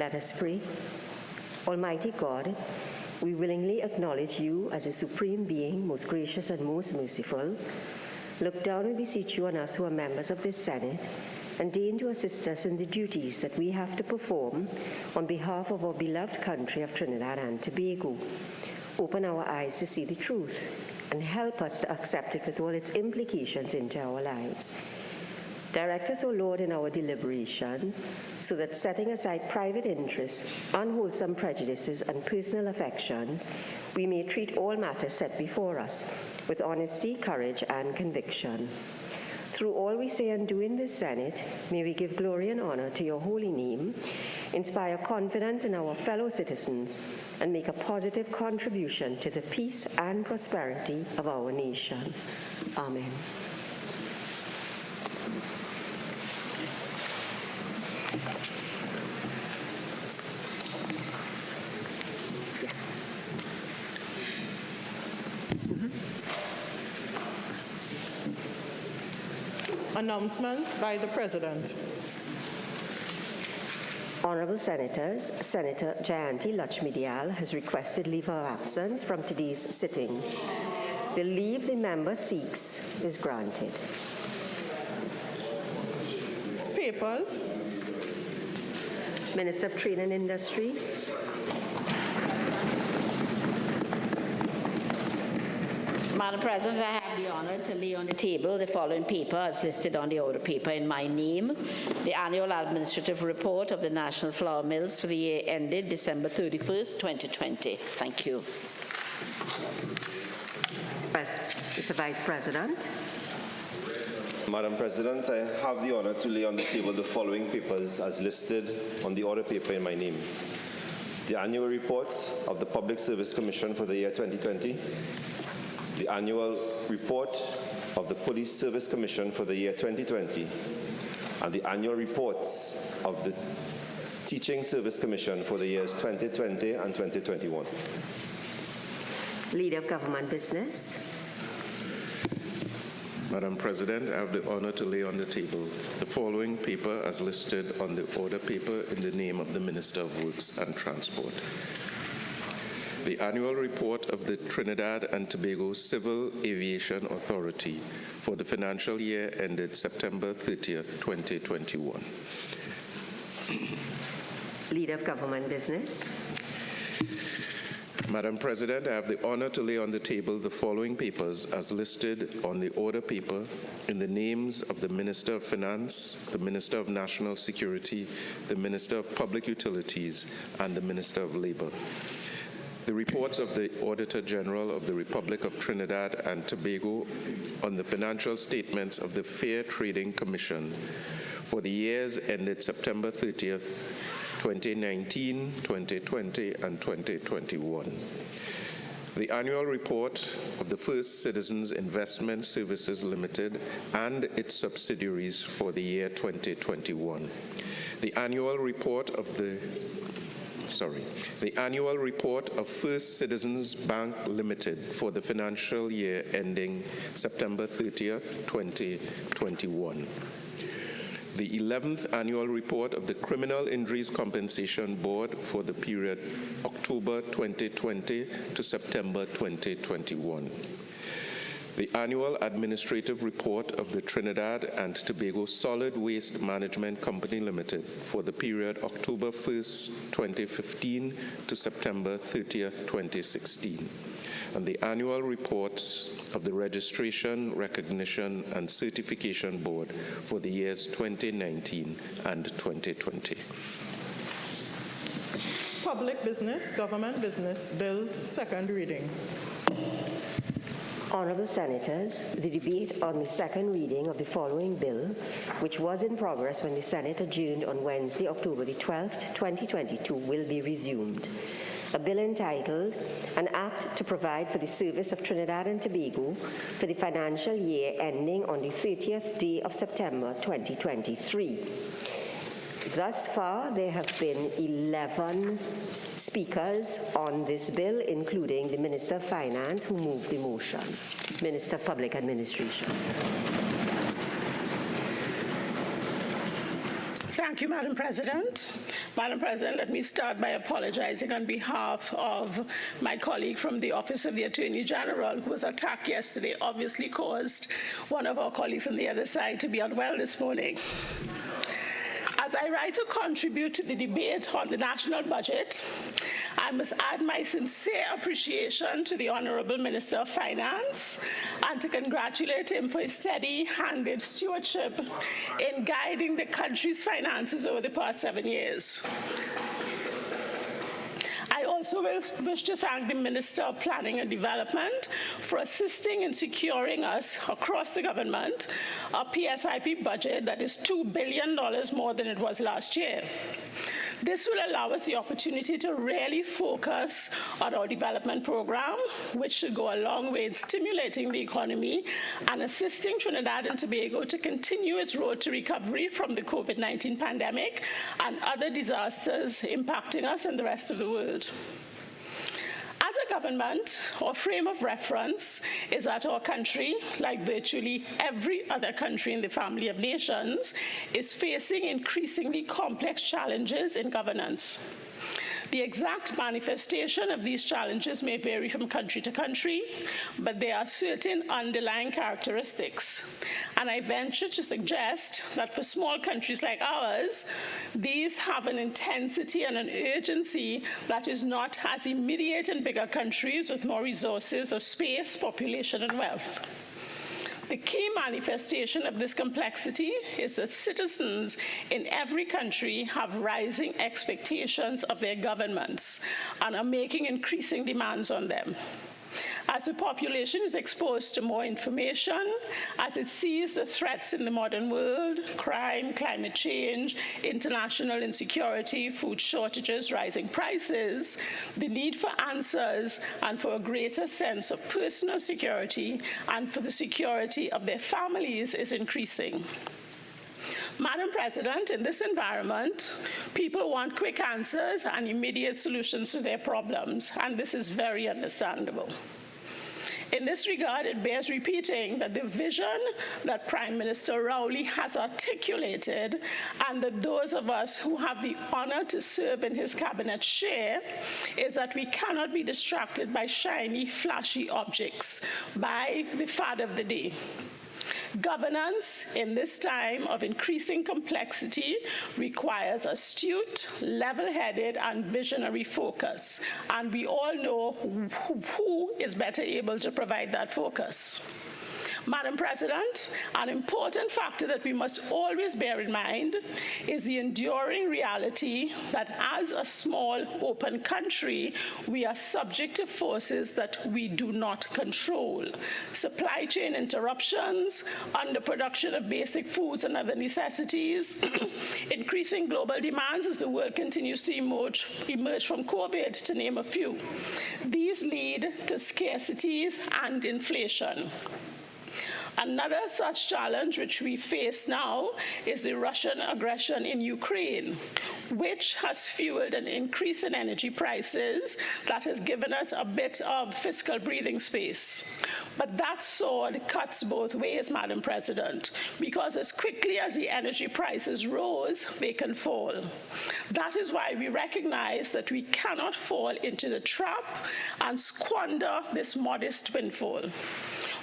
Let us pray. Almighty God, we willingly acknowledge you as a supreme being, most gracious and most merciful. Look down and beseech you on us who are members of this Senate, and deign to assist us in the duties that we have to perform on behalf of our beloved country of Trinidad and Tobago. Open our eyes to see the truth, and help us to accept it with all its implications into our lives. Direct us, O Lord, in our deliberations, so that setting aside private interests, unwholesome prejudices, and personal affections, we may treat all matters set before us with honesty, courage, and conviction. Through all we say and do in this Senate, may we give glory and honor to your holy name, inspire confidence in our fellow citizens, and make a positive contribution to the peace and prosperity of our nation. Amen. Announcements by the President. Honorable Senators, Senator Jayanti Lakshmi Dayal has requested leave of absence from today's sitting. The leave the member seeks is granted. Papers. Minister of Trade and Industry. Madam President, I have the honor to lay on the table the following paper as listed on the order paper in my name. The annual administrative report of the National Flour Mills for the year ended December 31st, 2020. Thank you. Mr. Vice President. Madam President, I have the honor to lay on the table the following papers as listed on the order paper in my name. The annual report of the Public Service Commission for the year 2020, the annual report of the Police Service Commission for the year 2020, and the annual reports of the Teaching Service Commission for the years 2020 and 2021. Leader of Government Business. Madam President, I have the honor to lay on the table the following paper as listed on the order paper in the name of the Minister of Works and Transport. The annual report of the Trinidad and Tobago Civil Aviation Authority for the financial year ended September 30th, 2021. Leader of Government Business. Madam President, I have the honor to lay on the table the following papers as listed on the order paper in the names of the Minister of Finance, the Minister of National Security, the Minister of Public Utilities, and the Minister of Labor. The reports of the Auditor General of the Republic of Trinidad and Tobago on the financial statements of the Fair Trading Commission for the years ended September 30th, 2019, 2020, and 2021. The annual report of the First Citizens Investment Services Limited and its subsidiaries for the year 2021. The annual report of First Citizens Bank Limited for the financial year ending September 30th, 2021. The 11th annual report of the Criminal Injuries Compensation Board for the period October 2020 to September 2021. The annual administrative report of the Trinidad and Tobago Solid Waste Management Company Limited for the period October 1st, 2015 to September 30th, 2016. And the annual reports of the Registration, Recognition, and Certification Board for the years 2019 and 2020. Public business, government business, bills, second reading. Honorable Senators, the debate on the second reading of the following bill, which was in progress when the Senate adjourned on Wednesday, October the 12th, 2022, will be resumed. A bill entitled, An Act to Provide for the Service of Trinidad and Tobago for the financial year ending on the 30th day of September 2023. Thus far, there have been 11 speakers on this bill, including the Minister of Finance, who moved the motion. Minister of Public Administration. Thank you, Madam President. Madam President, let me start by apologizing on behalf of my colleague from the Office of the Attorney General, who was attacked yesterday, obviously caused one of our colleagues on the other side to be unwell this morning. As I rise to contribute to the debate on the national budget, I must add my sincere appreciation to the Honourable Minister of Finance and to congratulate him for his steady-handed stewardship in guiding the country's finances over the past 7 years. I also wish to thank the Minister of Planning and Development for assisting in securing us across the government a PSIP budget that is $2 billion more than it was last year. This will allow us the opportunity to really focus on our development program, which should go a long way in stimulating the economy and assisting Trinidad and Tobago to continue its road to recovery from the COVID-19 pandemic and other disasters impacting us and the rest of the world. As a government, our frame of reference is that our country, like virtually every other country in the family of nations, is facing increasingly complex challenges in governance. The exact manifestation of these challenges may vary from country to country, but there are certain underlying characteristics. And I venture to suggest that for small countries like ours, these have an intensity and an urgency that is not as immediate in bigger countries with more resources of space, population, and wealth. The key manifestation of this complexity is that citizens in every country have rising expectations of their governments and are making increasing demands on them. As the population is exposed to more information, as it sees the threats in the modern world, crime, climate change, international insecurity, food shortages, rising prices, the need for answers and for a greater sense of personal security and for the security of their families is increasing. Madam President, in this environment, people want quick answers and immediate solutions to their problems, and this is very understandable. In this regard, it bears repeating that the vision that Prime Minister Rowley has articulated and that those of us who have the honor to serve in his cabinet share is that we cannot be distracted by shiny, flashy objects, by the fad of the day. Governance in this time of increasing complexity requires astute, level-headed, and visionary focus, and we all know who is better able to provide that focus. Madam President, an important factor that we must always bear in mind is the enduring reality that as a small, open country, we are subject to forces that we do not control. Supply chain interruptions, underproduction of basic foods and other necessities, increasing global demands as the world continues to emerge from COVID, to name a few. These lead to scarcities and inflation. Another such challenge which we face now is the Russian aggression in Ukraine, which has fueled an increase in energy prices that has given us a bit of fiscal breathing space. But that sword cuts both ways, Madam President, because as quickly as the energy prices rose, they can fall. That is why we recognize that we cannot fall into the trap and squander this modest windfall.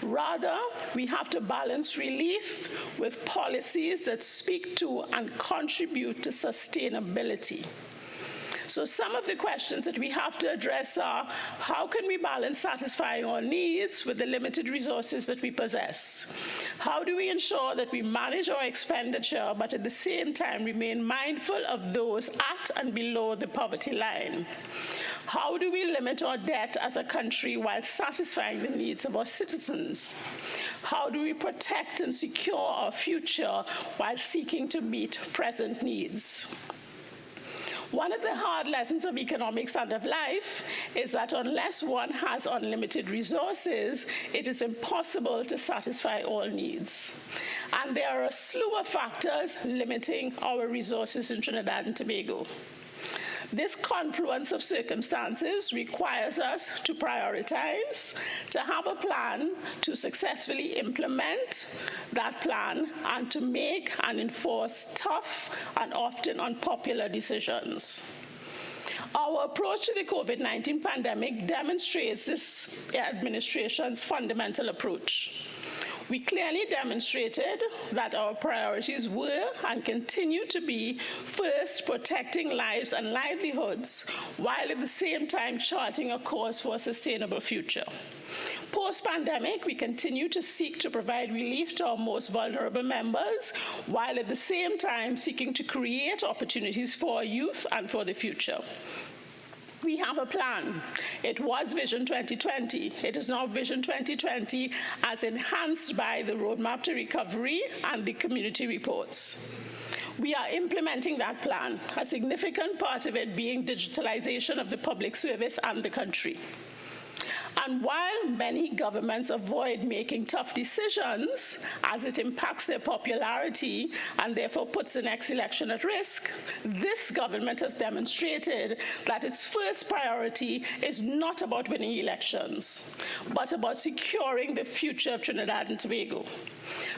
Rather, we have to balance relief with policies that speak to and contribute to sustainability. So some of the questions that we have to address are, how can we balance satisfying our needs with the limited resources that we possess? How do we ensure that we manage our expenditure, but at the same time remain mindful of those at and below the poverty line? How do we limit our debt as a country while satisfying the needs of our citizens? How do we protect and secure our future while seeking to meet present needs? One of the hard lessons of economics and of life is that unless one has unlimited resources, it is impossible to satisfy all needs. And there are a slew of factors limiting our resources in Trinidad and Tobago. This confluence of circumstances requires us to prioritize, to have a plan, to successfully implement that plan, and to make and enforce tough and often unpopular decisions. Our approach to the COVID-19 pandemic demonstrates this administration's fundamental approach. We clearly demonstrated that our priorities were and continue to be, first, protecting lives and livelihoods, while at the same time charting a course for a sustainable future. Post-pandemic, we continue to seek to provide relief to our most vulnerable members, while at the same time seeking to create opportunities for our youth and for the future. We have a plan. It was Vision 2020. It is now Vision 2020 as enhanced by the Roadmap to Recovery and the community reports. We are implementing that plan, a significant part of it being digitalization of the public service and the country. And while many governments avoid making tough decisions, as it impacts their popularity and therefore puts the next election at risk, this government has demonstrated that its first priority is not about winning elections, but about securing the future of Trinidad and Tobago.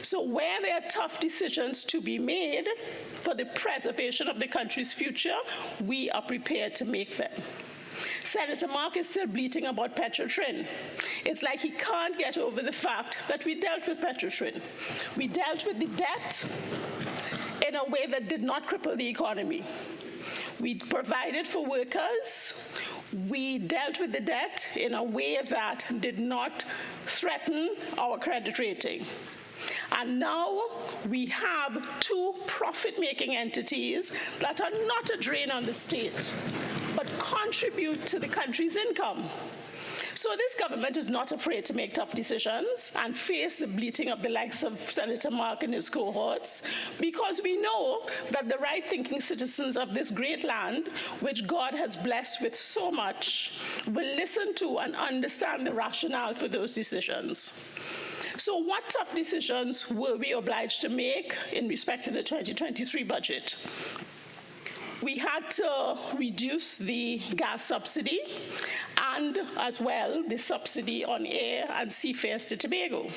So where there are tough decisions to be made for the preservation of the country's future, we are prepared to make them. Senator Mark is still bleating about Petrotrin. It's like he can't get over the fact that we dealt with Petrotrin. We dealt with the debt in a way that did not cripple the economy. We provided for workers. We dealt with the debt in a way that did not threaten our credit rating. And now we have two profit-making entities that are not a drain on the state, but contribute to the country's income. So this government is not afraid to make tough decisions and face the bleating of the likes of Senator Mark and his cohorts, because we know that the right-thinking citizens of this great land, which God has blessed with so much, will listen to and understand the rationale for those decisions. So what tough decisions were we obliged to make in respect to the 2023 budget? We had to reduce the gas subsidy and, as well, the subsidy on air and sea fares to Tobago.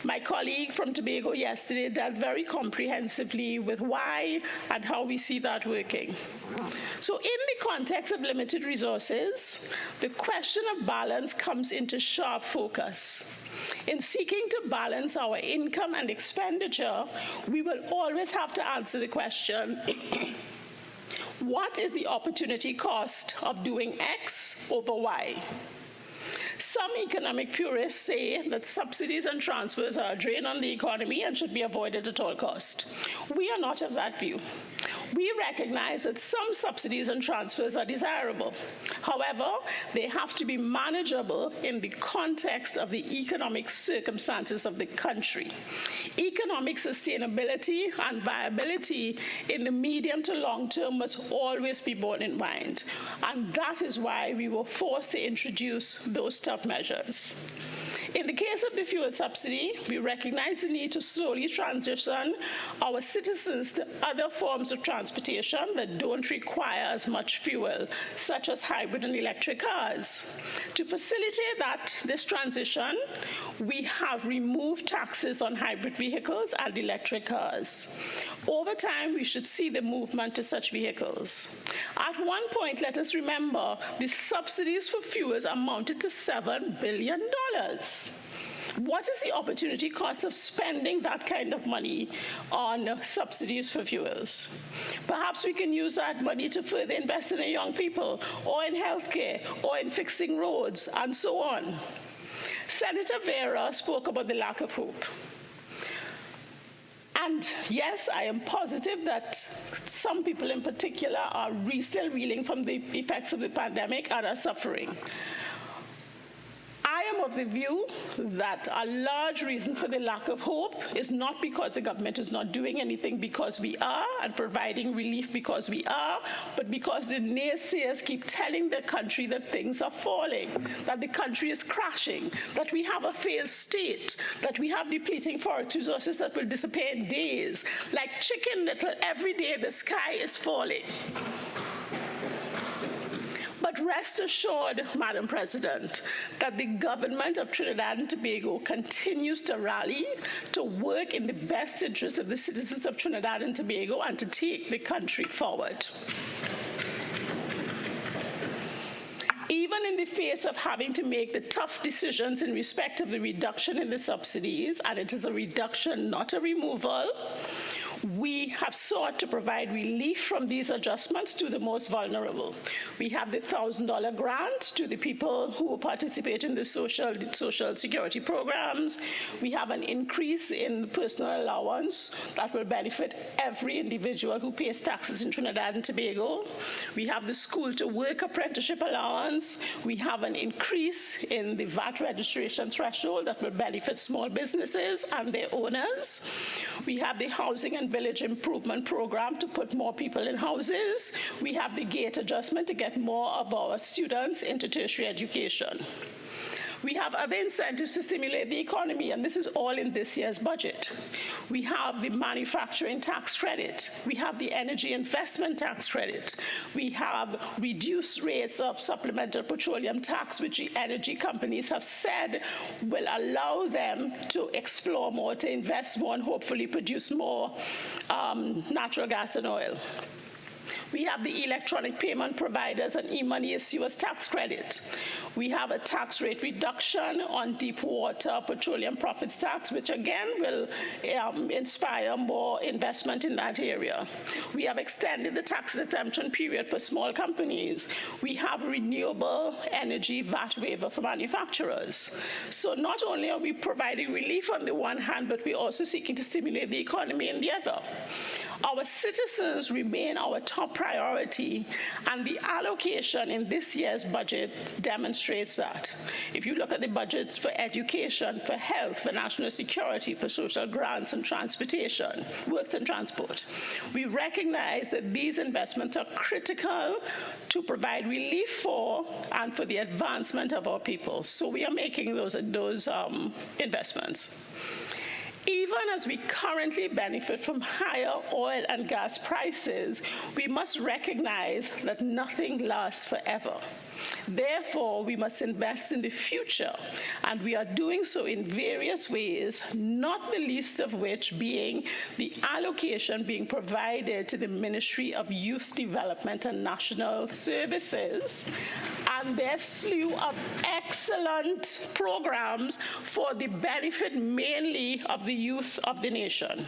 My colleague from Tobago yesterday dealt very comprehensively with why and how we see that working. So in the context of limited resources, the question of balance comes into sharp focus. In seeking to balance our income and expenditure, we will always have to answer the question, what is the opportunity cost of doing X over Y? Some economic purists say that subsidies and transfers are a drain on the economy and should be avoided at all cost. We are not of that view. We recognize that some subsidies and transfers are desirable. However, they have to be manageable in the context of the economic circumstances of the country. Economic sustainability and viability in the medium to long term must always be borne in mind. And that is why we were forced to introduce those tough measures. In the case of the fuel subsidy, we recognize the need to slowly transition our citizens to other forms of transportation that don't require as much fuel, such as hybrid and electric cars. To facilitate this transition, we have removed taxes on hybrid vehicles and electric cars. Over time, we should see the movement to such vehicles. At one point, let us remember, the subsidies for fuels amounted to $7 billion. What is the opportunity cost of spending that kind of money on subsidies for fuels? Perhaps we can use that money to further invest in our young people, or in healthcare, or in fixing roads, and so on. Senator Vera spoke about the lack of hope. And yes, I am positive that some people in particular are still reeling from the effects of the pandemic and are suffering. I am of the view that a large reason for the lack of hope is not because the government is not doing anything, because we are, and providing relief because we are, but because the naysayers keep telling the country that things are falling, that the country is crashing, that we have a failed state, that we have depleting forest resources that will disappear in days. Like Chicken Little, every day the sky is falling. But rest assured, Madam President, that the government of Trinidad and Tobago continues to rally to work in the best interest of the citizens of Trinidad and Tobago and to take the country forward. Even in the face of having to make the tough decisions in respect of the reduction in the subsidies, and it is a reduction, not a removal, we have sought to provide relief from these adjustments to the most vulnerable. We have the $1,000 grant to the people who participate in the social security programs. We have an increase in personal allowance that will benefit every individual who pays taxes in Trinidad and Tobago. We have the school to work apprenticeship allowance. We have an increase in the VAT registration threshold that will benefit small businesses and their owners. We have the housing and village improvement program to put more people in houses. We have the gate adjustment to get more of our students into tertiary education. We have other incentives to stimulate the economy, and this is all in this year's budget. We have the manufacturing tax credit. We have the energy investment tax credit. We have reduced rates of supplemental petroleum tax, which the energy companies have said will allow them to explore more, to invest more, and hopefully produce more natural gas and oil. We have the electronic payment providers and e-money issuers tax credit. We have a tax rate reduction on deep water petroleum profits tax, which again will inspire more investment in that area. We have extended the tax exemption period for small companies. We have renewable energy VAT waiver for manufacturers. So not only are we providing relief on the one hand, but we're also seeking to stimulate the economy in the other. Our citizens remain our top priority, and the allocation in this year's budget demonstrates that. If you look at the budgets for education, for health, for national security, for social grants and transportation, works and transport, we recognize that these investments are critical to provide relief for and for the advancement of our people. So we are making those investments. Even as we currently benefit from higher oil and gas prices, we must recognize that nothing lasts forever. Therefore, we must invest in the future, and we are doing so in various ways, not the least of which being the allocation being provided to the Ministry of Youth Development and National Services and their slew of excellent programs for the benefit mainly of the youth of the nation.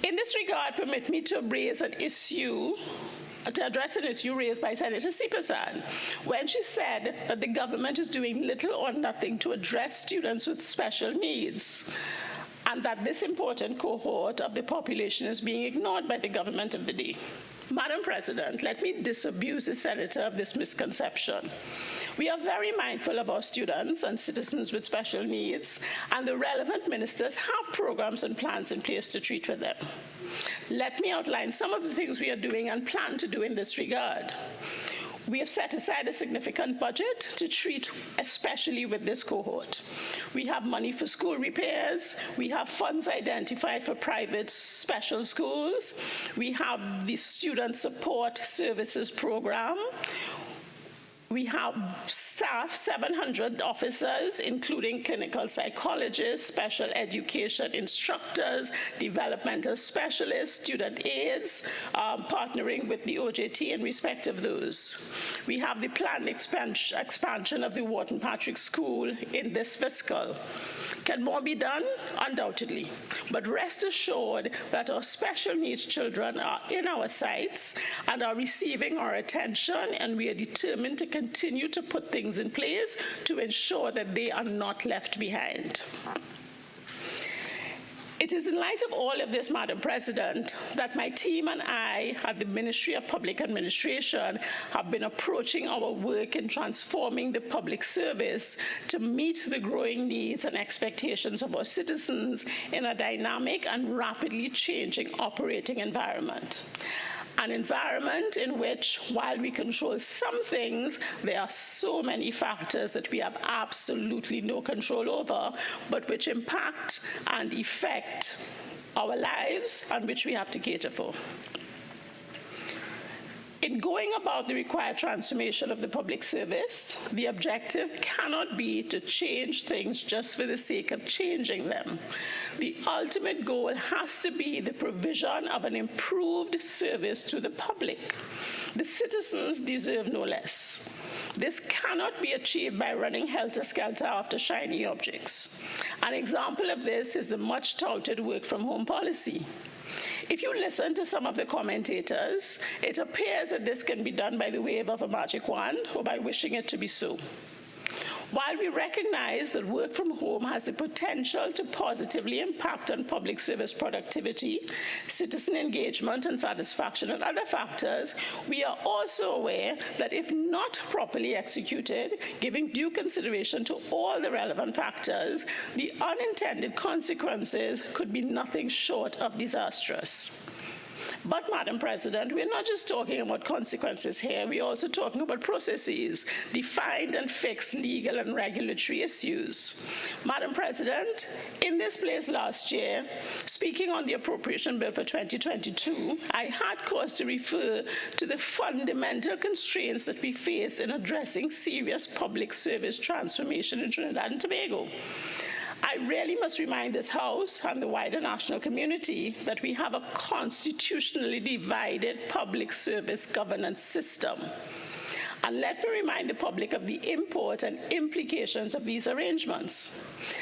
In this regard, permit me to address an issue raised by Senator Sipasan when she said that the government is doing little or nothing to address students with special needs, and that this important cohort of the population is being ignored by the government of the day. Madam President, let me disabuse the Senator of this misconception. We are very mindful of our students and citizens with special needs, and the relevant ministers have programs and plans in place to treat with them. Let me outline some of the things we are doing and plan to do in this regard. We have set aside a significant budget to treat especially with this cohort. We have money for school repairs. We have funds identified for private special schools. We have the Student Support Services Program. We have staff, 700 officers, including clinical psychologists, special education instructors, developmental specialists, student aides, partnering with the OJT in respect of those. We have the planned expansion of the Wharton Patrick School in this fiscal. Can more be done? Undoubtedly. But rest assured that our special needs children are in our sights and are receiving our attention, and we are determined to continue to put things in place to ensure that they are not left behind. It is in light of all of this, Madam President, that my team and I at the Ministry of Public Administration have been approaching our work in transforming the public service to meet the growing needs and expectations of our citizens in a dynamic and rapidly changing operating environment. An environment in which, while we control some things, there are so many factors that we have absolutely no control over, but which impact and affect our lives and which we have to cater for. In going about the required transformation of the public service, the objective cannot be to change things just for the sake of changing them. The ultimate goal has to be the provision of an improved service to the public. The citizens deserve no less. This cannot be achieved by running helter-skelter after shiny objects. An example of this is the much-touted work-from-home policy. If you listen to some of the commentators, it appears that this can be done by the wave of a magic wand or by wishing it to be so. While we recognize that work from home has the potential to positively impact on public service productivity, citizen engagement and satisfaction and other factors, we are also aware that if not properly executed, giving due consideration to all the relevant factors, the unintended consequences could be nothing short of disastrous. But, Madam President, we're not just talking about consequences here, we're also talking about processes, defined and fixed legal and regulatory issues. Madam President, in this place last year, speaking on the Appropriation Bill for 2022, I had cause to refer to the fundamental constraints that we face in addressing serious public service transformation in Trinidad and Tobago. I really must remind this House and the wider national community that we have a constitutionally divided public service governance system. And let me remind the public of the import and implications of these arrangements.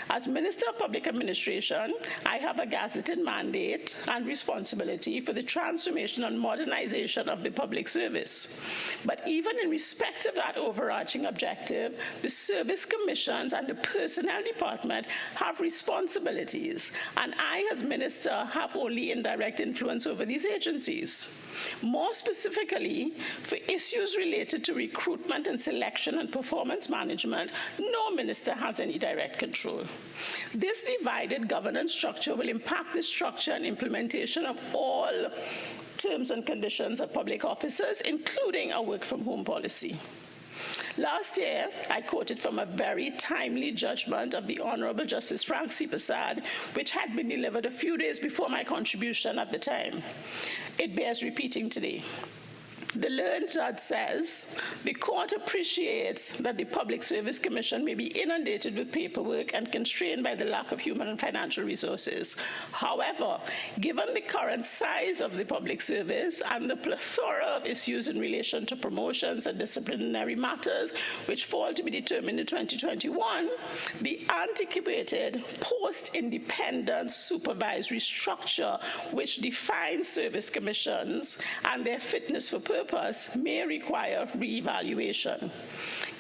As Minister of Public Administration, I have a gazetted mandate and responsibility for the transformation and modernization of the public service. But even in respect of that overarching objective, the service commissions and the personnel department have responsibilities, and I, as Minister, have only indirect influence over these agencies. More specifically, for issues related to recruitment and selection and performance management, no minister has any direct control. This divided governance structure will impact the structure and implementation of all terms and conditions of public officers, including a work-from-home policy. Last year, I quoted from a very timely judgment of the Honorable Justice Frank C. Prasad, which had been delivered a few days before my contribution at the time. It bears repeating today. The learned judge says, the court appreciates that the Public Service Commission may be inundated with paperwork and constrained by the lack of human and financial resources. However, given the current size of the public service and the plethora of issues in relation to promotions and disciplinary matters, which fall to be determined in 2021, the antiquated post-independence supervisory structure which defines service commissions and their fitness for purpose may require re-evaluation.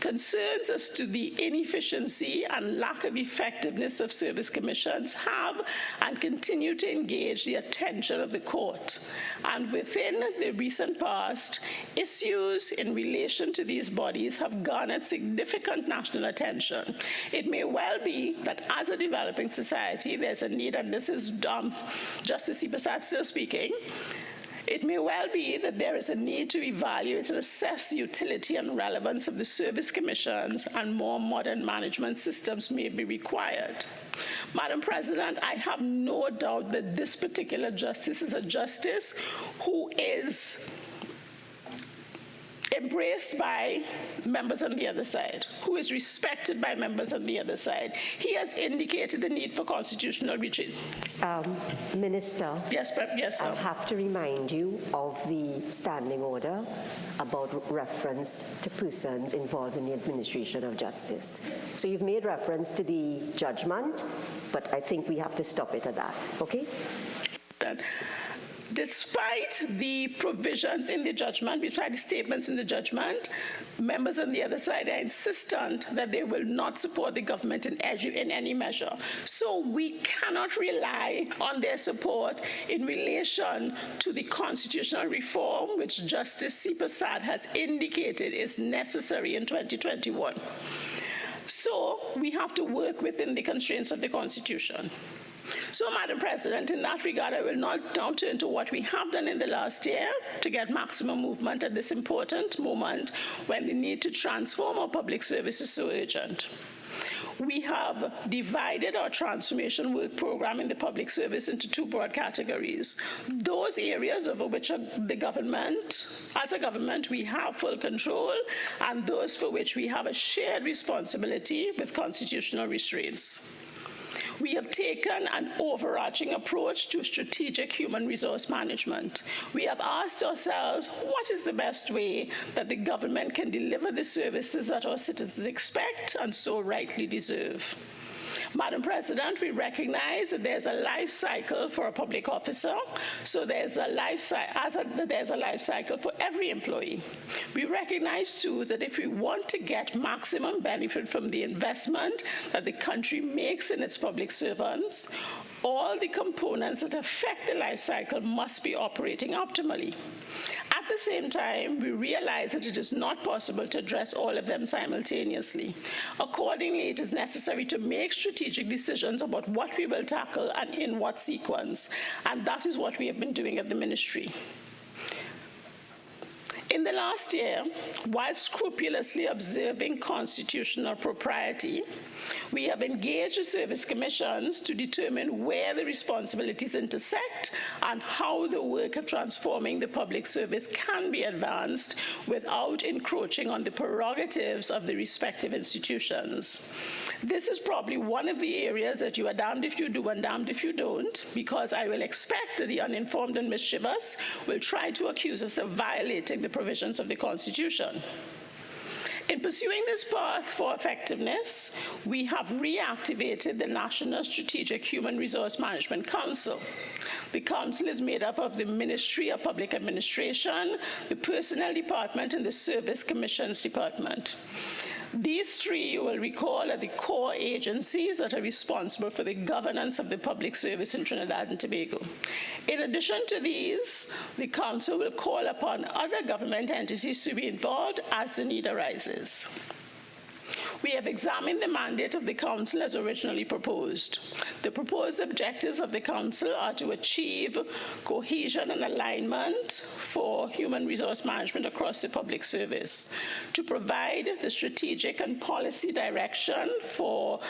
Concerns as to the inefficiency and lack of effectiveness of service commissions have and continue to engage the attention of the court. And within the recent past, issues in relation to these bodies have garnered significant national attention. It may well be that as a developing society, there's a need, and this is Justice C. Prasad still speaking, it may well be that there is a need to evaluate and assess the utility and relevance of the service commissions, and more modern management systems may be required. Madam President, I have no doubt that this particular justice is a justice who is embraced by members on the other side, who is respected by members on the other side. He has indicated the need for constitutional regime. Minister, yes, sir. I have to remind you of the standing order about reference to persons involved in the administration of justice. So you've made reference to the judgment, but I think we have to stop it at that, okay? Despite the provisions in the judgment, despite the statements in the judgment, members on the other side are insistent that they will not support the government in any measure. So we cannot rely on their support in relation to the constitutional reform, which Justice C. Prasad has indicated is necessary in 2021. So we have to work within the constraints of the Constitution. So, Madam President, in that regard, I will now turn to what we have done in the last year to get maximum movement at this important moment when the need to transform our public service is so urgent. We have divided our transformation work program in the public service into two broad categories. Those areas over which the government, as a government, we have full control, and those for which we have a shared responsibility with constitutional restraints. We have taken an overarching approach to strategic human resource management. We have asked ourselves, what is the best way that the government can deliver the services that our citizens expect and so rightly deserve? Madam President, we recognize that there's a life cycle for a public officer, so there's a life cycle for every employee. We recognize, too, that if we want to get maximum benefit from the investment that the country makes in its public servants, all the components that affect the life cycle must be operating optimally. At the same time, we realize that it is not possible to address all of them simultaneously. Accordingly, it is necessary to make strategic decisions about what we will tackle and in what sequence, and that is what we have been doing at the ministry. In the last year, while scrupulously observing constitutional propriety, we have engaged the service commissions to determine where the responsibilities intersect and how the work of transforming the public service can be advanced without encroaching on the prerogatives of the respective institutions. This is probably one of the areas that you are damned if you do and damned if you don't, because I will expect that the uninformed and mischievous will try to accuse us of violating the provisions of the Constitution. In pursuing this path for effectiveness, we have reactivated the National Strategic Human Resource Management Council. The council is made up of the Ministry of Public Administration, the Personnel Department, and the Service Commissions Department. These three, you will recall, are the core agencies that are responsible for the governance of the public service in Trinidad and Tobago. In addition to these, the Council will call upon other government entities to be involved as the need arises. We have examined the mandate of the Council as originally proposed. The proposed objectives of the Council are to achieve cohesion and alignment for human resource management across the public service, to provide the strategic and policy direction for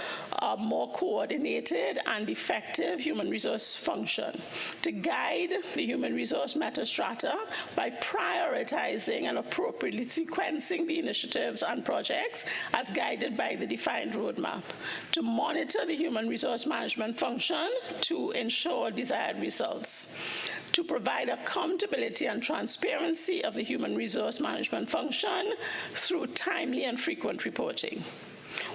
a more coordinated and effective human resource function, to guide the human resource metastrata by prioritizing and appropriately sequencing the initiatives and projects as guided by the defined roadmap, to monitor the human resource management function to ensure desired results, to provide accountability and transparency of the human resource management function through timely and frequent reporting.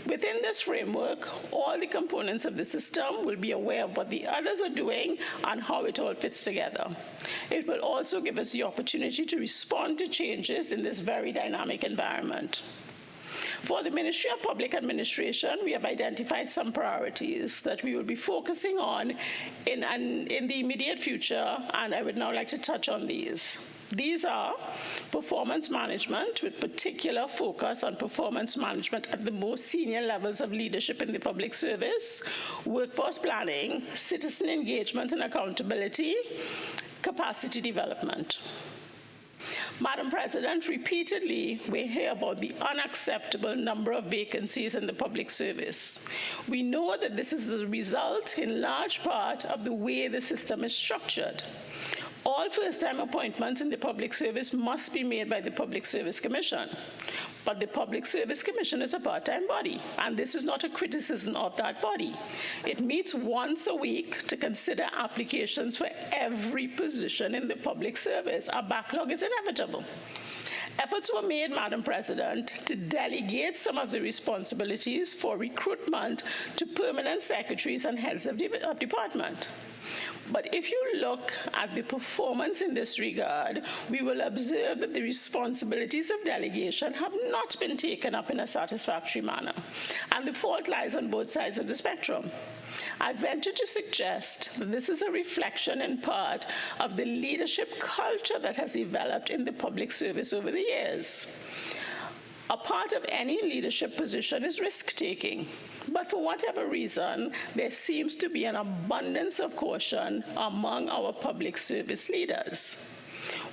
Within this framework, all the components of the system will be aware of what the others are doing and how it all fits together. It will also give us the opportunity to respond to changes in this very dynamic environment. For the Ministry of Public Administration, we have identified some priorities that we will be focusing on in the immediate future, and I would now like to touch on these. These are performance management, with particular focus on performance management at the most senior levels of leadership in the public service, workforce planning, citizen engagement and accountability, capacity development. Madam President, repeatedly we hear about the unacceptable number of vacancies in the public service. We know that this is the result in large part of the way the system is structured. All first-time appointments in the public service must be made by the Public Service Commission. But the Public Service Commission is a part-time body, and this is not a criticism of that body. It meets once a week to consider applications for every position in the public service. A backlog is inevitable. Efforts were made, Madam President, to delegate some of the responsibilities for recruitment to permanent secretaries and heads of department. But if you look at the performance in this regard, we will observe that the responsibilities of delegation have not been taken up in a satisfactory manner, and the fault lies on both sides of the spectrum. I venture to suggest that this is a reflection in part of the leadership culture that has developed in the public service over the years. A part of any leadership position is risk-taking, but for whatever reason, there seems to be an abundance of caution among our public service leaders.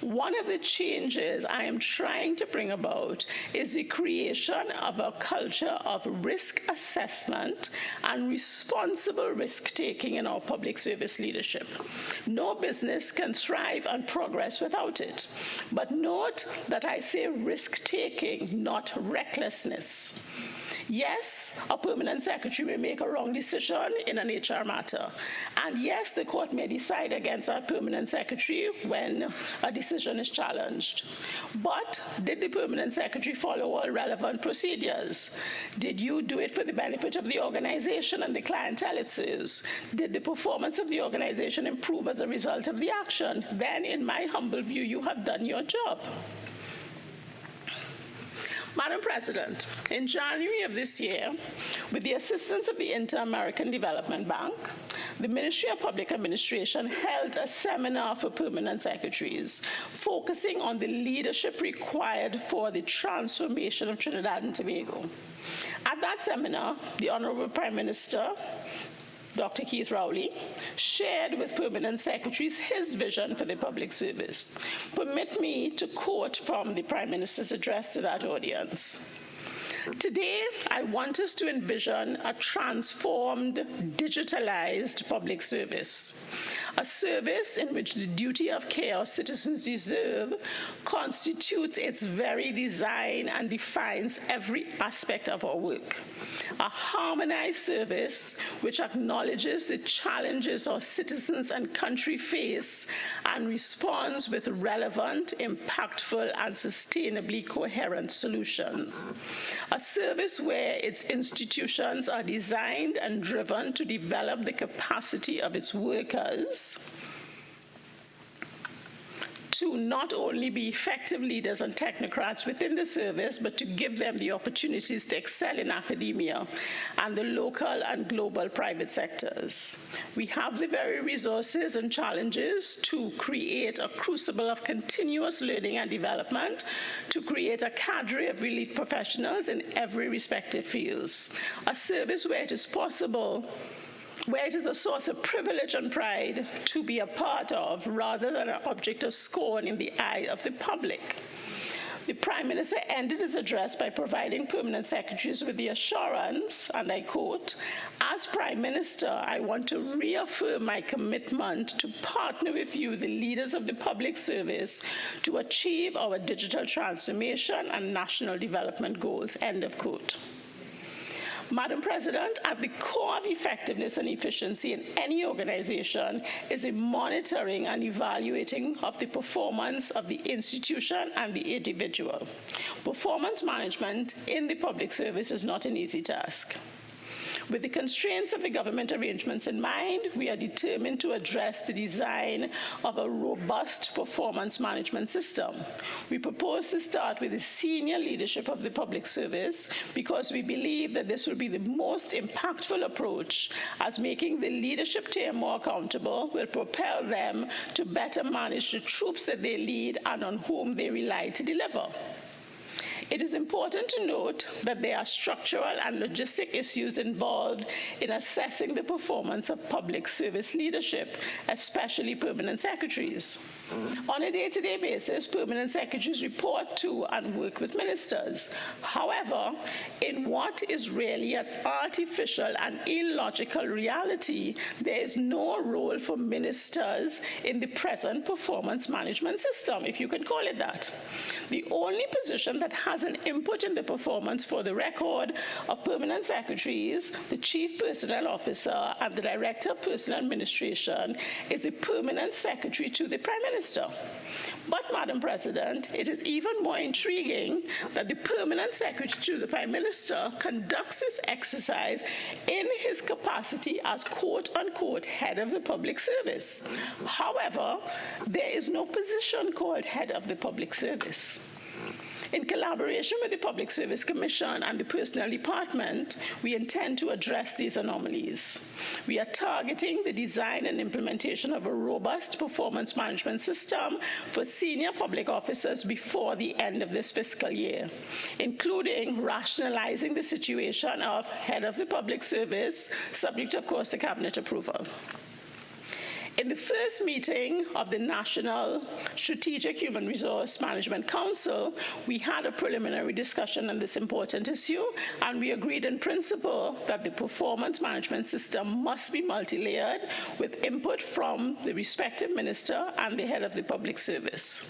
One of the changes I am trying to bring about is the creation of a culture of risk assessment and responsible risk-taking in our public service leadership. No business can thrive and progress without it. But note that I say risk-taking, not recklessness. Yes, a permanent secretary may make a wrong decision in an HR matter. And yes, the court may decide against that permanent secretary when a decision is challenged. But did the permanent secretary follow all relevant procedures? Did you do it for the benefit of the organization and the clientele it serves? Did the performance of the organization improve as a result of the action? Then, in my humble view, you have done your job. Madam President, in January of this year, with the assistance of the Inter-American Development Bank, the Ministry of Public Administration held a seminar for permanent secretaries, focusing on the leadership required for the transformation of Trinidad and Tobago. At that seminar, the Honorable Prime Minister, Dr. Keith Rowley, shared with permanent secretaries his vision for the public service. Permit me to quote from the Prime Minister's address to that audience. Today, I want us to envision a transformed, digitalized public service, a service in which the duty of care our citizens deserve constitutes its very design and defines every aspect of our work. A harmonized service which acknowledges the challenges our citizens and country face and responds with relevant, impactful, and sustainably coherent solutions. A service where its institutions are designed and driven to develop the capacity of its workers to not only be effective leaders and technocrats within the service, but to give them the opportunities to excel in academia and the local and global private sectors. We have the very resources and challenges to create a crucible of continuous learning and development, to create a cadre of elite professionals in every respective fields. A service where it is possible, where it is a source of privilege and pride to be a part of, rather than an object of scorn in the eye of the public. The Prime Minister ended his address by providing permanent secretaries with the assurance, and I quote, "As Prime Minister, I want to reaffirm my commitment to partner with you, the leaders of the public service, to achieve our digital transformation and national development goals," end of quote. Madam President, at the core of effectiveness and efficiency in any organization is a monitoring and evaluating of the performance of the institution and the individual. Performance management in the public service is not an easy task. With the constraints of the government arrangements in mind, we are determined to address the design of a robust performance management system. We propose to start with the senior leadership of the public service because we believe that this will be the most impactful approach, as making the leadership tier more accountable will propel them to better manage the troops that they lead and on whom they rely to deliver. It is important to note that there are structural and logistic issues involved in assessing the performance of public service leadership, especially permanent secretaries. On a day-to-day basis, permanent secretaries report to and work with ministers. However, in what is really an artificial and illogical reality, there is no role for ministers in the present performance management system, if you can call it that. The only position that has an input in the performance, for the record, of permanent secretaries, the Chief Personnel Officer, and the Director of Personnel Administration is a permanent secretary to the Prime Minister. But, Madam President, it is even more intriguing that the permanent secretary to the Prime Minister conducts this exercise in his capacity as quote-unquote head of the public service. However, there is no position called head of the public service. In collaboration with the Public Service Commission and the Personnel Department, we intend to address these anomalies. We are targeting the design and implementation of a robust performance management system for senior public officers before the end of this fiscal year, including rationalizing the situation of head of the public service, subject, of course, to cabinet approval. In the first meeting of the National Strategic Human Resource Management Council, we had a preliminary discussion on this important issue, and we agreed in principle that the performance management system must be multi-layered with input from the respective minister and the head of the public service.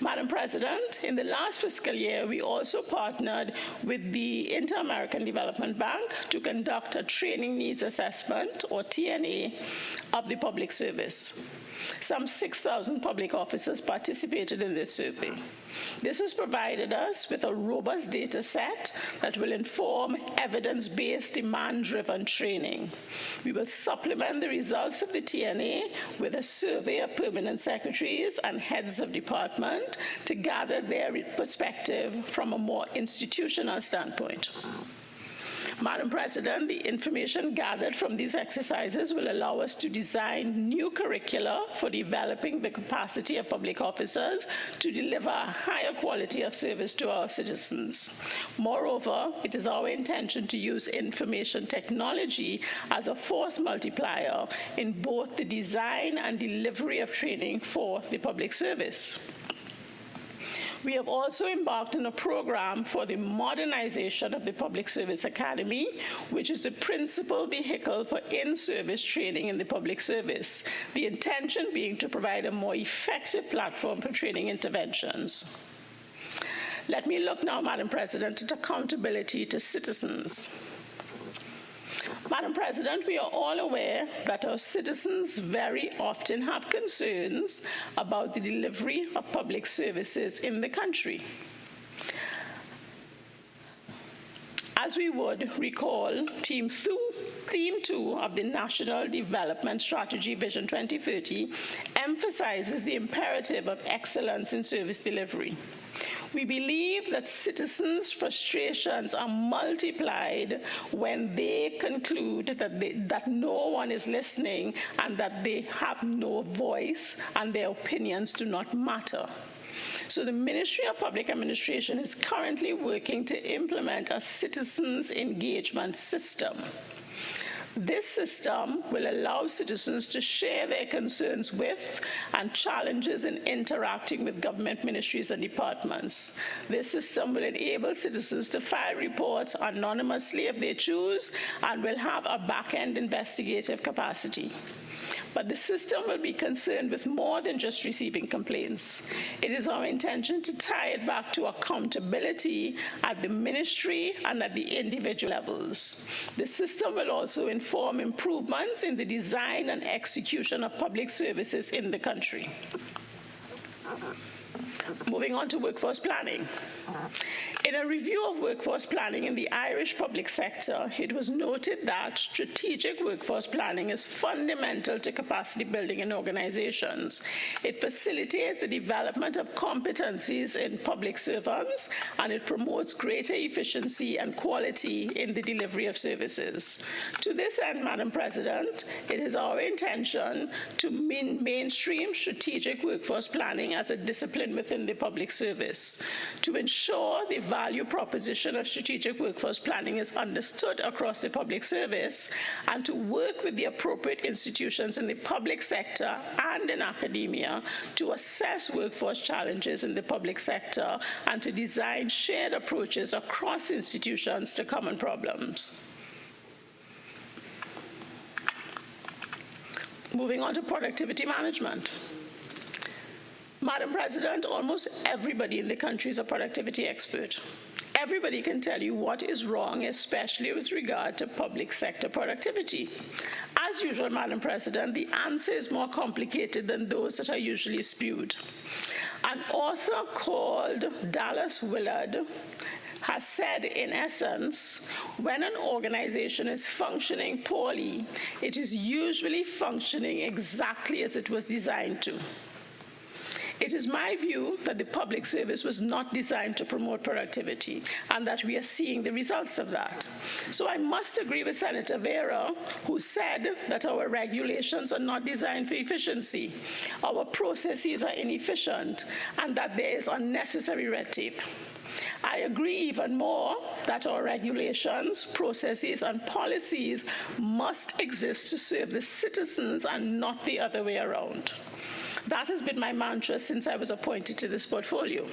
Madam President, in the last fiscal year, we also partnered with the Inter-American Development Bank to conduct a training needs assessment, or TNA, of the public service. Some 6,000 public officers participated in this survey. This has provided us with a robust data set that will inform evidence-based, demand-driven training. We will supplement the results of the TNA with a survey of permanent secretaries and heads of department to gather their perspective from a more institutional standpoint. Madam President, the information gathered from these exercises will allow us to design new curricula for developing the capacity of public officers to deliver a higher quality of service to our citizens. Moreover, it is our intention to use information technology as a force multiplier in both the design and delivery of training for the public service. We have also embarked on a program for the modernization of the Public Service Academy, which is the principal vehicle for in-service training in the public service, the intention being to provide a more effective platform for training interventions. Let me look now, Madam President, at accountability to citizens. Madam President, we are all aware that our citizens very often have concerns about the delivery of public services in the country. As we would recall, Theme 2 of the National Development Strategy Vision 2030 emphasizes the imperative of excellence in service delivery. We believe that citizens' frustrations are multiplied when they conclude that no one is listening and that they have no voice and their opinions do not matter. So the Ministry of Public Administration is currently working to implement a citizens' engagement system. This system will allow citizens to share their concerns with and challenges in interacting with government ministries and departments. This system will enable citizens to file reports anonymously if they choose and will have a back-end investigative capacity. But the system will be concerned with more than just receiving complaints. It is our intention to tie it back to accountability at the ministry and at the individual levels. The system will also inform improvements in the design and execution of public services in the country. Moving on to workforce planning. In a review of workforce planning in the Irish public sector, it was noted that strategic workforce planning is fundamental to capacity building in organizations. It facilitates the development of competencies in public servants, and it promotes greater efficiency and quality in the delivery of services. To this end, Madam President, it is our intention to mainstream strategic workforce planning as a discipline within the public service, to ensure the value proposition of strategic workforce planning is understood across the public service, and to work with the appropriate institutions in the public sector and in academia to assess workforce challenges in the public sector and to design shared approaches across institutions to common problems. Moving on to productivity management. Madam President, almost everybody in the country is a productivity expert. Everybody can tell you what is wrong, especially with regard to public sector productivity. As usual, Madam President, the answer is more complicated than those that are usually spewed. An author called Dallas Willard has said, in essence, when an organization is functioning poorly, it is usually functioning exactly as it was designed to. It is my view that the public service was not designed to promote productivity, and that we are seeing the results of that. So I must agree with Senator Vera, who said that our regulations are not designed for efficiency, our processes are inefficient, and that there is unnecessary red tape. I agree even more that our regulations, processes, and policies must exist to serve the citizens and not the other way around. That has been my mantra since I was appointed to this portfolio.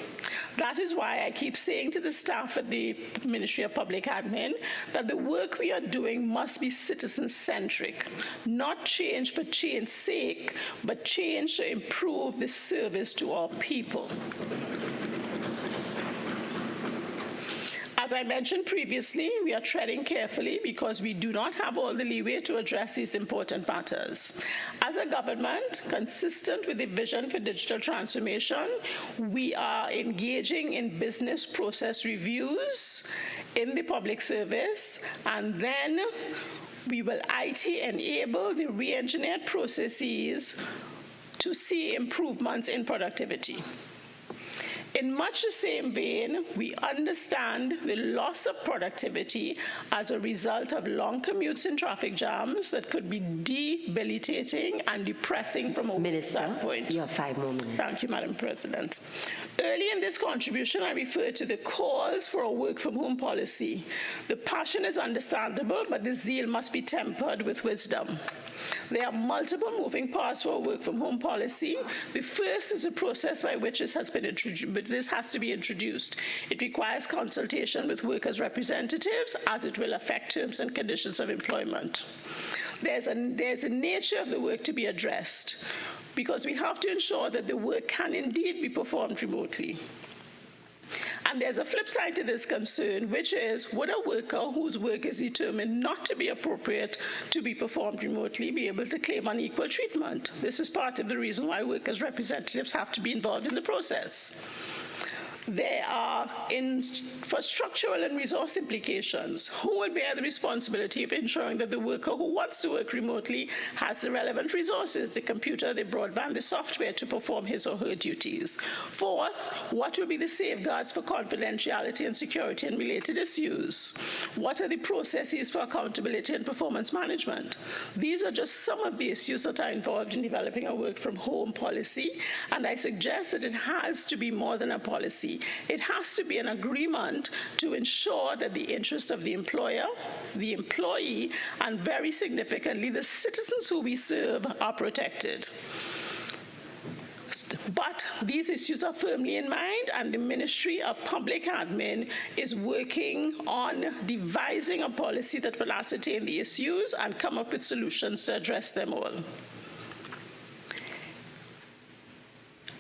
That is why I keep saying to the staff at the Ministry of Public Admin that the work we are doing must be citizen-centric, not change for change's sake, but change to improve the service to our people. As I mentioned previously, we are treading carefully because we do not have all the leeway to address these important matters. As a government, consistent with the vision for digital transformation, we are engaging in business process reviews in the public service, and then we will IT enable the re-engineered processes to see improvements in productivity. In much the same vein, we understand the loss of productivity as a result of long commutes and traffic jams that could be debilitating and depressing from a work standpoint. You have 5 more minutes. Thank you, Madam President. Early in this contribution, I referred to the cause for a work-from-home policy. The passion is understandable, but the zeal must be tempered with wisdom. There are multiple moving parts for a work-from-home policy. The first is the process by which this has to be introduced. It requires consultation with workers' representatives, as it will affect terms and conditions of employment. There's a nature of the work to be addressed, because we have to ensure that the work can indeed be performed remotely. And there's a flip side to this concern, which is, would a worker whose work is determined not to be appropriate to be performed remotely be able to claim unequal treatment? This is part of the reason why workers' representatives have to be involved in the process. There are infrastructural and resource implications. Who will bear the responsibility of ensuring that the worker who wants to work remotely has the relevant resources, the computer, the broadband, the software to perform his or her duties? Fourth, what will be the safeguards for confidentiality and security and related issues? What are the processes for accountability and performance management? These are just some of the issues that are involved in developing a work-from-home policy, and I suggest that it has to be more than a policy. It has to be an agreement to ensure that the interests of the employer, the employee, and very significantly, the citizens who we serve are protected. But these issues are firmly in mind, and the Ministry of Public Admin is working on devising a policy that will ascertain the issues and come up with solutions to address them all.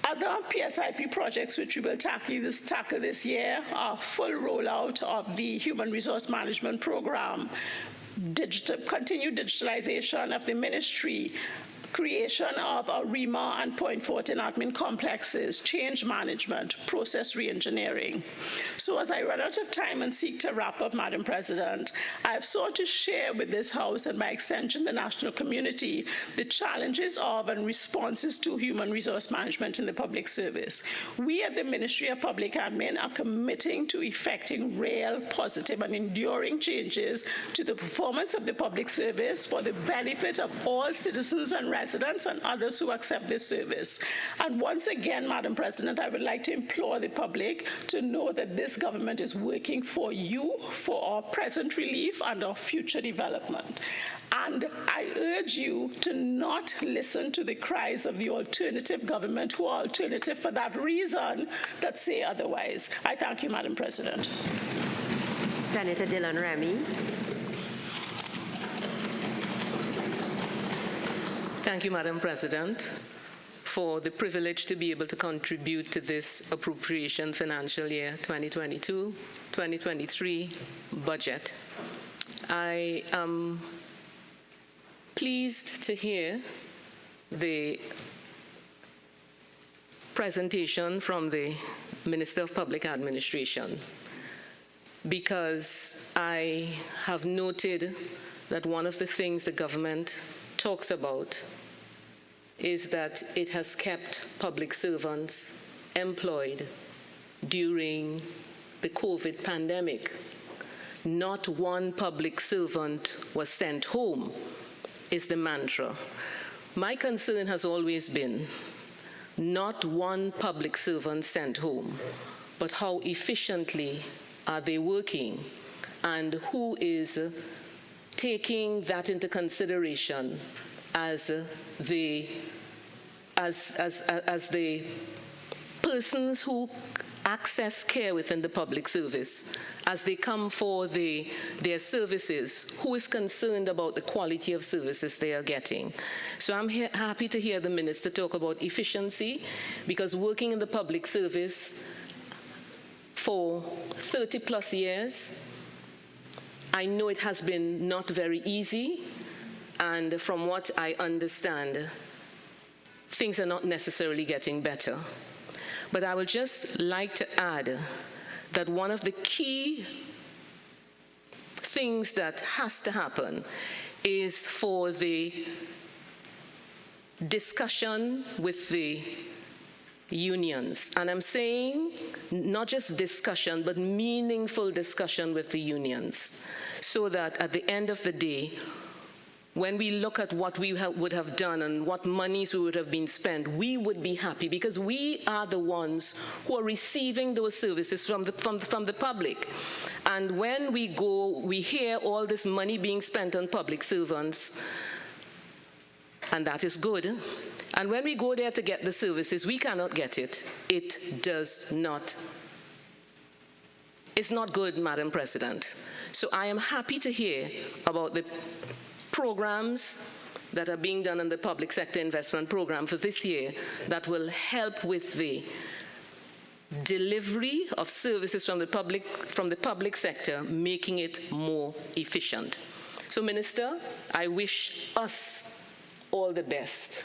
Other PSIP projects which we will tackle this year are full rollout of the Human Resource Management Program, continued digitalization of the ministry, creation of a REMA and Point Fortin admin complexes, change management, process reengineering. So as I run out of time and seek to wrap up, Madam President, I have sought to share with this House and by extension the national community the challenges of and responses to human resource management in the public service. We at the Ministry of Public Admin are committing to effecting real, positive, and enduring changes to the performance of the public service for the benefit of all citizens and residents and others who accept this service. And once again, Madam President, I would like to implore the public to know that this government is working for you, for our present relief and our future development. And I urge you to not listen to the cries of the alternative government, who are alternative for that reason, that say otherwise. I thank you, Madam President. Senator Dillon-Remy. Thank you, Madam President, for the privilege to be able to contribute to this appropriation financial year 2022-2023 budget. I am pleased to hear the presentation from the Minister of Public Administration, because I have noted that one of the things the government talks about is that it has kept public servants employed during the COVID pandemic. Not one public servant was sent home, is the mantra. My concern has always been not one public servant sent home. but how efficiently are they working, and who is taking that into consideration as the persons who access care within the public service, as they come for their services, who is concerned about the quality of services they are getting. So I'm happy to hear the minister talk about efficiency, because working in the public service for 30 plus years, I know it has been not very easy, and from what I understand, things are not necessarily getting better. But I would just like to add that one of the key things that has to happen is for the discussion with the unions. And I'm saying not just discussion, but meaningful discussion with the unions, so that at the end of the day, when we look at what we would have done and what monies we would have been spent, we would be happy, because we are the ones who are receiving those services from the public. And when we go, we hear all this money being spent on public servants, and that is good. And when we go there to get the services, we cannot get it. It does not. It's not good, Madam President. So I am happy to hear about the programs that are being done in the public sector investment program for this year that will help with the delivery of services from the public sector, making it more efficient. So, Minister, I wish us all the best.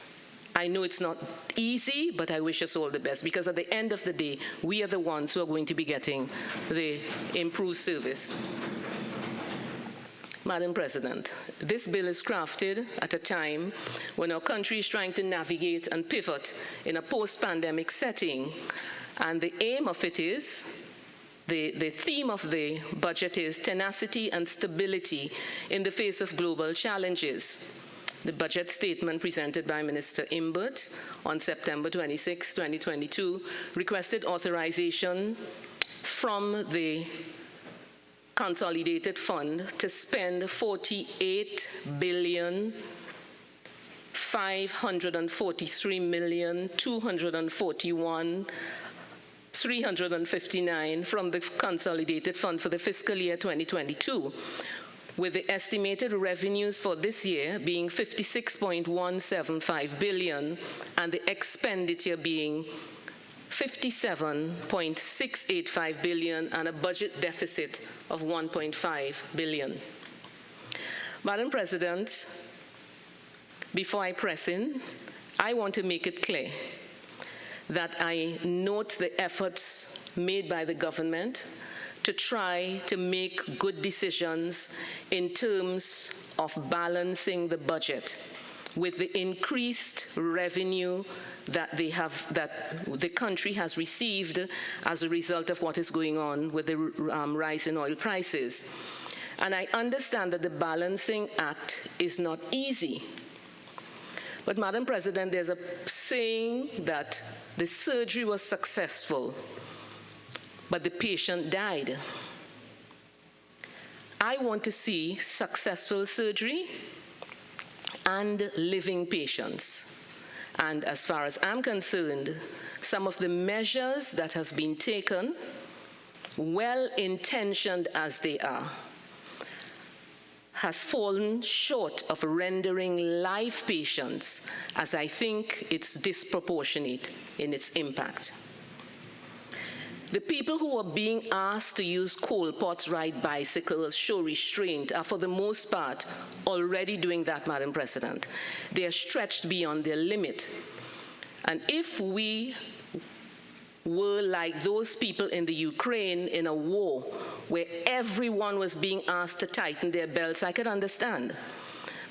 I know it's not easy, but I wish us all the best, because at the end of the day, we are the ones who are going to be getting the improved service. Madam President, this bill is crafted at a time when our country is trying to navigate and pivot in a post-pandemic setting, and the aim of it is, the theme of the budget is tenacity and stability in the face of global challenges. The budget statement presented by Minister Imbert on September 26, 2022, requested authorization from the Consolidated Fund to spend $48,543,241,359 from the Consolidated Fund for the fiscal year 2022, with the estimated revenues for this year being $56.175 billion and the expenditure being $57.685 billion and a budget deficit of $1.5 billion. Madam President, before I press in, I want to make it clear that I note the efforts made by the government to try to make good decisions in terms of balancing the budget with the increased revenue that the country has received as a result of what is going on with the rise in oil prices. And I understand that the balancing act is not easy. But Madam President, there's a saying that the surgery was successful, but the patient died. I want to see successful surgery and living patients. And as far as I'm concerned, some of the measures that have been taken, well-intentioned as they are, has fallen short of rendering live patients, as I think it's disproportionate in its impact. The people who are being asked to use coal pots, ride bicycles, show restraint are for the most part already doing that, Madam President. They are stretched beyond their limit. And if we were like those people in the Ukraine in a war where everyone was being asked to tighten their belts, I could understand.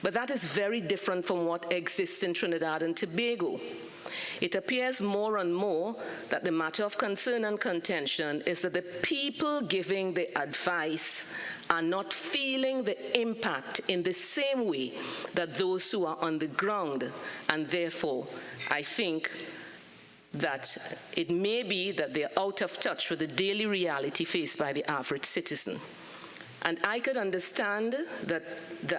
But that is very different from what exists in Trinidad and Tobago. It appears more and more that the matter of concern and contention is that the people giving the advice are not feeling the impact in the same way that those who are on the ground. And therefore, I think that it may be that they're out of touch with the daily reality faced by the average citizen. And I could understand that,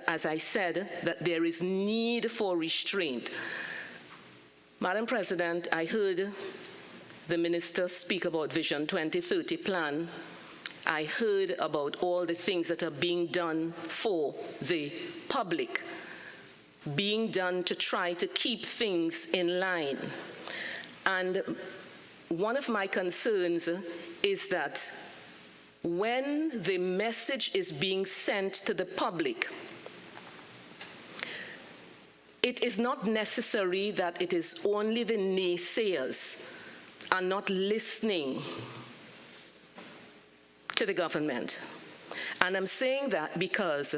as I said, that there is need for restraint. Madam President, I heard the minister speak about Vision 2030 plan. I heard about all the things that are being done for the public, being done to try to keep things in line. And one of my concerns is that when the message is being sent to the public, it is not necessary that it is only the naysayers are not listening to the government. And I'm saying that because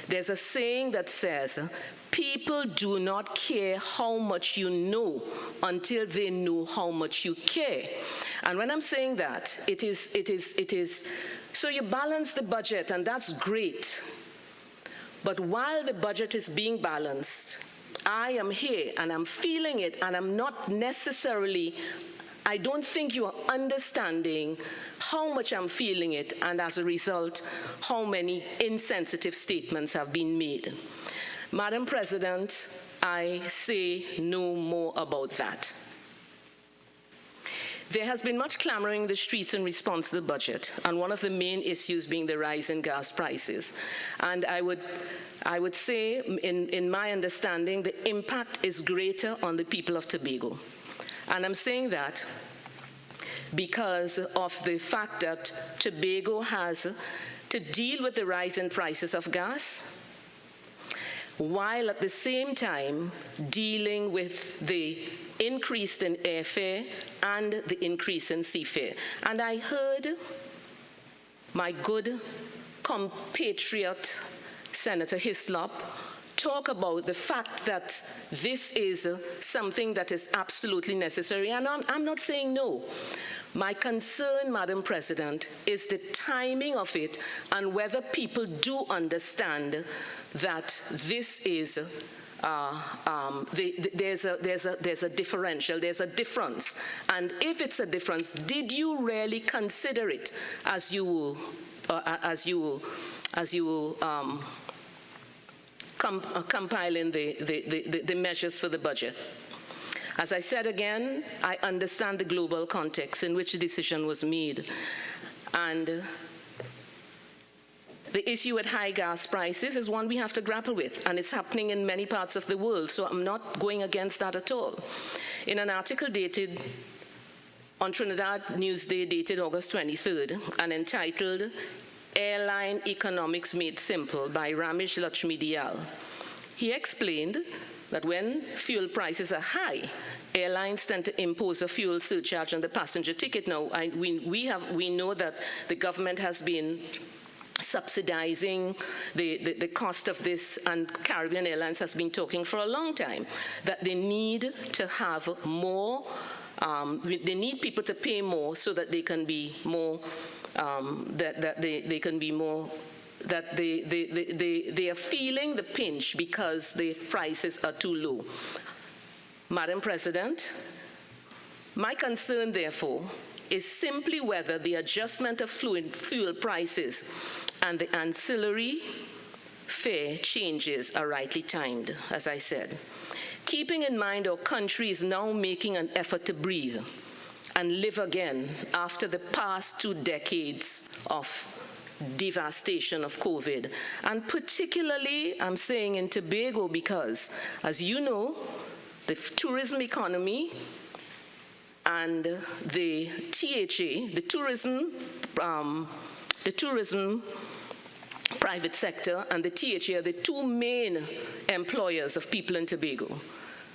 there's a saying that says, people do not care how much you know until they know how much you care. And when I'm saying that, it is, so you balance the budget, and that's great. But while the budget is being balanced, I am here and I'm feeling it, and I'm not necessarily, I don't think you are understanding how much I'm feeling it, and as a result, how many insensitive statements have been made. Madam President, I say no more about that. There has been much clamoring in the streets in response to the budget, and one of the main issues being the rise in gas prices. And I would say, in my understanding, the impact is greater on the people of Tobago. And I'm saying that because of the fact that Tobago has to deal with the rise in prices of gas, while at the same time dealing with the increase in airfare and the increase in seafare. And I heard my good compatriot, Senator Hislop, talk about the fact that this is something that is absolutely necessary, and I'm not saying no. My concern, Madam President, is the timing of it and whether people do understand that this is, there's a differential, there's a difference. And if it's a difference, did you really consider it as you compiling the measures for the budget? As I said again, I understand the global context in which the decision was made. And the issue with high gas prices is one we have to grapple with, and it's happening in many parts of the world, so I'm not going against that at all. In an article dated on Trinidad Newsday, dated August 23rd, and entitled Airline Economics Made Simple by Ramesh Lakshmi Dayal, he explained that when fuel prices are high, airlines tend to impose a fuel surcharge on the passenger ticket. Now, we know that the government has been subsidizing the cost of this, and Caribbean Airlines has been talking for a long time that they need to have more, they need people to pay more so that they can be more, they are feeling the pinch because the prices are too low. Madam President, my concern, therefore, is simply whether the adjustment of fuel prices and the ancillary fare changes are rightly timed, as I said. Keeping in mind our country is now making an effort to breathe and live again after the past 2 decades of devastation of COVID. And particularly, I'm saying in Tobago because, as you know, the tourism economy and the THA, the tourism private sector and the THA are the 2 main employers of people in Tobago.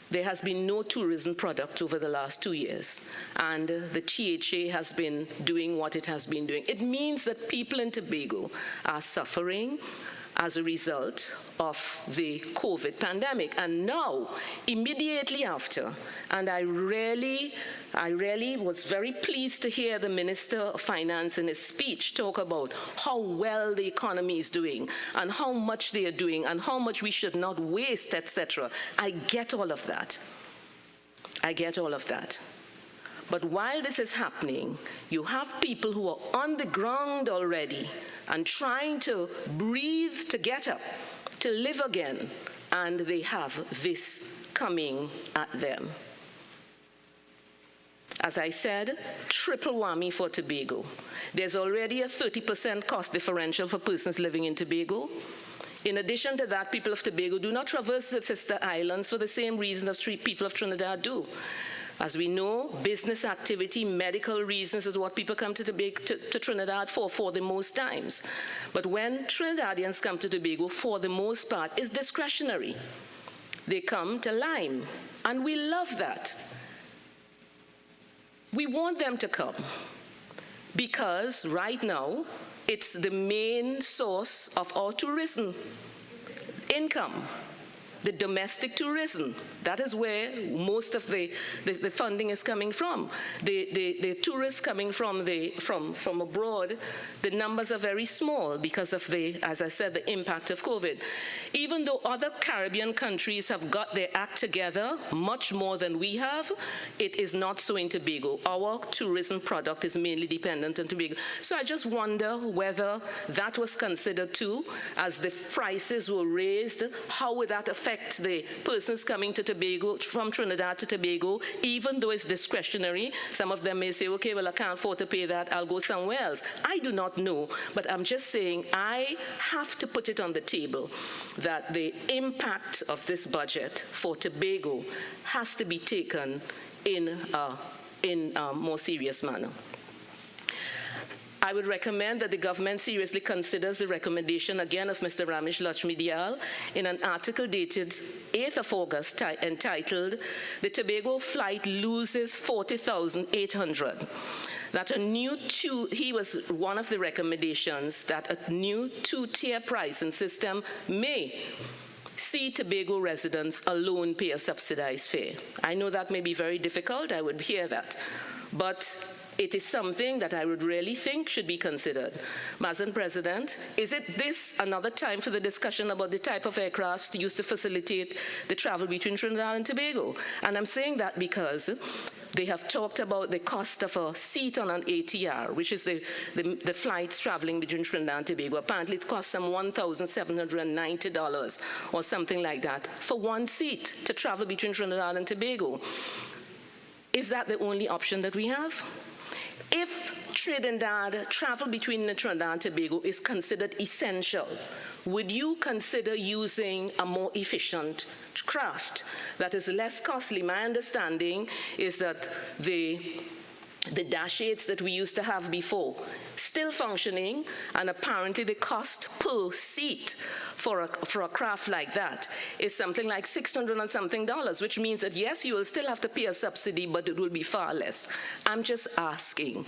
There has been no tourism product over the last 2 years, and the THA has been doing what it has been doing. It means that people in Tobago are suffering as a result of the COVID pandemic. And now, immediately after, and I really was very pleased to hear the Minister of Finance in his speech talk about how well the economy is doing and how much they are doing and how much we should not waste, etc. I get all of that. I get all of that. But while this is happening, you have people who are on the ground already and trying to breathe to get up, to live again, and they have this coming at them. As I said, triple whammy for Tobago. There's already a 30% cost differential for persons living in Tobago. In addition to that, people of Tobago do not traverse the sister islands for the same reason as people of Trinidad do. As we know, business activity, medical reasons is what people come to Trinidad for the most times. But when Trinidadians come to Tobago, for the most part, it's discretionary. They come to Lime, and we love that. We want them to come because right now, it's the main source of our tourism income, the domestic tourism. That is where most of the funding is coming from. The tourists coming from abroad, the numbers are very small because of as I said, the impact of COVID. Even though other Caribbean countries have got their act together much more than we have, it is not so in Tobago. Our tourism product is mainly dependent on Tobago. So I just wonder whether that was considered too, as the prices were raised. How would that affect the persons coming to Tobago, from Trinidad to Tobago, even though it's discretionary? Some of them may say, okay, well, I can't afford to pay that, I'll go somewhere else. I do not know, but I'm just saying I have to put it on the table that the impact of this budget for Tobago has to be taken in a more serious manner. I would recommend that the government seriously considers the recommendation again of Mr. Ramesh Lakshmi Dayal in an article dated 8th of August entitled, "The Tobago Flight Loses 40,800." That he was one of the recommendations that a new two-tier pricing system may see Tobago residents alone pay a subsidized fare. I know that may be very difficult, I would hear that, but it is something that I would really think should be considered. Madam President, is it this another time for the discussion about the type of aircrafts used to facilitate the travel between Trinidad and Tobago? And I'm saying that because they have talked about the cost of a seat on an ATR, which is the flights traveling between Trinidad and Tobago. Apparently it costs some $1,790 or something like that for one seat to travel between Trinidad and Tobago. Is that the only option that we have? If Trinidad, travel between Trinidad and Tobago is considered essential, would you consider using a more efficient craft that is less costly? My understanding is that the Dash 8s that we used to have before, still functioning, and apparently the cost per seat for a craft like that is something like $600 and something, which means that yes, you will still have to pay a subsidy, but it will be far less. I'm just asking,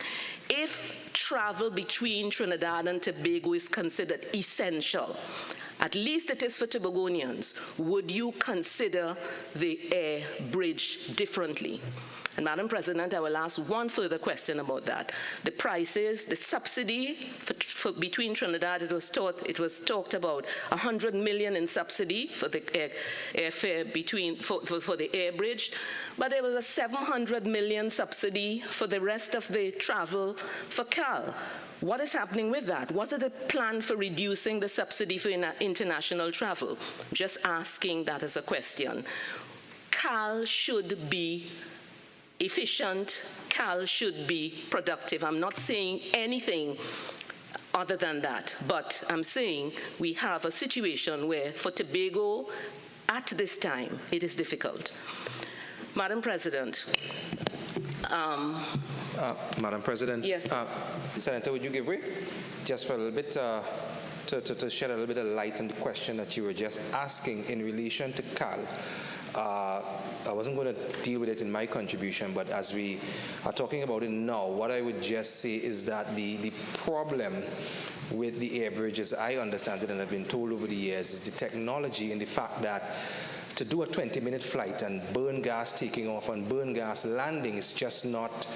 if travel between Trinidad and Tobago is considered essential, at least it is for Tobagonians, would you consider the air bridge differently? And Madam President, I will ask one further question about that. The prices, the subsidy for between Trinidad, it was talked about $100 million in subsidy for the airfare for the air bridge, but there was a $700 million subsidy for the rest of the travel for CAL. What is happening with that? Was it a plan for reducing the subsidy for international travel? Just asking that as a question. CAL should be efficient, CAL should be productive. I'm not saying anything other than that, but I'm saying we have a situation where for Tobago, at this time, it is difficult. Madam President. Madam President. Yes. Senator, would you give way? Just for a little bit, to shed a little bit of light on the question that you were just asking in relation to CAL. I wasn't going to deal with it in my contribution, but as we are talking about it now, what I would just say is that the problem with the air bridge, as I understand it and have been told over the years, is the technology and the fact that to do a 20-minute flight and burn gas taking off and burn gas landing is just not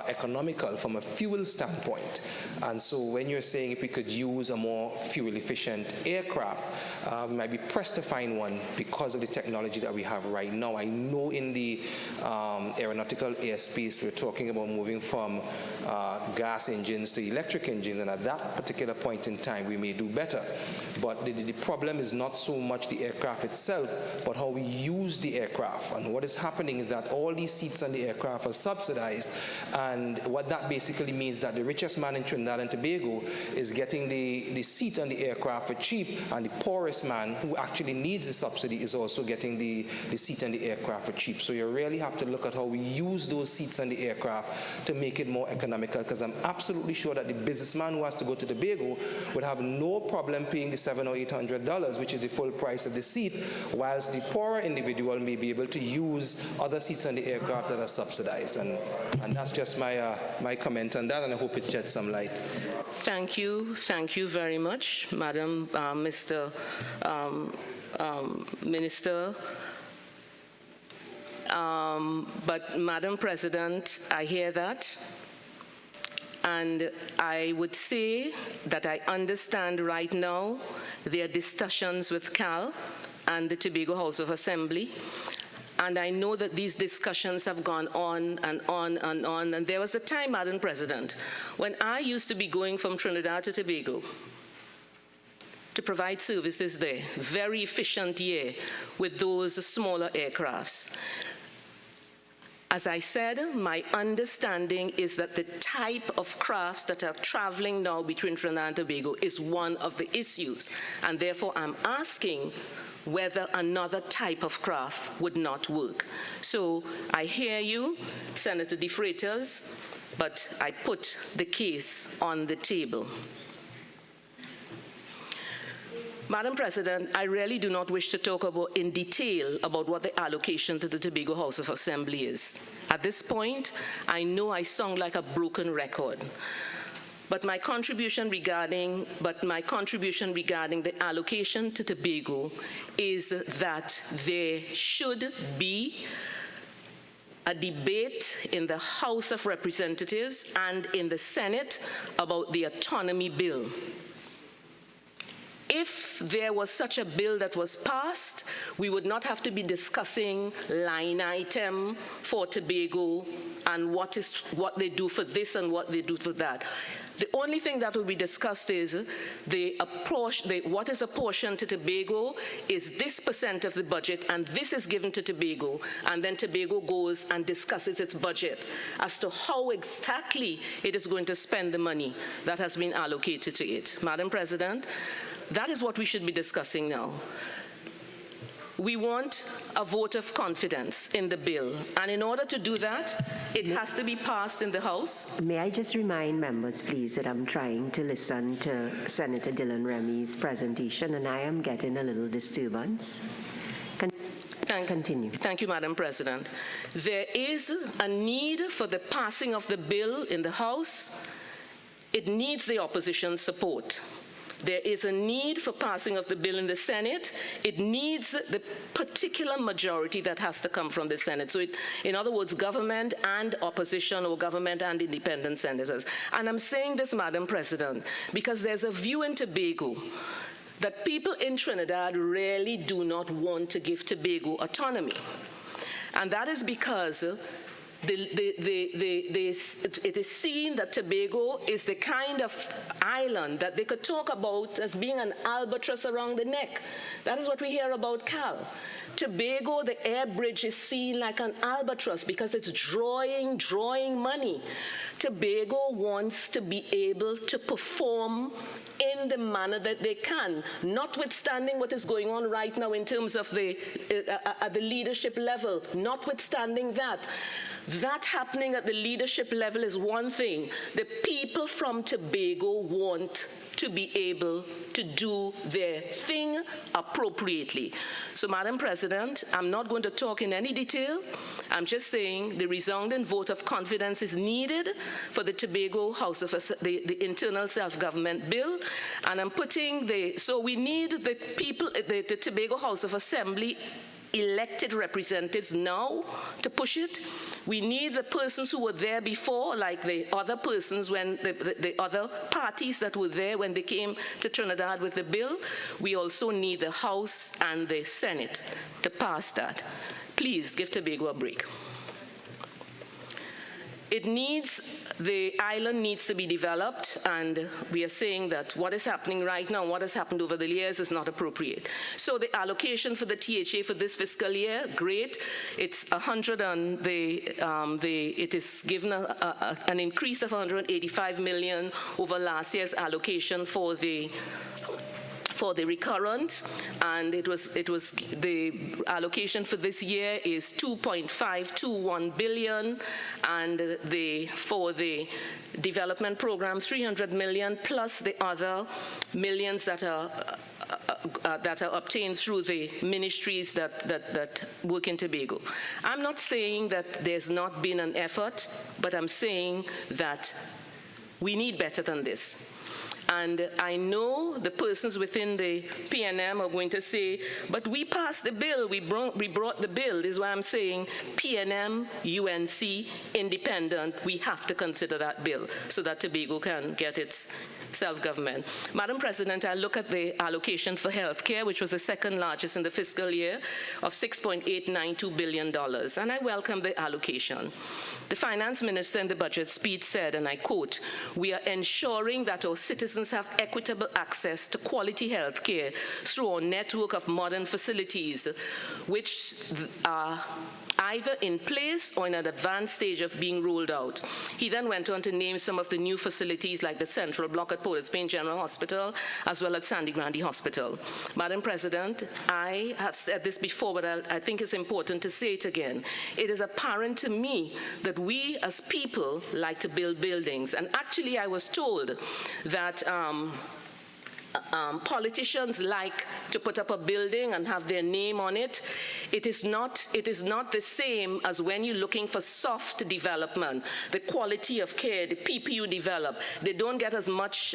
economical from a fuel standpoint. And so when you're saying if we could use a more fuel-efficient aircraft, we might be pressed to find one because of the technology that we have right now. I know in the aeronautical airspace we're talking about moving from gas engines to electric engines, and at that particular point in time we may do better. But the problem is not so much the aircraft itself, but how we use the aircraft. And what is happening is that all these seats on the aircraft are subsidized, and what that basically means that the richest man in Trinidad and Tobago is getting the seat on the aircraft for cheap, and the poorest man who actually needs the subsidy is also getting the seat on the aircraft for cheap. So you really have to look at how we use those seats on the aircraft to make it more economical, because I'm absolutely sure that the businessman who has to go to Tobago would have no problem paying the $700 or $800, which is the full price of the seat, whilst the poorer individual may be able to use other seats on the aircraft that are subsidized. And that's just my comment on that, and I hope it sheds some light. Thank you very much, Madam, Mr. Minister. But Madam President, I hear that, and I would say that I understand right now there are discussions with CAL and the Tobago House of Assembly, and I know that these discussions have gone on and on and on. And there was a time, Madam President, when I used to be going from Trinidad to Tobago to provide services there, very efficient year with those smaller aircrafts. As I said, my understanding is that the type of crafts that are traveling now between Trinidad and Tobago is one of the issues, and therefore I'm asking whether another type of craft would not work. So I hear you, Senator De Freitas, but I put the case on the table. Madam President, I really do not wish to talk in detail about what the allocation to the Tobago House of Assembly is. At this point, I know I sound like a broken record, but my contribution regarding the allocation to Tobago is that there should be a debate in the House of Representatives and in the Senate about the autonomy bill. If there was such a bill that was passed, we would not have to be discussing line item for Tobago and what they do for this and what they do for that. The only thing that will be discussed is what is apportioned to Tobago is this % of the budget, and this is given to Tobago, and then Tobago goes and discusses its budget as to how exactly it is going to spend the money that has been allocated to it. Madam President, that is what we should be discussing now. We want a vote of confidence in the bill, and in order to do that, it has to be passed in the House. May I just remind members, please, that I'm trying to listen to Senator Dillon-Remy's presentation, and I am getting a little disturbance. Continue. Thank you, Madam President. There is a need for the passing of the bill in the House. It needs the opposition's support. There is a need for passing of the bill in the Senate. It needs the particular majority that has to come from the Senate. So in other words, government and opposition, or government and independent senators. And I'm saying this, Madam President, because there's a view in Tobago that people in Trinidad really do not want to give Tobago autonomy. And that is because it is seen that Tobago is the kind of island that they could talk about as being an albatross around the neck. That is what we hear about Cal. Tobago, the air bridge is seen like an albatross because it's drawing money. Tobago wants to be able to perform in the manner that they can, notwithstanding what is going on right now in terms of at the leadership level, notwithstanding that. That happening at the leadership level is one thing. The people from Tobago want to be able to do their thing appropriately. So, Madam President, I'm not going to talk in any detail. I'm just saying the resounding vote of confidence is needed for the Tobago House of the internal self-government bill, and I'm putting so we need the people, the Tobago House of Assembly elected representatives now to push it. We need the persons who were there before, like the other persons, when the other parties that were there when they came to Trinidad with the bill. We also need the House and the Senate to pass that. Please give Tobago a break. The island needs to be developed, and we are saying that what is happening right now, what has happened over the years is not appropriate. So the allocation for the THA for this fiscal year, great. It's 100 and it is given an increase of 185 million over last year's allocation for the recurrent, and it was the allocation for this year is 2.521 billion, and for the development program 300 million plus the other millions that are obtained through the ministries that work in Tobago. I'm not saying that there's not been an effort, but I'm saying that we need better than this. And I know the persons within the PNM are going to say, but we passed the bill, we brought the bill. This is why I'm saying PNM, UNC, independent, we have to consider that bill so that Tobago can get its self-government. Madam President, I look at the allocation for healthcare, which was the second largest in the fiscal year, of $6.892 billion, and I welcome the allocation. The finance minister in the budget speech said, and I quote, "We are ensuring that our citizens have equitable access to quality health care through our network of modern facilities, which are either in place or in an advanced stage of being rolled out." He then went on to name some of the new facilities like the Central Block at Port of Spain General Hospital, as well as Sandy Grande Hospital. Madam President, I have said this before, but I think it's important to say it again. It is apparent to me that we as people like to build buildings. And actually, I was told that politicians like to put up a building and have their name on it. It is not the same as when you're looking for soft development, the quality of care, the people you develop. They don't get as much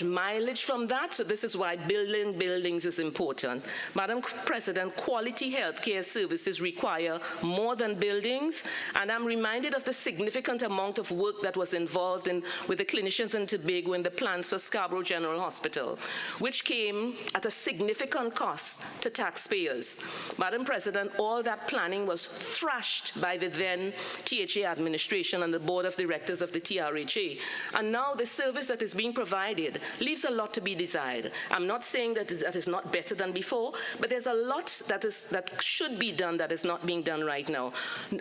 mileage from that, so this is why building buildings is important. Madam President, quality healthcare services require more than buildings, and I'm reminded of the significant amount of work that was involved with the clinicians in Tobago in the plans for Scarborough General Hospital, which came at a significant cost to taxpayers. Madam President, all that planning was thrashed by the then THA administration and the board of directors of the TRHA, and now the service that is being provided leaves a lot to be desired. I'm not saying that that is not better than before, but there's a lot that should be done that is not being done right now.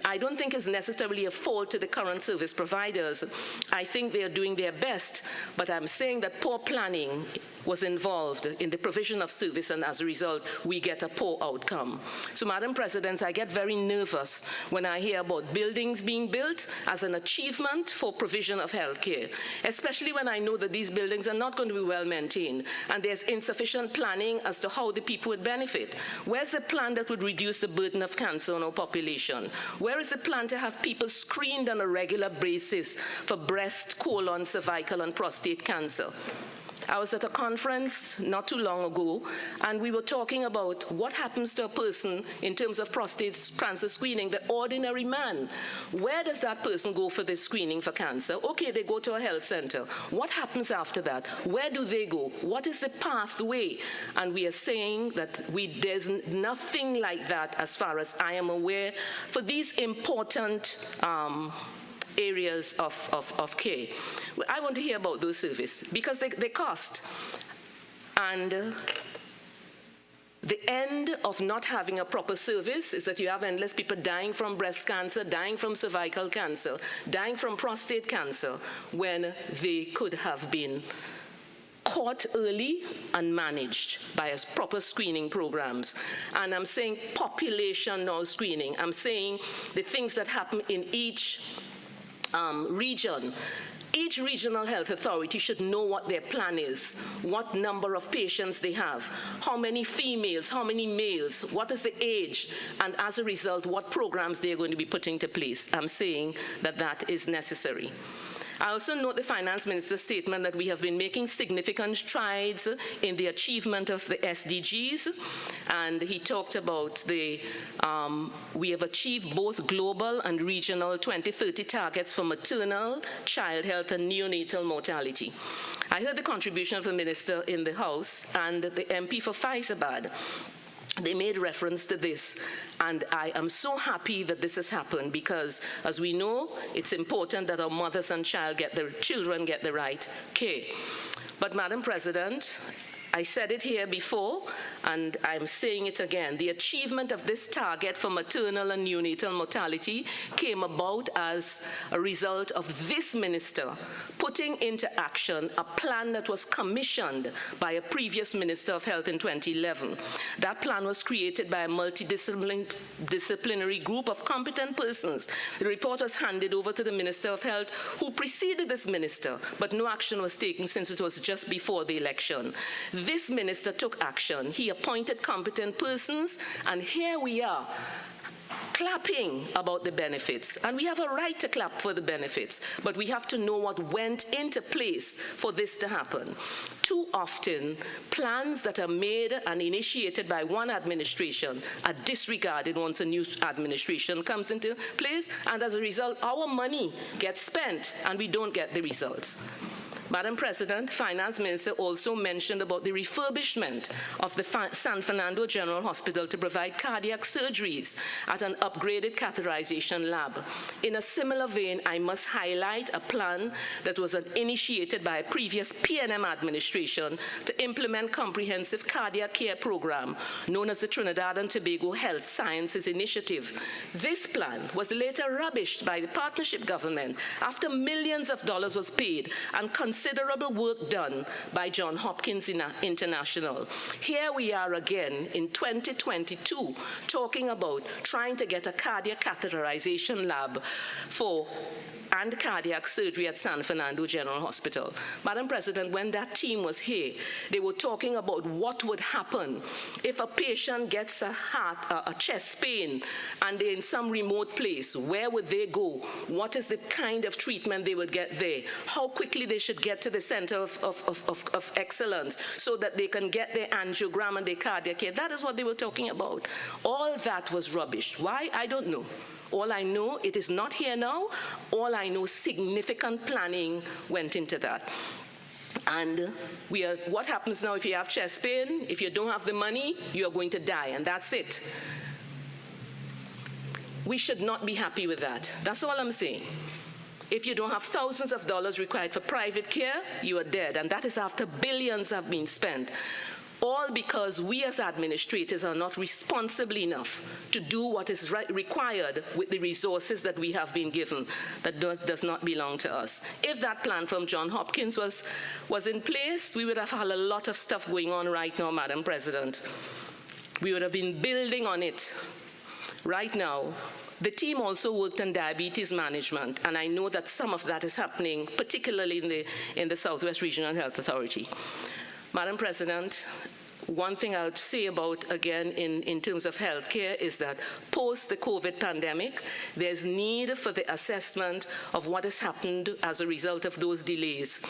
I don't think it's necessarily a fault to the current service providers. I think they are doing their best, but I'm saying that poor planning was involved in the provision of service, and as a result, we get a poor outcome. So, Madam President, I get very nervous when I hear about buildings being built as an achievement for provision of health care, especially when I know that these buildings are not going to be well maintained, and there's insufficient planning as to how the people would benefit. Where's the plan that would reduce the burden of cancer on our population? Where is the plan to have people screened on a regular basis for breast, colon, cervical, and prostate cancer? I was at a conference not too long ago, and we were talking about what happens to a person in terms of prostate cancer screening, the ordinary man. Where does that person go for the screening for cancer? Okay, they go to a health center. What happens after that? Where do they go? What is the pathway? And we are saying that there's nothing like that, as far as I am aware, for these important areas of care. I want to hear about those services because they cost. And the end of not having a proper service is that you have endless people dying from breast cancer, dying from cervical cancer, dying from prostate cancer, when they could have been caught early and managed by proper screening programs. And I'm saying population now screening. I'm saying the things that happen in each region. Each regional health authority should know what their plan is, what number of patients they have, how many females, how many males, what is the age, and as a result, what programs they are going to be putting into place. I'm saying that that is necessary. I also note the Finance Minister's statement that we have been making significant strides in the achievement of the SDGs, and he talked about we have achieved both global and regional 2030 targets for maternal, child health, and neonatal mortality. I heard the contribution of the Minister in the House and the MP for Faizabad. They made reference to this, and I am so happy that this has happened because, as we know, it's important that our mothers and children get the right care. But, Madam President, I said it here before, and I'm saying it again. The achievement of this target for maternal and neonatal mortality came about as a result of this minister putting into action a plan that was commissioned by a previous Minister of Health in 2011. That plan was created by a multidisciplinary group of competent persons. The report was handed over to the Minister of Health, who preceded this minister, but no action was taken since it was just before the election. This minister took action. He appointed competent persons, and here we are, clapping about the benefits. And we have a right to clap for the benefits, but we have to know what went into place for this to happen. Too often, plans that are made and initiated by one administration are disregarded once a new administration comes into place, and as a result, our money gets spent and we don't get the results. Madam President, Finance Minister also mentioned about the refurbishment of the San Fernando General Hospital to provide cardiac surgeries at an upgraded catheterization lab. In a similar vein, I must highlight a plan that was initiated by a previous PNM administration to implement comprehensive cardiac care program known as the Trinidad and Tobago Health Sciences Initiative. This plan was later rubbished by the partnership government after millions of dollars was paid and considerable work done by Johns Hopkins International. Here we are again in 2022 talking about trying to get a cardiac catheterization lab and cardiac surgery at San Fernando General Hospital. Madam President, when that team was here, they were talking about what would happen if a patient gets a chest pain and they're in some remote place. Where would they go? What is the kind of treatment they would get there? How quickly they should get to the center of excellence so that they can get their angiogram and their cardiac care. That is what they were talking about. All that was rubbish. Why? I don't know. All I know, it is not here now. All I know, significant planning went into that. And what happens now if you have chest pain? If you don't have the money, you are going to die, and that's it. We should not be happy with that. That's all I'm saying. If you don't have thousands of dollars required for private care, you are dead, and that is after billions have been spent. All because we as administrators are not responsible enough to do what is required with the resources that we have been given that does not belong to us. If that plan from Johns Hopkins was in place, we would have had a lot of stuff going on right now, Madam President. We would have been building on it right now. The team also worked on diabetes management, and I know that some of that is happening, particularly in the Southwest Regional Health Authority. Madam President, one thing I would say about, again, in terms of healthcare is that post the COVID pandemic, there's need for the assessment of what has happened as a result of those delays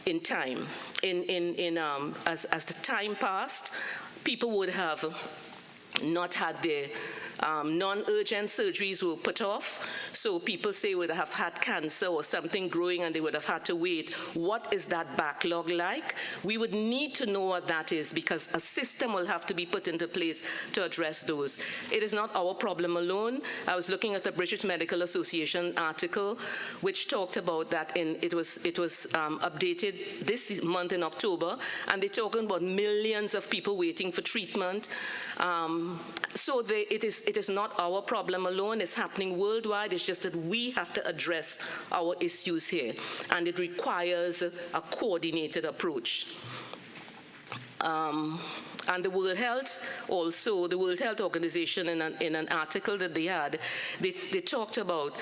in time. As the time passed, people would have not had their non-urgent surgeries were put off, so people say would have had cancer or something growing and they would have had to wait. What is that backlog like? We would need to know what that is because a system will have to be put into place to address those. It is not our problem alone. I was looking at the British Medical Association article which talked about that it was updated this month in October, and they're talking about millions of people waiting for treatment. So it is not our problem alone. It's happening worldwide. It's just that we have to address our issues here, and it requires a coordinated approach. And the World Health Organization, in an article that they had, they talked about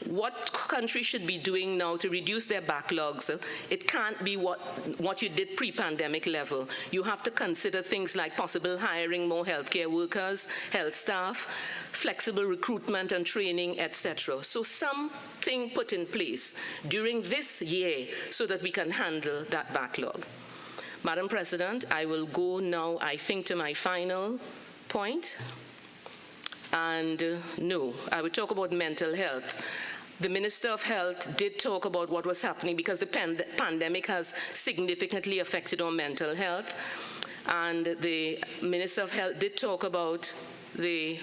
what countries should be doing now to reduce their backlogs, it can't be what you did pre-pandemic level. You have to consider things like possible hiring more healthcare workers, health staff, flexible recruitment and training, etc. So something put in place during this year so that we can handle that backlog. Madam President, I will go now, I think, to my final point. And no, I will talk about mental health. The Minister of Health did talk about what was happening because the pandemic has significantly affected our mental health. And the Minister of Health did talk about the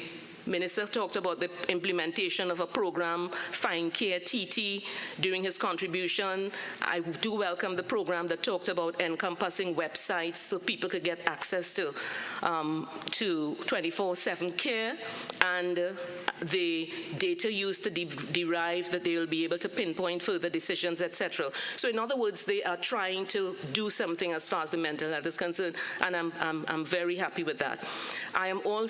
Minister talked about the implementation of a program, Find Care TT, during his contribution. I do welcome the program that talked about encompassing websites so people could get access to 24/7 care, and the data used to derive that they will be able to pinpoint further decisions, etc. So in other words, they are trying to do something as far as the mental health is concerned, and I'm very happy with that. I will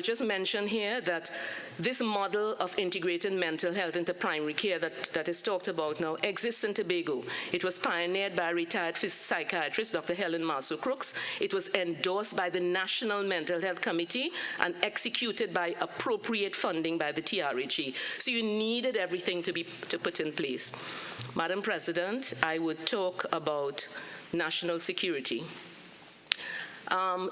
just mention here that this model of integrating mental health into primary care that is talked about now exists in Tobago. It was pioneered by retired psychiatrist Dr. Helen Marceau Crooks. It was endorsed by the National Mental Health Committee and executed by appropriate funding by the TRHE. So you needed everything to put in place. Madam President, I would talk about national security.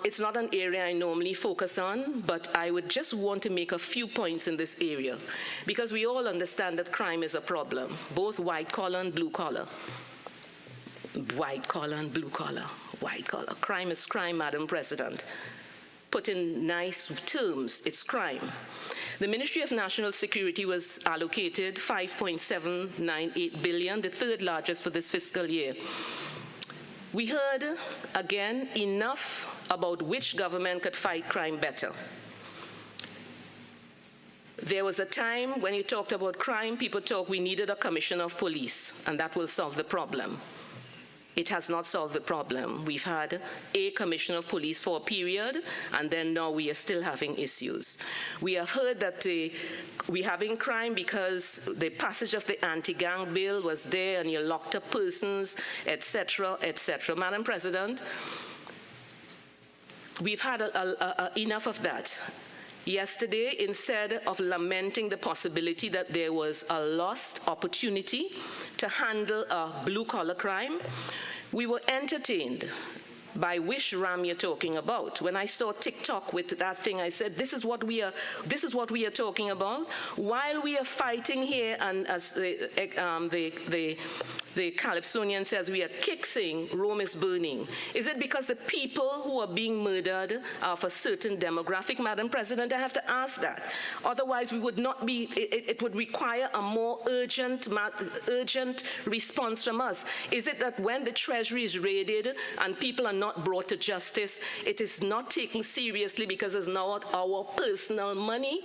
It's not an area I normally focus on, but I would just want to make a few points in this area, because we all understand that crime is a problem, both white collar and blue collar. White collar and blue collar, white collar. Crime is crime, Madam President. Put in nice terms, it's crime. The Ministry of National Security was allocated $5.798 billion, the third largest for this fiscal year. We heard, again, enough about which government could fight crime better. There was a time when you talked about crime, people talked we needed a commissioner of police, and that will solve the problem. It has not solved the problem. We've had a commissioner of police for a period, and then now we are still having issues. We have heard that we're having crime because the passage of the anti-gang bill was there and you locked up persons, etc., etc. Madam President, we've had enough of that. Yesterday, instead of lamenting the possibility that there was a lost opportunity to handle a blue-collar crime, we were entertained by which ram you're talking about. When I saw TikTok with that thing, I said, this is what we are talking about. While we are fighting here, and as the Calypsonian says, we are kissing, Rome is burning. Is it because the people who are being murdered are of a certain demographic, Madam President? I have to ask that. Otherwise, we would not be, it would require a more urgent response from us. Is it that when the Treasury is raided and people are not brought to justice, it is not taken seriously because it's not our personal money?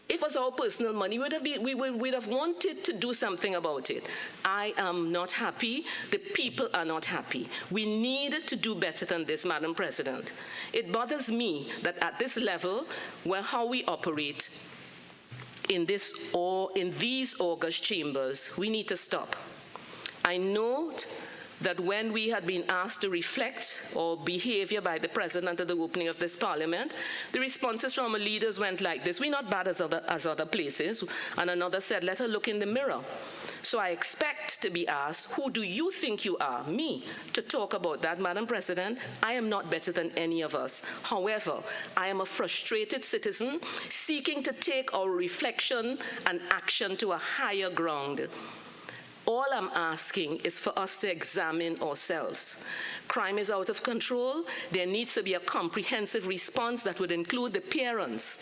If it was our personal money, we would have wanted to do something about it. I am not happy. The people are not happy. We need to do better than this, Madam President. It bothers me that at this level, where how we operate in these august chambers, we need to stop. I note that when we had been asked to reflect our behavior by the President at the opening of this Parliament, the responses from our leaders went like this: we're not bad as other places. And another said, let her look in the mirror. So I expect to be asked, who do you think you are, me, to talk about that, Madam President? I am not better than any of us. However, I am a frustrated citizen seeking to take our reflection and action to a higher ground. All I'm asking is for us to examine ourselves. Crime is out of control. There needs to be a comprehensive response that would include the parents,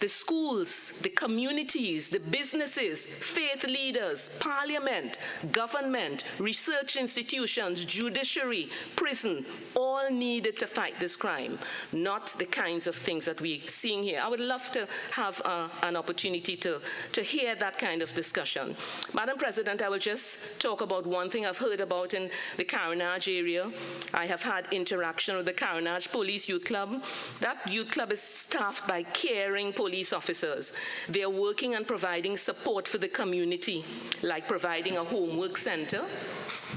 the schools, the communities, the businesses, faith leaders, parliament, government, research institutions, judiciary, prison, all needed to fight this crime, not the kinds of things that we're seeing here. I would love to have an opportunity to hear that kind of discussion. Madam President, I will just talk about one thing I've heard about in the Carenage area. I have had interaction with the Carenage Police Youth Club. That youth club is staffed by caring police police officers. They are working and providing support for the community, like providing a homework center.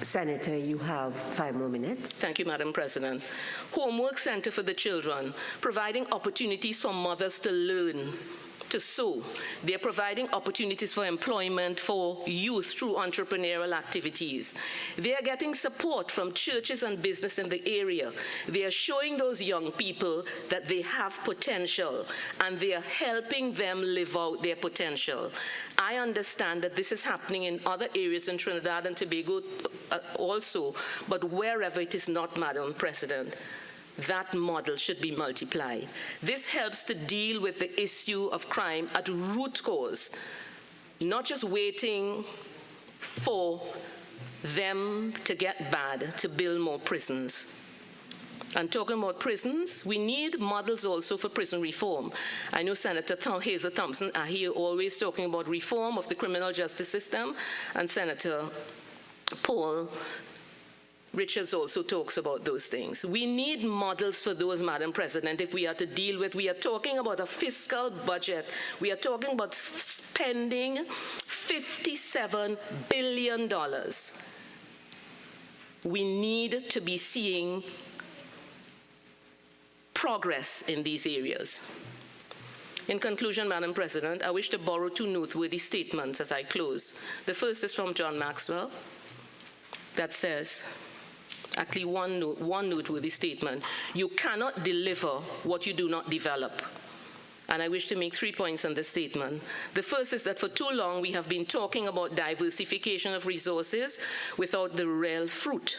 Senator, you have 5 more minutes. Thank you, Madam President. Homework center for the children, providing opportunities for mothers to learn, to sew. They're providing opportunities for employment for youth through entrepreneurial activities. They are getting support from churches and business in the area. They are showing those young people that they have potential, and they are helping them live out their potential. I understand that this is happening in other areas in Trinidad and Tobago also, but wherever it is not, Madam President, that model should be multiplied. This helps to deal with the issue of crime at root cause, not just waiting for them to get bad to build more prisons. And talking about prisons, we need models also for prison reform. I know Senator Hazel Thompson are here always talking about reform of the criminal justice system, and Senator Paul Richards also talks about those things. We need models for those, Madam President, if we are to deal with. We are talking about a fiscal budget. We are talking about spending $57 billion. We need to be seeing progress in these areas. In conclusion, Madam President, I wish to borrow 2 noteworthy statements as I close. The first is from John Maxwell that says, actually one noteworthy statement: you cannot deliver what you do not develop. And I wish to make 3 points on this statement. The first is that for too long we have been talking about diversification of resources without the real fruit.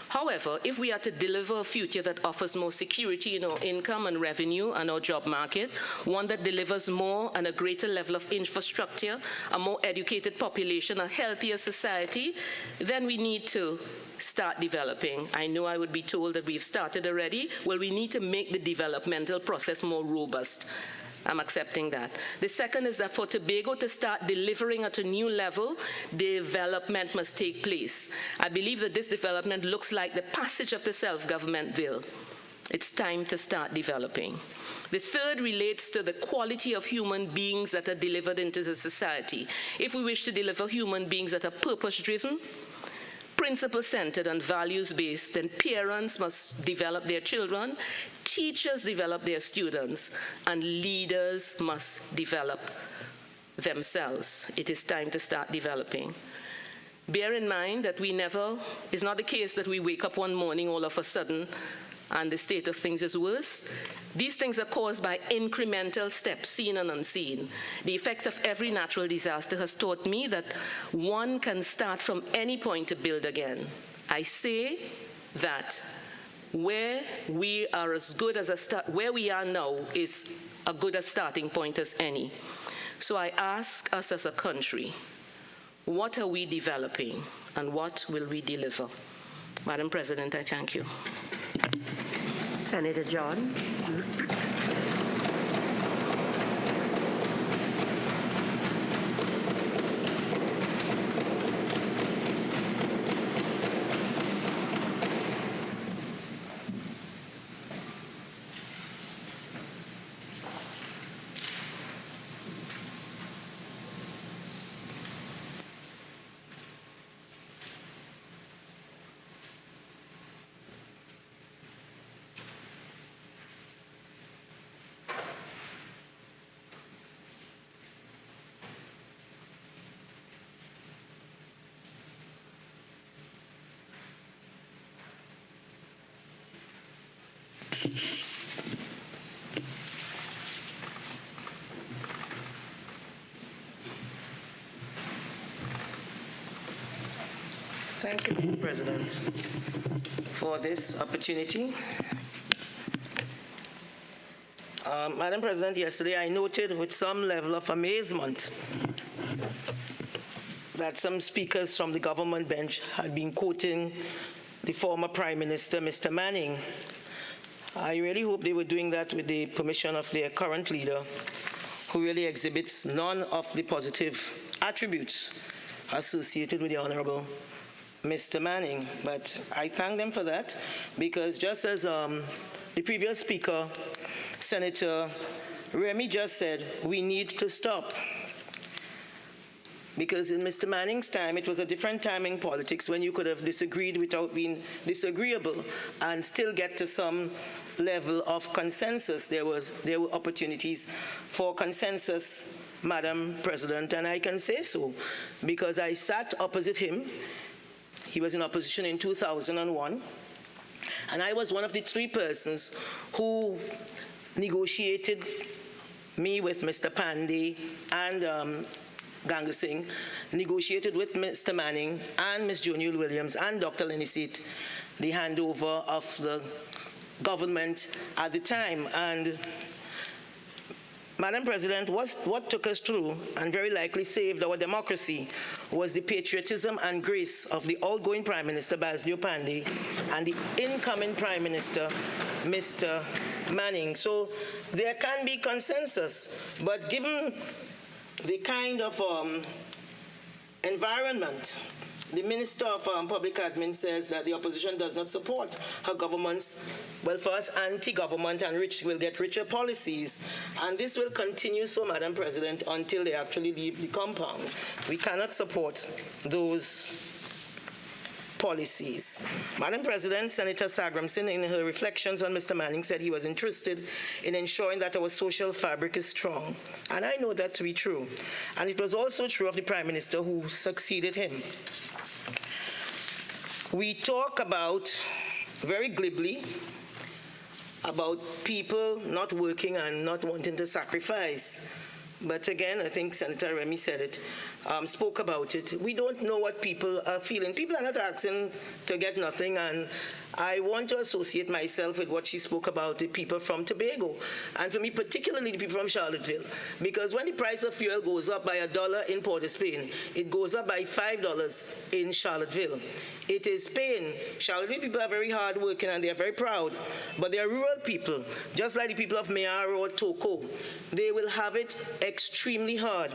However, if we are to deliver a future that offers more security in our income and revenue and our job market, one that delivers more and a greater level of infrastructure, a more educated population, a healthier society, then we need to start developing. I know I would be told that we've started already. Well, we need to make the developmental process more robust. I'm accepting that. The second is that for Tobago to start delivering at a new level, development must take place. I believe that this development looks like the passage of the self-government bill. It's time to start developing. The third relates to the quality of human beings that are delivered into the society. If we wish to deliver human beings that are purpose-driven, principle-centered and values-based, then parents must develop their children, teachers develop their students, and leaders must develop themselves. It is time to start developing. Bear in mind that it's not the case that we wake up one morning all of a sudden and the state of things is worse. These things are caused by incremental steps, seen and unseen. The effects of every natural disaster has taught me that one can start from any point to build again. I say that where we are as good as where we are now is a good a starting point as any. So I ask us as a country, what are we developing and what will we deliver? Madam President, I thank you. Senator John. Thank you, Mr. President, for this opportunity. Madam President, yesterday I noted with some level of amazement that some speakers from the government bench had been quoting the former Prime Minister, Mr. Manning. I really hope they were doing that with the permission of their current leader, who really exhibits none of the positive attributes associated with the Honorable Mr. Manning. But I thank them for that, because just as the previous speaker, Senator Remy just said, we need to stop. Because in Mr. Manning's time, it was a different time in politics when you could have disagreed without being disagreeable and still get to some level of consensus. There were opportunities for consensus, Madam President, and I can say so because I sat opposite him. He was in opposition in 2001, and I was one of the 3 persons who negotiated, me with Mr. Pandey and Singh, negotiated with Mr. Manning and Ms. Joniel Williams and Dr. Lenisit the handover of the government at the time. And Madam President, what took us through and very likely saved our democracy was the patriotism and grace of the outgoing Prime Minister, Basil Pandey, and the incoming Prime Minister, Mr. Manning. So there can be consensus, but given the kind of environment, the Minister of Public Admin says that the opposition does not support her government's, well, first anti-government and will get richer policies. And this will continue so, Madam President, until they actually leave the compound. We cannot support those policies. Madam President, Senator Sagramson, in her reflections on Mr. Manning, said he was interested in ensuring that our social fabric is strong. And I know that to be true. And it was also true of the Prime Minister who succeeded him. We talk about, very glibly, about people not working and not wanting to sacrifice. But again, I think Senator Remy said it, spoke about it. We don't know what people are feeling. People are not asking to get nothing, and I want to associate myself with what she spoke about, the people from Tobago, and for me, particularly the people from Charlottesville, because when the price of fuel goes up by $1 in Port of Spain, it goes up by $5 in Charlottesville. It is pain. Charlottesville people are very hardworking and they are very proud, but they are rural people, just like the people of Mayaro or Toko. They will have it extremely hard.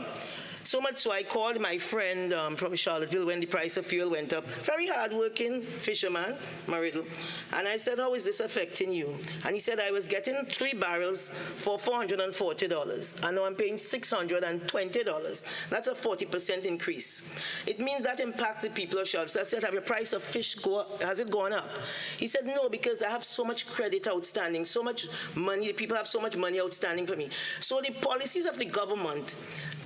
So much so I called my friend from Charlottesville when the price of fuel went up, very hardworking fisherman, Mariddle, and I said, how is this affecting you? And he said, I was getting 3 barrels for $440, and now I'm paying $620. That's a 40% increase. It means that impacts the people of Charlottesville. I said, have your price of fish has it gone up? He said, no, because I have so much credit outstanding, so much money, the people have so much money outstanding for me. So the policies of the government,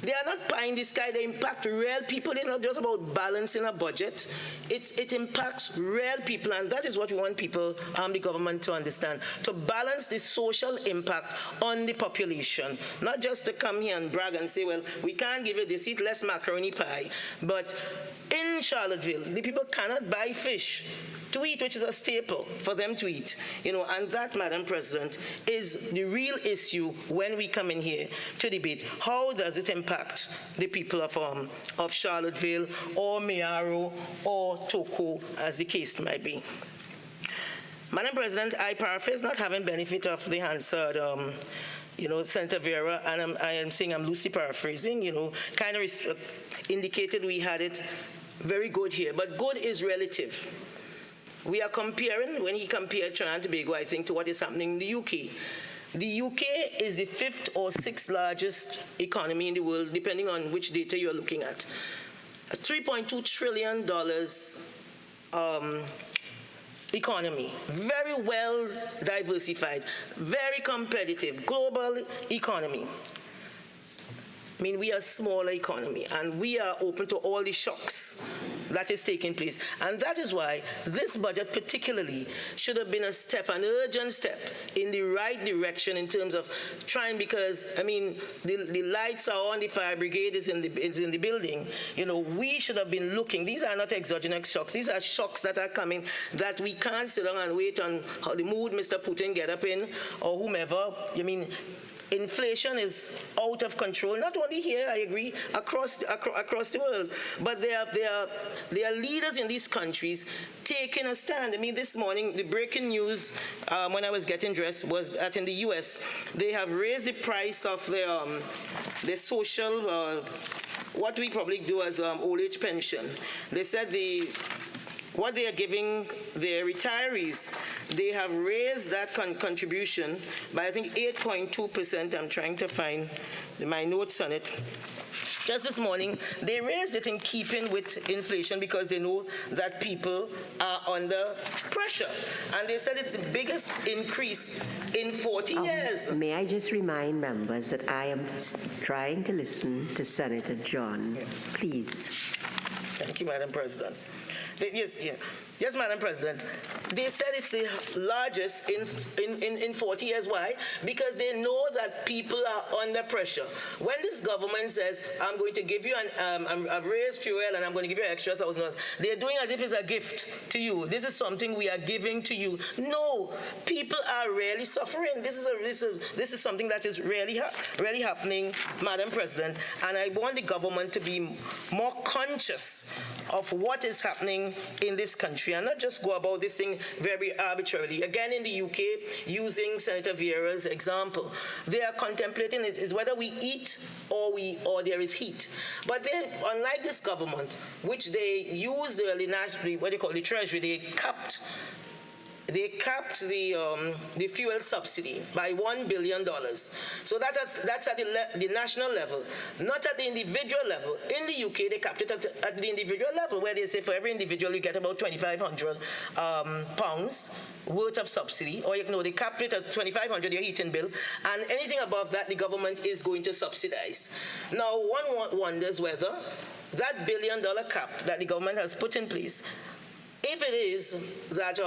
they are not pie in the sky, they impact real people. It's not just about balancing a budget. It impacts real people, and that is what we want people, the government, to understand, to balance the social impact on the population, not just to come here and brag and say, well, we can't give you this, eat less macaroni pie. But in Charlottesville, the people cannot buy fish to eat, which is a staple for them to eat, and that, Madam President, is the real issue when we come in here to debate. How does it impact the people of Charlottesville or Mayaro or Toko, as the case might be? Madam President, I paraphrase, not having benefit of the answer, Senator Vera, and I am saying I'm loosely paraphrasing, kind of indicated we had it very good here, but good is relative. We are comparing, when he compared Trinidad and Tobago, I think, to what is happening in the UK. The UK is the 5th or 6th largest economy in the world, depending on which data you're looking at. A $3.2 trillion economy, very well diversified, very competitive, global economy. I mean, we are a smaller economy, and we are open to all the shocks that is taking place. And that is why this budget particularly should have been a step, an urgent step, in the right direction in terms of trying, because, I mean, the lights are on, the fire brigade is in the building. We should have been looking. These are not exogenous shocks. These are shocks that are coming that we can't sit down and wait on how the mood Mr. Putin get up in, or whomever. Inflation is out of control, not only here, I agree, across the world. But there are leaders in these countries taking a stand. This morning, the breaking news when I was getting dressed was that in the U.S., they have raised the price of their social, what we probably do as old age pension. They said what they are giving their retirees. They have raised that contribution by, I think, 8.2%. I'm trying to find my notes on it. Just this morning, they raised it in keeping with inflation because they know that people are under pressure. And they said it's the biggest increase in 40 years. May I just remind members that I am trying to listen to Senator John. Please. Thank you, Madam President. Yes, Madam President. They said it's the largest in 40 years. Why? Because they know that people are under pressure. When this government says, I'm going to give you I've raised fuel and I'm going to give you an extra $1,000, they're doing as if it's a gift to you. This is something we are giving to you. No, people are really suffering. This is something that is really happening, Madam President. And I want the government to be more conscious of what is happening in this country and not just go about this thing very arbitrarily. Again, in the UK, using Senator Vieira's example, they are contemplating it is whether we eat or there is heat. But then, unlike this government, which they use the Treasury, they capped the fuel subsidy by $1 billion. So that's at the national level, not at the individual level. In the UK, they capped it at the individual level, where they say for every individual you get about £2,500 pounds worth of subsidy, or they capped it at $2,500 your heating bill, and anything above that the government is going to subsidize. Now, one wonders whether that $1 billion cap that the government has put in place, if it is that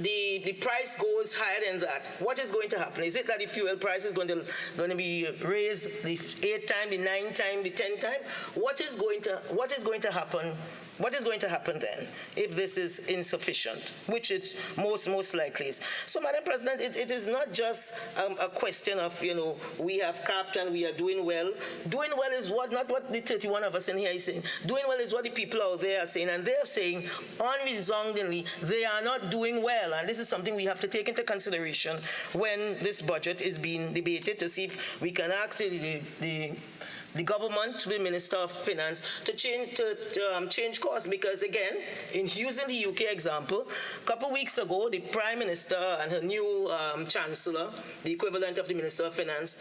the price goes higher than that, what is going to happen? Is it that the fuel price is going to be raised the 8 times, the 9 times, the 10 times? What is going to happen? What is going to happen then if this is insufficient, which it most likely is? So, Madam President, it is not just a question of, we have capped and we are doing well. Doing well is not what the 31 of us in here is saying. Doing well is what the people out there are saying, and they're saying unreservedly they are not doing well. And this is something we have to take into consideration when this budget is being debated, to see if we can ask the government, the Minister of Finance, to change course. Because again, in using the UK example, a couple of weeks ago, the Prime Minister and her new Chancellor, the equivalent of the Minister of Finance,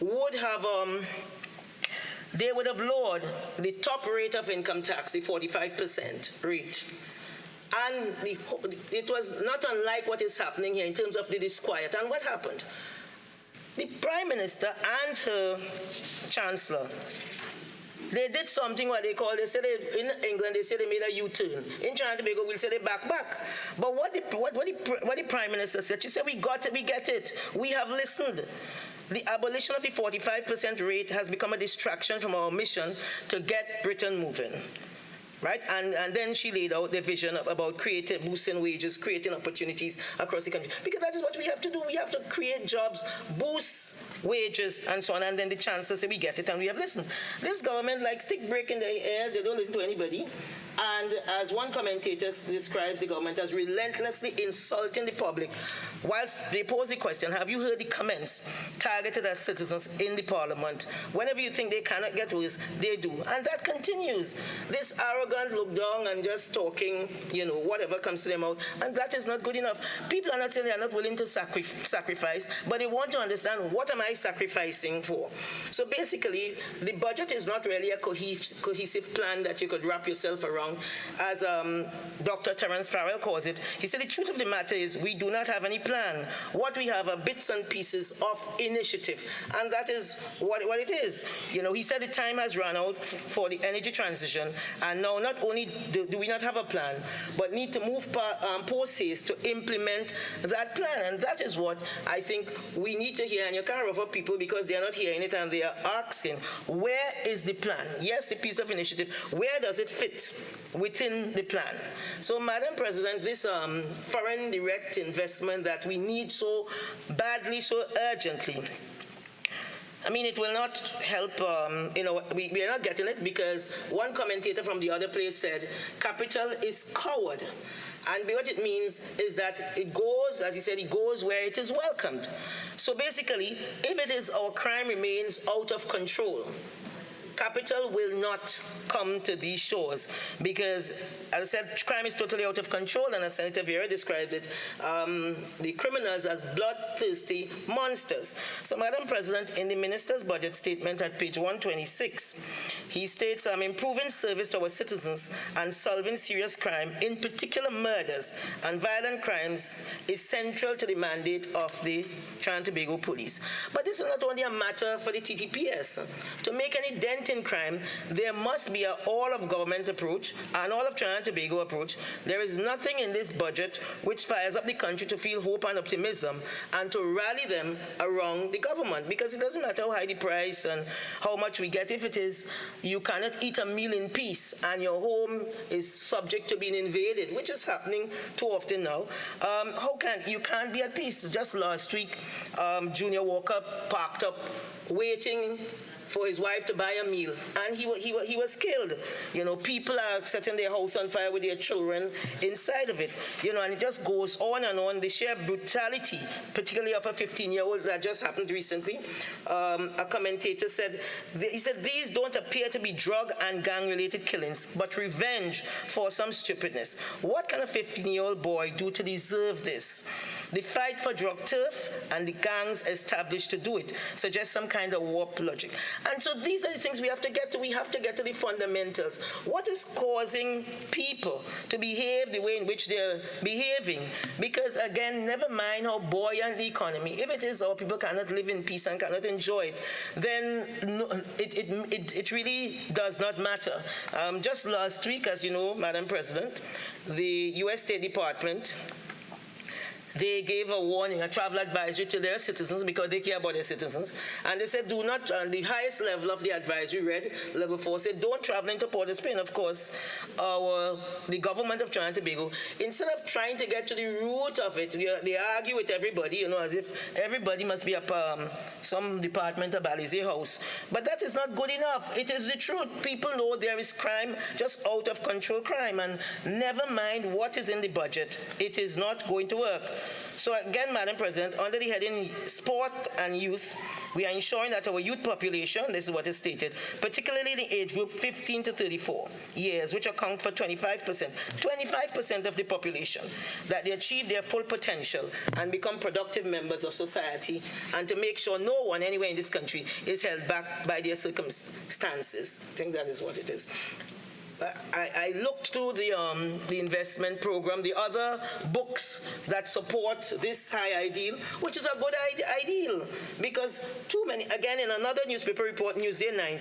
would have lowered the top rate of income tax, the 45% rate. And it was not unlike what is happening here in terms of the disquiet. And what happened? The Prime Minister and her Chancellor, they did something what they call, in England, they say they made a U-turn. In Trinidad and Tobago, we'll say they back. But what the Prime Minister said, she said, we get it. We have listened. The abolition of the 45% rate has become a distraction from our mission to get Britain moving. Right? And then she laid out the vision about boosting wages, creating opportunities across the country. Because that is what we have to do. We have to create jobs, boost wages, and so on. And then the Chancellor said, we get it, and we have listened. This government, like stick break in their ears, they don't listen to anybody. And as one commentator describes the government as relentlessly insulting the public, whilst they pose the question, have you heard the comments targeted at citizens in the Parliament? Whenever you think they cannot get worse, they do. And that continues. This arrogant look down and just talking, whatever comes to them out. And that is not good enough. People are not saying they are not willing to sacrifice, but they want to understand, what am I sacrificing for? So basically, the budget is not really a cohesive plan that you could wrap yourself around. As Dr. Terrence calls it, he said the truth of the matter is we do not have any plan. What we have are bits and pieces of initiative, and that is what it is. He said the time has run out for the energy transition, and now not only do we not have a plan, but need to move post-haste to implement that plan, and that is what I think we need to hear. And you can't refer people because they are not hearing it, and they are asking, where is the plan? Yes, the piece of initiative, where does it fit within the plan? So, Madam President, this foreign direct investment that we need so badly, so urgently, it will not help, we are not getting it because one commentator from the other place said, capital is coward. And what it means is that it goes, as he said, it goes where it is welcomed. So basically, if it is our crime remains out of control, capital will not come to these shores because, as I said, crime is totally out of control, and as Senator Vera described it, the criminals as bloodthirsty monsters. So, Madam President, in the Minister's budget statement at page 126, he states, improving service to our citizens and solving serious crime, in particular murders and violent crimes, is central to the mandate of the Trinidad and Tobago Police. But this is not only a matter for the TTPS. To make any dent in crime, there must be an all-of-government approach, an all-of-Trinidad and Tobago approach. There is nothing in this budget which fires up the country to feel hope and optimism and to rally them around the government, because it doesn't matter how high the price and how much we get. If it is, you cannot eat a meal in peace and your home is subject to being invaded, which is happening too often now. You can't be at peace. Just last week, Junior Walker parked up waiting for his wife to buy a meal, and he was killed. People are setting their house on fire with their children inside of it. And it just goes on and on. The sheer brutality, particularly of a 15-year-old, that just happened recently. A commentator said, these don't appear to be drug and gang-related killings, but revenge for some stupidness. What can a 15-year-old boy do to deserve this? The fight for drug turf and the gangs established to do it suggests some kind of warped logic. And so these are the things we have to get to. We have to get to the fundamentals. What is causing people to behave the way in which they're behaving? Because, again, never mind how buoyant the economy. If it is our people cannot live in peace and cannot enjoy it, then it really does not matter. Just last week, as you know, Madam President, the U.S. State Department, they gave a warning, a travel advisory to their citizens because they care about their citizens. And they said, do not, the highest level of the advisory read, level 4, said, don't travel into Port of Spain. Of course, the government of Trinidad and Tobago, instead of trying to get to the root of it, they argue with everybody, as if everybody must be some department of Alizé House. But that is not good enough. It is the truth. People know there is crime, just out of control crime. And never mind what is in the budget, it is not going to work. So again, Madam President, under the heading Sport and Youth, we are ensuring that our youth population, this is what is stated, particularly the age group 15 to 34 years, which account for 25% of the population, that they achieve their full potential and become productive members of society, and to make sure no one anywhere in this country is held back by their circumstances. I think that is what it is. I looked through the investment program, the other books that support this high ideal, which is a good ideal, because too many, again, in another newspaper report, Newsday 9,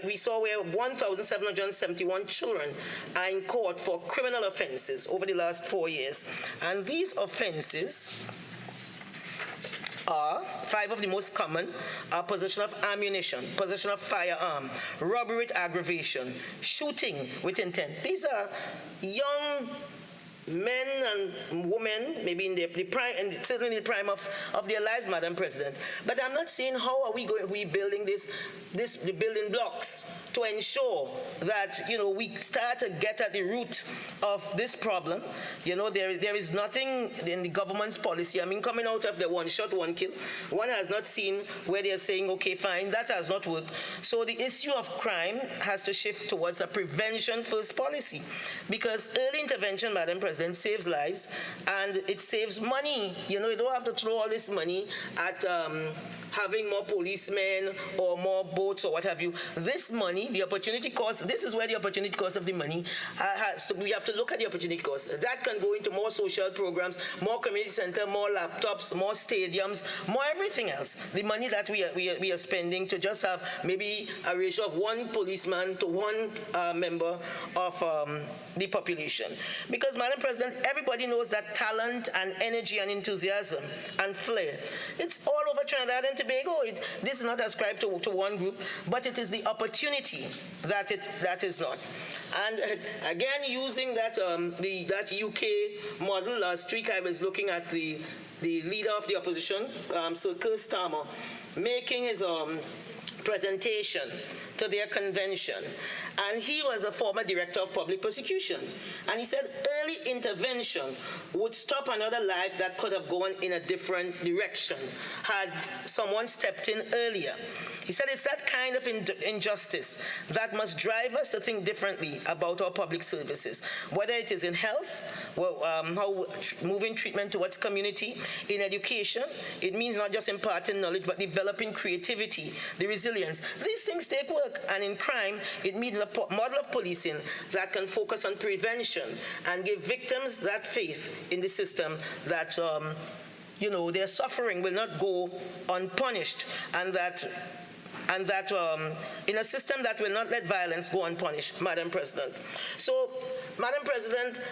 we saw where 1,771 children are in court for criminal offenses over the last 4 years. And these offenses are, 5 of the most common are possession of ammunition, possession of firearm, robbery with aggravation, shooting with intent. These are young men and women, maybe in the prime, and certainly in the prime of their lives, Madam President. But I'm not saying how are we building the building blocks to ensure that, we start to get at the root of this problem. There is nothing in the government's policy, coming out of the one shot, one kill. One has not seen where they're saying, okay, fine, that has not worked. So the issue of crime has to shift towards a prevention first policy, because early intervention, Madam President, saves lives and it saves money. You don't have to throw all this money at having more policemen or more boats or what have you. This money, the opportunity cost, this is where the opportunity cost of the money we have to look at the opportunity cost. That can go into more social programs, more community center, more laptops, more stadiums, more everything else. The money that we are spending to just have maybe a ratio of 1 policeman to 1 member of the population. Because, Madam President, everybody knows that talent and energy and enthusiasm and flair, it's all over Trinidad and Tobago. This is not ascribed to one group, but it is the opportunity that is not. And again, using that UK model, last week I was looking at the leader of the opposition, Sir Keir Starmer, making his presentation to their convention. And he was a former director of public prosecution. And he said early intervention would stop another life that could have gone in a different direction had someone stepped in earlier. He said it's that kind of injustice that must drive us to think differently about our public services, whether it is in health, how moving treatment towards community, in education. It means not just imparting knowledge, but developing creativity, the resilience. These things take work, and in crime, it means a model of policing that can focus on prevention and give victims that faith in the system that their suffering will not go unpunished, and that in a system that will not let violence go unpunished, Madam President. So, Madam President,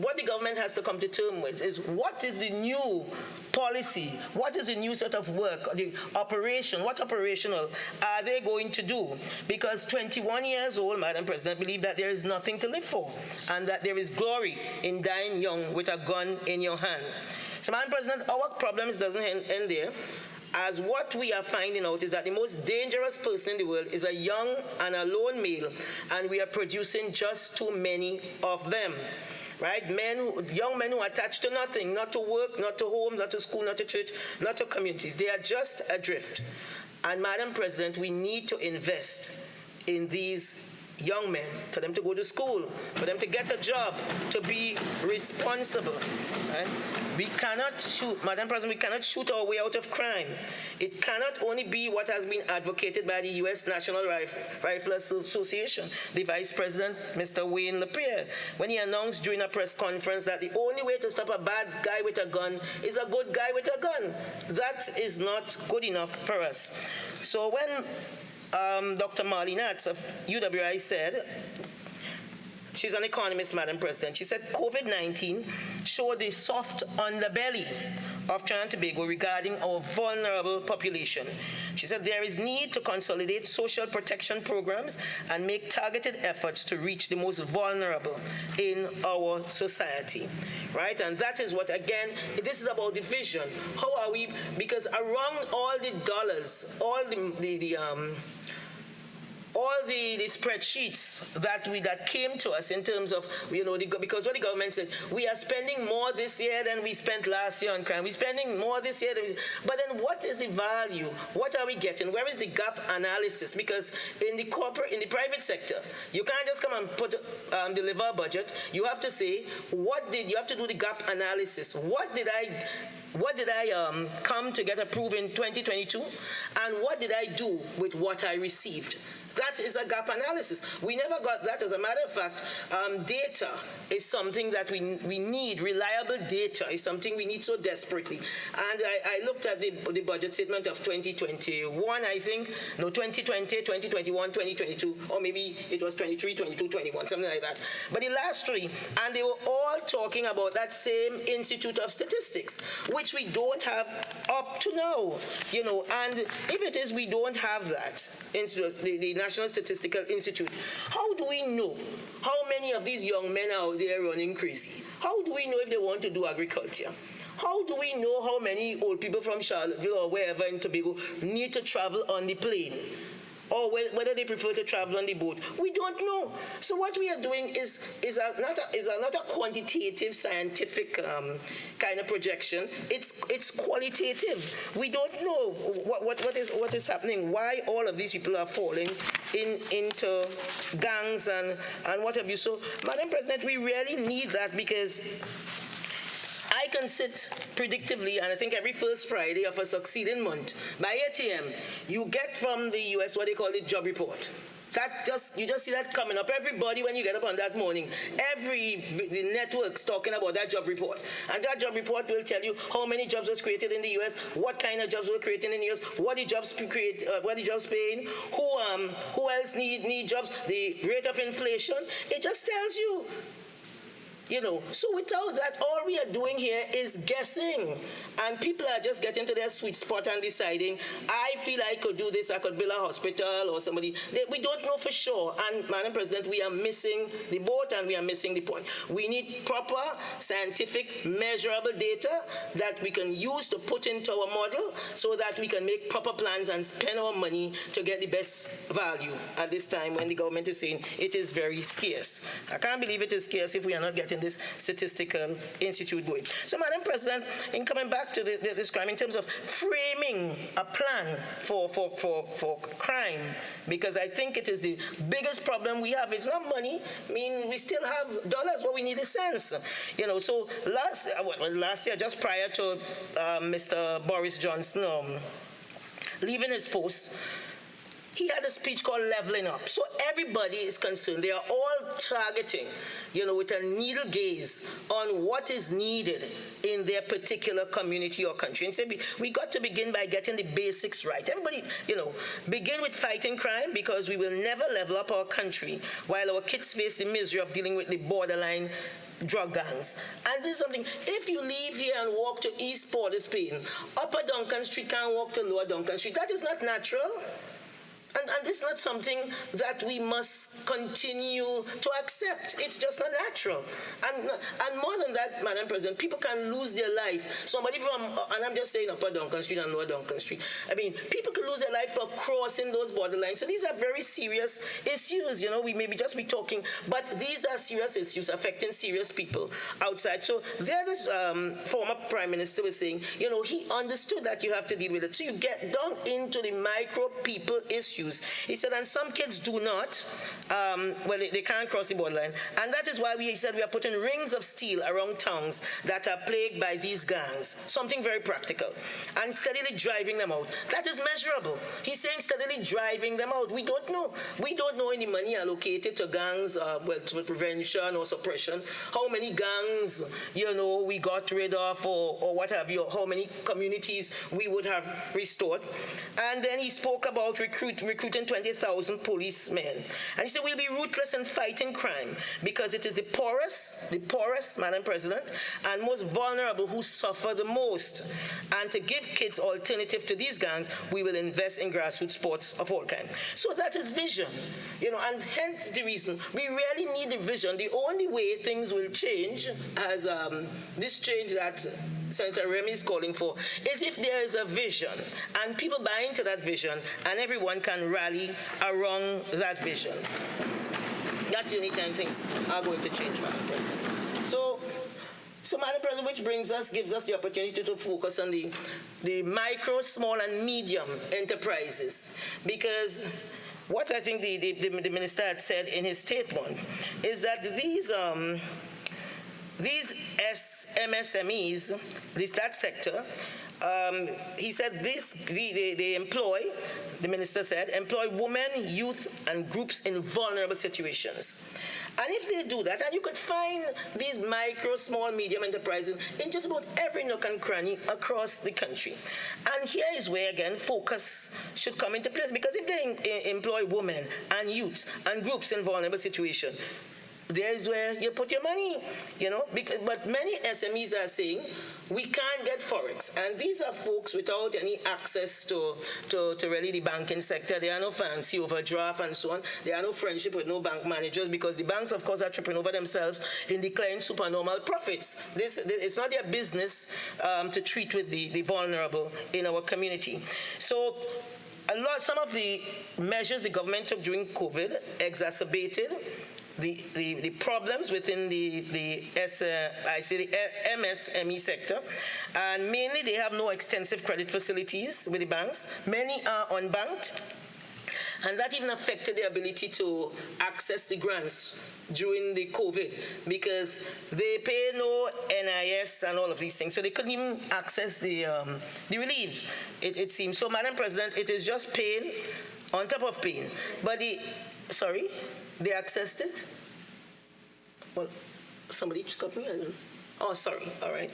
what the government has to come to terms with is what is the new policy, what is the new sort of work, the operation, what operational are they going to do? Because 21 years old, Madam President, believe that there is nothing to live for, and that there is glory in dying young with a gun in your hand. So, Madam President, our problems doesn't end there. As what we are finding out is that the most dangerous person in the world is a young and a lone male, and we are producing just too many of them. Right? Young men who are attached to nothing, not to work, not to home, not to school, not to church, not to communities. They are just adrift. And Madam President, we need to invest in these young men, for them to go to school, for them to get a job, to be responsible. Right? We cannot shoot, Madam President, we cannot shoot our way out of crime. It cannot only be what has been advocated by the U.S. National Rifle Association, the Vice President, Mr. Wayne LaPierre, when he announced during a press conference that the only way to stop a bad guy with a gun is a good guy with a gun. That is not good enough for us. So when Dr. Marlene Natz of UWI said, she's an economist, Madam President, she said COVID-19 showed the soft underbelly of Trinidad and Tobago regarding our vulnerable population. She said there is need to consolidate social protection programs and make targeted efforts to reach the most vulnerable in our society, right? And that is what, again, this is about the vision. How are we, because around all the dollars, all the spreadsheets that came to us in terms of, because what the government said, we are spending more this year than we spent last year on crime. We're spending more this year but then what is the value? What are we getting? Where is the gap analysis? Because in the private sector, you can't just come and deliver a budget. You have to say, you have to do the gap analysis. What did I come to get approved in 2022? And what did I do with what I received? That is a gap analysis. We never got that. As a matter of fact, data is something that we need. Reliable data is something we need so desperately. And I looked at the budget statement of 2021, I think. No, 2020, 2021, 2022, or maybe it was 23, 22, 21, something like that. But the last three, and they were all talking about that same Institute of Statistics, which we don't have up to now. And if it is we don't have that, the National Statistical Institute, how do we know how many of these young men are out there running crazy? How do we know if they want to do agriculture? How do we know how many old people from Charlottesville or wherever in Tobago need to travel on the plane? Or whether they prefer to travel on the boat? We don't know. So what we are doing is not a quantitative, scientific kind of projection. It's qualitative. We don't know what is happening. Why all of these people are falling into gangs and what have you. So, Madam President, we really need that, because I can sit predictably, and I think every first Friday of a succeeding month, by 8 a.m., you get from the U.S. what they call the job report. You just see that coming up. Everybody, when you get up on that morning, the networks talking about that job report. And that job report will tell you how many jobs was created in the U.S., what kind of jobs were created in the U.S., what the jobs paying, who else need jobs, the rate of inflation. It just tells you. So without that, all we are doing here is guessing. And people are just getting to their sweet spot and deciding, I feel I could do this, I could build a hospital or somebody. We don't know for sure. And Madam President, we are missing the boat and we are missing the point. We need proper, scientific, measurable data that we can use to put into our model so that we can make proper plans and spend our money to get the best value at this time when the government is saying it is very scarce. I can't believe it is scarce if we are not getting this statistical institute going. So, Madam President, in coming back to this crime, in terms of framing a plan for crime, because I think it is the biggest problem we have. It's not money. I mean, we still have dollars, what we need is sense. So last year, just prior to Mr. Boris Johnson leaving his post, he had a speech called Leveling Up. So everybody is concerned. They are all targeting, with a needle gaze on what is needed in their particular community or country. And say we got to begin by getting the basics right. Everybody, begin with fighting crime, because we will never level up our country while our kids face the misery of dealing with the borderline drug gangs. And this is something, if you leave here and walk to East Port of Spain, Upper Duncan Street can't walk to Lower Duncan Street. That is not natural. And this is not something that we must continue to accept. It's just not natural. And more than that, Madam President, people can lose their life. Somebody from, and I'm just saying Upper Duncan Street and Lower Duncan Street, I mean, people can lose their life for crossing those borderlines. So these are very serious issues. We maybe just be talking, but these are serious issues affecting serious people outside. So there, this former Prime Minister was saying, he understood that you have to deal with it. So you get down into the micro people issues. He said, and some kids do not, they can't cross the borderline. And that is why he said we are putting rings of steel around towns that are plagued by these gangs. Something very practical. And steadily driving them out. That is measurable. He's saying steadily driving them out. We don't know. We don't know any money allocated to gangs, to prevention or suppression. How many gangs, we got rid of or what have you, how many communities we would have restored. And then he spoke about recruiting 20,000 policemen. And he said we'll be ruthless in fighting crime because it is the poorest, Madam President, and most vulnerable who suffer the most. And to give kids alternative to these gangs, we will invest in grassroots sports of all kinds. So that is vision, and hence the reason we really need the vision. The only way things will change, as this change that Senator Remy is calling for, is if there is a vision and people buy into that vision and everyone can rally around that vision. That's the only time things are going to change, Madam President. So Madam President, which gives us the opportunity to focus on the micro, small, and medium enterprises, because what I think the minister had said in his statement is that these MSMEs, that sector, he said they employ, the minister said, employ women, youth, and groups in vulnerable situations. And if they do that, and you could find these micro, small, medium enterprises in just about every nook and cranny across the country. And here is where, again, focus should come into place, because if they employ women and youths and groups in vulnerable situations, there's where you put your money, But many SMEs are saying, we can't get Forex. And these are folks without any access to really the banking sector. There are no fancy overdraft and so on. There are no friendship with no bank managers, because the banks, of course, are tripping over themselves in declaring supernormal profits. It's not their business to treat with the vulnerable in our community. So some of the measures the government took during COVID exacerbated the problems within the MSME sector, and mainly they have no extensive credit facilities with the banks. Many are unbanked, and that even affected their ability to access the grants during the COVID, because they pay no NIS and all of these things, so they couldn't even access the relief, it seems. So, Madam President, it is just pain on top of pain. But they accessed it? Well, somebody stop me. I don't know. Oh, sorry. All right.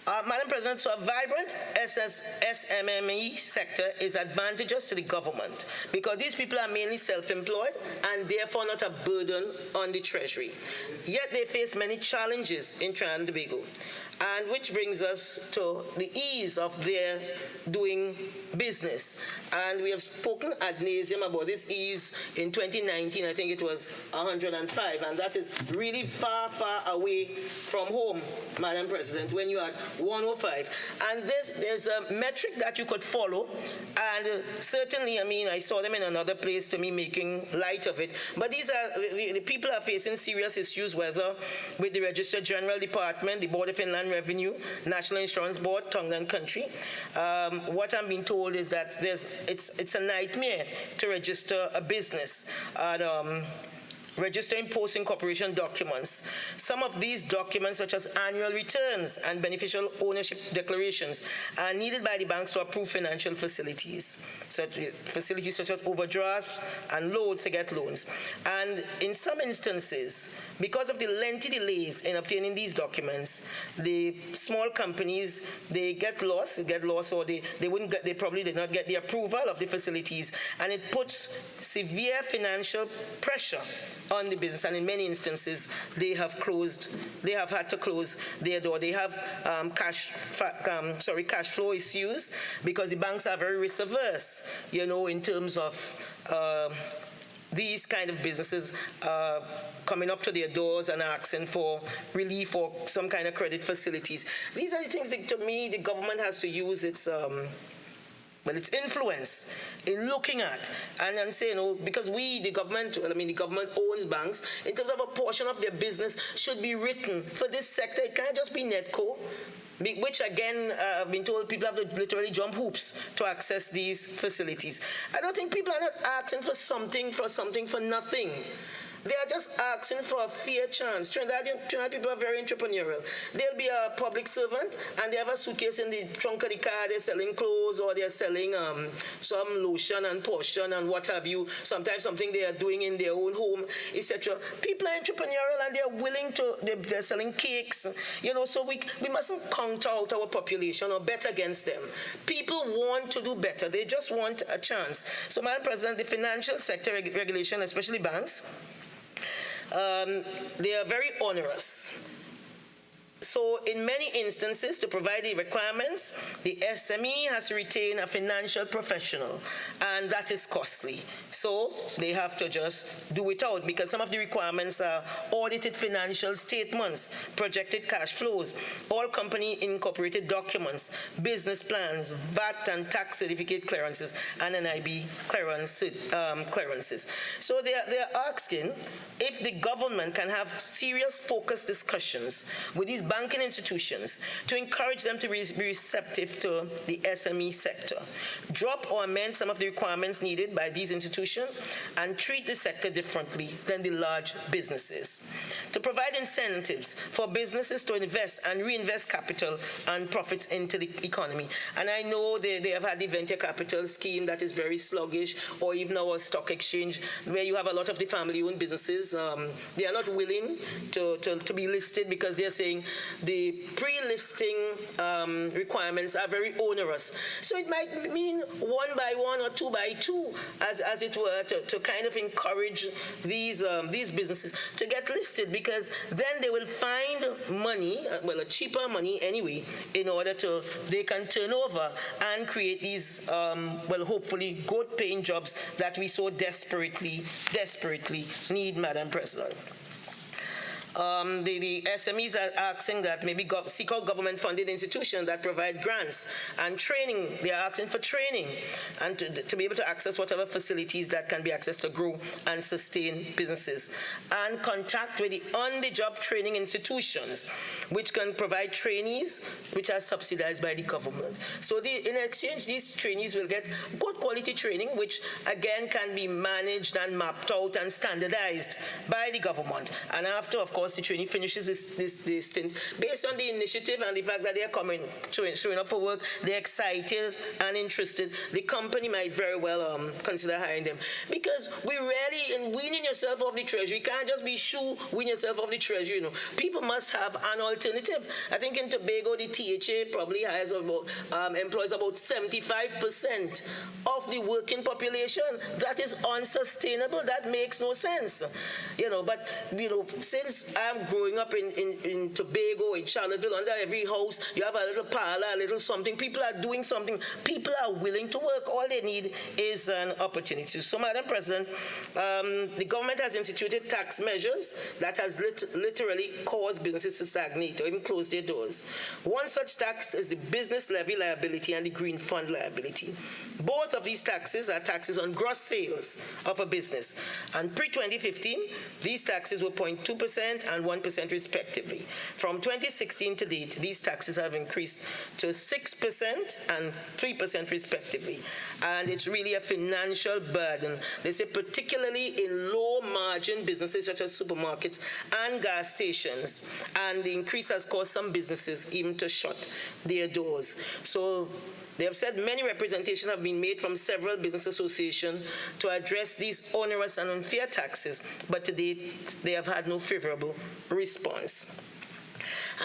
Madam President, so a vibrant SMME sector is advantageous to the government because these people are mainly self-employed and therefore not a burden on the Treasury. Yet they face many challenges in Trinidad and Tobago, and which brings us to the ease of their doing business. And we have spoken ad nauseum about this ease in 2019. I think it was 105, and that is really far, far away from home, Madam President, when you are 105. And there's a metric that you could follow, and certainly, I mean, I saw them in another place to me making light of it. But these are, the people are facing serious issues, whether with the Register General Department, the Board of Inland Revenue, National Insurance Board, Tongue and Country. What I'm being told is that it's a nightmare to register a business and registering post-incorporation documents. Some of these documents, such as annual returns and beneficial ownership declarations, are needed by the banks to approve financial facilities such as overdrafts and loans to get loans. And in some instances, because of the lengthy delays in obtaining these documents, the small companies, they get lost, or they probably did not get the approval of the facilities, and it puts severe financial pressure on the business, and in many instances they have had to close their door. They have cash flow issues because the banks are very risk averse, in terms of these kind of businesses coming up to their doors and asking for relief or some kind of credit facilities. These are the things that, to me, the government has to use its influence in looking at and saying, because the government owns banks, in terms of a portion of their business should be written for this sector. It can't just be Netco, which again, I've been told people have to literally jump hoops to access these facilities. I don't think people are not asking for something for nothing. They are just asking for a fair chance. Trinidad people are very entrepreneurial. They'll be a public servant and they have a suitcase in the trunk of the car. They're selling clothes or they're selling some lotion and potion and what have you. Sometimes something they are doing in their own home, etc. People are entrepreneurial and they're willing to. They're selling cakes. So we mustn't count out our population or bet against them. People want to do better. They just want a chance. So, Madam President, the financial sector regulation, especially banks, they are very onerous. So in many instances, to provide the requirements, the SME has to retain a financial professional, and that is costly. So they have to just do it out because some of the requirements are audited financial statements, projected cash flows, all company incorporated documents, business plans, VAT and tax certificate clearances, and NIB clearances. So they are asking if the government can have serious focused discussions with these banking institutions to encourage them to be receptive to the SME sector, drop or amend some of the requirements needed by these institutions, and treat the sector differently than the large businesses, to provide incentives for businesses to invest and reinvest capital and profits into the economy. And I know they have had the venture capital scheme that is very sluggish, or even our stock exchange, where you have a lot of the family-owned businesses. They are not willing to be listed because they're saying the pre-listing requirements are very onerous. So it might mean 1 by 1 or 2 by 2, as it were, to kind of encourage these businesses to get listed, because then they will find money, a cheaper money anyway, in order they can turn over and create these, hopefully good-paying jobs that we so desperately need, Madam President. The SMEs are asking that maybe seek out government-funded institutions that provide grants and training. They are asking for training and to be able to access whatever facilities that can be accessed to grow and sustain businesses. And contact with the on-the-job training institutions, which can provide trainees which are subsidized by the government. So in exchange, these trainees will get good quality training, which again can be managed and mapped out and standardized by the government. And after, of course, constituency finishes this stint, based on the initiative and the fact that they're coming, showing up for work, they're excited and interested, the company might very well consider hiring them. Because we really, in weaning yourself off the treasury, you can't just be wean yourself off the treasury, you know. People must have an alternative. I think in Tobago, the THA probably has about, employs about 75% of the working population. That is unsustainable. That makes no sense. You know, but, you know, since I'm growing up in Tobago, in Charlottesville, under every house, you have a little parlor, a little something. People are doing something. People are willing to work. All they need is an opportunity. So, Madam President, the government has instituted tax measures that has literally caused businesses to stagnate or even close their doors. One such tax is the business levy liability and the green fund liability. Both of these taxes are taxes on gross sales of a business. And pre-2015, these taxes were 0.2% and 1% respectively. From 2016 to date, these taxes have increased to 6% and 3% respectively. And it's really a financial burden. They say particularly in low-margin businesses such as supermarkets and gas stations. And the increase has caused some businesses even to shut their doors. So they have said many representations have been made from several business associations to address these onerous and unfair taxes, but to date, they have had no favorable response.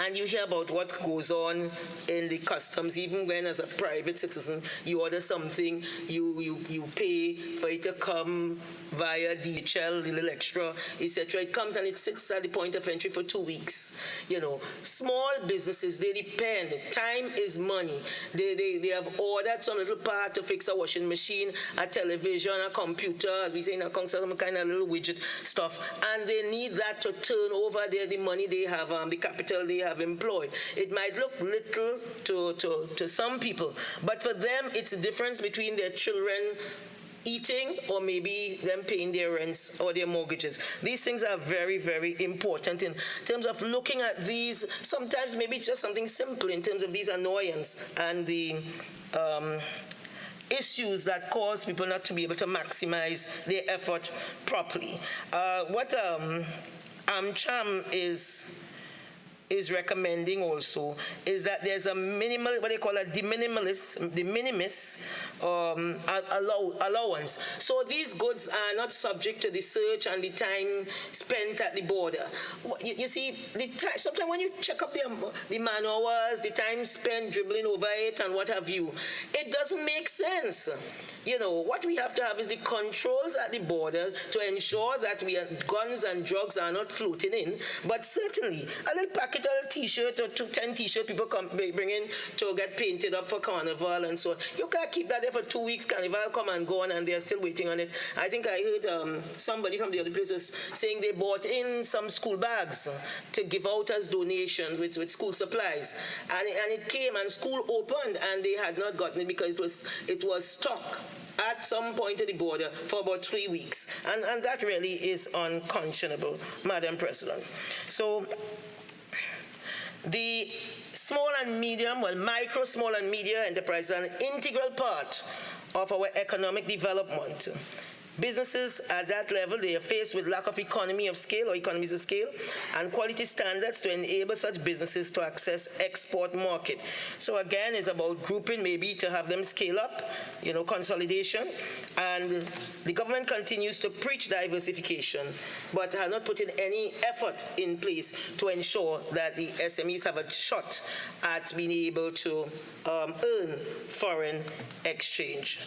And you hear about what goes on in the customs, even when as a private citizen, you order something, you pay for it to come via DHL, a little extra, etc. It comes and it sits at the point of entry for 2 weeks. You know, small businesses, they depend. Time is money. They have ordered some little part to fix a washing machine, a television, a computer, as we say in a some kind of little widget stuff, and they need that to turn over the money they have, the capital they have employed. It might look little to some people, but for them, it's the difference between their children eating or maybe them paying their rents or their mortgages. These things are very, very important in terms of looking at these. Sometimes maybe it's just something simple in terms of these annoyance and the issues that cause people not to be able to maximize their effort properly. What AmCham is recommending also is that there's a minimal, what they call a de minimis allowance. So these goods are not subject to the search and the time spent at the border. You see, sometimes when you check up the man hours, the time spent dribbling over it and what have you, it doesn't make sense. You know, what we have to have is the controls at the border to ensure that guns and drugs are not floating in, but certainly a little packet of a T-shirt or 10 T-shirts people bring in to get painted up for Carnival and so on. You can't keep that there for 2 weeks. Carnival come and go on and they're still waiting on it. I think I heard somebody from the other places saying they bought in some school bags to give out as donations with school supplies. And it came and school opened and they had not gotten it because it was stuck at some point at the border for about 3 weeks. And that really is unconscionable, Madam President. So the small and medium, micro, small and medium enterprises are an integral part of our economic development. Businesses at that level, they are faced with lack of economies of scale and quality standards to enable such businesses to access export market. So again, it's about grouping maybe to have them scale up, you know, consolidation. And the government continues to preach diversification, but has not put in any effort in place to ensure that the SMEs have a shot at being able to earn foreign exchange.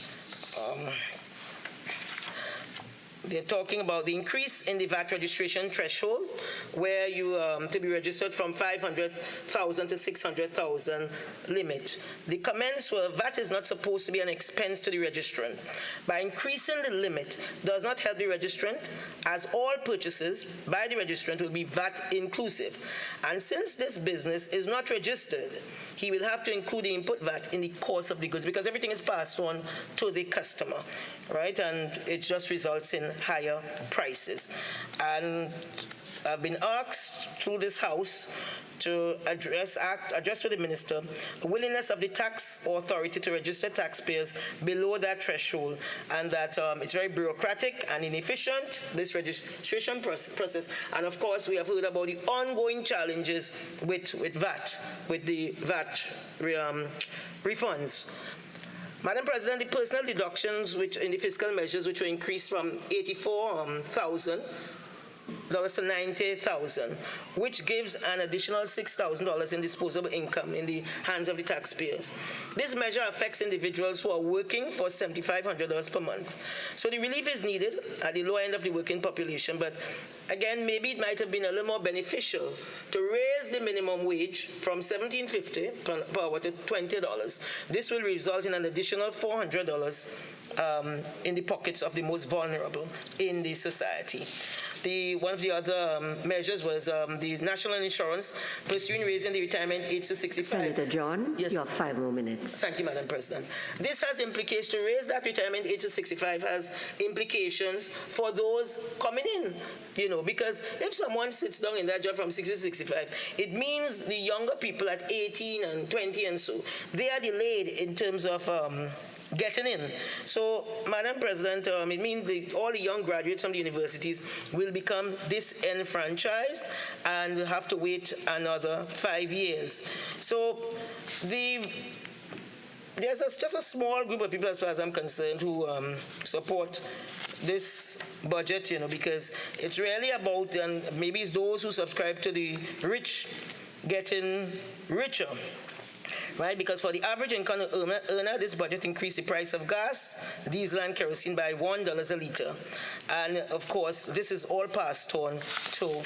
They're talking about the increase in the VAT registration threshold, where you to be registered from 500,000 to 600,000 limit. The comments were VAT is not supposed to be an expense to the registrant. By increasing the limit does not help the registrant, as all purchases by the registrant will be VAT inclusive. And since this business is not registered, he will have to include the input VAT in the cost of the goods because everything is passed on to the customer, right? And it just results in higher prices. And I've been asked through this House to address with the Minister the willingness of the tax authority to register taxpayers below that threshold, and that it's very bureaucratic and inefficient, this registration process. And of course, we have heard about the ongoing challenges with VAT, with the VAT refunds. Madam President, the personal deductions in the fiscal measures, which were increased from $84,000 to $90,000, which gives an additional $6,000 in disposable income in the hands of the taxpayers. This measure affects individuals who are working for $7,500 per month. So the relief is needed at the low end of the working population, but again, maybe it might have been a little more beneficial to raise the minimum wage from $17.50 per hour to $20. This will result in an additional $400 in the pockets of the most vulnerable in the society. One of the other measures was the national insurance pursuing raising the retirement age to 65. Senator John, yes. you have 5 more minutes. Thank you, Madam President. This has implications to raise that retirement age to 65 has implications for those coming in, because if someone sits down in that job from 60 to 65, it means the younger people at 18 and 20 and so, they are delayed in terms of getting in. So, Madam President, it means all the young graduates from the universities will become disenfranchised and have to wait another 5 years. So, there's just a small group of people, as far as I'm concerned, who support this budget, because it's really about, and maybe it's those who subscribe to the rich getting richer. Right, because for the average income earner, this budget increased the price of gas, diesel, and kerosene by $1 a litre. And of course, this is all passed on to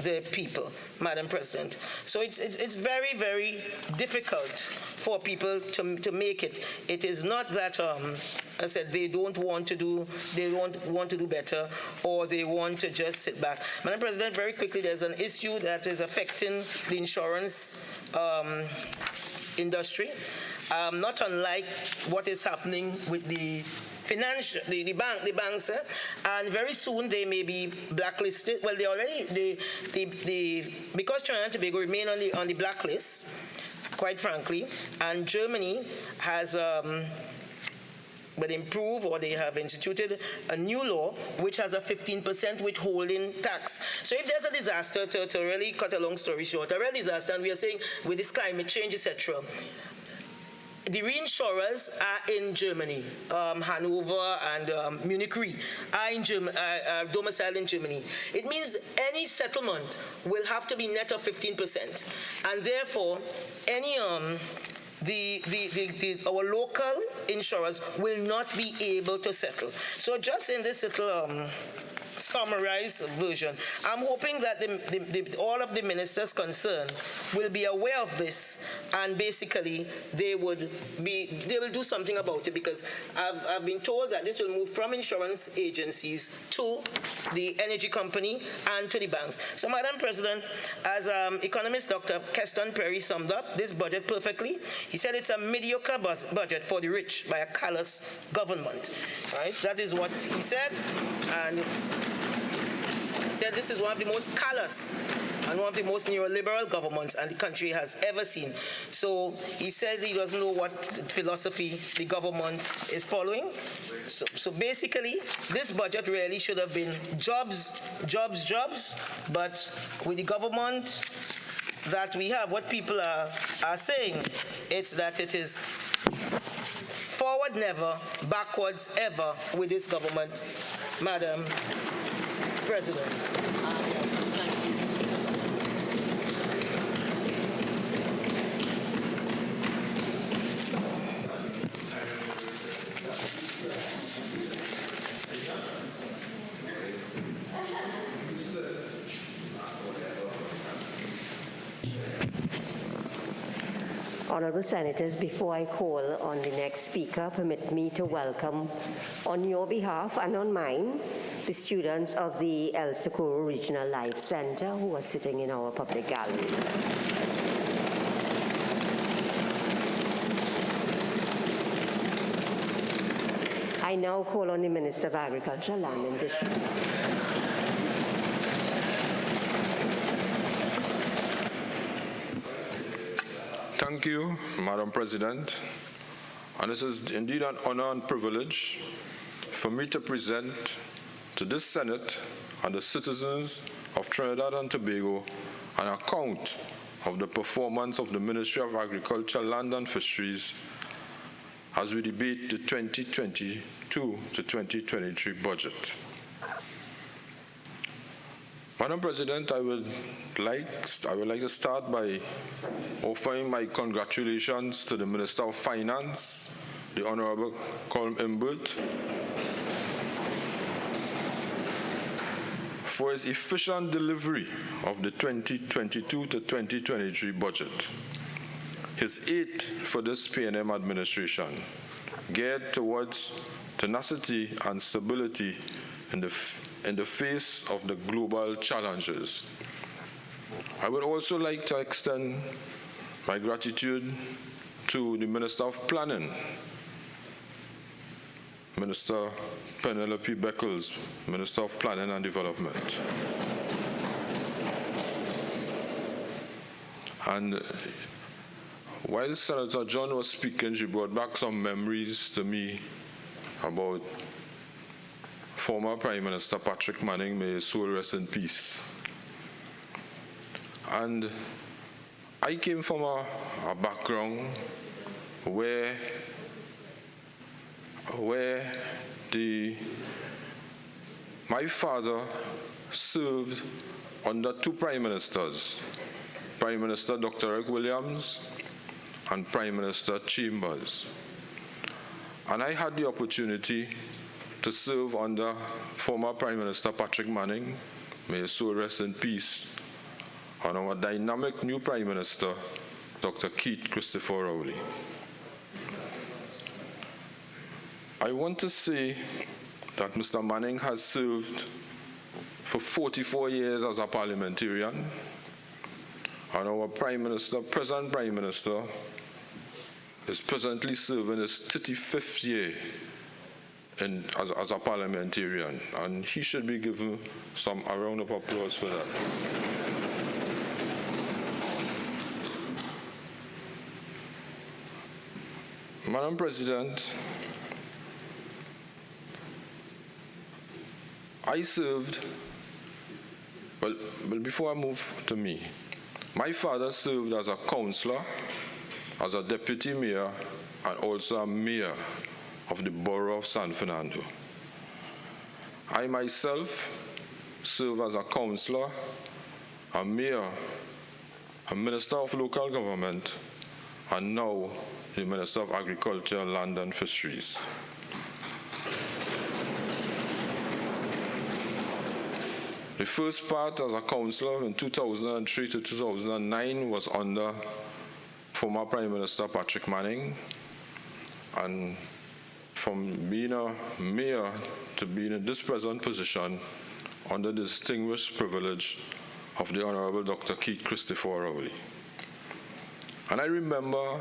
the people, Madam President. So it's very, very difficult for people to make it. It is not that I said they don't want to do better, or they want to just sit back. Madam President, very quickly, there's an issue that is affecting the insurance industry, not unlike what is happening with the banks, and very soon they may be blacklisted. Well, they already, because Trinidad and Tobago remain on the blacklist, quite frankly, and Germany has improved, or they have instituted a new law which has a 15% withholding tax. So if there's a disaster, to really cut a long story short, a real disaster, and we are saying with this climate change, etc., the reinsurers are in Germany. Hanover and Munich Re are domiciled in Germany. It means any settlement will have to be net of 15%, and therefore any our local insurers will not be able to settle. So just in this little summarized version, I'm hoping that all of the ministers concerned will be aware of this, and basically they will do something about it, because I've been told that this will move from insurance agencies to the energy company and to the banks. So, Madam President, as economist Dr. Keston Perry summed up this budget perfectly, he said it's a mediocre budget for the rich by a callous government. Right? That is what he said, and he said this is one of the most callous and one of the most neoliberal governments the country has ever seen. So he said he doesn't know what philosophy the government is following. So basically, this budget really should have been jobs, jobs, jobs, but with the government that we have, what people are saying, it's that it is forward never, backwards ever with this government, Madam President. Honourable Senators, before I call on the next speaker, permit me to welcome, on your behalf and on mine, the students of the El Socorro Regional Life Centre who are sitting in our public gallery. I now call on the Minister of Agriculture, Land and Fisheries. Thank you, Madam President. And it is indeed an honor and privilege for me to present to this Senate and the citizens of Trinidad and Tobago an account of the performance of the Ministry of Agriculture, Land and Fisheries as we debate the 2022 to 2023 budget. Madam President, I would like to start by offering my congratulations to the Minister of Finance, the Honorable Colm Imbert, for his efficient delivery of the 2022 to 2023 budget. His aid for this PNM administration, geared towards tenacity and stability in the face of the global challenges. I would also like to extend my gratitude to the Minister of Planning, Minister Penelope Beckles, Minister of Planning and Development. And while Senator John was speaking, she brought back some memories to me about former Prime Minister Patrick Manning, may his soul rest in peace. And I came from a background where my father served under two prime ministers, Prime Minister Dr. Eric Williams and Prime Minister Chambers. And I had the opportunity to serve under former Prime Minister Patrick Manning, may his soul rest in peace, and our dynamic new Prime Minister, Dr. Keith Christopher Rowley. I want to say that Mr. Manning has served for 44 years as a parliamentarian, and our Prime Minister, present Prime Minister, is presently serving his 35th year as a parliamentarian, and he should be given a round of applause for that. Madam President, I served, well, before I move to me, my father served as a councillor, as a deputy mayor, and also a mayor of the borough of San Fernando. I myself serve as a councillor, a mayor, a minister of local government, and now the Minister of Agriculture, Land and Fisheries. The first part as a councillor in 2003 to 2009 was under former Prime Minister Patrick Manning, and from being a mayor to being in this present position under the distinguished privilege of the Honorable Dr. Keith Christopher Rowley. And I remember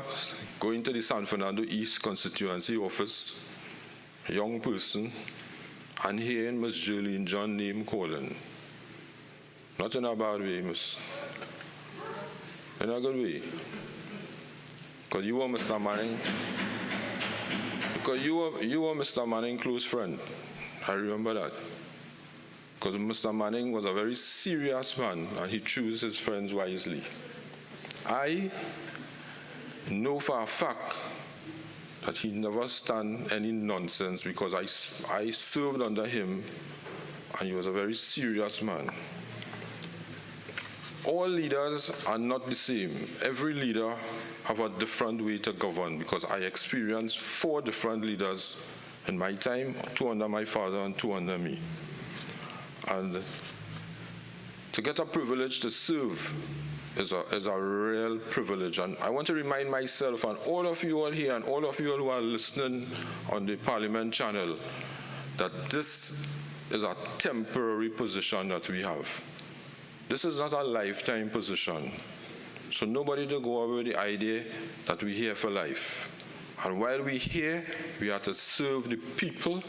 going to the San Fernando East constituency office, a young person, and hearing Miss Jearlean John name calling. Not in a bad way, miss. In a good way. Because you were Mr. Manning. Because you were Mr. Manning's close friend. I remember that. Because Mr. Manning was a very serious man, and he chose his friends wisely. I know for a fact that he never stand any nonsense, because I served under him, and he was a very serious man. All leaders are not the same. Every leader have a different way to govern, because I experienced 4 different leaders in my time, 2 under my father and 2 under me. And to get a privilege to serve is a real privilege. And I want to remind myself and all of you all here and all of you all who are listening on the Parliament channel that this is a temporary position that we have. This is not a lifetime position. So nobody to go over with the idea that we're here for life. And while we're here, we have to serve the people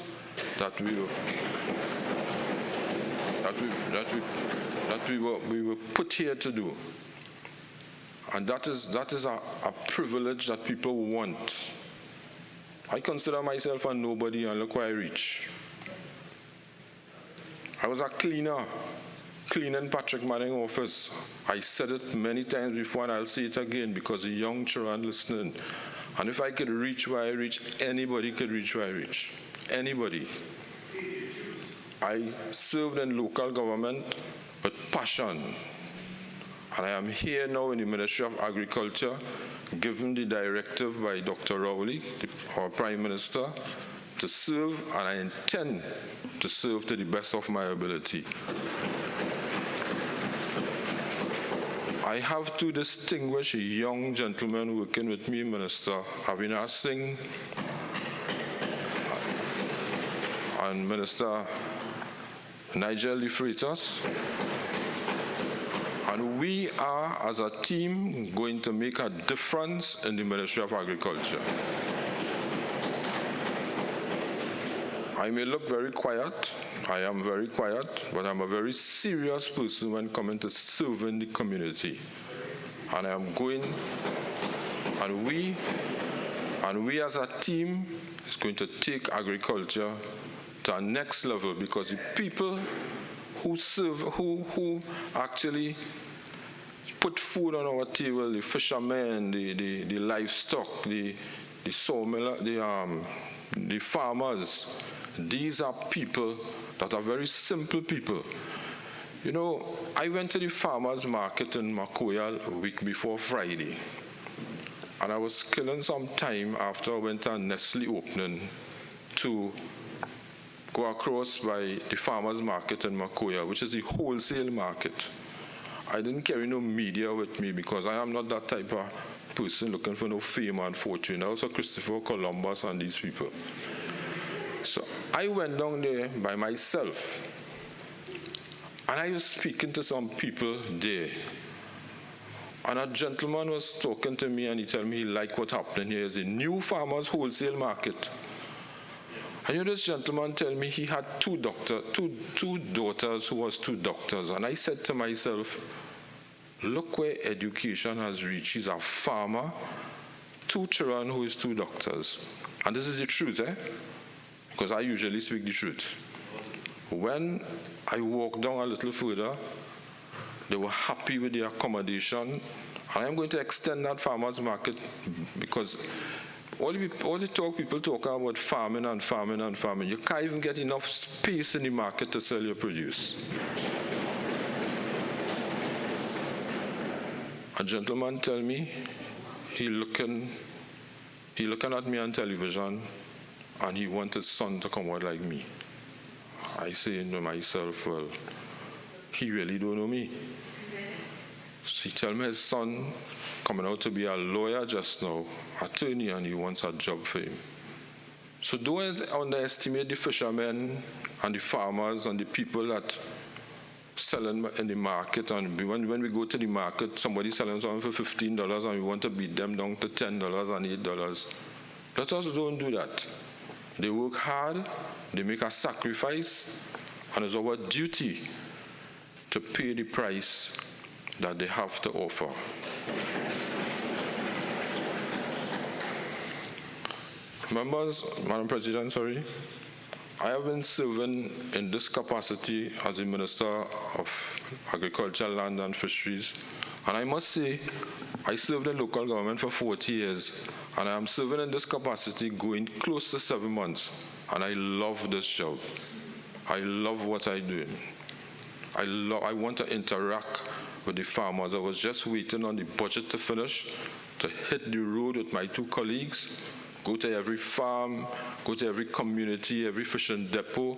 that we were put here to do. And that is a privilege that people want. I consider myself a nobody, and look where I reach. I was a cleaner, cleaning Patrick Manning's office. I said it many times before, and I'll say it again because the young children listening. And if I could reach where I reach, anybody could reach where I reach. Anybody. I served in local government with passion. And I am here now in the Ministry of Agriculture, given the directive by Dr. Rowley, our Prime Minister, to serve, and I intend to serve to the best of my ability. I have two distinguished young gentlemen working with me, Minister Avinash Singh and Minister Nigel Freitas. And we are, as a team, going to make a difference in the Ministry of Agriculture. I may look very quiet, I am very quiet, but I'm a very serious person when coming to serving the community. And I am going, and we as a team is going to take agriculture to a next level, because the people who serve, who actually put food on our table, the fishermen, the livestock, the sawmill, the farmers, these are people that are very simple people. You know, I went to the farmers market in Makoya a week before Friday, and I was killing some time after I went to a Nestle opening to go across by the farmers market in Makoya, which is the wholesale market. I didn't carry no media with me because I am not that type of person looking for no fame and fortune. I was a Christopher Columbus and these people. So I went down there by myself, and I was speaking to some people there. And a gentleman was talking to me, and he told me he liked what happened here is a new farmers wholesale market. And you know, this gentleman told me he had two daughters who was two doctors. And I said to myself, look where education has reached. He's a farmer, two children who is two doctors. And this is the truth, because I usually speak the truth. When I walked down a little further, they were happy with the accommodation. And I'm going to extend that farmers market, because all the people talk about farming and farming and farming. You can't even get enough space in the market to sell your produce. A gentleman tell me he looking at me on television, and he wants his son to come out like me. I say to myself, well, he really don't know me. So he tell me his son coming out to be a lawyer just now, attorney, and he wants a job for him. So don't underestimate the fishermen and the farmers and the people that selling in the market. And when we go to the market, somebody selling something for $15 and we want to beat them down to $10 and $8. Let us don't do that. They work hard, they make a sacrifice, and it's our duty to pay the price that they have to offer. Members, Madam President, I have been serving in this capacity as the Minister of Agriculture, Land and Fisheries, and I must say, I served in local government for 40 years, and I am serving in this capacity going close to 7 months, and I love this job. I love what I do. I want to interact with the farmers. I was just waiting on the budget to finish, to hit the road with my two colleagues, go to every farm, go to every community, every fishing depot,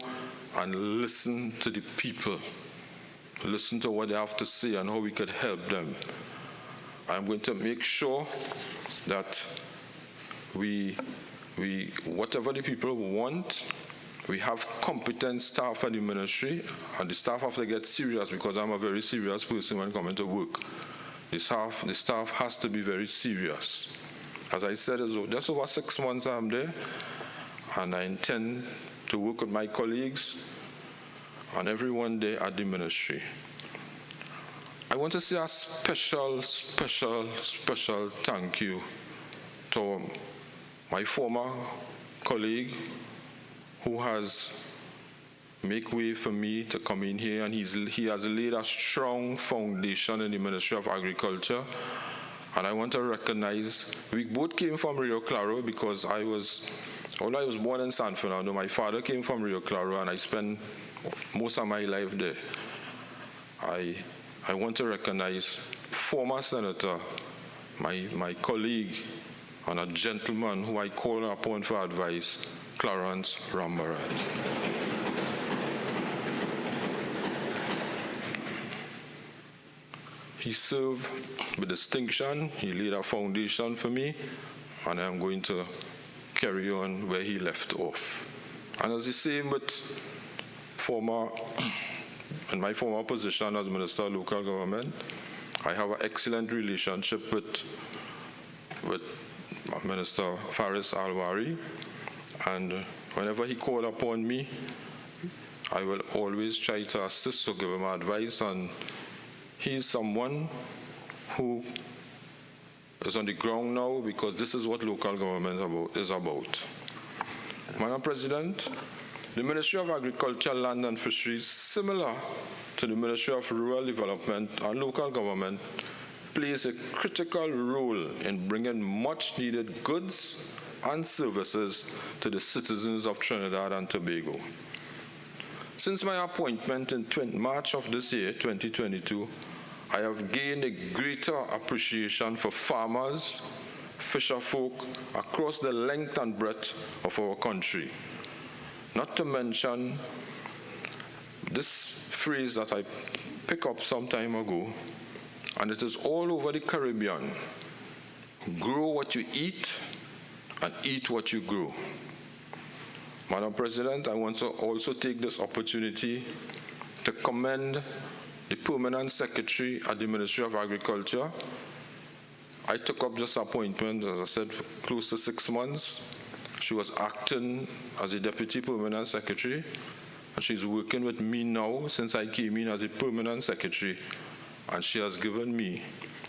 and listen to the people. Listen to what they have to say and how we could help them. I'm going to make sure that whatever the people want, we have competent staff at the ministry, and the staff have to get serious, because I'm a very serious person when coming to work. The staff has to be very serious. As I said, just over 6 months I'm there, and I intend to work with my colleagues and everyone there at the ministry. I want to say a special thank you to my former colleague who has made way for me to come in here, and he has laid a strong foundation in the Ministry of Agriculture. And I want to recognize, we both came from Rio Claro because although I was born in San Fernando, my father came from Rio Claro and I spent most of my life there. I want to recognize former Senator, my colleague, and a gentleman who I call upon for advice, Clarence Rambarat. He served with distinction, he laid a foundation for me, and I'm going to carry on where he left off. And as the same with in my former position as Minister of Local Government, I have an excellent relationship with Minister Faris Alwari, and whenever he called upon me, I will always try to assist to give him advice, and he's someone who is on the ground now because this is what local government is about. Madam President, the Ministry of Agriculture, Land and Fisheries, similar to the Ministry of Rural Development and Local Government, plays a critical role in bringing much-needed goods and services to the citizens of Trinidad and Tobago. Since my appointment in March of this year, 2022, I have gained a greater appreciation for farmers, fisherfolk across the length and breadth of our country. Not to mention this phrase that I picked up some time ago, and it is all over the Caribbean: grow what you eat and eat what you grow. Madam President, I want to also take this opportunity to commend the Permanent Secretary at the Ministry of Agriculture. I took up this appointment, as I said, for close to 6 months. She was acting as a Deputy Permanent Secretary, and she's working with me now since I came in as a Permanent Secretary, and she has given me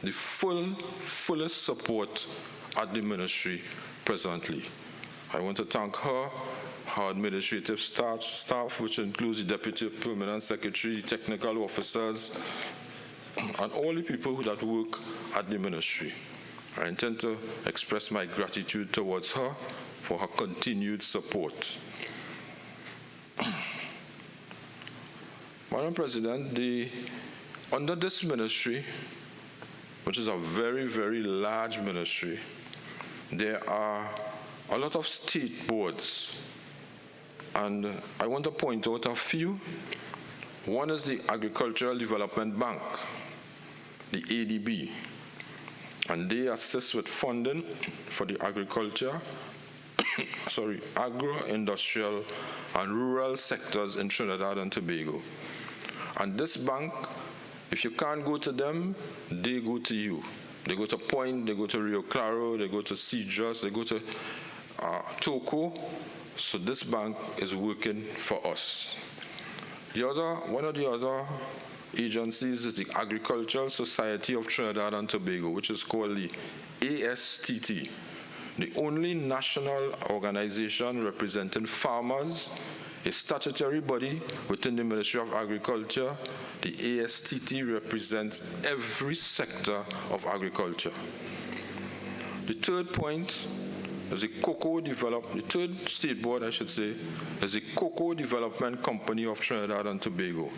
the fullest support at the Ministry presently. I want to thank her, her administrative staff, which includes the Deputy Permanent Secretary, technical officers, and all the people that work at the Ministry. I intend to express my gratitude towards her for her continued support. Madam President, under this ministry, which is a very, very large ministry, there are a lot of state boards, and I want to point out a few. One is the Agricultural Development Bank, the ADB, and they assist with funding for the agriculture, agro-industrial and rural sectors in Trinidad and Tobago. And this bank, if you can't go to them, they go to you. They go to Point, they go to Rio Claro, they go to Cedros, they go to Toco. So this bank is working for us. One of the other agencies is the Agricultural Society of Trinidad and Tobago, which is called the ASTT, the only national organization representing farmers, a statutory body within the Ministry of Agriculture. The ASTT represents every sector of agriculture. The third point is the third state board, I should say, is the Cocoa Development Company of Trinidad and Tobago.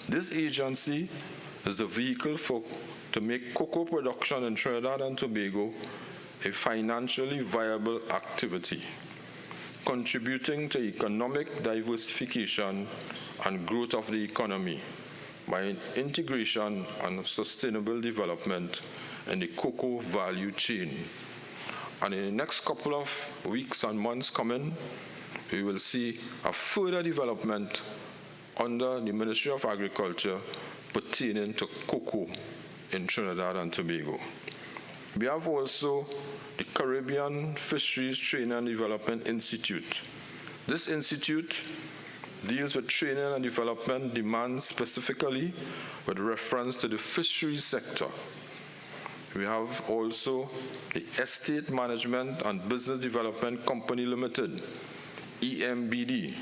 This agency is the vehicle to make cocoa production in Trinidad and Tobago a financially viable activity, contributing to economic diversification and growth of the economy by integration and sustainable development in the cocoa value chain. And in the next couple of weeks and months coming, we will see a further development under the Ministry of Agriculture pertaining to cocoa in Trinidad and Tobago. We have also the Caribbean Fisheries Training and Development Institute. This institute deals with training and development demands specifically with reference to the fisheries sector. We have also the Estate Management and Business Development Company Limited, EMBD.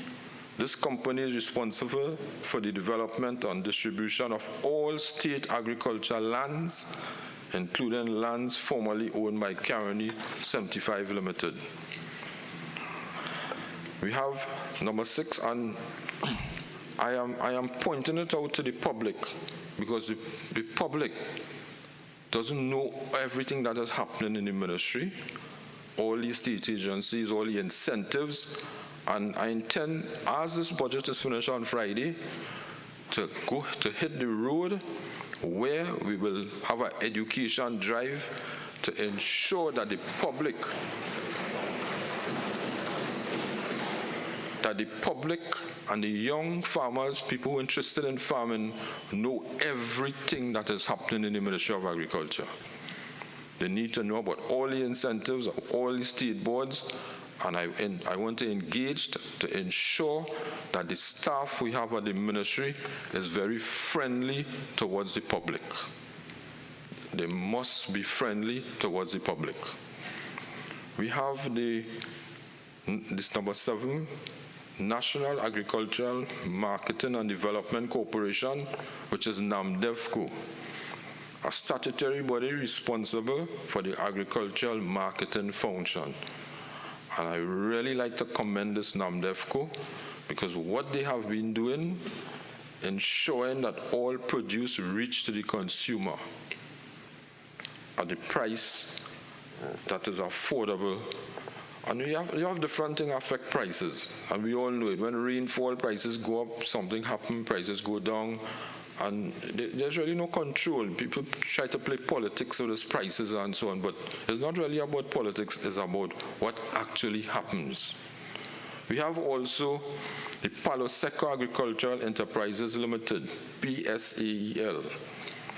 This company is responsible for the development and distribution of all state agricultural lands, including lands formerly owned by Caroni 75 Limited. We have number 6, and I am pointing it out to the public because the public doesn't know everything that is happening in the ministry, all the state agencies, all the incentives, and I intend, as this budget is finished on Friday, to hit the road where we will have an education drive to ensure that the public and the young farmers, people interested in farming, know everything that is happening in the Ministry of Agriculture. They need to know about all the incentives of all the state boards, and I want to engage to ensure that the staff we have at the ministry is very friendly towards the public. They must be friendly towards the public. We have this number 7, National Agricultural Marketing and Development Corporation, which is NAMDEVCO, a statutory body responsible for the agricultural marketing function. And I really like to commend this NAMDEVCO because what they have been doing, ensuring that all produce reach to the consumer at the price that is affordable. And you have different things affect prices, and we all know it. When rainfall, prices go up, something happens, prices go down, and there's really no control. People try to play politics with these prices and so on, but it's not really about politics, it's about what actually happens. We have also the Palo Seco Agricultural Enterprises Limited, PSAEL.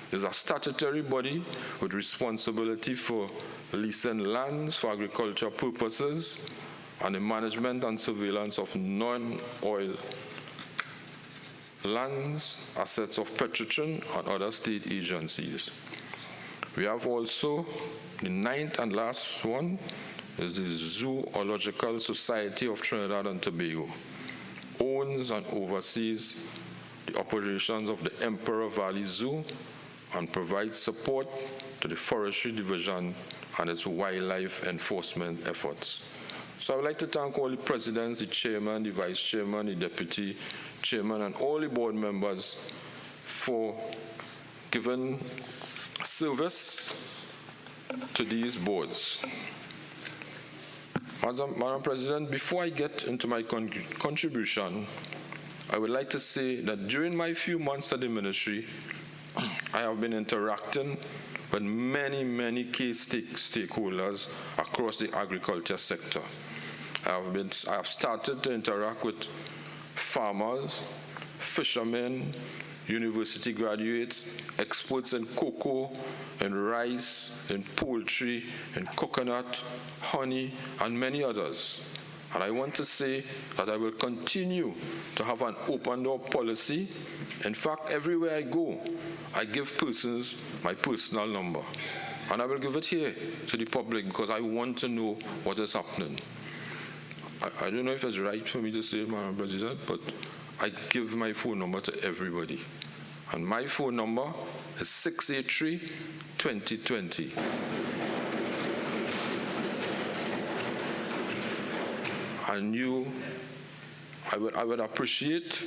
It's a statutory body with responsibility for leasing lands for agricultural purposes and the management and surveillance of non-oil lands, assets of Petrotron and other state agencies. We have also the 9th and last one is the Zoological Society of Trinidad and Tobago. Owns and oversees the operations of the Emperor Valley Zoo and provides support to the Forestry Division and its wildlife enforcement efforts. So I would like to thank all the presidents, the chairman, the vice chairman, the deputy chairman, and all the board members for giving service to these boards. Madam President, before I get into my contribution, I would like to say that during my few months at the ministry, I have been interacting with many key stakeholders across the agriculture sector. I have started to interact with farmers, fishermen, university graduates, experts in cocoa, in rice, in poultry, in coconut, honey, and many others. And I want to say that I will continue to have an open door policy. In fact, everywhere I go, I give persons my personal number. And I will give it here to the public because I want to know what is happening. I don't know if it's right for me to say it, Madam President, but I give my phone number to everybody. And my phone number is 683-2020. And I would appreciate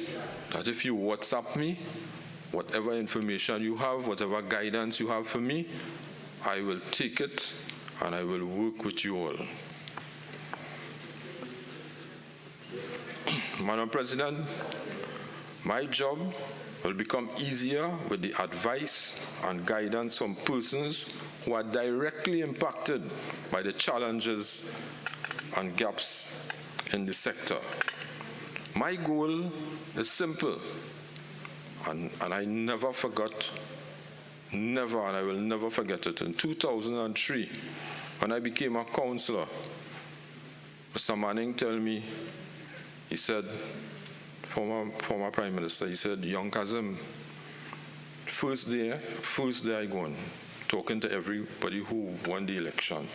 that if you WhatsApp me, whatever information you have, whatever guidance you have for me, I will take it and I will work with you all. Madam President, my job will become easier with the advice and guidance from persons who are directly impacted by the challenges and gaps in the sector. My goal is simple, and I never forgot, never, and I will never forget it. In 2003, when I became a councillor, Mr. Manning told me, he said, former Prime Minister, he said, young Kazim, first day I go on, talking to everybody who won the election.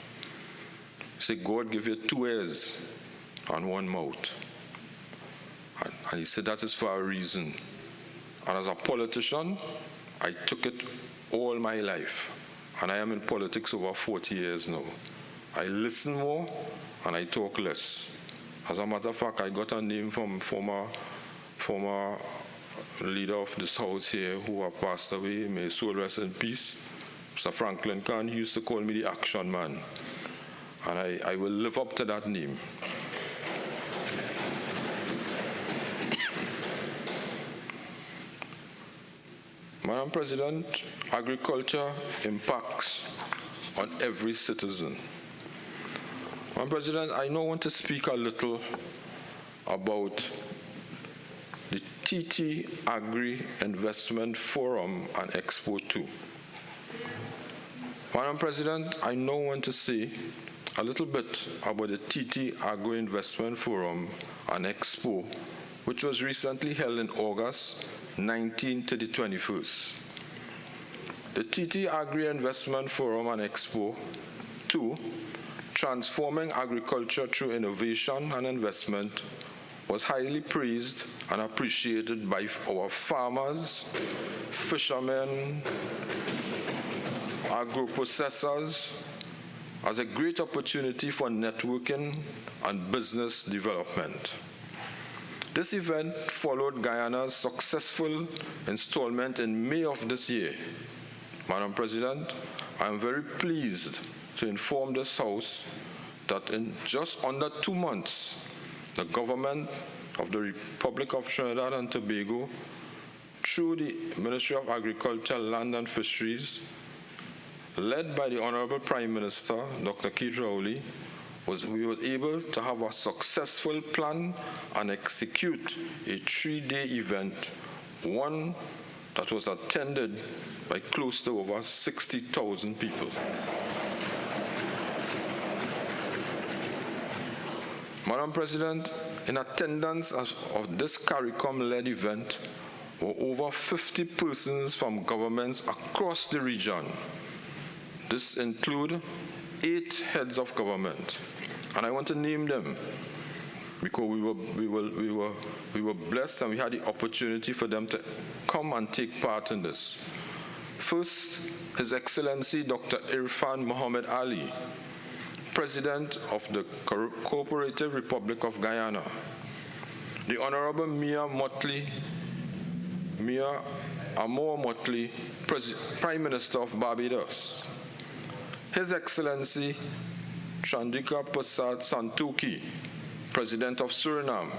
He said, God give you 2 ears and 1 mouth. And he said, that is for a reason. And as a politician, I took it all my life. And I am in politics over 40 years now. I listen more and I talk less. As a matter of fact, I got a name from former leader of this house here who have passed away, may his soul rest in peace. Mr. Franklin Khan, he used to call me the action man. And I will live up to that name. Madam President, agriculture impacts on every citizen. Madam President, I now want to speak a little about the TT Agri Investment Forum and Expo 2. Madam President, I now want to say a little bit about the TT Agri Investment Forum and Expo, which was recently held in August 19th to the 21st. The TT Agri Investment Forum and Expo 2, Transforming Agriculture Through Innovation and Investment, was highly praised and appreciated by our farmers, fishermen, agro-processors, as a great opportunity for networking and business development. This event followed Guyana's successful installment in May of this year. Madam President, I am very pleased to inform this House that in just under 2 months, the government of the Republic of Trinidad and Tobago, through the Ministry of Agriculture, Land and Fisheries, led by the Honorable Prime Minister, Dr. Jearlean, we were able to have a successful plan and execute a 3-day event, one that was attended by close to over 60,000 people. Madam President, in attendance of this CARICOM-led event were over 50 persons from governments across the region. This include 8 heads of government, and I want to name them because we were blessed and we had the opportunity for them to come and take part in this. First, His Excellency Dr. Irfan Mohammed Ali, President of the Cooperative Republic of Guyana, the Honorable Mia Amor Motley, Prime Minister of Barbados, His Excellency Chandrika Prasad Santokhi, President of Suriname,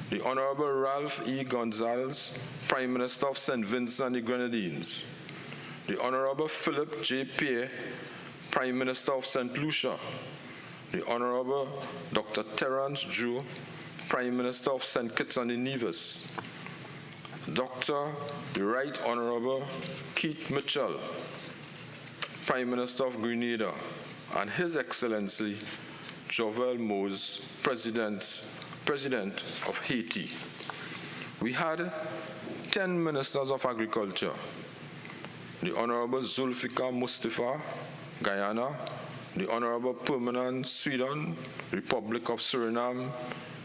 the Honorable Ralph E. Gonzalez, Prime Minister of St. Vincent and the Grenadines, the Honorable Philip J. Pierre, Prime Minister of St. Lucia, the Honorable Dr. Terrence Drew, Prime Minister of St. Kitts and Nevis, Dr. the Right Honorable Keith Mitchell, Prime Minister of Grenada, and His Excellency Jovenel Moïse, President of Haiti. We had 10 Ministers of Agriculture, the Honorable Zulfikar Mustafa, Guyana, the Honorable Permanent Sweden, Republic of Suriname,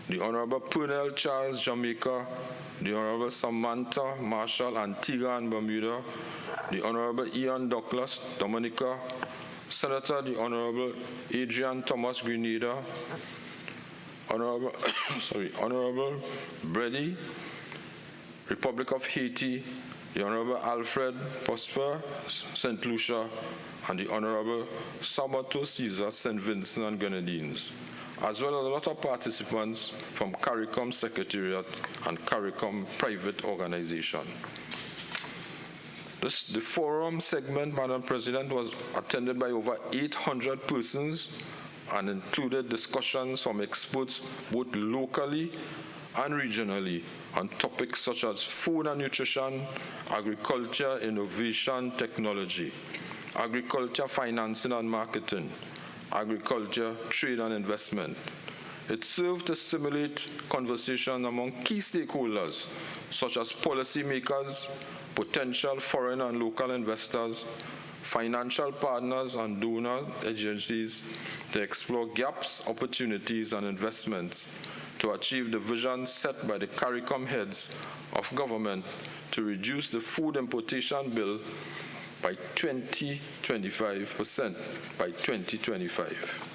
the Honorable Pernell Charles, Jamaica, the Honorable Samantha Marshall, Antigua and Bermuda, the Honorable Ian Douglas, Dominica, Senator the Honorable Adrian Thomas, Grenada, Honorable Brady, Republic of Haiti, the Honorable Alfred Prosper, St. Lucia, and the Honorable Sabato Caesar, St. Vincent and Grenadines, as well as a lot of participants from CARICOM Secretariat and CARICOM private organization. The forum segment, Madam President, was attended by over 800 persons and included discussions from experts both locally and regionally on topics such as food and nutrition, agriculture, innovation, technology, agriculture, financing and marketing, agriculture, trade and investment, It served to stimulate conversation among key stakeholders, such as policymakers, potential foreign and local investors, financial partners, and donor agencies to explore gaps, opportunities, and investments to achieve the vision set by the CARICOM heads of government to reduce the food importation bill by 25% by 2025.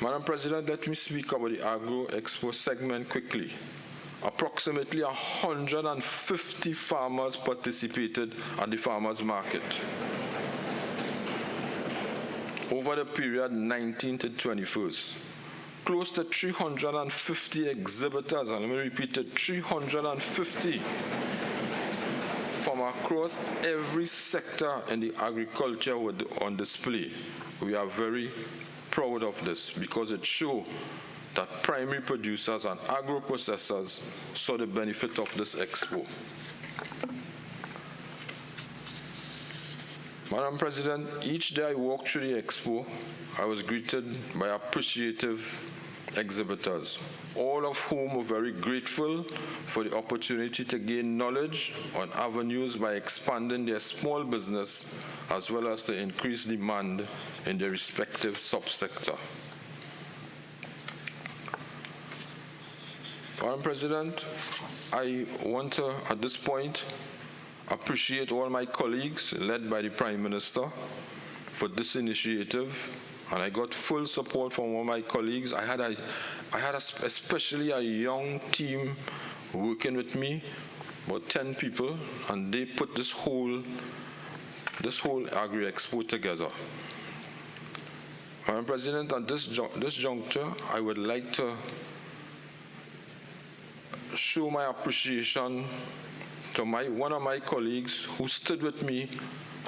Madam President, let me speak about the Agro-Expo segment quickly. Approximately 150 farmers participated at the farmers' market. Over the period 19th to 21st, close to 350 exhibitors, and let me repeat it, 350 from across every sector in the agriculture were on display. We are very proud of this because it shows that primary producers and agro-processors saw the benefit of this expo. Madam President, each day I walked through the expo, I was greeted by appreciative exhibitors, all of whom were very grateful for the opportunity to gain knowledge on avenues by expanding their small business as well as to increase demand in their respective subsector. Madam President, I want to, at this point, appreciate all my colleagues, led by the Prime Minister, for this initiative, and I got full support from all my colleagues. I had especially a young team working with me, about 10 people, and they put this whole Agri-Expo together. Madam President, at this juncture, I would like to show my appreciation to one of my colleagues who stood with me,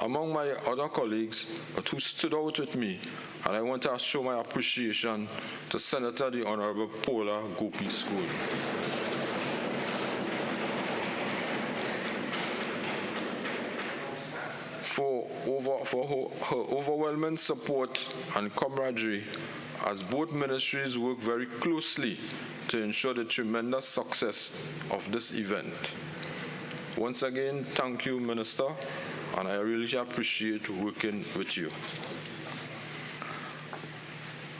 among my other colleagues, but who stood out with me. And I want to show my appreciation to Senator the Honorable Paula Gopeesingh. For her overwhelming support and camaraderie, as both ministries work very closely to ensure the tremendous success of this event. Once again, thank you, Minister, and I really appreciate working with you.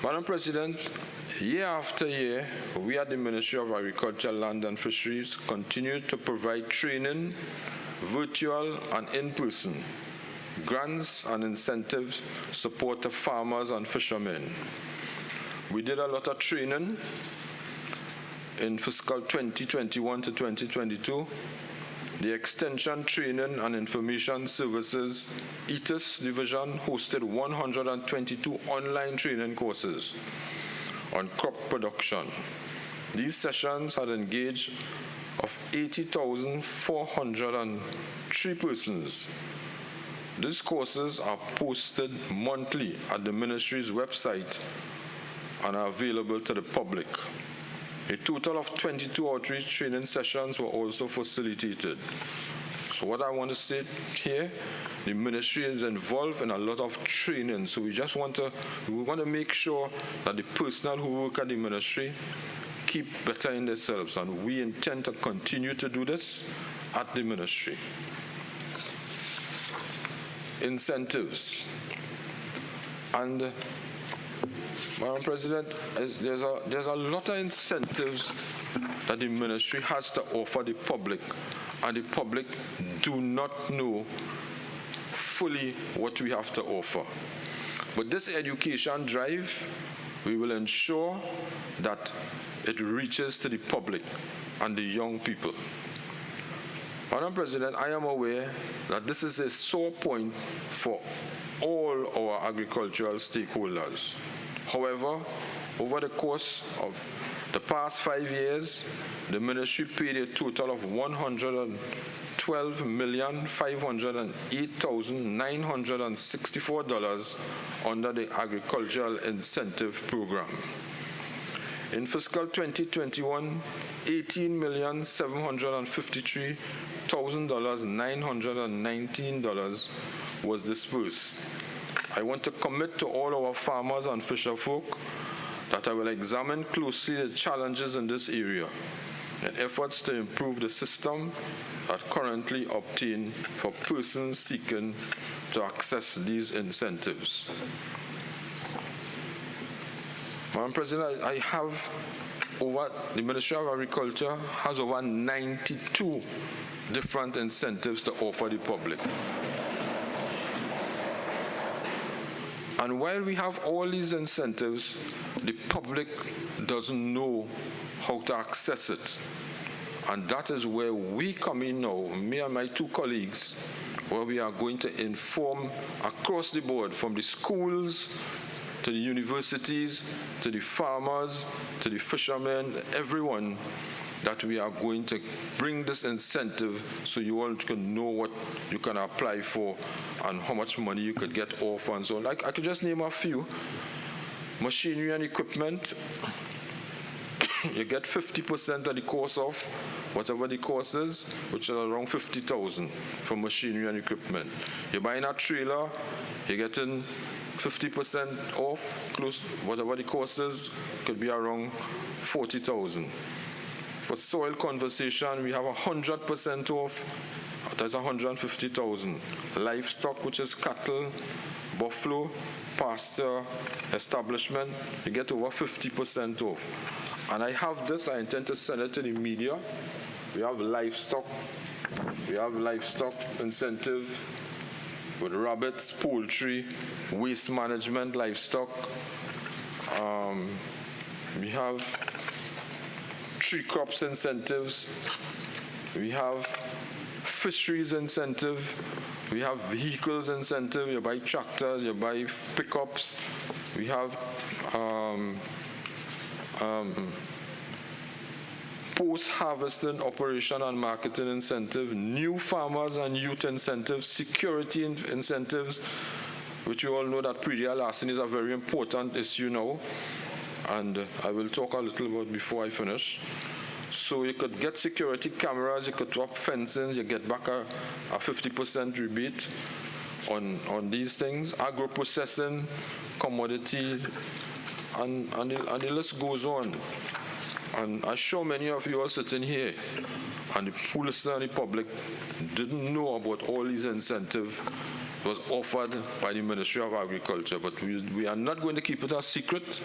Madam President, year after year, we at the Ministry of Agriculture, Land and Fisheries continue to provide training, virtual and in-person, grants and incentive support to farmers and fishermen. We did a lot of training in fiscal 2021 to 2022. The Extension Training and Information Services ETIS division hosted 122 online training courses on crop production. These sessions had engaged of 80,403 persons. These courses are posted monthly at the ministry's website and are available to the public. A total of 22 outreach training sessions were also facilitated. So what I want to say here, the ministry is involved in a lot of training. So we want to make sure that the personnel who work at the ministry keep bettering themselves, and we intend to continue to do this at the ministry. Incentives. And Madam President, there's a lot of incentives that the ministry has to offer the public, and the public do not know fully what we have to offer. But this education drive, we will ensure that it reaches to the public and the young people. Madam President, I am aware that this is a sore point for all our agricultural stakeholders. However, over the course of the past 5 years, the ministry paid a total of $112,508,964 under the Agricultural Incentive Program. In fiscal 2021, $18,753,919 was disbursed. I want to commit to all our farmers and fisherfolk that I will examine closely the challenges in this area and efforts to improve the system that currently obtain for persons seeking to access these incentives. Madam President, I have the Ministry of Agriculture has over 92 different incentives to offer the public. And while we have all these incentives, the public doesn't know how to access it. And that is where we come in now, me and my two colleagues, where we are going to inform across the board, from the schools to the universities, to the farmers, to the fishermen, everyone, that we are going to bring this incentive so you all can know what you can apply for and how much money you could get off and so on. I could just name a few. Machinery and equipment, you get 50% of the cost of whatever the cost is, which is around 50,000 for machinery and equipment. You're buying a trailer, you're getting 50% off, close whatever the cost is, could be around 40,000. For soil conservation, we have 100% off, that's 150,000. Livestock, which is cattle, buffalo, pasture, establishment, you get over 50% off. And I have this, I intend to send it to the media. We have livestock incentive with rabbits, poultry, waste management, livestock. We have tree crops incentives. We have fisheries incentive. We have vehicles incentive. You buy tractors, you buy pickups. We have post-harvesting operation and marketing incentive, new farmers and youth incentives, security incentives, which you all know that pre-Allyson is a very important issue now, and I will talk a little about before I finish. So you could get security cameras, you could drop fencing, you get back a 50% rebate on these things, agro-processing, commodity, and the list goes on. And I'm sure many of you are sitting here, and the poor listener and the public didn't know about all these incentives was offered by the Ministry of Agriculture. But we are not going to keep it a secret.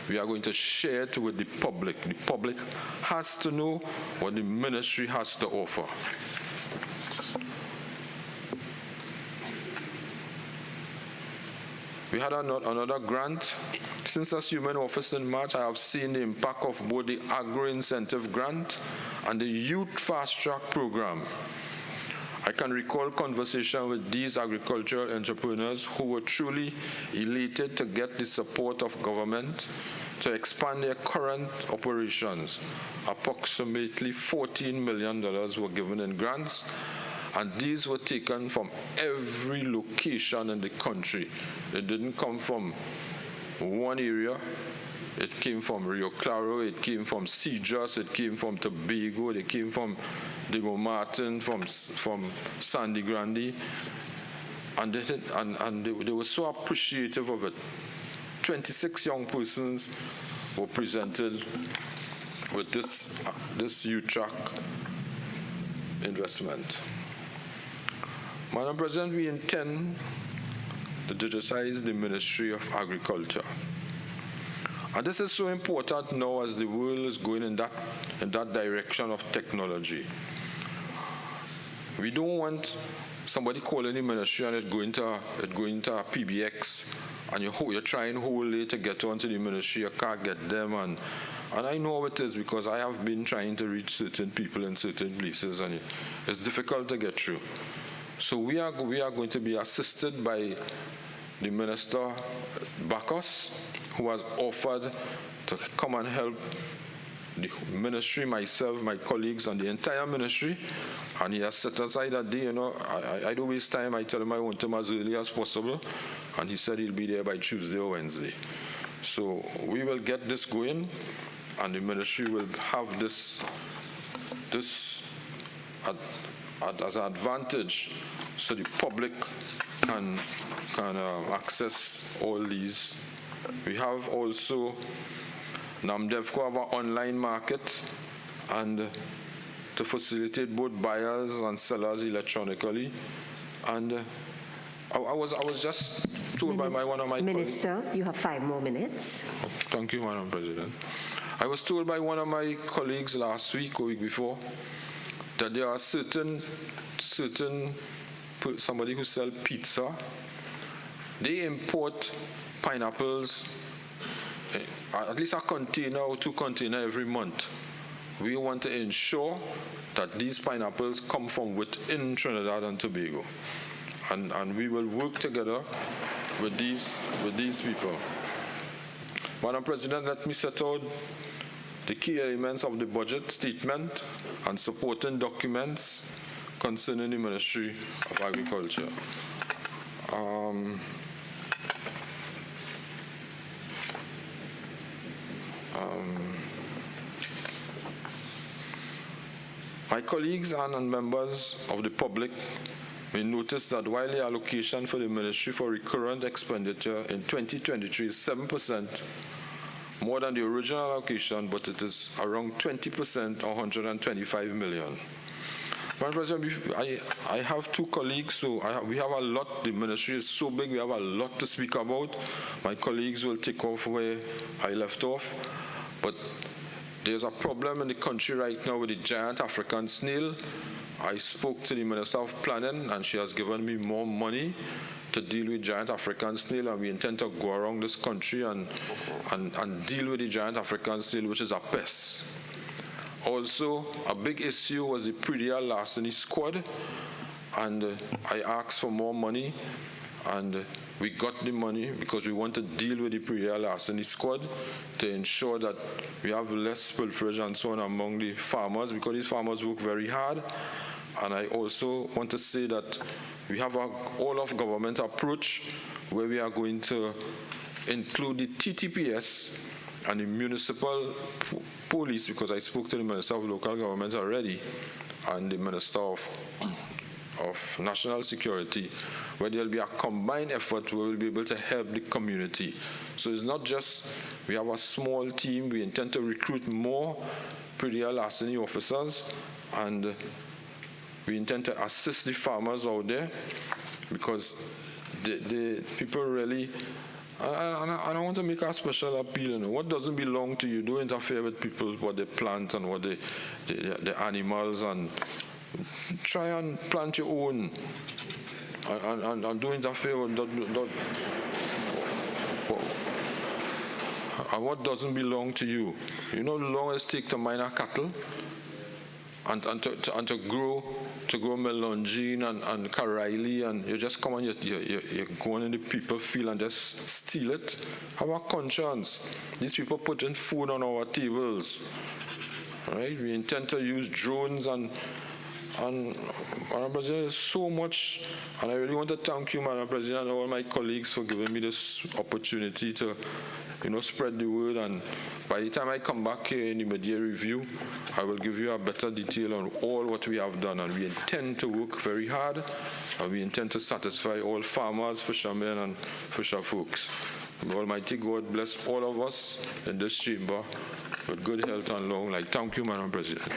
We are going to share it with the public. The public has to know what the ministry has to offer. We had another grant. Since assuming office in March, I have seen the impact of both the agro-incentive grant and the Youth Fast Track program. I can recall conversation with these agricultural entrepreneurs who were truly elated to get the support of government to expand their current operations. Approximately $14 million were given in grants, and these were taken from every location in the country. It didn't come from one area. It came from Rio Claro, it came from Cedros, it came from Tobago, it came from Diego Martin, from Sandy Grande, and they were so appreciative of it. 26 young persons were presented with this U-Track investment. Madam President, we intend to digitize the Ministry of Agriculture. And this is so important now as the world is going in that direction of technology. We don't want somebody calling the ministry and it going to a PBX, and you're trying whole day to get onto the ministry, you can't get them, and I know how it is because I have been trying to reach certain people in certain places, and it's difficult to get through. So we are going to be assisted by the Minister Bacchus, who has offered to come and help the ministry, myself, my colleagues, and the entire ministry. And he has set aside that day, I don't waste time. I tell him I want him as early as possible. And he said he'll be there by Tuesday or Wednesday. So we will get this going, and the ministry will have this as an advantage so the public can access all these. We have also NAMDEVCO have an online market, and to facilitate both buyers and sellers electronically. And I was just told by one of my Minister, you have 5 more minutes. Thank you, Madam President. I was told by one of my colleagues last week or week before that there are certain somebody who sells pizza. They import pineapples, at least a container or 2 containers every month. We want to ensure that these pineapples come from within Trinidad and Tobago. And we will work together with these people. Madam President, let me set out the key elements of the budget statement and supporting documents concerning the Ministry of Agriculture. My colleagues and members of the public may notice that while the allocation for the Ministry for recurrent expenditure in 2023 is 7% more than the original allocation, but it is around 20% or 125 million. Madam President, I have 2 colleagues, so we have a lot. The Ministry is so big, we have a lot to speak about. My colleagues will take off where I left off. But there's a problem in the country right now with the giant African snail. I spoke to the Minister of Planning, and she has given me more money to deal with giant African snail, and we intend to go around this country and deal with the giant African snail, which is a pest. Also, a big issue was the predial larceny squad, and I asked for more money, and we got the money because we want to deal with the predial larceny squad to ensure that we have less pilferage and so on among the farmers, because these farmers work very hard. And I also want to say that we have an all-of-government approach where we are going to include the TTPS and the municipal police, because I spoke to the Minister of Local Government already and the Minister of National Security, where there will be a combined effort where we'll be able to help the community. So it's not just we have a small team, we intend to recruit more predial larceny officers, and we intend to assist the farmers out there, because the people really, and I want to make a special appeal. You know, what doesn't belong to you, don't interfere with people, what they plant and what the animals, and try and plant your own, and don't interfere with what doesn't belong to you. You know, the longest take to mine a cattle and to grow melongene and karaili, and you just come and you're going in the people field and just steal it. Have a conscience. These people putting food on our tables. Right? We intend to use drones and Madam President, there's so much, and I really want to thank you, Madam President, and all my colleagues for giving me this opportunity to, spread the word. And by the time I come back here in the mid-year review, I will give you a better detail on all what we have done. And we intend to work very hard, and we intend to satisfy all farmers, fishermen, and fisher folks. May Almighty God bless all of us in this chamber with good health and long life. Thank you, Madam President.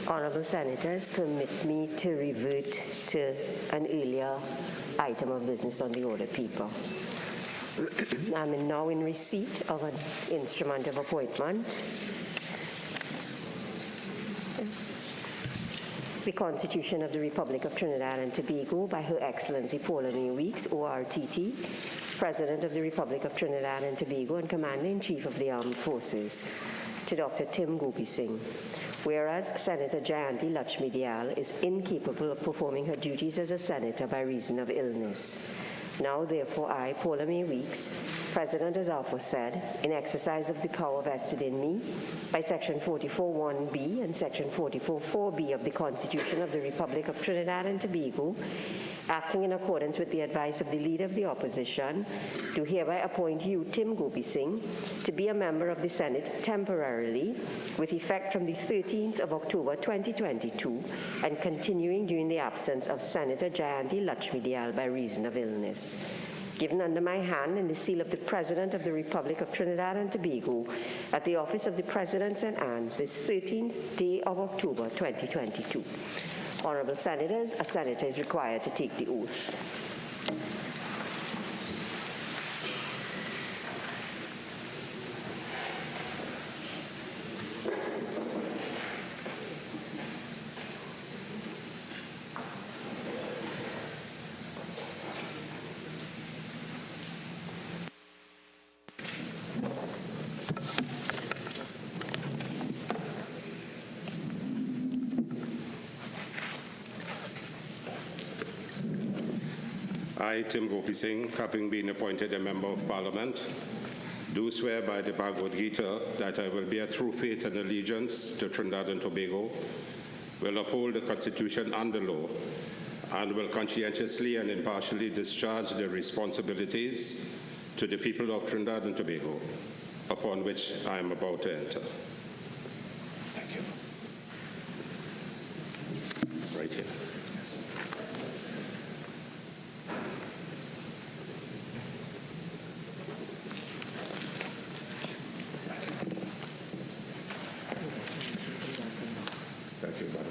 Honourable Senators, permit me to revert to an earlier item of business on the order paper. I'm now in receipt of an instrument of appointment. The Constitution of the Republic of Trinidad and Tobago by Her Excellency ParlView Weeks, ORTT, President of the Republic of Trinidad and Tobago and Commander-in-Chief of the Armed Forces, to Dr. Tim Gopeesingh. Whereas Senator Jayanti Lakshmi Dayal is incapable of performing her duties as a senator by reason of illness. Now, therefore, I, ParlView Weeks, President has aforesaid, in exercise of the power vested in me by Section 44(1)(b) and Section 44(4)(b) of the Constitution of the Republic of Trinidad and Tobago, acting in accordance with the advice of the Leader of the Opposition, do hereby appoint you, Tim Gopeesingh, to be a member of the Senate temporarily, with effect from the 13th of October 2022, and continuing during the absence of Senator Jayanti Lakshmi Dayal by reason of illness. Given under my hand and the seal of the President of the Republic of Trinidad and Tobago at the office of the President St. Anne's this 13th day of October 2022. Honorable Senators, a Senator is required to take the oath. I, Tim Gopeesingh, having been appointed a Member of Parliament, do swear by the Bhagavad Gita that I will bear true faith and allegiance to Trinidad and Tobago, will uphold the Constitution and the law, and will conscientiously and impartially discharge the responsibilities to the people of Trinidad and Tobago, upon which I am about to enter. Thank you. Right here. Yes. Thank you, Madam.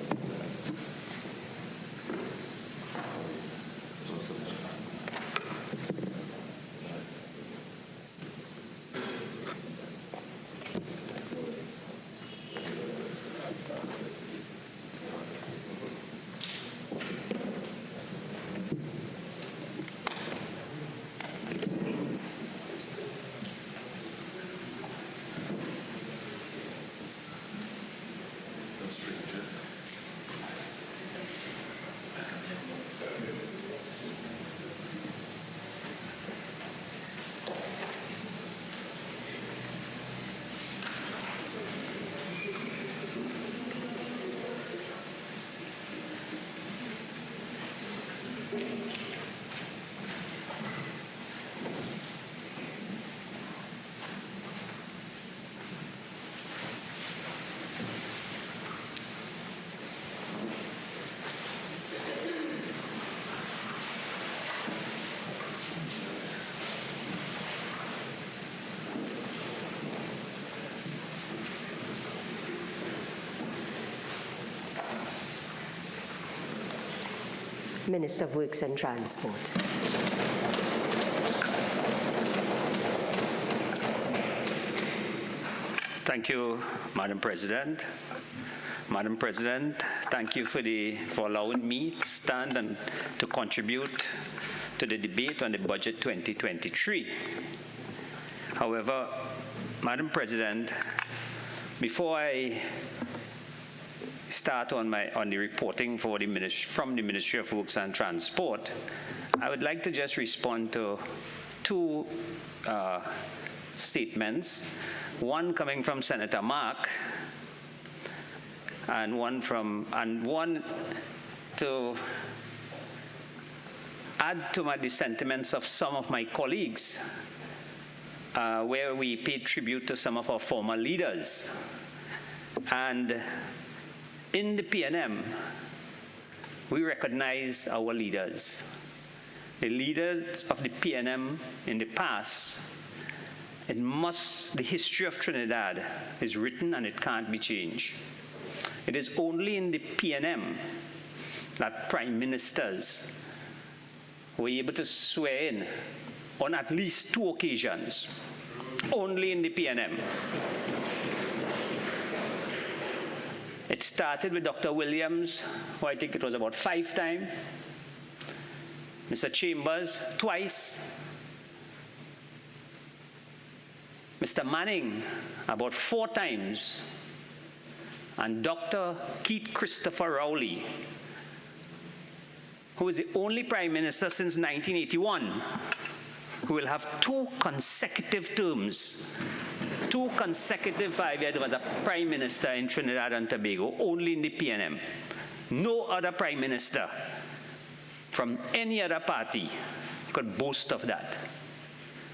Minister of Works and Transport. Thank you, Madam President. Madam President, thank you for allowing me to stand and to contribute to the debate on the budget 2023. However, Madam President, before I start on the reporting from the Ministry of Works and Transport, I would like to just respond to two statements, one coming from Senator Mark and one to add to the sentiments of some of my colleagues, where we paid tribute to some of our former leaders. And in the PNM, we recognize our leaders. The leaders of the PNM in the past, the history of Trinidad is written and it can't be changed. It is only in the PNM that prime ministers were able to swear in on at least 2 occasions, only in the PNM. It started with Dr. Williams, who I think it was about 5 times, Mr. Chambers twice, Mr. Manning about 4 times, and Dr. Keith Christopher Rowley, who is the only prime minister since 1981 who will have 2 consecutive terms, 2 consecutive 5 years as a prime minister in Trinidad and Tobago, only in the PNM. No other prime minister from any other party could boast of that.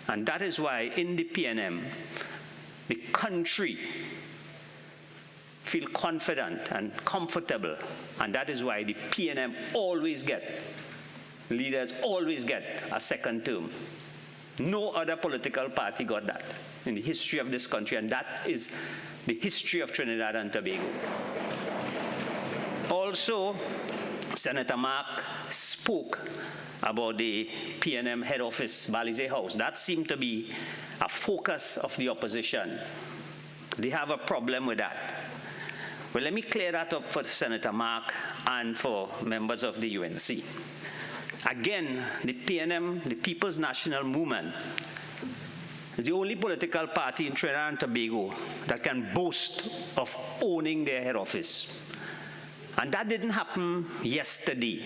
And that is why in the PNM, the country feel confident and comfortable, and that is why the PNM leaders always get a second term. No other political party got that in the history of this country, and that is the history of Trinidad and Tobago. Also, Senator Mark spoke about the PNM head office, Balize House. That seemed to be a focus of the opposition. They have a problem with that. Well, let me clear that up for Senator Mark and for members of the UNC. Again, the PNM, the People's National Movement, is the only political party in Trinidad and Tobago that can boast of owning their head office. And that didn't happen yesterday.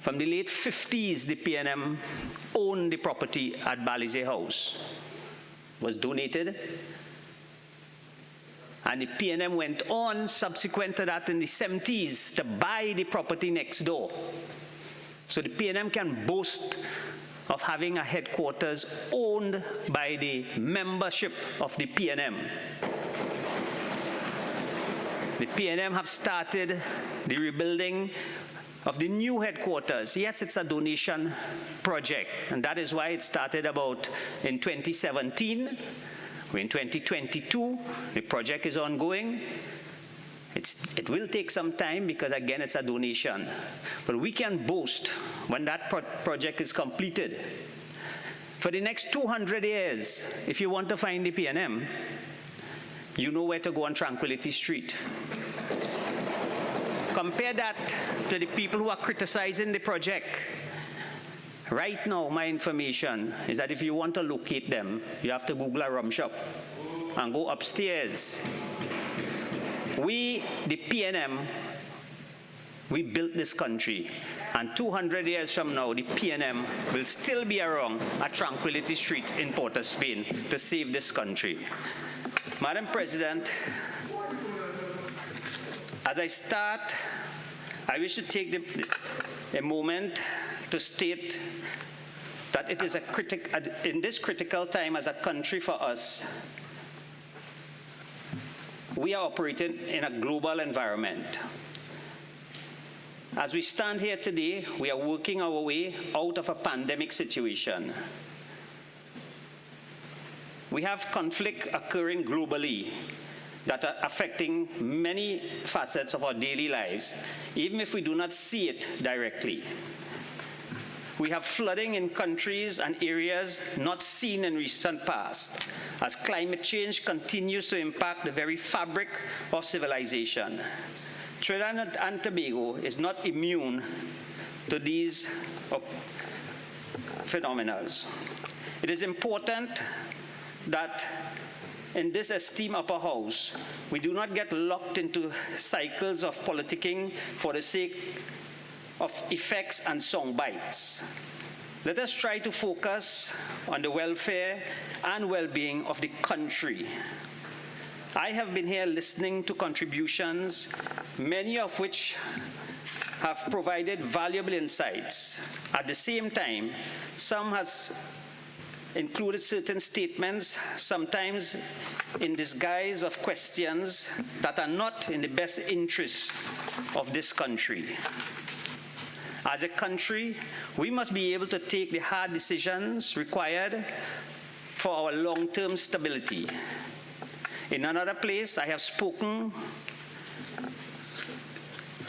From the late 50s, the PNM owned the property at Balize House. It was donated. And the PNM went on, subsequent to that in the 70s, to buy the property next door. So the PNM can boast of having a headquarters owned by the membership of the PNM. The PNM have started the rebuilding of the new headquarters. Yes, it's a donation project, and that is why it started about in 2017. We're in 2022, the project is ongoing. It will take some time because, again, it's a donation. But we can boast when that project is completed. For the next 200 years, if you want to find the PNM, you know where to go on Tranquility Street. Compare that to the people who are criticizing the project. Right now, my information is that if you want to locate them, you have to Google a rum shop and go upstairs. We, the PNM, we built this country. And 200 years from now, the PNM will still be around at Tranquility Street in Port of Spain to save this country. Madam President, as I start, I wish to take a moment to state that it is in this critical time as a country for us, we are operating in a global environment. As we stand here today, we are working our way out of a pandemic situation. We have conflict occurring globally that are affecting many facets of our daily lives, even if we do not see it directly. We have flooding in countries and areas not seen in recent past, as climate change continues to impact the very fabric of civilization. Trinidad and Tobago is not immune to these phenomena. It is important that in this esteemed upper house, we do not get locked into cycles of politicking for the sake of effects and sound bites. Let us try to focus on the welfare and well-being of the country. I have been here listening to contributions, many of which have provided valuable insights. At the same time, some has included certain statements, sometimes in disguise of questions that are not in the best interest of this country. As a country, we must be able to take the hard decisions required for our long-term stability. In another place, I have spoken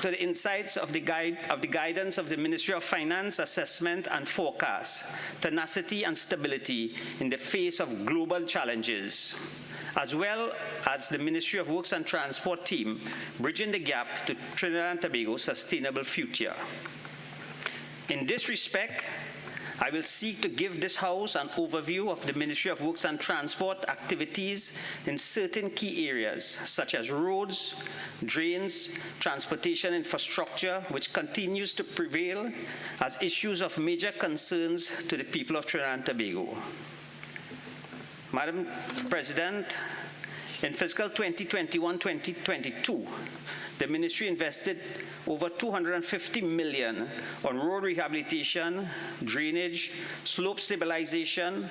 to the insights of the guidance of the Ministry of Finance, Assessment and Forecast, tenacity and stability in the face of global challenges, as well as the Ministry of Works and Transport team, bridging the gap to Trinidad and Tobago's sustainable future. In this respect, I will seek to give this House an overview of the Ministry of Works and Transport activities in certain key areas, such as roads, drains, transportation infrastructure, which continues to prevail as issues of major concerns to the people of Trinidad and Tobago. Madam President, in fiscal 2021-2022, the ministry invested over $250 million on road rehabilitation, drainage, slope stabilization,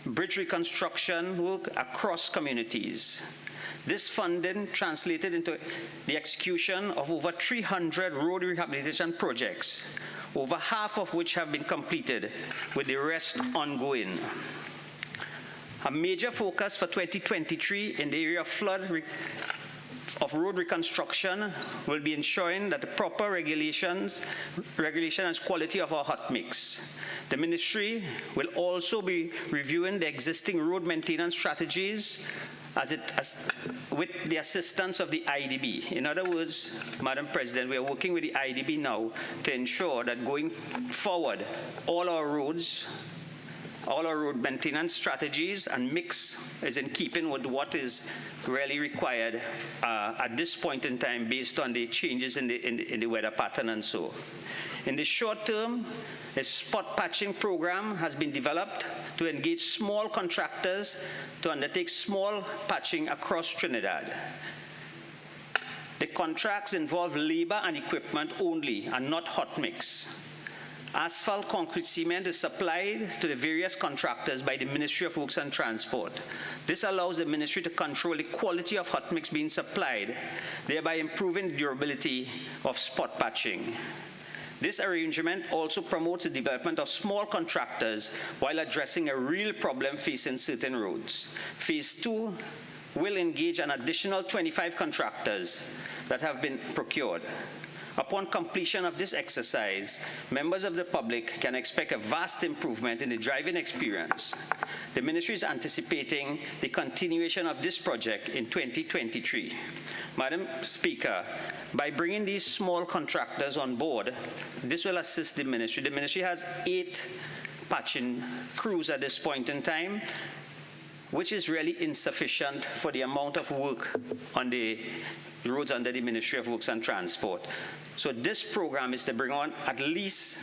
bridge reconstruction work across communities. This funding translated into the execution of over 300 road rehabilitation projects, over half of which have been completed, with the rest ongoing. A major focus for 2023 in the area of road reconstruction will be ensuring that the proper regulation and quality of our hot mix. The ministry will also be reviewing the existing road maintenance strategies with the assistance of the IDB. In other words, Madam President, we are working with the IDB now to ensure that going forward, all our road maintenance strategies and mix is in keeping with what is really required at this point in time based on the changes in the weather pattern and so. In the short term, a spot patching program has been developed to engage small contractors to undertake small patching across Trinidad. The contracts involve labor and equipment only and not hot mix. Asphalt concrete cement is supplied to the various contractors by the Ministry of Works and Transport. This allows the ministry to control the quality of hot mix being supplied, thereby improving the durability of spot patching. This arrangement also promotes the development of small contractors while addressing a real problem facing certain roads. Phase 2 will engage an additional 25 contractors that have been procured. Upon completion of this exercise, members of the public can expect a vast improvement in the driving experience. The ministry is anticipating the continuation of this project in 2023. Madam Speaker, by bringing these small contractors on board, this will assist the ministry. The ministry has 8 patching crews at this point in time, which is really insufficient for the amount of work on the roads under the Ministry of Works and Transport. So this program is to bring on at least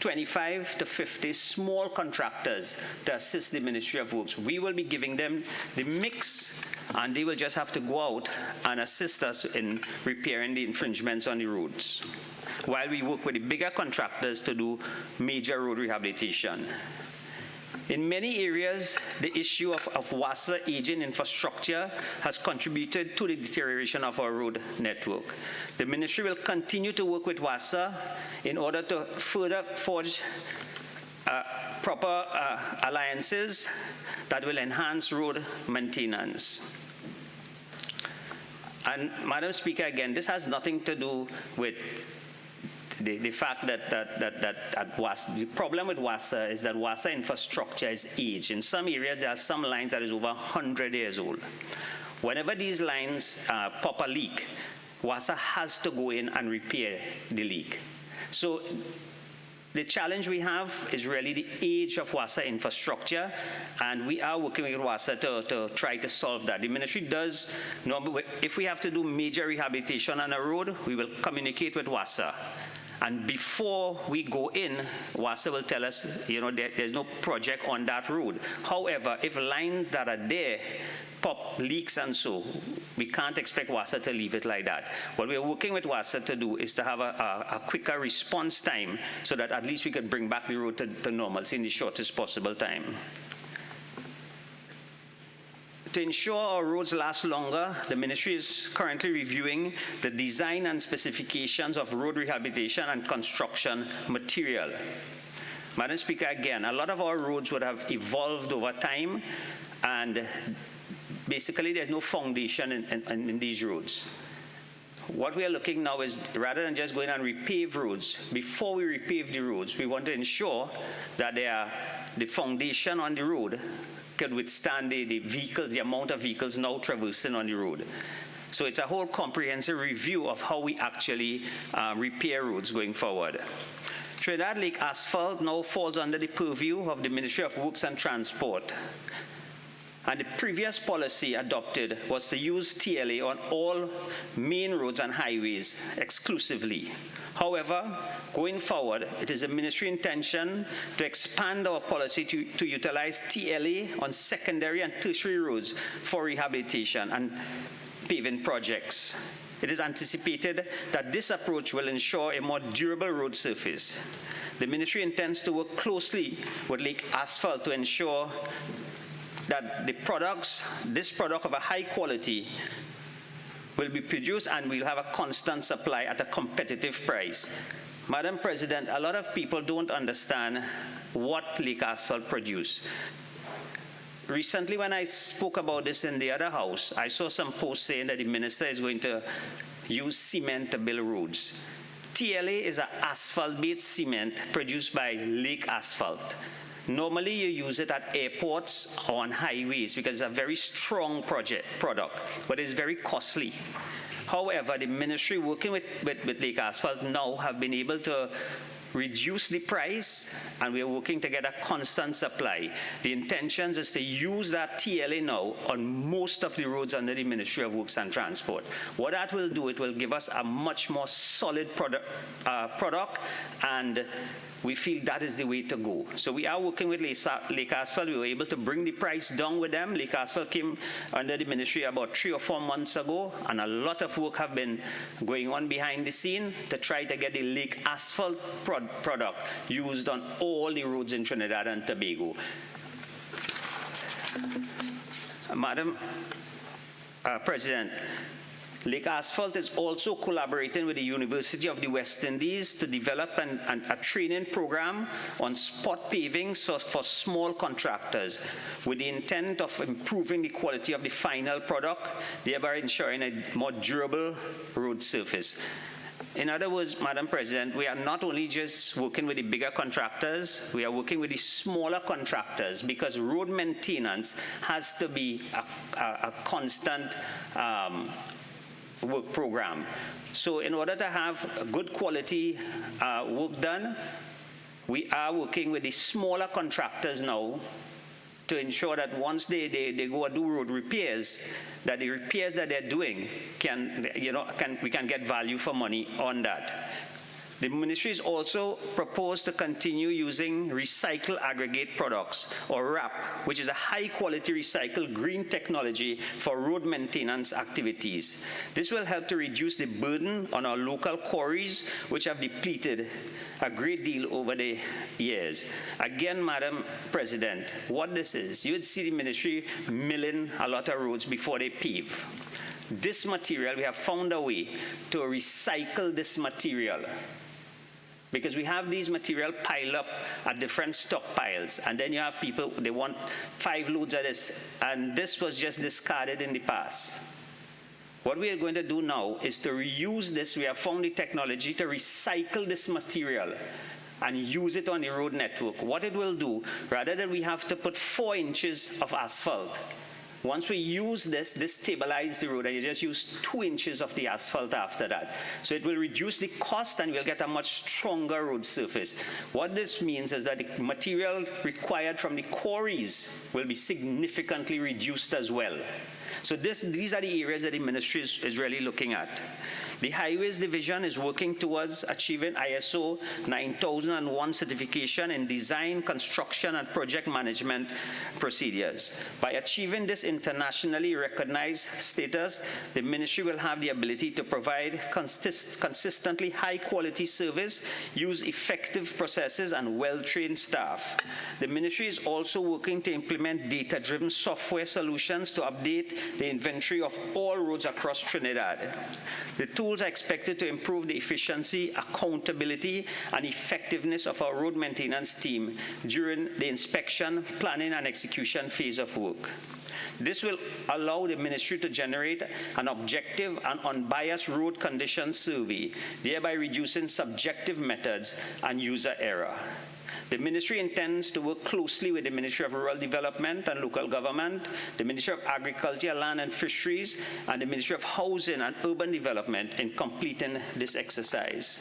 25 to 50 small contractors to assist the Ministry of Works. We will be giving them the mix, and they will just have to go out and assist us in repairing the infringements on the roads, while we work with the bigger contractors to do major road rehabilitation. In many areas, the issue of WASA aging infrastructure has contributed to the deterioration of our road network. The ministry will continue to work with WASA in order to further forge proper alliances that will enhance road maintenance. And Madam Speaker, again, this has nothing to do with the fact that the problem with WASA is that WASA infrastructure is aged. In some areas, there are some lines that is over 100 years old. Whenever these lines pop a leak, WASA has to go in and repair the leak. So the challenge we have is really the age of WASA infrastructure, and we are working with WASA to try to solve that. The ministry does, if we have to do major rehabilitation on a road, we will communicate with WASA. And before we go in, WASA will tell us, there's no project on that road. However, if lines that are there pop leaks and so, we can't expect WASA to leave it like that. What we're working with WASA to do is to have a quicker response time so that at least we could bring back the road to normalcy in the shortest possible time. To ensure our roads last longer, the ministry is currently reviewing the design and specifications of road rehabilitation and construction material. Madam Speaker, again, a lot of our roads would have evolved over time, and basically there's no foundation in these roads. What we are looking now is, rather than just going and repave roads, before we repave the roads, we want to ensure that the foundation on the road could withstand the vehicles, the amount of vehicles now traversing on the road. So it's a whole comprehensive review of how we actually repair roads going forward. Trinidad Lake Asphalt now falls under the purview of the Ministry of Works and Transport. And the previous policy adopted was to use TLA on all main roads and highways exclusively. However, going forward, it is the ministry intention to expand our policy to utilize TLA on secondary and tertiary roads for rehabilitation and paving projects. It is anticipated that this approach will ensure a more durable road surface. The ministry intends to work closely with Lake Asphalt to ensure that this product of a high quality will be produced and we'll have a constant supply at a competitive price. Madam President, a lot of people don't understand what Lake Asphalt produce. Recently, when I spoke about this in the other house, I saw some posts saying that the minister is going to use cement to build roads. TLA is an asphalt-based cement produced by Lake Asphalt. Normally, you use it at airports or on highways because it's a very strong product, but it's very costly. However, the ministry working with Lake Asphalt now have been able to reduce the price, and we are working to get a constant supply. The intention is to use that TLA now on most of the roads under the Ministry of Works and Transport. What that will do, it will give us a much more solid product, and we feel that is the way to go. So we are working with Lake Asphalt. We were able to bring the price down with them. Lake Asphalt came under the ministry about 3 or 4 months ago, and a lot of work have been going on behind the scene to try to get the Lake Asphalt product used on all the roads in Trinidad and Tobago. Madam President, Lake Asphalt is also collaborating with the University of the West Indies to develop a training program on spot paving for small contractors with the intent of improving the quality of the final product, thereby ensuring a more durable road surface. In other words, Madam President, we are not only just working with the bigger contractors, we are working with the smaller contractors because road maintenance has to be a constant work program. So in order to have good quality work done, we are working with the smaller contractors now to ensure that once they go and do road repairs, that the repairs that they're doing we can get value for money on that. The ministry is also proposed to continue using recycled aggregate products, or RAP, which is a high-quality recycled green technology for road maintenance activities. This will help to reduce the burden on our local quarries, which have depleted a great deal over the years. Again, Madam President, what this is, you would see the ministry milling a lot of roads before they pave. This material, we have found a way to recycle this material, because we have these material piled up at different stockpiles, and then you have people, they want 5 loads of this, and this was just discarded in the past. What we are going to do now is to reuse this. We have found the technology to recycle this material and use it on the road network. What it will do, rather than we have to put 4 inches of asphalt, once we use this stabilizes the road, and you just use 2 inches of the asphalt after that. So it will reduce the cost, and we'll get a much stronger road surface. What this means is that the material required from the quarries will be significantly reduced as well. So these are the areas that the ministry is really looking at. The Highways Division is working towards achieving ISO 9001 certification in design, construction, and project management procedures. By achieving this internationally recognized status, the ministry will have the ability to provide consistently high-quality service, use effective processes, and well-trained staff. The ministry is also working to implement data-driven software solutions to update the inventory of all roads across Trinidad. The tools are expected to improve the efficiency, accountability, and effectiveness of our road maintenance team during the inspection, planning, and execution phase of work. This will allow the ministry to generate an objective and unbiased road condition survey, thereby reducing subjective methods and user error. The ministry intends to work closely with the Ministry of Rural Development and Local Government, the Ministry of Agriculture, Land and Fisheries, and the Ministry of Housing and Urban Development in completing this exercise.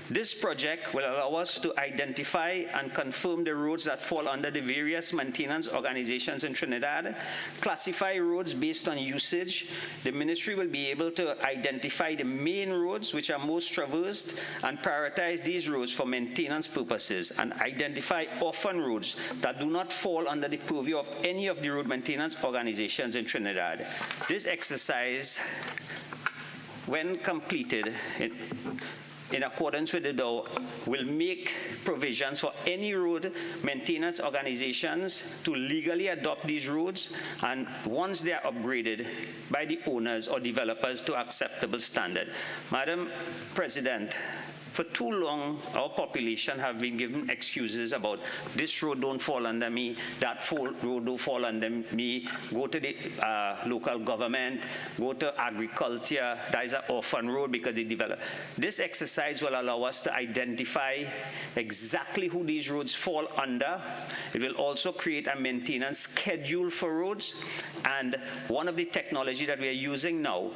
This project will allow us to identify and confirm the roads that fall under the various maintenance organizations in Trinidad, classify roads based on usage. The ministry will be able to identify the main roads which are most traversed and prioritize these roads for maintenance purposes, and identify orphan roads that do not fall under the purview of any of the road maintenance organizations in Trinidad. This exercise, when completed in accordance with the law, will make provisions for any road maintenance organizations to legally adopt these roads, and once they are upgraded by the owners or developers to acceptable standard. Madam President, for too long, our population have been given excuses about this road don't fall under me, that road don't fall under me, go to the local government, go to agriculture, that is an orphan road because they develop. This exercise will allow us to identify exactly who these roads fall under. It will also create a maintenance schedule for roads, and one of the technology that we are using now,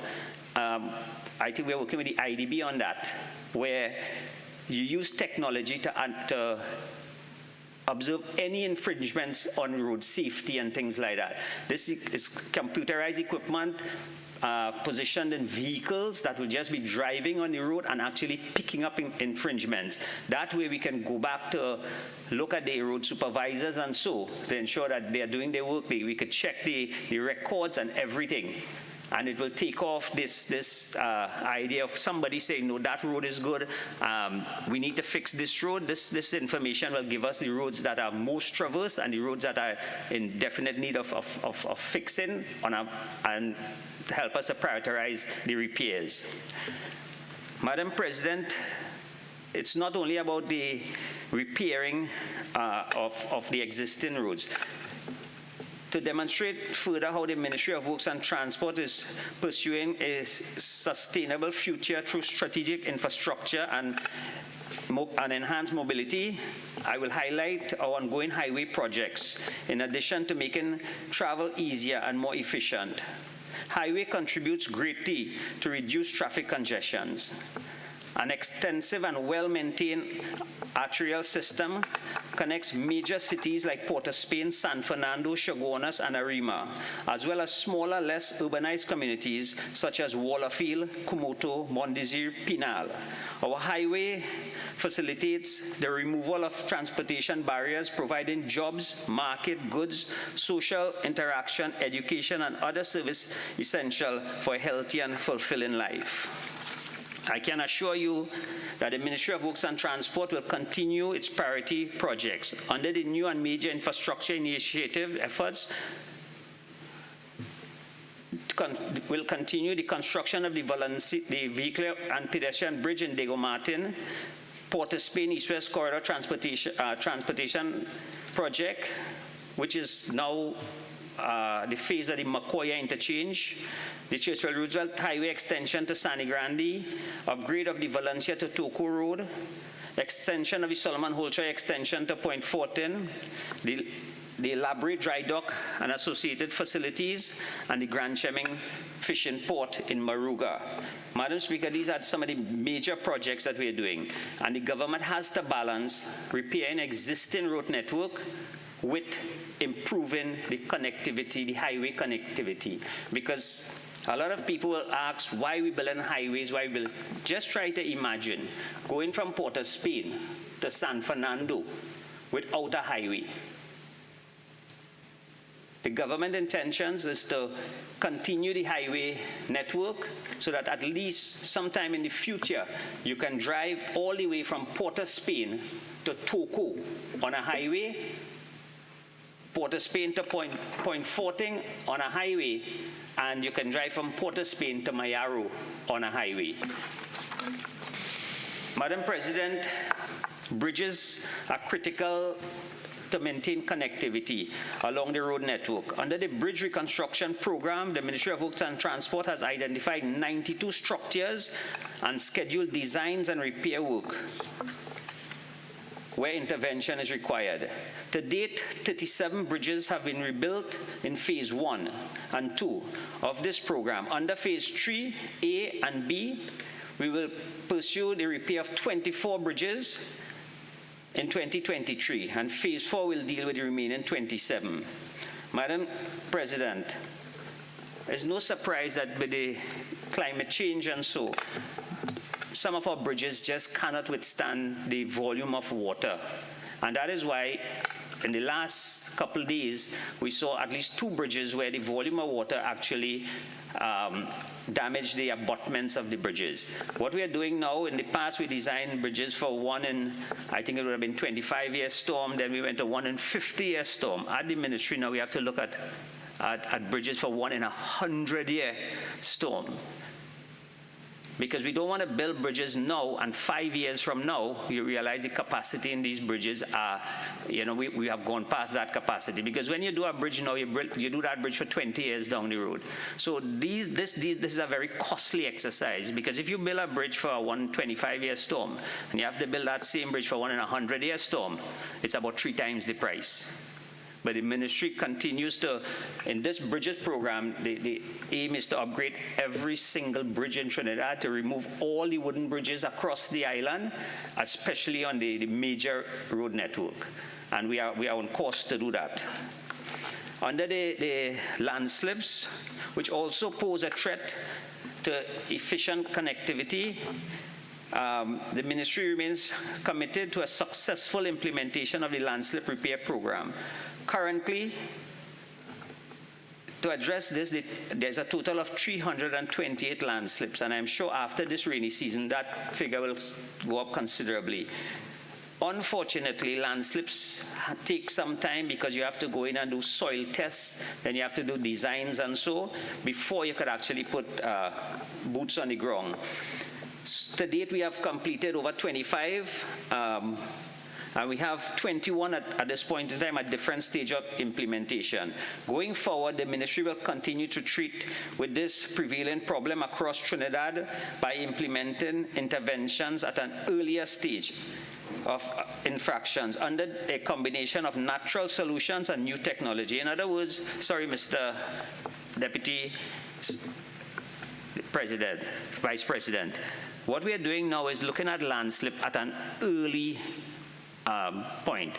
I think we are working with the IDB on that, where you use technology to observe any infringements on road safety and things like that. This is computerized equipment positioned in vehicles that will just be driving on the road and actually picking up infringements. That way we can go back to look at the road supervisors and so to ensure that they are doing their work. We could check the records and everything. And it will take off this idea of somebody saying, no, that road is good, we need to fix this road. This information will give us the roads that are most traversed and the roads that are in definite need of fixing and help us to prioritize the repairs. Madam President, it's not only about the repairing of the existing roads. To demonstrate further how the Ministry of Works and Transport is pursuing a sustainable future through strategic infrastructure and enhanced mobility, I will highlight our ongoing highway projects, in addition to making travel easier and more efficient. Highway contributes greatly to reduce traffic congestions. An extensive and well-maintained arterial system connects major cities like Port of Spain, San Fernando, Chaguanas, and Arima, as well as smaller, less urbanized communities such as Wallerfield, Kumoto, Mondesir, Pinal. Our highway facilitates the removal of transportation barriers, providing jobs, market, goods, social interaction, education, and other services essential for a healthy and fulfilling life. I can assure you that the Ministry of Works and Transport will continue its priority projects. Under the new and major infrastructure initiative efforts, will continue the construction of the vehicular and pedestrian bridge in Diego Martin, Port of Spain East-West Corridor Transportation Project, which is now the phase of the Macoya interchange, the Churchill-Roosevelt Highway extension to Sani Grande, upgrade of the Valencia to Toco Road, extension of the Solomon Holtroy extension to Point Fortin, the Labray Dry Dock and associated facilities, and the Grand Cheming Fishing Port in Maruga. Madam Speaker, these are some of the major projects that we are doing, and the government has to balance repairing existing road network with improving the connectivity, the highway connectivity, because a lot of people will ask why we build highways, why we build. Just try to imagine going from Port of Spain to San Fernando without a highway. The government intentions is to continue the highway network so that at least sometime in the future you can drive all the way from Port of Spain to Toco on a highway, Port of Spain to Point Fortin on a highway, and you can drive from Port of Spain to Mayaro on a highway. Madam President, bridges are critical to maintain connectivity along the road network. Under the Bridge Reconstruction Program, the Ministry of Works and Transport has identified 92 structures and scheduled designs and repair work. where intervention is required. To date, 37 bridges have been rebuilt in Phase 1 and 2 of this program. Under Phase 3, A and B, we will pursue the repair of 24 bridges in 2023, and Phase 4 will deal with the remaining 27. Madam President, there's no surprise that with the climate change and so, some of our bridges just cannot withstand the volume of water. And that is why in the last couple of days, we saw at least 2 bridges where the volume of water actually damaged the abutments of the bridges. What we are doing now, in the past we designed bridges for 1 in, I think it would have been 25-year storm, then we went to 1 in 50-year storm. At the ministry now we have to look at bridges for 1 in 100-year storm. Because we don't want to build bridges now, and 5 years from now, you realize the capacity in these bridges are, we have gone past that capacity. Because when you do a bridge now, you do that bridge for 20 years down the road. So this is a very costly exercise, because if you build a bridge for a 125-year storm, and you have to build that same bridge for 1 in 100-year storm, it's about 3 times the price. But the ministry continues to, in this bridges program, the aim is to upgrade every single bridge in Trinidad, to remove all the wooden bridges across the island, especially on the major road network. And we are on course to do that. Under the landslips, which also pose a threat to efficient connectivity, the ministry remains committed to a successful implementation of the landslip repair program. Currently, to address this, there's a total of 328 landslips, and I'm sure after this rainy season, that figure will go up considerably. Unfortunately, landslips take some time because you have to go in and do soil tests, then you have to do designs and so, before you could actually put boots on the ground. To date, we have completed over 25, and we have 21 at this point in time at different stage of implementation. Going forward, the ministry will continue to treat with this prevalent problem across Trinidad by implementing interventions at an earlier stage of infractions under a combination of natural solutions and new technology. In other words, sorry, Mr. Deputy President, Vice President, what we are doing now is looking at landslip at an early point.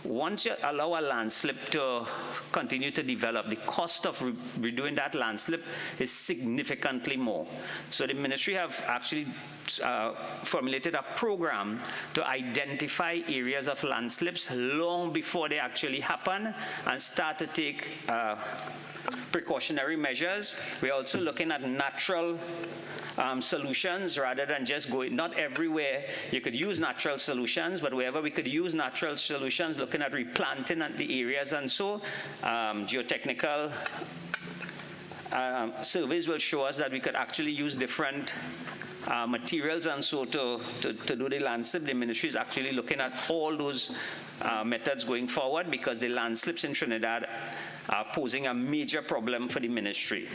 Once you allow a landslip to continue to develop, the cost of redoing that landslip is significantly more. So the ministry have actually formulated a program to identify areas of landslips long before they actually happen and start to take precautionary measures. We're also looking at natural solutions rather than just going, not everywhere you could use natural solutions, but wherever we could use natural solutions, looking at replanting at the areas and so, geotechnical surveys will show us that we could actually use different materials and so to do the landslip. The ministry is actually looking at all those methods going forward because the landslips in Trinidad are posing a major problem for the ministry.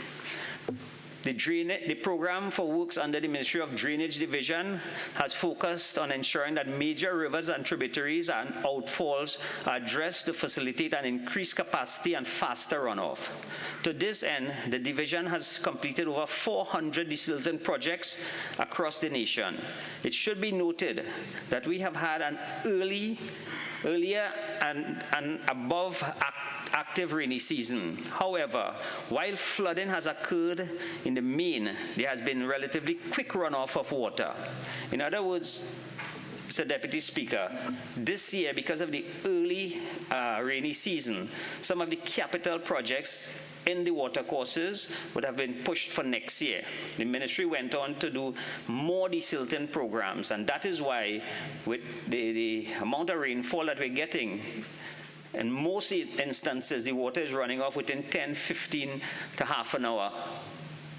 The program for works under the Ministry of Drainage Division has focused on ensuring that major rivers and tributaries and outfalls are addressed to facilitate an increased capacity and faster runoff. To this end, the division has completed over 400 desilting projects across the nation. It should be noted that we have had an earlier and above active rainy season. However, while flooding has occurred in the main, there has been relatively quick runoff of water. In other words, Mr. Deputy Speaker, this year, because of the early rainy season, some of the capital projects in the watercourses would have been pushed for next year. The ministry went on to do more desilting programs, and that is why with the amount of rainfall that we're getting, in most instances, the water is running off within 10, 15 to half an hour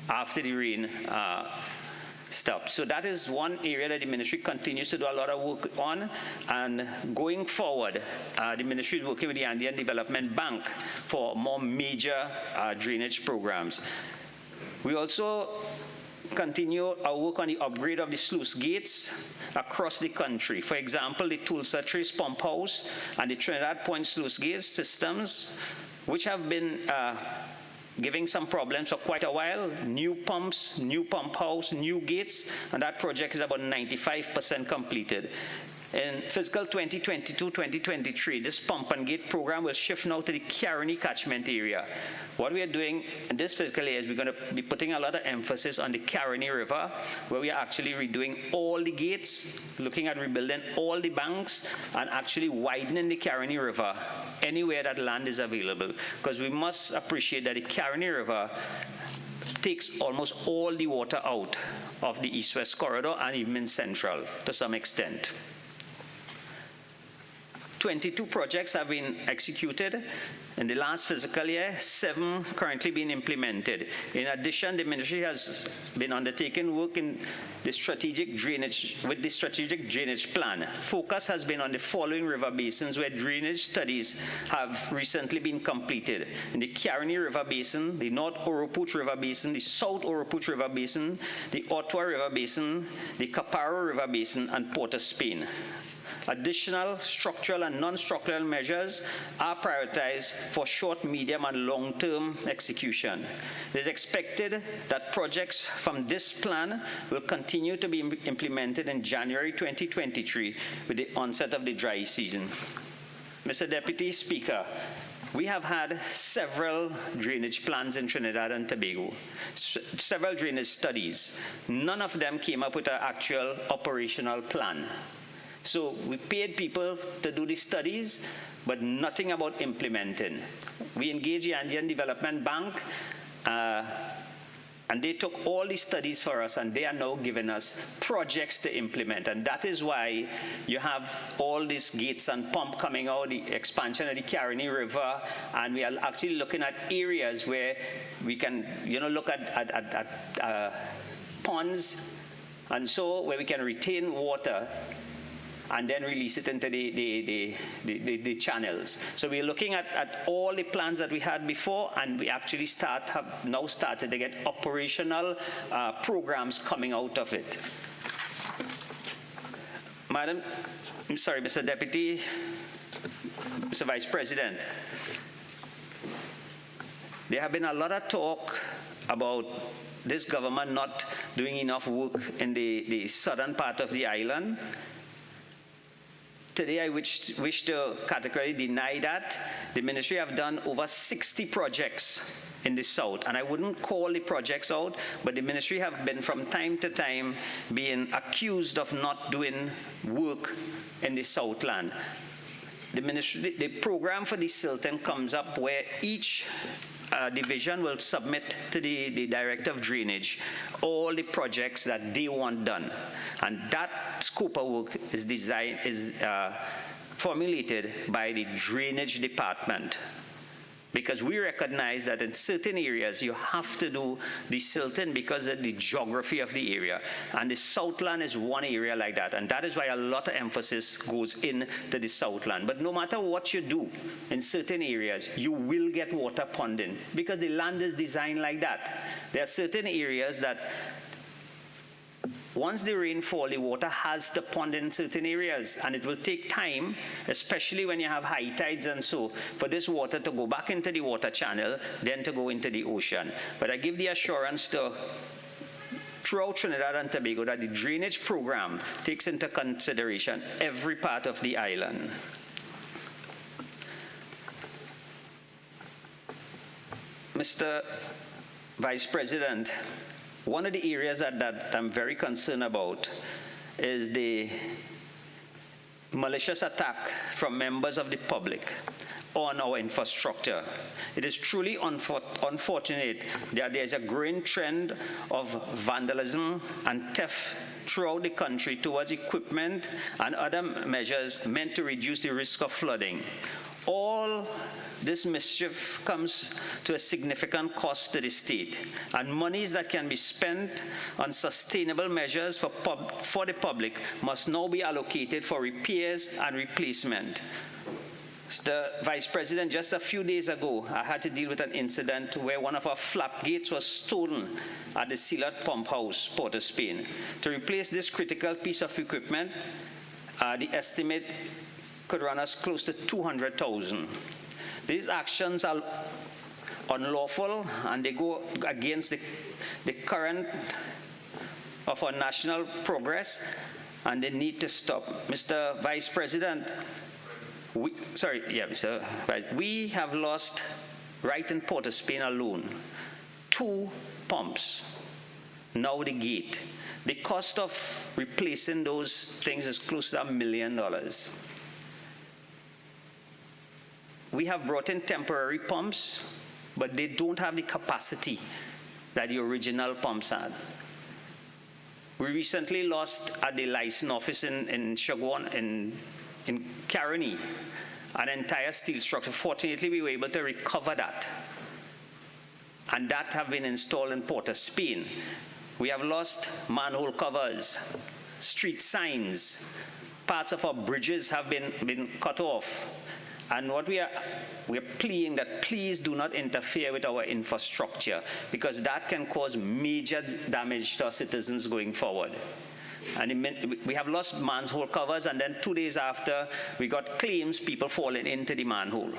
after the rain stops. So that is one area that the ministry continues to do a lot of work on. And going forward, the ministry is working with the Andean Development Bank for more major drainage programs. We also continue our work on the upgrade of the sluice gates across the country. For example, the Tulsa Trace Pump House and the Trinidad Point sluice gate systems, which have been giving some problems for quite a while. New pumps, new pump house, new gates, and that project is about 95% completed. In fiscal 2022-2023, this pump and gate program will shift now to the Caroni catchment area. What we are doing in this fiscal year is we're going to be putting a lot of emphasis on the Caroni River, where we are actually redoing all the gates, looking at rebuilding all the banks, and actually widening the Caroni River anywhere that land is available. Because we must appreciate that the Caroni River takes almost all the water out of the east-west corridor and even in central to some extent. 22 projects have been executed in the last fiscal year, 7 currently being implemented. In addition, the ministry has been undertaking work in the strategic drainage, with the strategic drainage plan. Focus has been on the following river basins where drainage studies have recently been completed. In the Caroni River Basin, the North Oropouche River Basin, the South Oropouche River Basin, the Ottawa River Basin, the Caparo River Basin, and Port of Spain. Additional structural and non-structural measures are prioritized for short, medium, and long-term execution. It is expected that projects from this plan will continue to be implemented in January 2023 with the onset of the dry season. Mr. Deputy Speaker, we have had several drainage plans in Trinidad and Tobago, several drainage studies. None of them came up with an actual operational plan. So we paid people to do the studies, but nothing about implementing. We engaged the Andean Development Bank, and they took all the studies for us, and they are now giving us projects to implement. And that is why you have all these gates and pump coming out, the expansion of the Caroni River, and we are actually looking at areas where we can, look at ponds, and so where we can retain water and then release it into the channels. So we're looking at all the plans that we had before, and we actually have now started to get operational programs coming out of it. Mr. Deputy, Mr. Vice President, there have been a lot of talk about this government not doing enough work in the southern part of the island. Today, I wish to categorically deny that. The ministry have done over 60 projects in the south, and I wouldn't call the projects out, but the ministry have been from time to time being accused of not doing work in the Southland. The program for the Silton comes up where each division will submit to the Director of Drainage all the projects that they want done. And that scope of work is formulated by the Drainage Department. Because we recognize that in certain areas you have to do the silting because of the geography of the area. And the Southland is one area like that. And that is why a lot of emphasis goes into the Southland. But no matter what you do in certain areas, you will get water ponding because the land is designed like that. There are certain areas that once the rain falls, the water has to pond in certain areas, and it will take time, especially when you have high tides and so, for this water to go back into the water channel, then to go into the ocean. But I give the assurance throughout Trinidad and Tobago that the drainage program takes into consideration every part of the island. Mr. Vice President, one of the areas that I'm very concerned about is the malicious attack from members of the public on our infrastructure. It is truly unfortunate that there's a growing trend of vandalism and theft throughout the country towards equipment and other measures meant to reduce the risk of flooding. All this mischief comes to a significant cost to the state, and monies that can be spent on sustainable measures for the public must now be allocated for repairs and replacement. Mr. Vice President, just a few days ago, I had to deal with an incident where one of our flap gates was stolen at the Sealat Pump House, Port of Spain. To replace this critical piece of equipment, the estimate could run us close to $200,000. These actions are unlawful and they go against the current of our national progress, and they need to stop. Mr. Vice President, we have lost, right in Port of Spain alone, 2 pumps, now the gate. The cost of replacing those things is close to $1 million. We have brought in temporary pumps, but they don't have the capacity that the original pumps had. We recently lost at the Allyson office in Shagwan, in Caroni, an entire steel structure. Fortunately, we were able to recover that. And that have been installed in Port of Spain. We have lost manhole covers, street signs, parts of our bridges have been cut off. And what we are pleading that please do not interfere with our infrastructure, because that can cause major damage to our citizens going forward. And we have lost manhole covers, and then 2 days after, we got claims people falling into the manhole.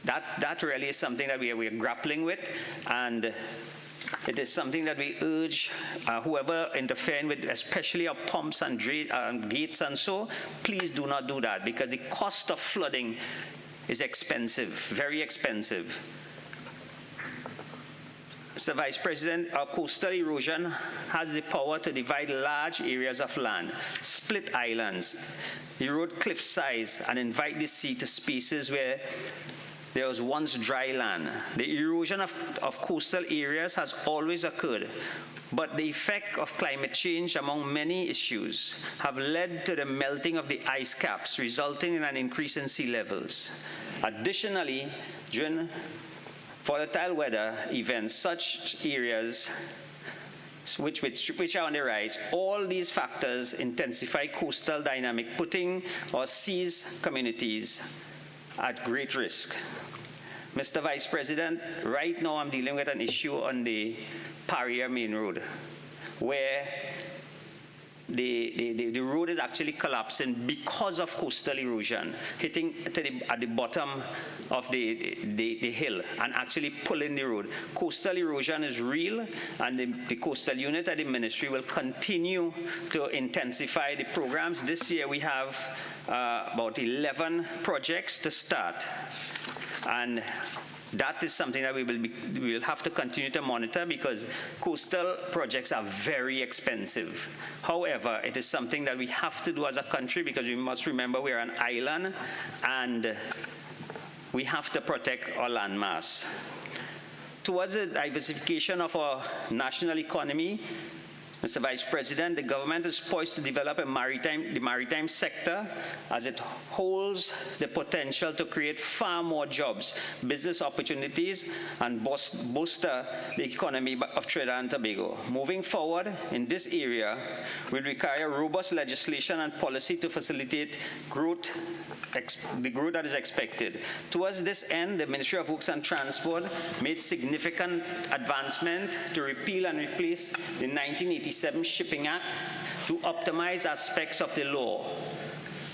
That really is something that we are grappling with, and it is something that we urge whoever interfering with, especially our pumps and gates and so, please do not do that, because the cost of flooding is expensive, very expensive. Mr. Vice President, our coastal erosion has the power to divide large areas of land, split islands, erode cliff sides, and invite the sea to spaces where there was once dry land. The erosion of coastal areas has always occurred, but the effect of climate change, among many issues, have led to the melting of the ice caps, resulting in an increase in sea levels. Additionally, during volatile weather events, such areas which are on the rise, all these factors intensify coastal dynamic, putting our seas communities at great risk. Mr. Vice President, right now I'm dealing with an issue on the Paria Main Road, where the road is actually collapsing because of coastal erosion, hitting at the bottom of the hill and actually pulling the road. Coastal erosion is real, and the coastal unit at the ministry will continue to intensify the programs. This year we have about 11 projects to start, and that is something that we will have to continue to monitor, because coastal projects are very expensive. However, it is something that we have to do as a country, because we must remember we are an island and we have to protect our landmass. Towards the diversification of our national economy, Mr. Vice President, the government is poised to develop the maritime sector, as it holds the potential to create far more jobs, business opportunities, and bolster the economy of Trinidad and Tobago. Moving forward in this area will require robust legislation and policy to facilitate the growth that is expected. Towards this end, the Ministry of Works and Transport made significant advancement to repeal and replace the 1987 Shipping Act to optimize aspects of the law,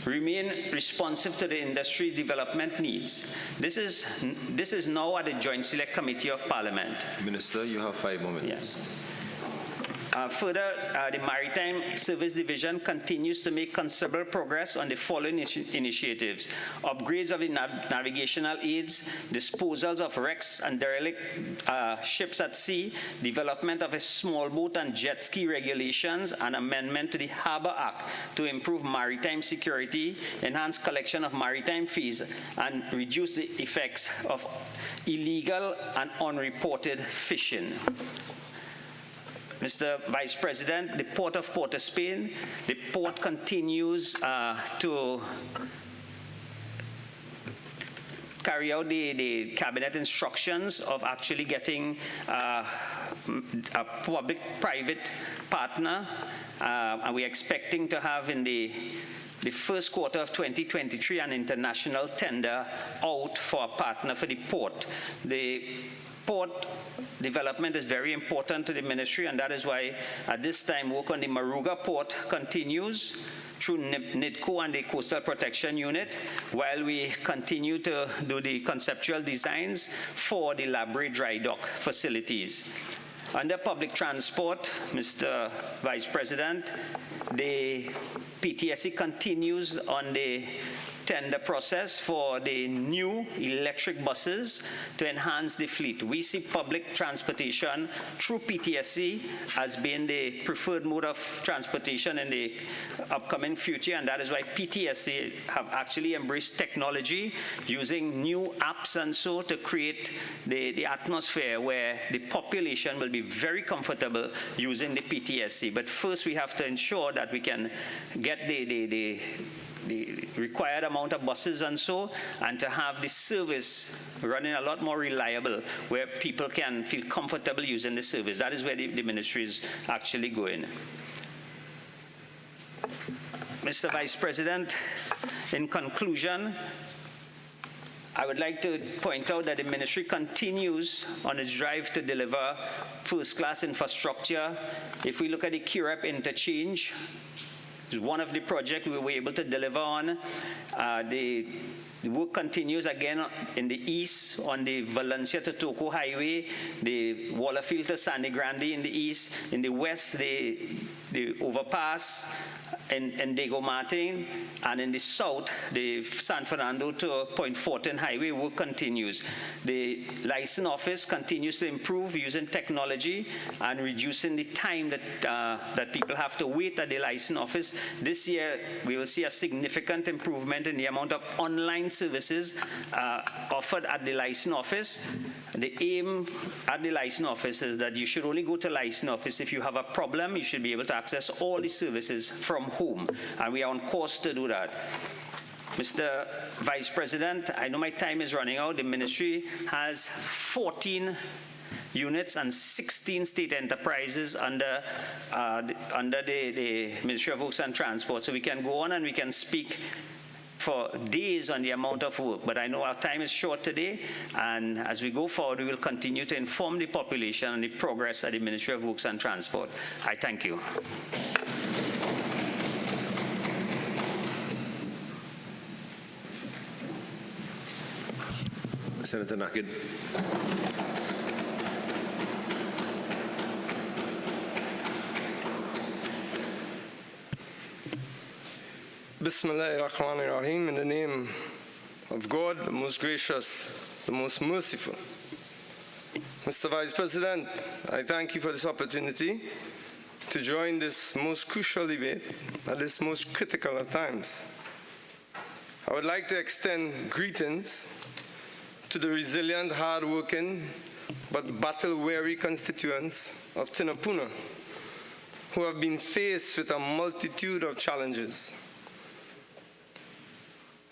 remain responsive to the industry development needs. This is now at the Joint Select Committee of Parliament. Minister, you have 5 more minutes. Yeah. Further, the Maritime Service Division continues to make considerable progress on the following initiatives: upgrades of the navigational aids, disposals of wrecks and derelict ships at sea, development of a small boat and jet ski regulations, and amendment to the Harbour Act to improve maritime security, enhance collection of maritime fees, and reduce the effects of illegal and unreported fishing. Mr. Vice President, the Port of Port of Spain, the port continues to carry out the cabinet instructions of actually getting a public-private partner, and we're expecting to have in the the first quarter of 2023 an international tender out for a partner for the port. The port development is very important to the ministry, and that is why at this time work on the Maruga port continues through NIDCO and the Coastal Protection Unit, while we continue to do the conceptual designs for the Labray dry dock facilities. Under public transport, Mr. Vice President, the PTSE continues on the tender process for the new electric buses to enhance the fleet. We see public transportation through PTSE as being the preferred mode of transportation in the upcoming future, and that is why PTSE have actually embraced technology using new apps and so to create the atmosphere where the population will be very comfortable using the PTSE. But first we have to ensure that we can get the required amount of buses and so, and to have the service running a lot more reliable where people can feel comfortable using the service. That is where the ministry is actually going. Mr. Vice President, in conclusion, I would like to point out that the ministry continues on its drive to deliver first-class infrastructure. If we look at the Curep interchange, it's one of the projects we were able to deliver on. The work continues again in the east on the Valencia to Toko Highway, the Wallafield to Sandy Grande in the east. In the west, the overpass in Diego Martin, and in the south, the San Fernando to Point Fortin Highway work continues. The license office continues to improve using technology and reducing the time that people have to wait at the license office. This year, we will see a significant improvement in the amount of online services offered at the license office. The aim at the license office is that you should only go to license office if you have a problem. You should be able to access all the services from home, and we are on course to do that. Mr. Vice President, I know my time is running out. The ministry has 14 units and 16 state enterprises under the Ministry of Works and Transport. So we can go on and we can speak for days on the amount of work, but I know our time is short today, and as we go forward, we will continue to inform the population on the progress at the Ministry of Works and Transport. I thank you. Senator Nakhid. Bismillah ar-Rahman ar-Rahim, in the name of God, the most gracious, the most merciful. Mr. Vice President, I thank you for this opportunity to join this most crucial debate at this most critical of times. I would like to extend greetings to the resilient, hard-working, but battle-weary constituents of Tinapuna, who have been faced with a multitude of challenges.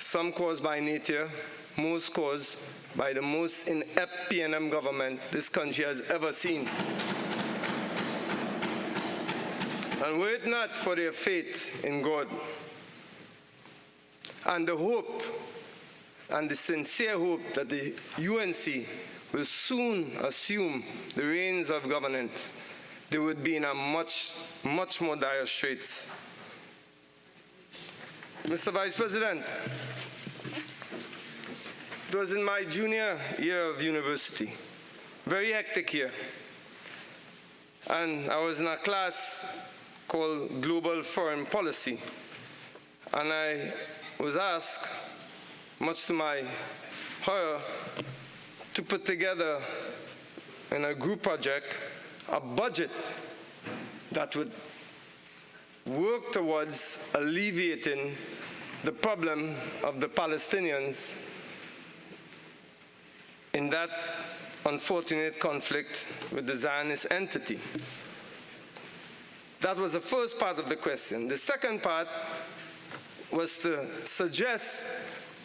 Some caused by nature, most caused by the most inept PNM government this country has ever seen. And were it not for their faith in God and the hope and the sincere hope that the UNC will soon assume the reins of governance, they would be in a much more dire straits. Mr. Vice President, it was in my junior year of university, very hectic year, and I was in a class called Global Foreign Policy, and I was asked, much to my horror, to put together in a group project a budget that would work towards alleviating the problem of the Palestinians in that unfortunate conflict with the Zionist entity. That was the first part of the question. The second part was to suggest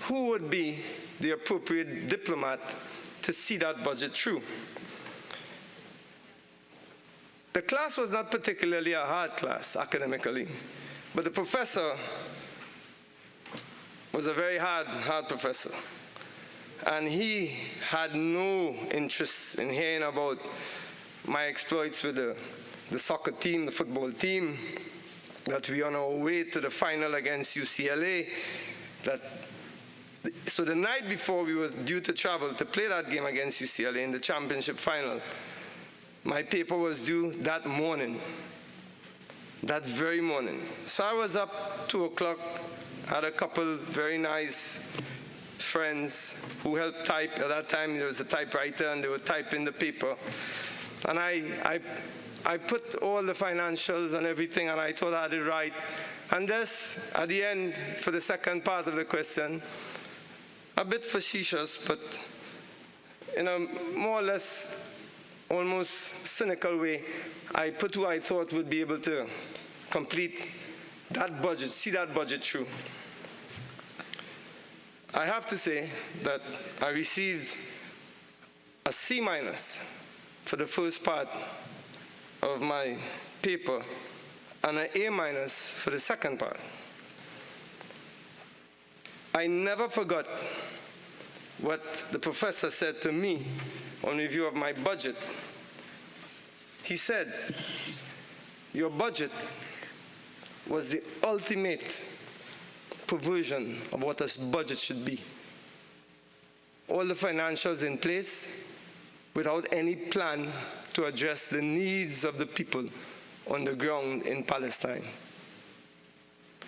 who would be the appropriate diplomat to see that budget through. The class was not particularly a hard class academically, but the professor was a very hard professor. And he had no interest in hearing about my exploits with the soccer team, the football team, that we are on our way to the final against UCLA. So the night before we were due to travel to play that game against UCLA in the championship final, my paper was due that morning, that very morning. So I was up 2 o'clock, had a couple very nice friends who helped type. At that time there was a typewriter and they were typing the paper. And I put all the financials and everything, and I thought I had it right. And this, at the end, for the second part of the question, a bit facetious, but in a more or less almost cynical way, I put who I thought would be able to complete that budget, see that budget through. I have to say that I received a C- for the first part of my paper and an A- for the second part. I never forgot what the professor said to me on review of my budget. He said, your budget was the ultimate perversion of what a budget should be. All the financials in place without any plan to address the needs of the people on the ground in Palestine.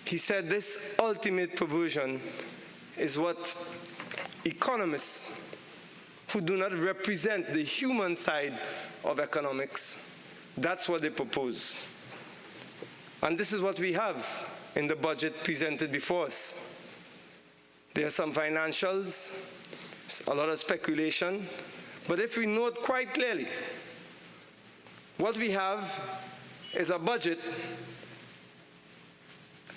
He said this ultimate perversion is what economists who do not represent the human side of economics, that's what they propose. And this is what we have in the budget presented before us. There are some financials, a lot of speculation, but if we note quite clearly, what we have is a budget,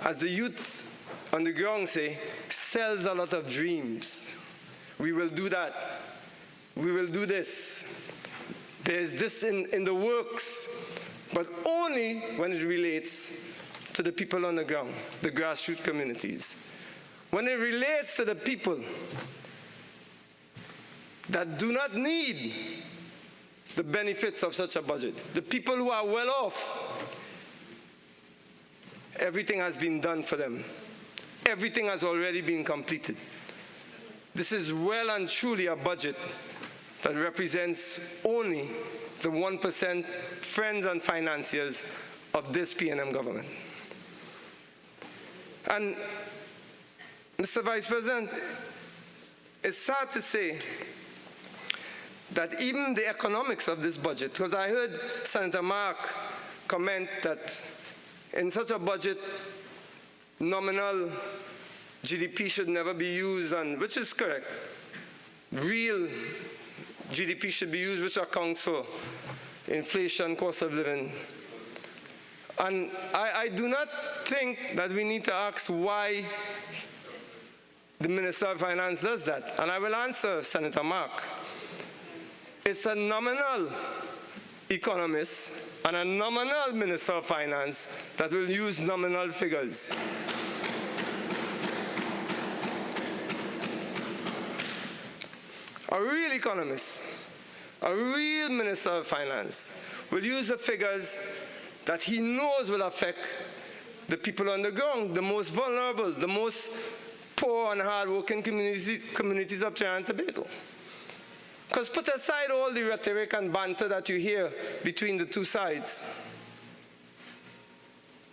as the youths on the ground say, sells a lot of dreams. We will do that. We will do this. There's this in the works, but only when it relates to the people on the ground, the grassroots communities. When it relates to the people that do not need the benefits of such a budget, the people who are well off, everything has been done for them. Everything has already been completed. This is well and truly a budget that represents only the 1% friends and financiers of this PNM government. And Mr. Vice President, it's sad to say that even the economics of this budget, because I heard Senator Mark comment that in such a budget, nominal GDP should never be used, and which is correct. Real GDP should be used, which accounts for inflation, cost of living. And I do not think that we need to ask why the Minister of Finance does that. And I will answer Senator Mark. It's a nominal economist and a nominal Minister of Finance that will use nominal figures. A real economist, a real Minister of Finance will use the figures that he knows will affect the people on the ground, the most vulnerable, the most poor and hard-working communities of Trinidad and Tobago. Because put aside all the rhetoric and banter that you hear between the two sides,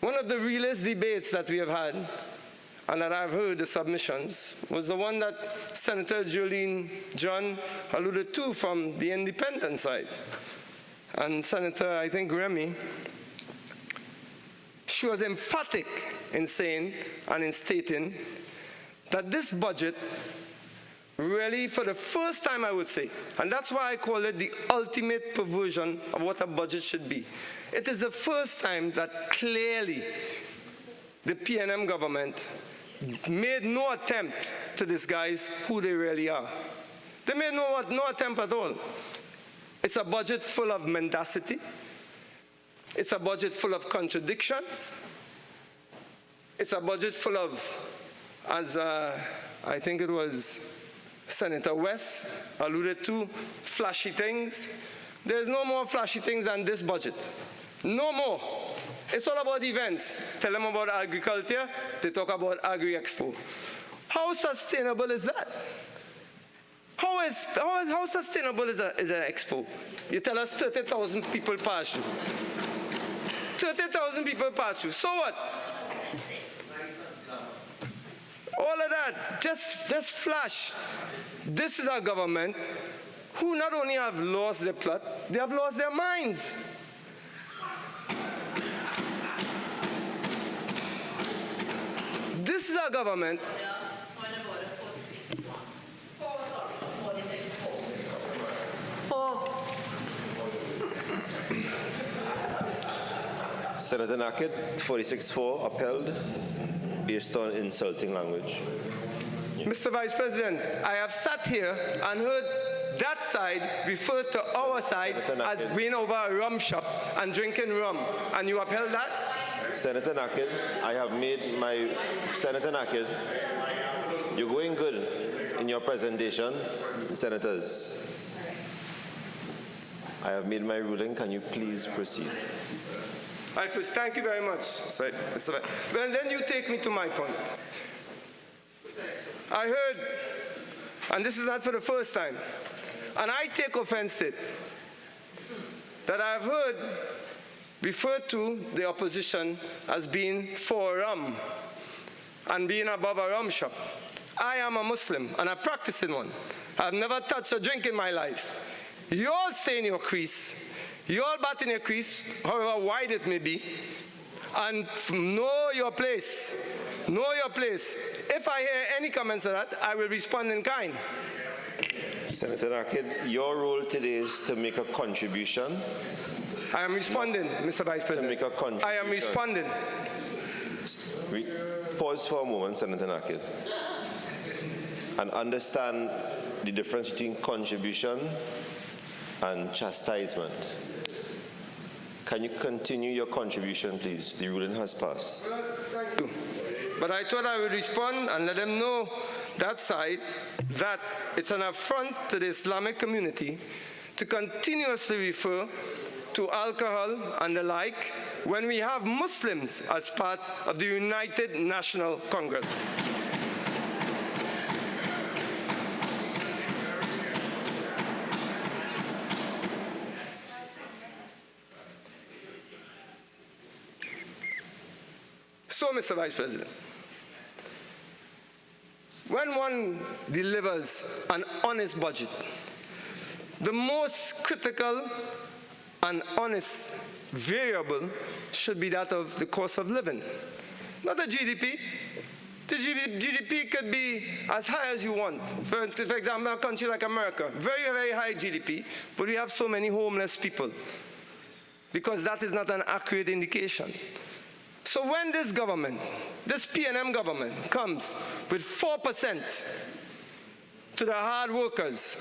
one of the realest debates that we have had, and that I've heard the submissions, was the one that Senator Jearlean John alluded to from the independent side. And Senator, I think, Remy, she was emphatic in saying and in stating that this budget really, for the first time, I would say, and that's why I call it the ultimate perversion of what a budget should be. It is the first time that clearly the PNM government made no attempt to disguise who they really are. They made no attempt at all. It's a budget full of mendacity. It's a budget full of contradictions. It's a budget full of as I think it was Senator West alluded to, flashy things. There's no more flashy things than this budget. No more. It's all about events. Tell them about agriculture, they talk about Agri-Expo. How sustainable is that? How sustainable is an expo? You tell us 30,000 people pass you. 30,000 people pass you. So what? All of that, just flash. This is our government who not only have lost their plot, they have lost their minds. This is our government. Senator Nakhid, 46-4, upheld based on insulting language. Mr. Vice President, I have sat here and heard that side refer to our side as being over a rum shop and drinking rum, and you upheld that? Senator Nakhid, I have made my... Senator Nakhid, you're going good in your presentation, senators. I have made my ruling. Can you please proceed? All right, please. Thank you very much, Mr. Vice. Well, then you take me to my point. I heard, and this is not for the first time, and I take offense to it, that I've heard referred to the opposition as being for rum and being above a rum shop. I am a Muslim, and I practice in one. I've never touched a drink in my life. You all stay in your crease. You all bat in your crease, however wide it may be, and know your place. Know your place. If I hear any comments of that, I will respond in kind. Senator Nakhid, your role today is to make a contribution. I am responding, Mr. Vice President. To make a contribution. I am responding. Pause for a moment, Senator Nakhid, and understand the difference between contribution and chastisement. Can you continue your contribution, please? The ruling has passed. Thank you. But I thought I would respond and let them know that side that it's an affront to the Islamic community to continuously refer to alcohol and the like when we have Muslims as part of the United National Congress. So, Mr. Vice President, when one delivers an honest budget, the most critical and honest variable should be that of the cost of living, not the GDP. The GDP could be as high as you want. For example, a country like America, very, very high GDP, but we have so many homeless people because that is not an accurate indication. So when this government, this PNM government, comes with 4% to the hard workers,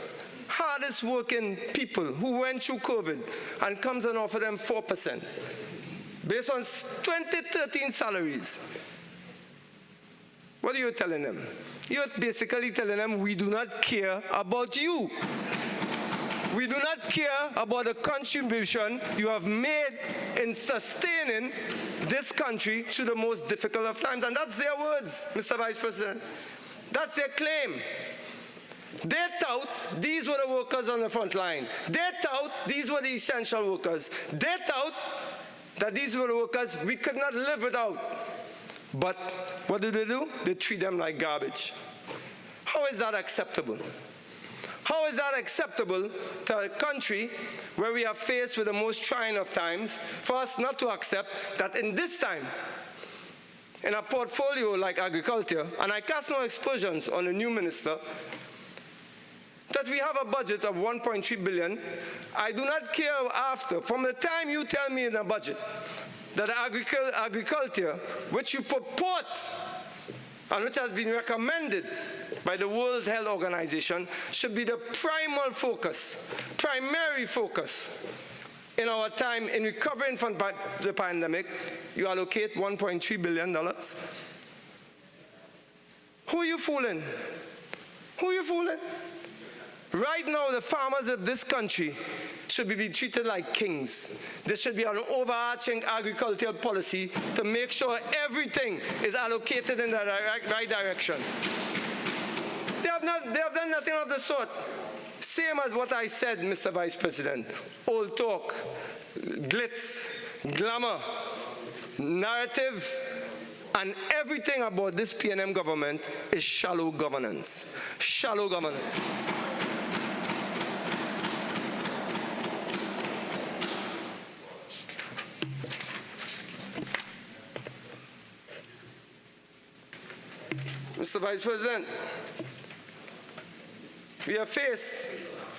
hardest working people who went through COVID, and comes and offer them 4%, based on 2013 salaries, what are you telling them? You're basically telling them, we do not care about you. We do not care about the contribution you have made in sustaining this country through the most difficult of times. And that's their words, Mr. Vice President. That's their claim. They tout these were the workers on the front line. They tout these were the essential workers. They tout that these were the workers we could not live without. But what do? They treat them like garbage. How is that acceptable? How is that acceptable to a country where we are faced with the most trying of times, for us not to accept that in this time, in a portfolio like agriculture, and I cast no aspersions on the new minister, that we have a budget of 1.3 billion. I do not care after, from the time you tell me in the budget that agriculture, which you purport and which has been recommended by the World Health Organization, should be the primary focus in our time in recovering from the pandemic. You allocate $1.3 billion. Who are you fooling? Who are you fooling? Right now, the farmers of this country should be treated like kings. There should be an overarching agricultural policy to make sure everything is allocated in the right direction. They have done nothing of the sort. Same as what I said, Mr. Vice President. Old talk, glitz, glamour, narrative, and everything about this PNM government is shallow governance. Shallow governance. Mr. Vice President, we are faced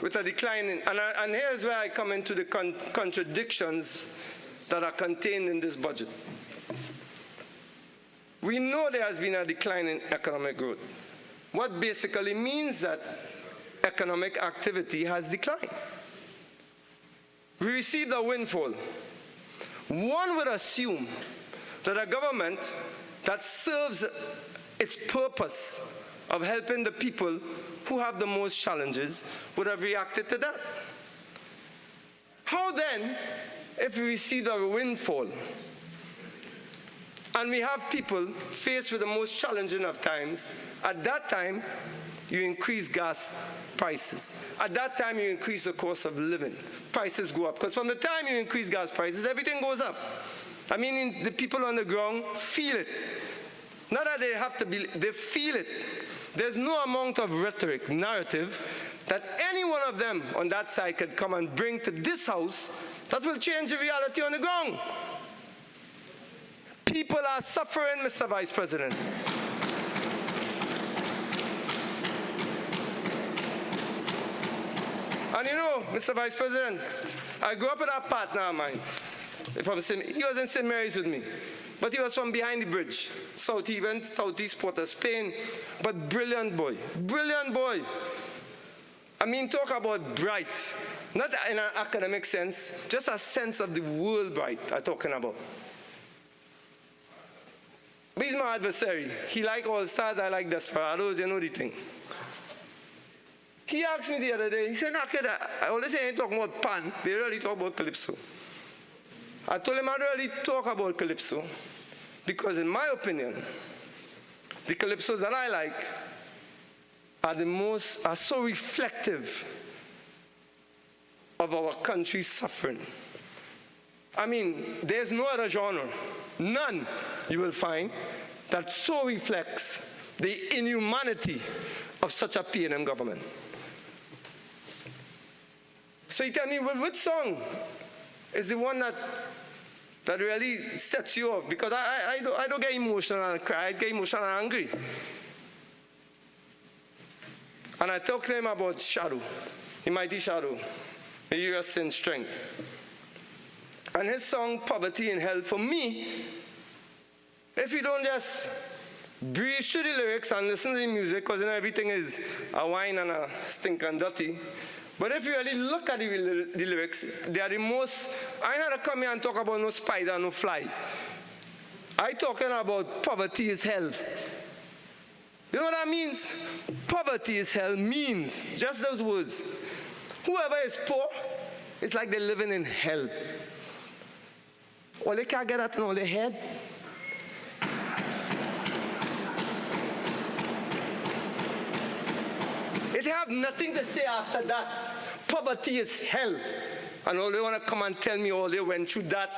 with a decline in, and here's where I come into the contradictions that are contained in this budget. We know there has been a decline in economic growth. What basically means that economic activity has declined. We received a windfall. One would assume that a government that serves its purpose of helping the people who have the most challenges would have reacted to that. How then, if we receive a windfall and we have people faced with the most challenging of times, at that time you increase gas prices. At that time you increase the cost of living. Prices go up, because from the time you increase gas prices, everything goes up. I mean, the people on the ground feel it. Not that they have to be, they feel it. There's no amount of rhetoric, narrative, that any one of them on that side could come and bring to this house that will change the reality on the ground. People are suffering, Mr. Vice President. And you know, Mr. Vice President, I grew up with a partner of mine. He was in St. Mary's with me. But he was from behind the bridge, southeast part of Spain, but brilliant boy, brilliant boy. I mean, talk about bright, not in an academic sense, just a sense of the world bright I'm talking about. But he's my adversary. He like All Stars, I like Desperados, you know the thing. He asked me the other day, he said, Nakhid, I always say I ain't talking about pan, they really talk about calypso. I told him I don't really talk about calypso because, in my opinion, the calypsos that I like are so reflective of our country's suffering. I mean, there's no other genre, none you will find, that so reflects the inhumanity of such a PNM government. So you tell me, well, which song is the one that really sets you off? Because I don't get emotional and cry, I get emotional and angry. And I talked to him about Shadow, the mighty Shadow, may he rest in strength. And his song, Poverty in Hell, for me, if you don't just breathe through the lyrics and listen to the music, because you know everything is a whine and a stink and dirty, but if you really look at the lyrics, they are the most, I not come here and talk about no spider, no fly. I talking about poverty is hell. You know what that means? Poverty is hell means, just those words, whoever is poor, it's like they're living in hell. Or they can't get that in all their head. They have nothing to say after that. Poverty is hell. And all they want to come and tell me all they went through that.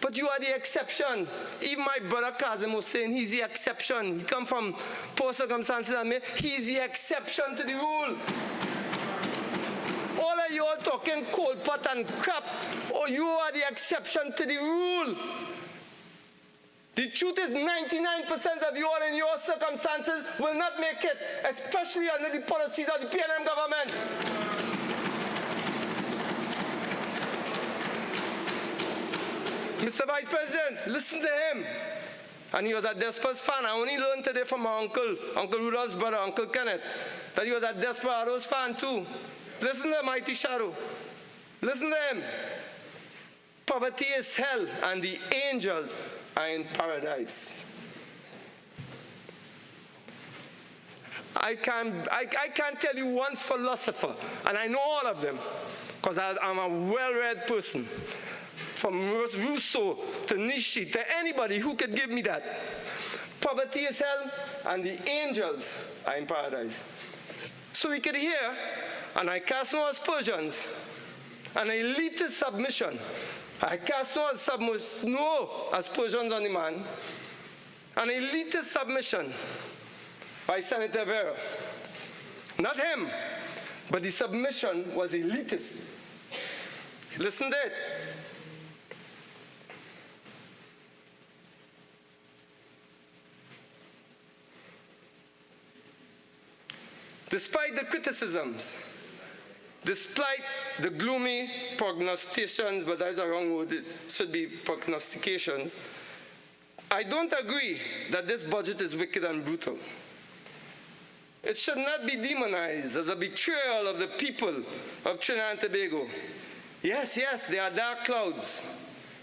But you are the exception. Even my brother Kazim was saying he's the exception. He come from poor circumstances and he's the exception to the rule. All of you all talking cold pot and crap. Oh, you are the exception to the rule. The truth is 99% of you all in your circumstances will not make it, especially under the policies of the PNM government. Mr. Vice President, listen to him. And he was a Desperados fan. I only learned today from my uncle, Uncle Rudolph's brother, Uncle Kenneth, that he was a Desperados fan too. Listen to Mighty Shadow. Listen to him. Poverty is hell, and the angels are in paradise. I can't tell you one philosopher, and I know all of them, because I'm a well-read person, from Rousseau to Nietzsche to anybody who could give me that. Poverty is hell, and the angels are in paradise. So we could hear, and I cast no aspersions, an elitist submission. I cast no aspersions on the man. An elitist submission by Senator Vera. Not him, but the submission was elitist. Listen to it. Despite the criticisms, despite the gloomy prognostications, but that's a wrong word, it should be prognostications, I don't agree that this budget is wicked and brutal. It should not be demonized as a betrayal of the people of Trinidad and Tobago. Yes, there are dark clouds.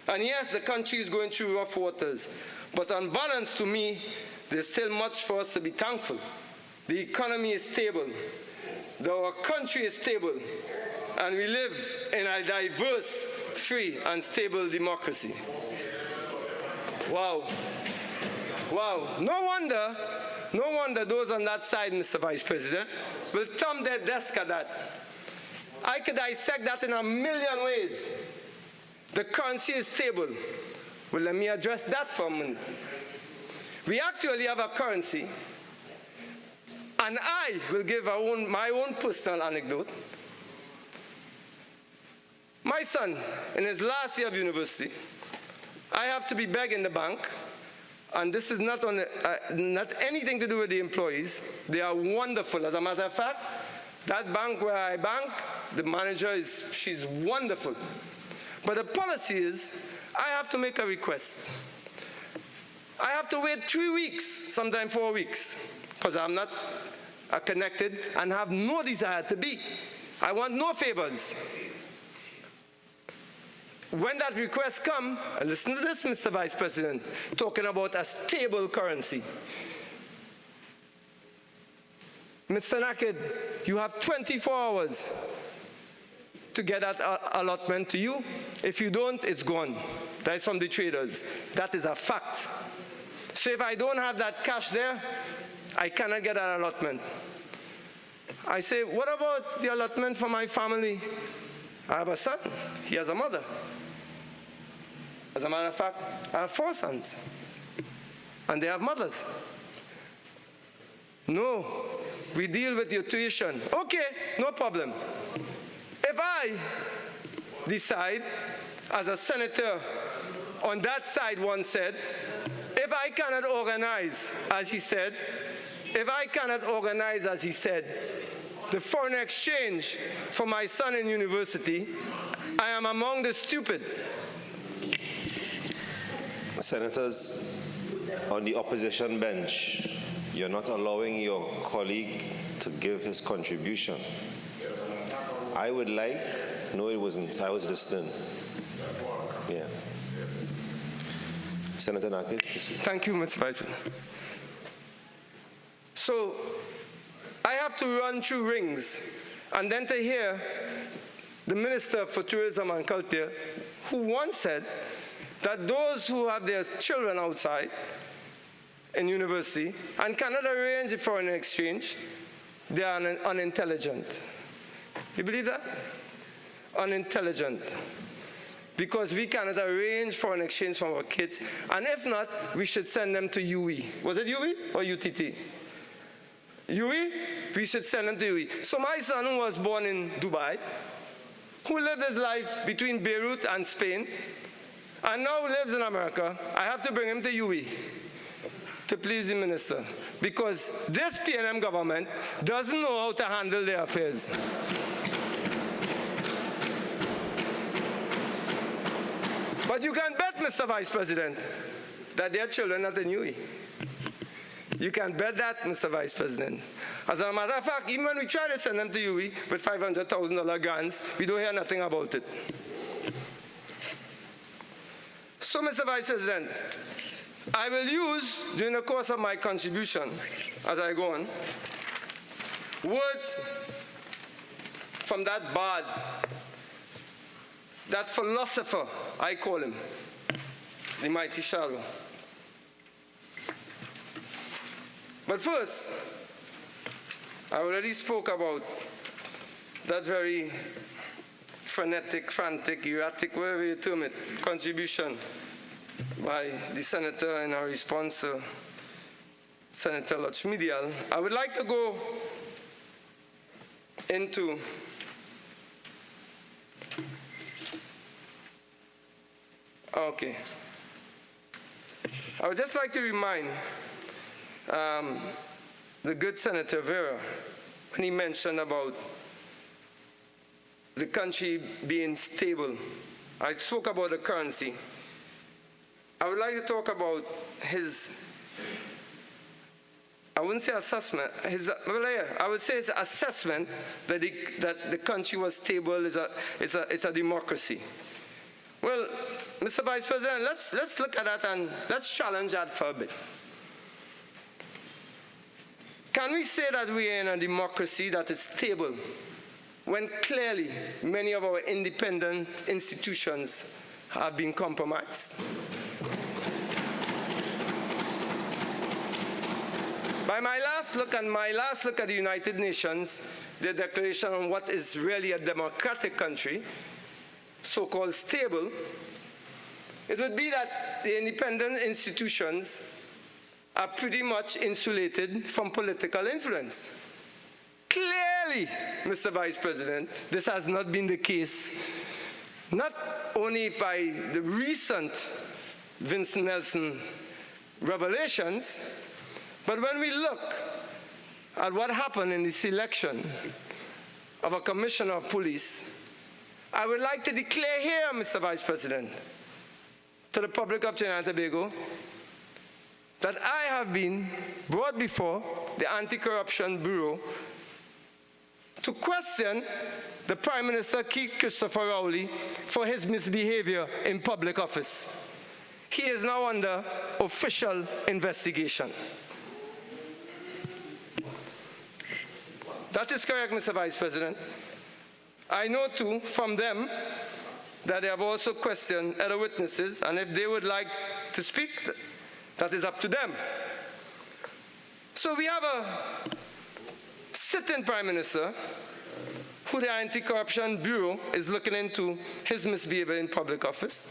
And yes, the country is going through rough waters. But on balance, to me, there's still much for us to be thankful. The economy is stable. Our country is stable. And we live in a diverse, free, and stable democracy. Wow. No wonder those on that side, Mr. Vice President, will thumb their desk at that. I could dissect that in a million ways. The currency is stable. Well, let me address that for a minute. We actually have a currency, and I will give my own personal anecdote. My son, in his last year of university, I have to be begging the bank, and this is not anything to do with the employees. They are wonderful. As a matter of fact, that bank where I bank, the manager she's wonderful. But the policy is, I have to make a request. I have to wait 3 weeks, sometimes 4 weeks, because I'm not connected and have no desire to be. I want no favors. When that request comes, listen to this, Mr. Vice President, talking about a stable currency. Mr. Nakhid, you have 24 hours to get that allotment to you. If you don't, it's gone. That is from the traders. That is a fact. So if I don't have that cash there, I cannot get that allotment. I say, what about the allotment for my family? I have a son. He has a mother. As a matter of fact, I have 4 sons. And they have mothers. No, we deal with your tuition. Okay, no problem. If I decide, as a senator on that side once said, if I cannot organize, as he said, the foreign exchange for my son in university, I am among the stupid. Senators, on the opposition bench, you're not allowing your colleague to give his contribution. I would like, no it wasn't, I was listening. Yeah. Senator Nakhid. Thank you, Mr. Vice President. So, I have to run through rings, and then to hear the Minister for Tourism and Culture, who once said that those who have their children outside in university and cannot arrange a foreign exchange, they are unintelligent. You believe that? Unintelligent. Because we cannot arrange foreign exchange for our kids, and if not, we should send them to UE. Was it UE or UTT? UE? We should send them to UE. So my son, who was born in Dubai, who lived his life between Beirut and Spain, and now lives in America, I have to bring him to UE to please the minister, because this PNM government doesn't know how to handle their affairs. But you can bet, Mr. Vice President, that their children are in UE. You can bet that, Mr. Vice President. As a matter of fact, even when we try to send them to UE with $500,000 grants, we don't hear nothing about it. So, Mr. Vice President, I will use, during the course of my contribution, as I go on, Words from that bard, that philosopher, I call him, the mighty Jearlean. But first, I already spoke about that very frenetic, frantic, erratic, whatever you term it, contribution by the senator in our response to Senator Lutz-Medial. I would like to go into I would just like to remind the good Senator Vera when he mentioned about the country being stable. I spoke about the currency. I would like to talk about his, I wouldn't say assessment, I would say his assessment that the country was stable, is a democracy. Well, Mr. Vice President, let's look at that and let's challenge that for a bit. Can we say that we are in a democracy that is stable when clearly many of our independent institutions have been compromised? By my last look at the United Nations, their declaration on what is really a democratic country, so-called stable, it would be that the independent institutions are pretty much insulated from political influence. Clearly, Mr. Vice President, this has not been the case, not only by the recent Vincent Nelson revelations, but when we look at what happened in the selection of a commissioner of police, I would like to declare here, Mr. Vice President, to the public of Trinidad and Tobago, that I have been brought before the Anti-Corruption Bureau to question the Prime Minister Keith Christopher Rowley for his misbehavior in public office. He is now under official investigation. That is correct, Mr. Vice President. I know, too, from them that they have also questioned other witnesses, and if they would like to speak, that is up to them. So we have a sitting Prime Minister who the Anti-Corruption Bureau is looking into his misbehavior in public office.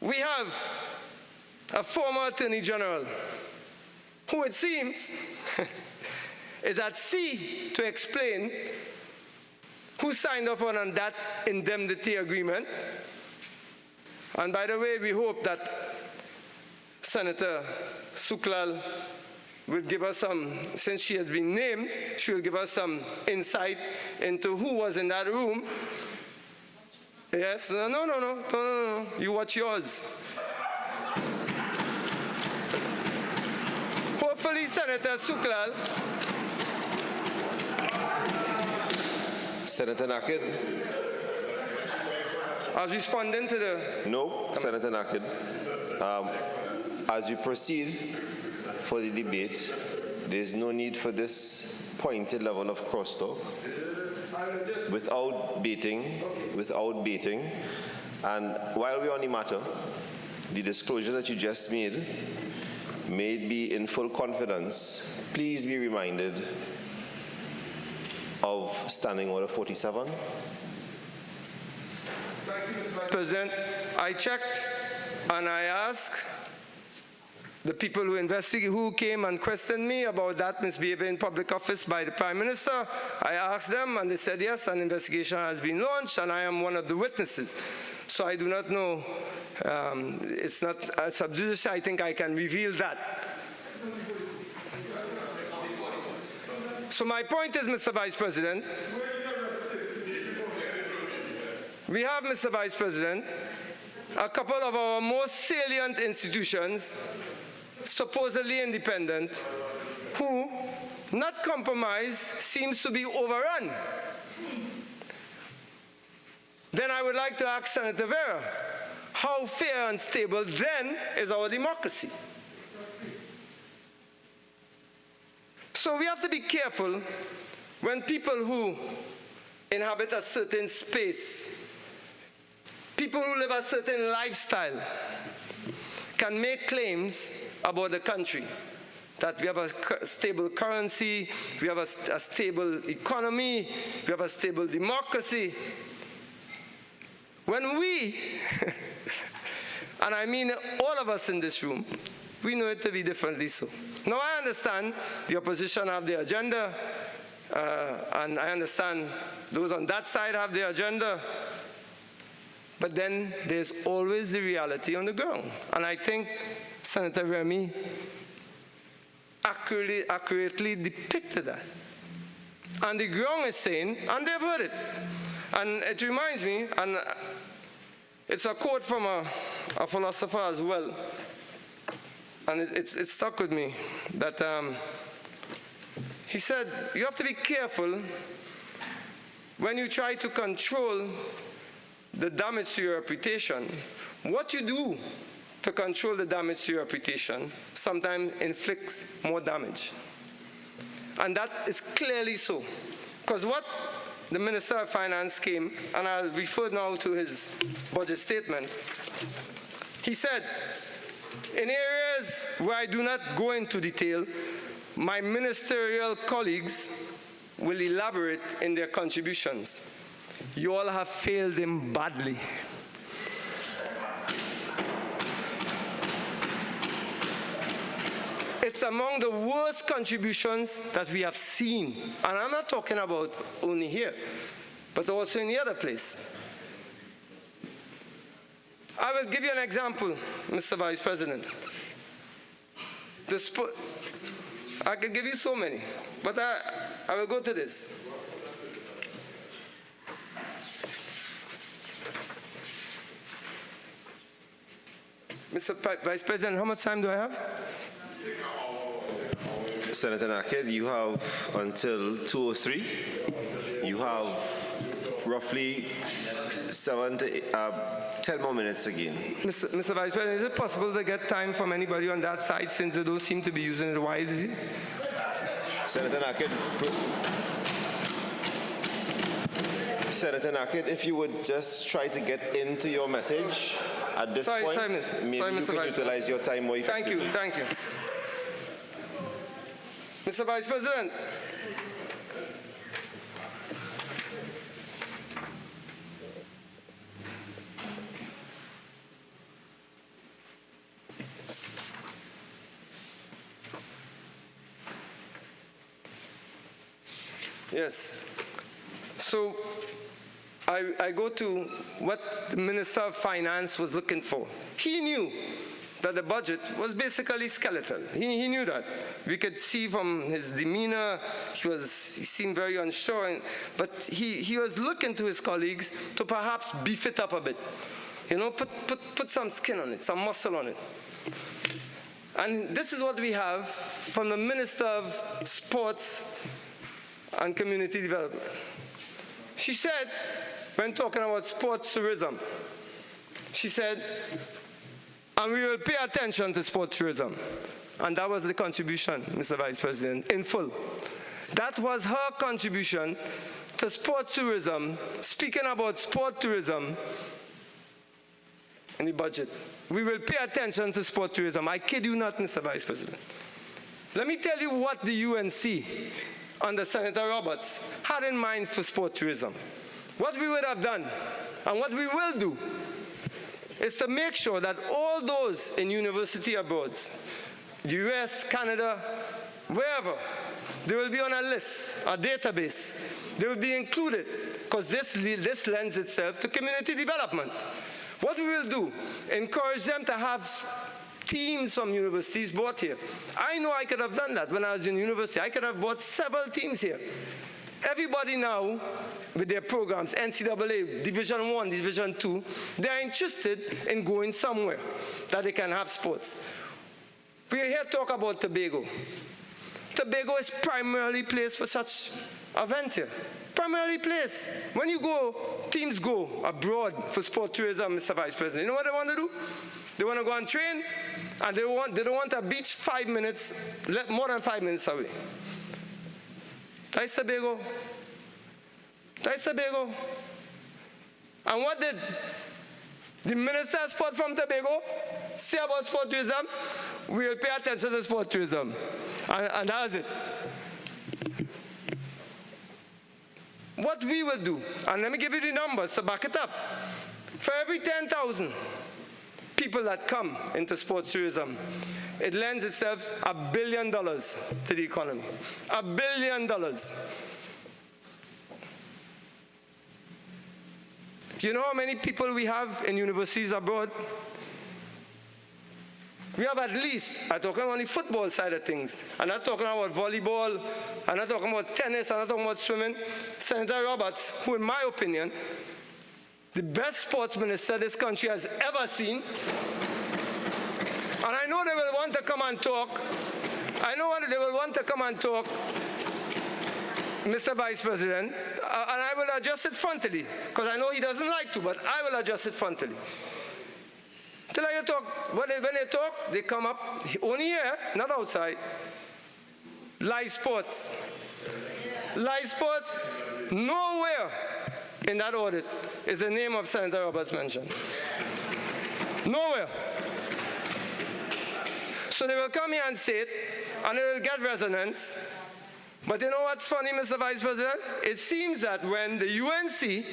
We have a former Attorney General who, it seems, is at sea to explain who signed off on that indemnity agreement. And by the way, we hope that Senator Suklal will give us some, since she has been named, she will give us some insight into who was in that room. Yes, no, you watch yours. Hopefully, Senator Suklal. Senator Nakhid? I was responding to the... No, Senator Nakhid. As we proceed for the debate, there's no need for this pointed level of crosstalk without baiting. And while we're on the matter, the disclosure that you just made be in full confidence. Please be reminded of Standing Order 47. Thank you, Mr. Vice President. I checked and I asked the people who came and questioned me about that misbehavior in public office by the Prime Minister. I asked them and they said yes, an investigation has been launched and I am one of the witnesses. So I do not know, it's not a sub judice, I think I can reveal that. So my point is, Mr. Vice President, we have, Mr. Vice President, a couple of our most salient institutions, supposedly independent, who, not compromised, seems to be overrun. Then I would like to ask Senator Vera, how fair and stable then is our democracy? So we have to be careful when people who inhabit a certain space, people who live a certain lifestyle, can make claims about the country, that we have a stable currency, we have a stable economy, we have a stable democracy. When we, and I mean all of us in this room, we know it to be differently so. Now I understand the opposition have their agenda, and I understand those on that side have their agenda, but then there's always the reality on the ground. And I think Senator Remy accurately depicted that. And the ground is saying, and they've heard it. And it reminds me, and it's a quote from a philosopher as well, and it stuck with me, that he said, you have to be careful when you try to control the damage to your reputation. What you do to control the damage to your reputation sometimes inflicts more damage. And that is clearly so. Because what the Minister of Finance came, and I'll refer now to his budget statement, he said, in areas where I do not go into detail, my ministerial colleagues will elaborate in their contributions. You all have failed him badly. It's among the worst contributions that we have seen. And I'm not talking about only here, but also in the other place. I will give you an example, Mr. Vice President. I can give you so many, but I will go to this. Mr. Vice President, how much time do I have? Senator Nakhid, you have until 2:03. You have roughly 7 to 10 more minutes again. Mr. Vice President, is it possible to get time from anybody on that side, since they don't seem to be using it wisely? Senator Nakhid, if you would just try to get into your message at this point, maybe you can utilize your time more effectively. Thank you. Mr. Vice President, yes. So I go to what the Minister of Finance was looking for. He knew that the budget was basically skeletal. He knew that. We could see from his demeanor, he seemed very unsure, but he was looking to his colleagues to perhaps beef it up a bit. You know, put some skin on it, some muscle on it. And this is what we have from the Minister of Sports and Community Development. She said, when talking about sports tourism, she said, and we will pay attention to sports tourism. And that was the contribution, Mr. Vice President, in full. That was her contribution to sports tourism, speaking about sport tourism in the budget. We will pay attention to sport tourism. I kid you not, Mr. Vice President. Let me tell you what the UNC under Senator Roberts had in mind for sport tourism. What we would have done, and what we will do, is to make sure that all those in university abroad, US, Canada, wherever, they will be on a list, a database. They will be included, because this lends itself to community development. What we will do, encourage them to have teams from universities brought here. I know I could have done that when I was in university. I could have brought several teams here. Everybody now, with their programs, NCAA, Division I, Division II, they are interested in going somewhere that they can have sports. We are here to talk about Tobago. Tobago is primarily placed for such event here. Primarily placed. When you go, teams go abroad for sport tourism, Mr. Vice President. You know what they want to do? They want to go and train, and they don't want a beach 5 minutes, more than 5 minutes away. That's Tobago. That's Tobago. And what did the Minister of Sport from Tobago say about sport tourism? We'll pay attention to sport tourism. And that was it. What we will do, and let me give you the numbers to back it up. For every 10,000 people that come into sports tourism, it lends itself $1 billion to the economy. $1 billion. Do you know how many people we have in universities abroad? We have at least, I'm talking on the football side of things. I'm not talking about volleyball, I'm not talking about tennis, I'm not talking about swimming. Senator Roberts, who in my opinion, the best sports minister this country has ever seen. And I know they will want to come and talk. I know they will want to come and talk, Mr. Vice President, and I will adjust it frontally, because I know he doesn't like to, but I will adjust it frontally. Till I talk, when they talk, they come up only here, not outside. Live sports. Live sports, nowhere in that audit is the name of Senator Roberts mentioned. Nowhere. So they will come here and say it, and it will get resonance. But you know what's funny, Mr. Vice President? It seems that when the UNC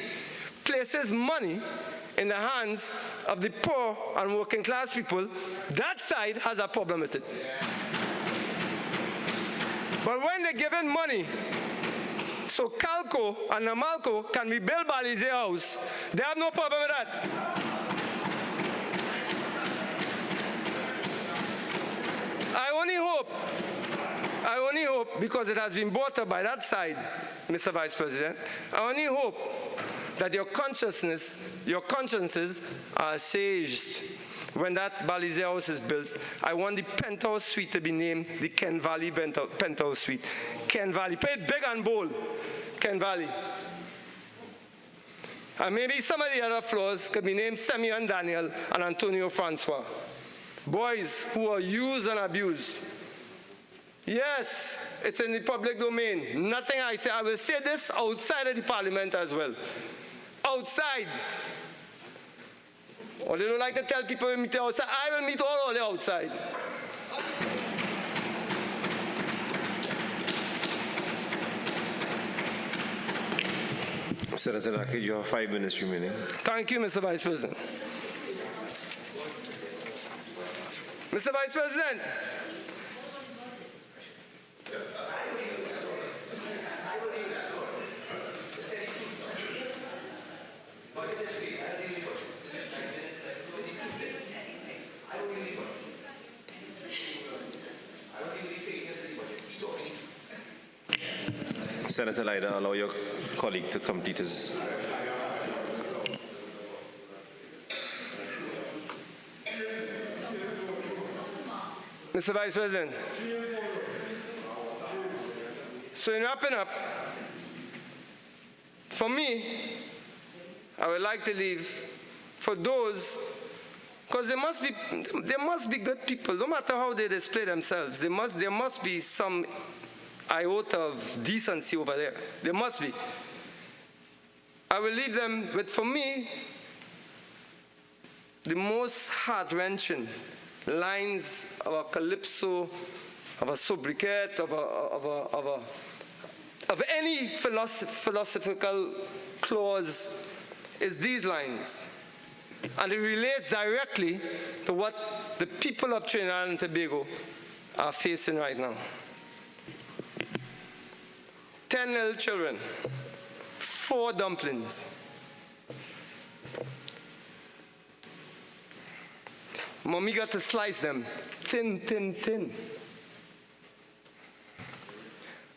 places money in the hands of the poor and working class people, that side has a problem with it. But when they're given money so Calco and Namalco can rebuild Balize House, they have no problem with that. I only hope, because it has been brought up by that side, Mr. Vice President, I only hope that your consciences are assuaged when that Balize House is built. I want the penthouse suite to be named the Ken Valley penthouse suite. Ken Valley. Pay it big and bold. Ken Valley. And maybe some of the other floors could be named Simeon Daniel and Antonio Francois. Boys who are used and abused. Yes, it's in the public domain. Nothing I say. I will say this outside of the parliament as well. Outside. Or they don't like to tell people we meet outside. I will meet all of them outside. Senator Nakhid, you have 5 minutes remaining. Thank you, Mr. Vice President. Mr. Vice President, Senator Leiter, allow your colleague to complete his. Mr. Vice President, so in wrapping up, for me, I would like to leave for those, because there must be good people, no matter how they display themselves. There must be some iota of decency over there. There must be. I will leave them with, for me, the most heart-wrenching lines of a calypso, of a sobriquet, of any philosophical clause is these lines. And it relates directly to what the people of Trinidad and Tobago are facing right now. 10 little children, 4 dumplings. Mommy got to slice them thin, thin, thin.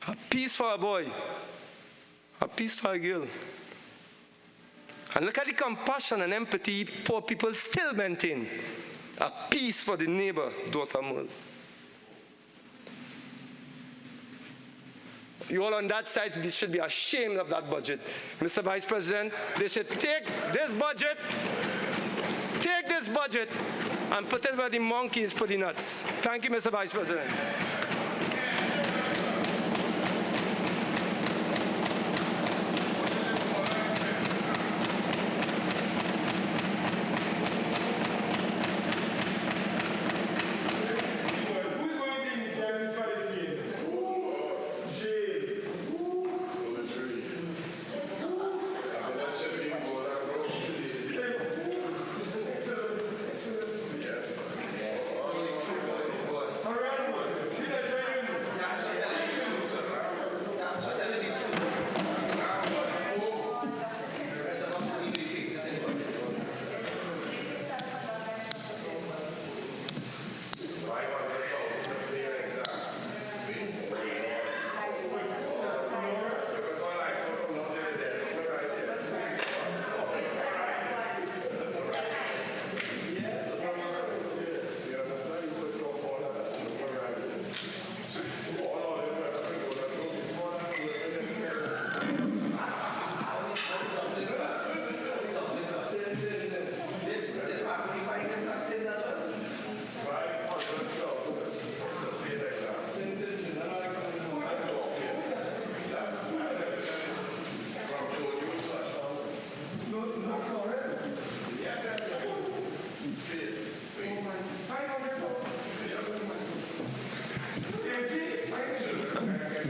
A piece for a boy, a piece for a girl. And look at the compassion and empathy poor people still maintain. A piece for the neighbor, daughter Merle. You all on that side should be ashamed of that budget. Mr. Vice President, they should take this budget, and put it where the monkeys put the nuts. Thank you, Mr. Vice President.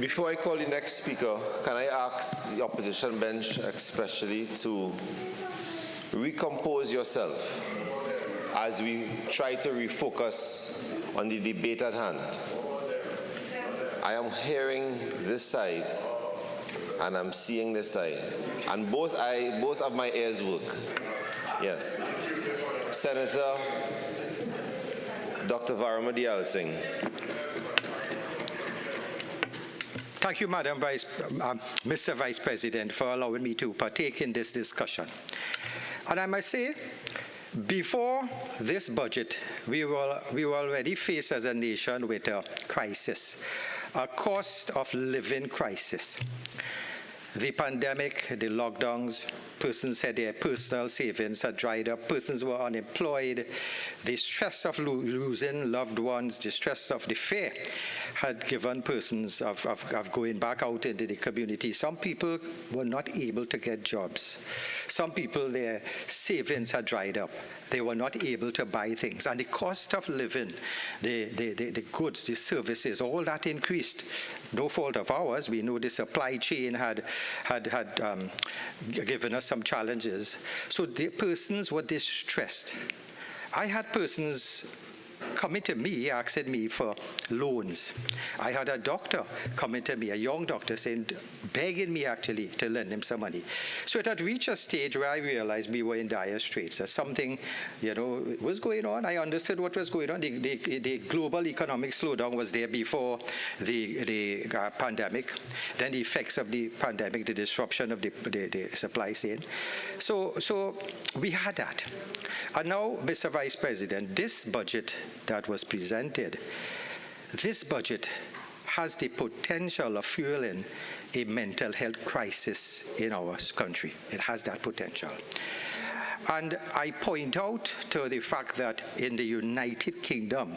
Before I call the next speaker, can I ask the opposition bench especially to recompose yourself as we try to refocus on the debate at hand. I am hearing this side and I'm seeing this side, and both of my ears work. Yes. Senator Dr. Varma Deyalsingh. Thank you, Mr. Vice President, for allowing me to partake in this discussion. And I must say, before this budget, we were already faced as a nation with a crisis, a cost of living crisis. The pandemic, the lockdowns, persons said their personal savings had dried up, persons were unemployed, the stress of losing loved ones, the stress of the fear had given persons of going back out into the community. Some people were not able to get jobs. Some people, their savings had dried up. They were not able to buy things. And the cost of living, the goods, the services, all that increased. No fault of ours. We know the supply chain had given us some challenges. So the persons were distressed. I had persons coming to me, asking me for loans. I had a doctor coming to me, a young doctor, begging me actually to lend him some money. So it had reached a stage where I realized we were in dire straits. That something, was going on. I understood what was going on. The global economic slowdown was there before the pandemic. Then the effects of the pandemic, the disruption of the supply chain. So we had that. And now, Mr. Vice President, this budget that was presented, this budget has the potential of fueling a mental health crisis in our country. It has that potential. And I point out to the fact that in the United Kingdom,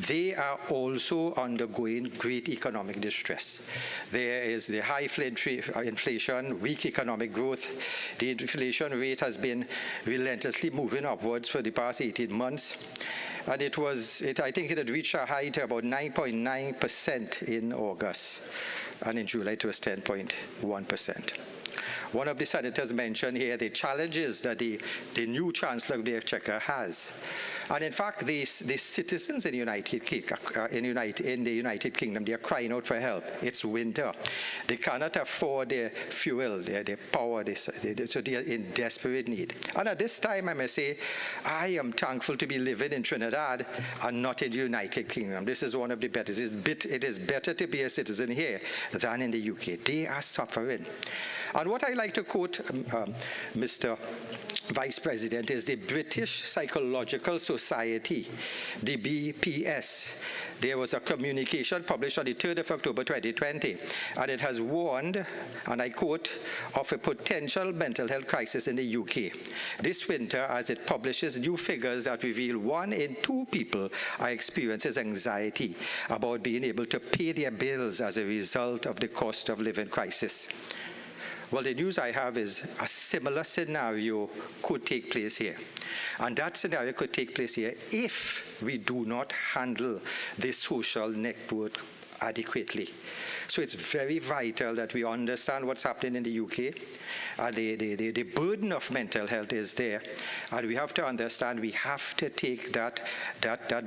they are also undergoing great economic distress. There is the high inflation, weak economic growth. The inflation rate has been relentlessly moving upwards for the past 18 months. And I think it had reached a height of about 9.9% in August. And in July, it was 10.1%. One of the senators mentioned here the challenges that the new Chancellor of the Exchequer has. And in fact, the citizens in the United Kingdom, they are crying out for help. It's winter. They cannot afford their fuel, their power, so they are in desperate need. And at this time, I must say, I am thankful to be living in Trinidad and not in the United Kingdom. This is one of the better. It is better to be a citizen here than in the UK. They are suffering. And what I like to quote, Mr. Vice President, is the British Psychological Society, the BPS. There was a communication published on the 3rd of October 2020, and it has warned, and I quote, of a potential mental health crisis in the UK this winter as it publishes new figures that reveal 1 in 2 people are experiencing anxiety about being able to pay their bills as a result of the cost of living crisis. Well, the news I have is a similar scenario could take place here. And that scenario could take place here if we do not handle the social network adequately. So it's very vital that we understand what's happening in the UK. The burden of mental health is there. And we have to understand we have to take that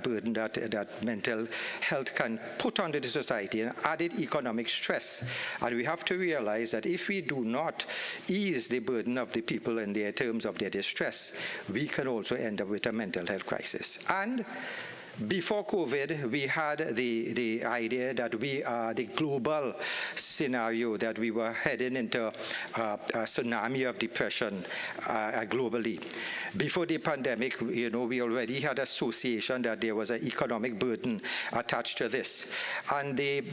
burden that mental health can put onto the society and added economic stress. And we have to realize that if we do not ease the burden of the people in their terms of their distress, we can also end up with a mental health crisis. And before COVID, we had the idea that we are the global scenario, that we were heading into a tsunami of depression globally. Before the pandemic, we already had association that there was an economic burden attached to this. And the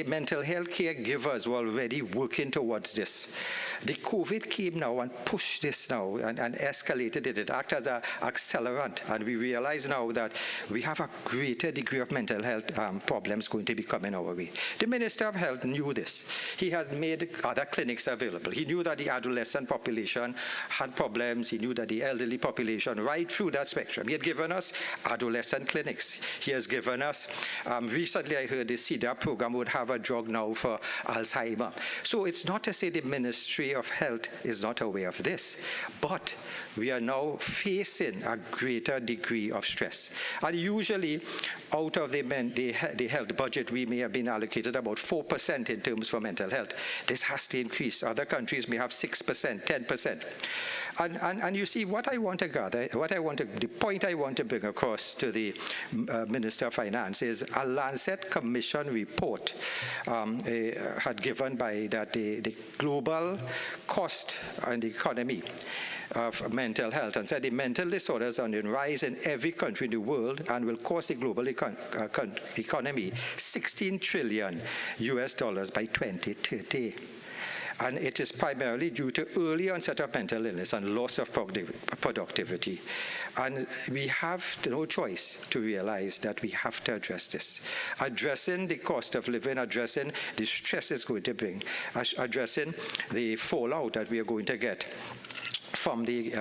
mental health care givers were already working towards this. The COVID came now and pushed this now and escalated it. It acted as an accelerant, and we realize now that we have a greater degree of mental health problems going to be coming our way. The Minister of Health knew this. He has made other clinics available. He knew that the adolescent population had problems. He knew that the elderly population, right through that spectrum. He had given us adolescent clinics. He has given us, recently I heard the CEDA program would have a drug now for Alzheimer. So it's not to say the Ministry of Health is not aware of this, but we are now facing a greater degree of stress. And usually, out of the health budget, we may have been allocated about 4% in terms for mental health. This has to increase. Other countries may have 6%, 10%. And you see, what I want to gather, the point I want to bring across to the Minister of Finance is a Lancet Commission report had given by that the global cost and the economy of mental health, and said the mental disorders are on the rise in every country in the world and will cost the global economy $16 trillion by 2030. And it is primarily due to early onset of mental illness and loss of productivity. And we have no choice to realize that we have to address this. Addressing the cost of living, addressing the stress it's going to bring, addressing the fallout that we are going to get from the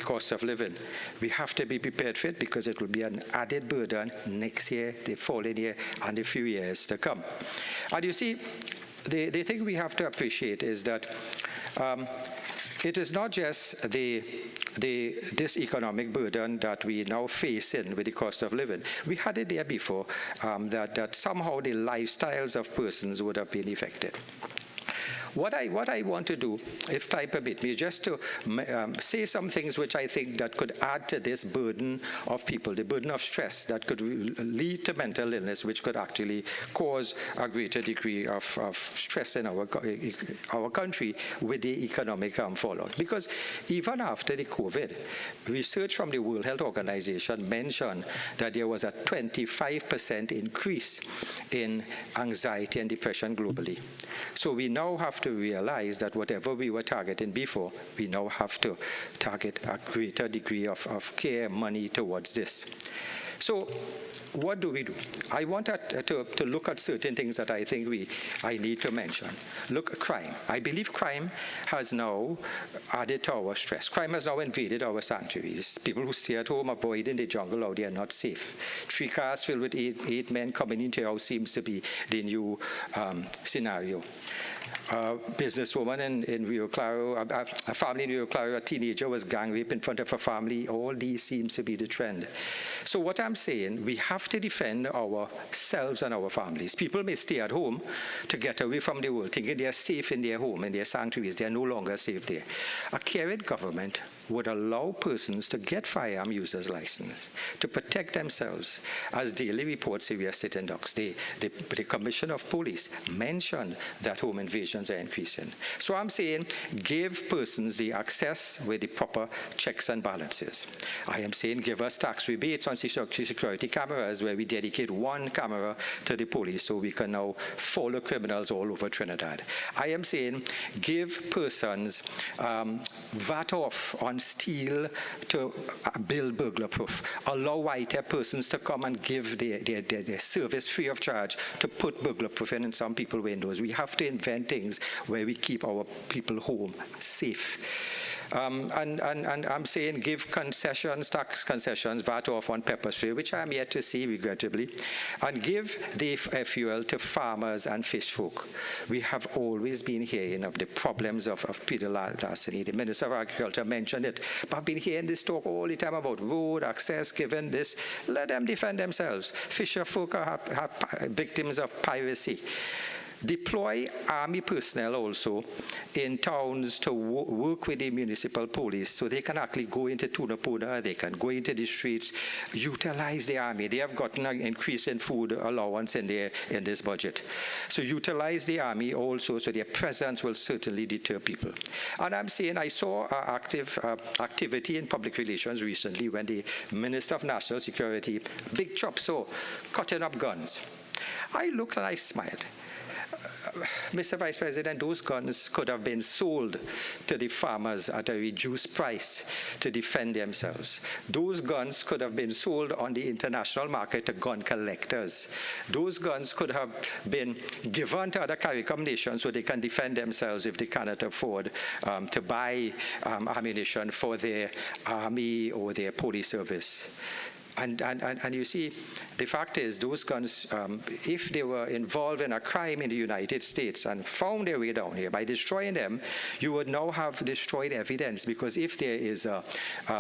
cost of living. We have to be prepared for it because it will be an added burden next year, the following year, and a few years to come. And you see, the thing we have to appreciate is that it is not just this economic burden that we now face in with the cost of living. We had it there before, that somehow the lifestyles of persons would have been affected. What I want to do, if time permit me, just to say some things which I think that could add to this burden of people, the burden of stress that could lead to mental illness, which could actually cause a greater degree of stress in our country with the economic fallout. Because even after the COVID, research from the World Health Organization mentioned that there was a 25% increase in anxiety and depression globally. So we now have to realize that whatever we were targeting before, we now have to target a greater degree of care, money towards this. So what do we do? I want to look at certain things that I think I need to mention. Look at crime. I believe crime has now added to our stress. Crime has now invaded our sanctuaries. People who stay at home avoiding the jungle out there are not safe. 3 cars filled with eight men coming into your house seems to be the new scenario. Businesswoman in Rio Claro, a family in Rio Claro, a teenager was gang raped in front of a family. All these seems to be the trend. So what I'm saying, we have to defend ourselves and our families. People may stay at home to get away from the world, thinking they are safe in their home, in their sanctuaries. They are no longer safe there. A caring government would allow persons to get firearm users license to protect themselves. As daily reports say, we are sitting ducks. The Commission of Police mentioned that home invasions are increasing. So I'm saying give persons the access with the proper checks and balances. I am saying give us tax rebates on security cameras where we dedicate 1 camera to the police so we can now follow criminals all over Trinidad. I am saying give persons VAT off on steel to build burglar proof. Allow white persons to come and give their service free of charge to put burglar proof in some people's windows. We have to invent things where we keep our people home safe. And I'm saying give concessions, tax concessions, VAT off on pepper spray, which I'm yet to see, regrettably, and give the fuel to farmers and fish folk. We have always been hearing of the problems of pedal larceny. The Minister of Agriculture mentioned it, but I've been hearing this talk all the time about road access, given this. Let them defend themselves. Fisher folk are victims of piracy. Deploy army personnel also in towns to work with the municipal police so they can actually go into Tunapuna, they can go into the streets, utilize the army. They have gotten an increase in food allowance in this budget. So utilize the army also so their presence will certainly deter people. And I'm saying I saw active activity in public relations recently when the Minister of National Security, Big Chop, saw cutting up guns. I looked and I smiled. Mr. Vice President, those guns could have been sold to the farmers at a reduced price to defend themselves. Those guns could have been sold on the international market to gun collectors. Those guns could have been given to other CARICOM nations so they can defend themselves if they cannot afford to buy ammunition for their army or their police service. And you see, the fact is, those guns, if they were involved in a crime in the United States and found their way down here, by destroying them, you would now have destroyed evidence, because if there is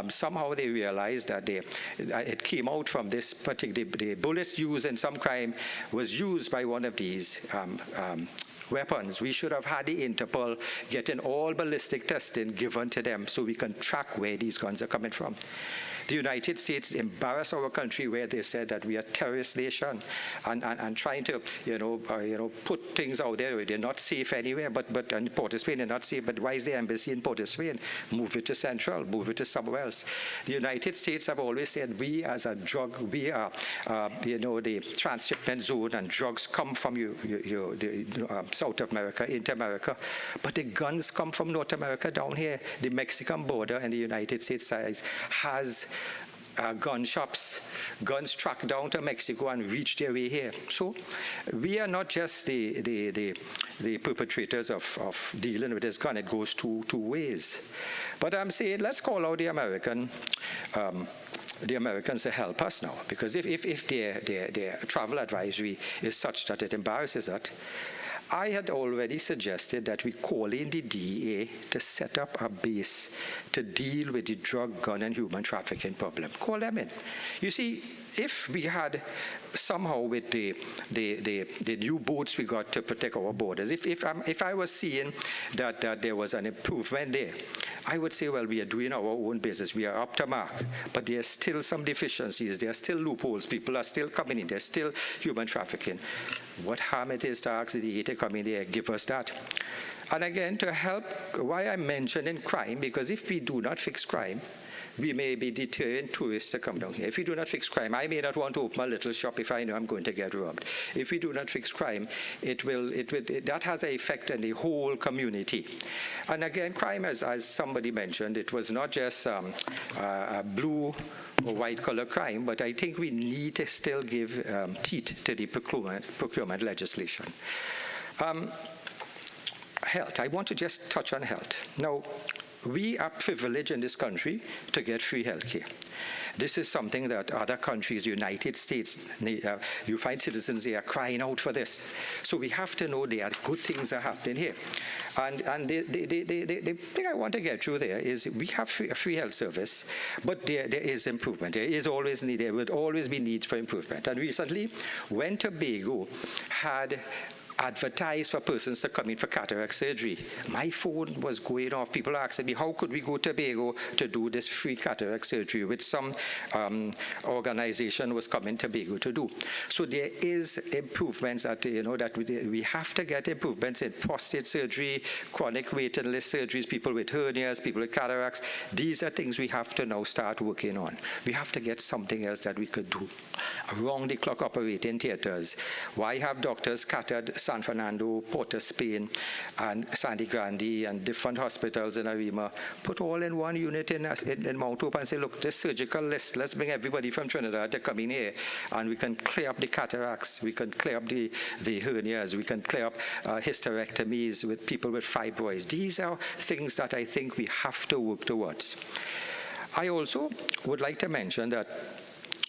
somehow they realize that it came out from this particular, the bullets used in some crime was used by one of these weapons, we should have had the Interpol getting all ballistic testing given to them so we can track where these guns are coming from. The United States embarrassed our country where they said that we are a terrorist nation and trying to, put things out there where they're not safe anywhere, but in Port of Spain they're not safe, but why is the embassy in Port of Spain? Move it to Central, move it to somewhere else. The United States have always said we as a drug, we are, the transshipment zone, and drugs come from South America into America, but the guns come from North America down here. The Mexican border and the United States side has gun shops, guns tracked down to Mexico and reach their way here. So we are not just the perpetrators of dealing with this gun. It goes two ways. But I'm saying let's call out the Americans to help us now, because if their travel advisory is such that it embarrasses us, I had already suggested that we call in the DEA to set up a base to deal with the drug, gun, and human trafficking problem. Call them in. You see, if we had somehow with the new boats we got to protect our borders, if I was seeing that there was an improvement there, I would say, well, we are doing our own business. We are up to mark, but there are still some deficiencies. There are still loopholes. People are still coming in. There's still human trafficking. What harm it is to ask the DEA to come in there, give us that. And again, to help, why I'm mentioning crime, because if we do not fix crime, we may be deterring tourists to come down here. If we do not fix crime, I may not want to open a little shop if I know I'm going to get robbed. If we do not fix crime, that has an effect on the whole community. And again, crime, as somebody mentioned, it was not just a blue or white collar crime, but I think we need to still give teeth to the procurement legislation. Health, I want to just touch on health. Now, we are privileged in this country to get free health care. This is something that other countries, United States, you find citizens here crying out for this. So we have to know there are good things that are happening here. And the thing I want to get through there is we have a free health service, but there is improvement. There would always be need for improvement. And recently, when Tobago had advertised for persons to come in for cataract surgery, my phone was going off. People asking me, how could we go to Tobago to do this free cataract surgery, which some organization was coming to Tobago to do. So there is improvements that, that we have to get improvements in prostate surgery, chronic waiting list surgeries, people with hernias, people with cataracts. These are things we have to now start working on. We have to get something else that we could do. Round-the-clock operating theaters. Why have doctors scattered San Fernando, Port of Spain, and Sandy Grande, and different hospitals in Arima? Put all in one unit in Mount Hope and say, look, this surgical list, let's bring everybody from Trinidad to come in here, and we can clear up the cataracts, we can clear up the hernias, we can clear up hysterectomies with people with fibroids. These are things that I think we have to work towards. I also would like to mention that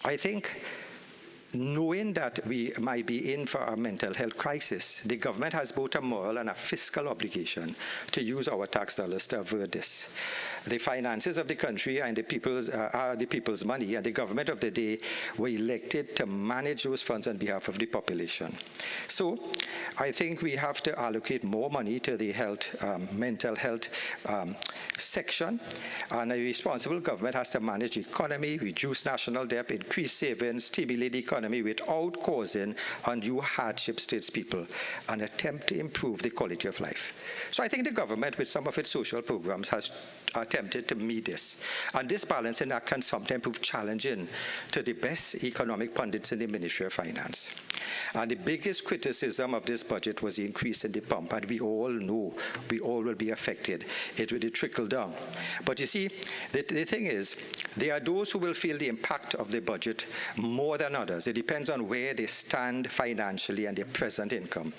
I think, knowing that we might be in for a mental health crisis, the government has both a moral and a fiscal obligation to use our tax dollars to avert this. The finances of the country and the people's are the people's money, and the government of the day were elected to manage those funds on behalf of the population. So I think we have to allocate more money to the mental health section, and a responsible government has to manage the economy, reduce national debt, increase savings, stimulate the economy without causing undue hardships to its people, and attempt to improve the quality of life. So I think the government, with some of its social programs, has attempted to meet this. And this balancing act can sometimes prove challenging to the best economic pundits in the Ministry of Finance. And the biggest criticism of this budget was the increase in the pump. And we all know, we all will be affected. It will trickle down. But you see, the thing is, there are those who will feel the impact of the budget more than others. It depends on where they stand financially and their present income.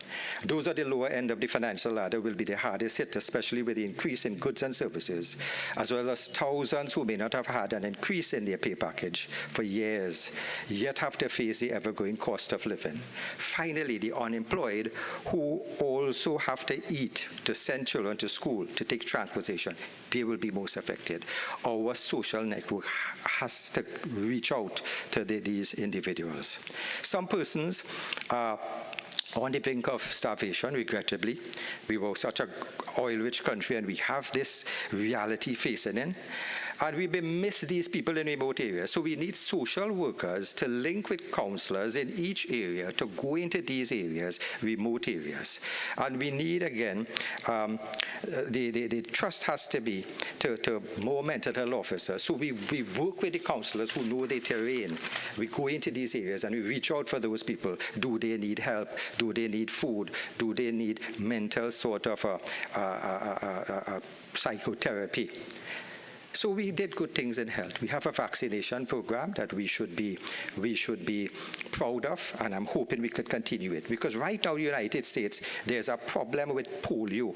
Those at the lower end of the financial ladder will be the hardest hit, especially with the increase in goods and services, as well as thousands who may not have had an increase in their pay package for years, yet have to face the ever-growing cost of living. Finally, the unemployed who also have to eat, to send children to school, to take transportation, they will be most affected. Our social network has to reach out to these individuals. Some persons are on the brink of starvation, regrettably. We were such an oil-rich country, and we have this reality facing in. And we may miss these people in remote areas. So we need social workers to link with counselors in each area to go into these areas, remote areas. And we need, again, the trust has to be to more mental health officers. So we work with the counselors who know the terrain. We go into these areas and we reach out for those people. Do they need help? Do they need food? Do they need mental sort of psychotherapy? So we did good things in health. We have a vaccination program that we should be proud of, and I'm hoping we could continue it. Because right now in the United States, there's a problem with polio.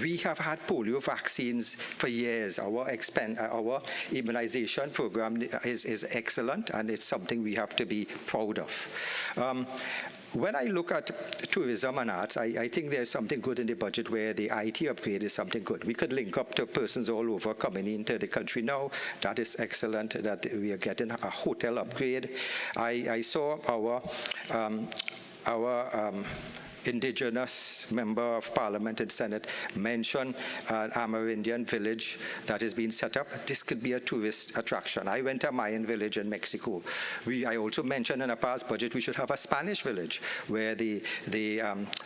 We have had polio vaccines for years. Our immunization program is excellent, and it's something we have to be proud of. When I look at tourism and arts, I think there's something good in the budget where the IT upgrade is something good. We could link up to persons all over coming into the country now. That is excellent that we are getting a hotel upgrade. I saw our indigenous member of Parliament and Senate mention an Amerindian village that is being set up. This could be a tourist attraction. I went to a Mayan village in Mexico. I also mentioned in a past budget we should have a Spanish village where the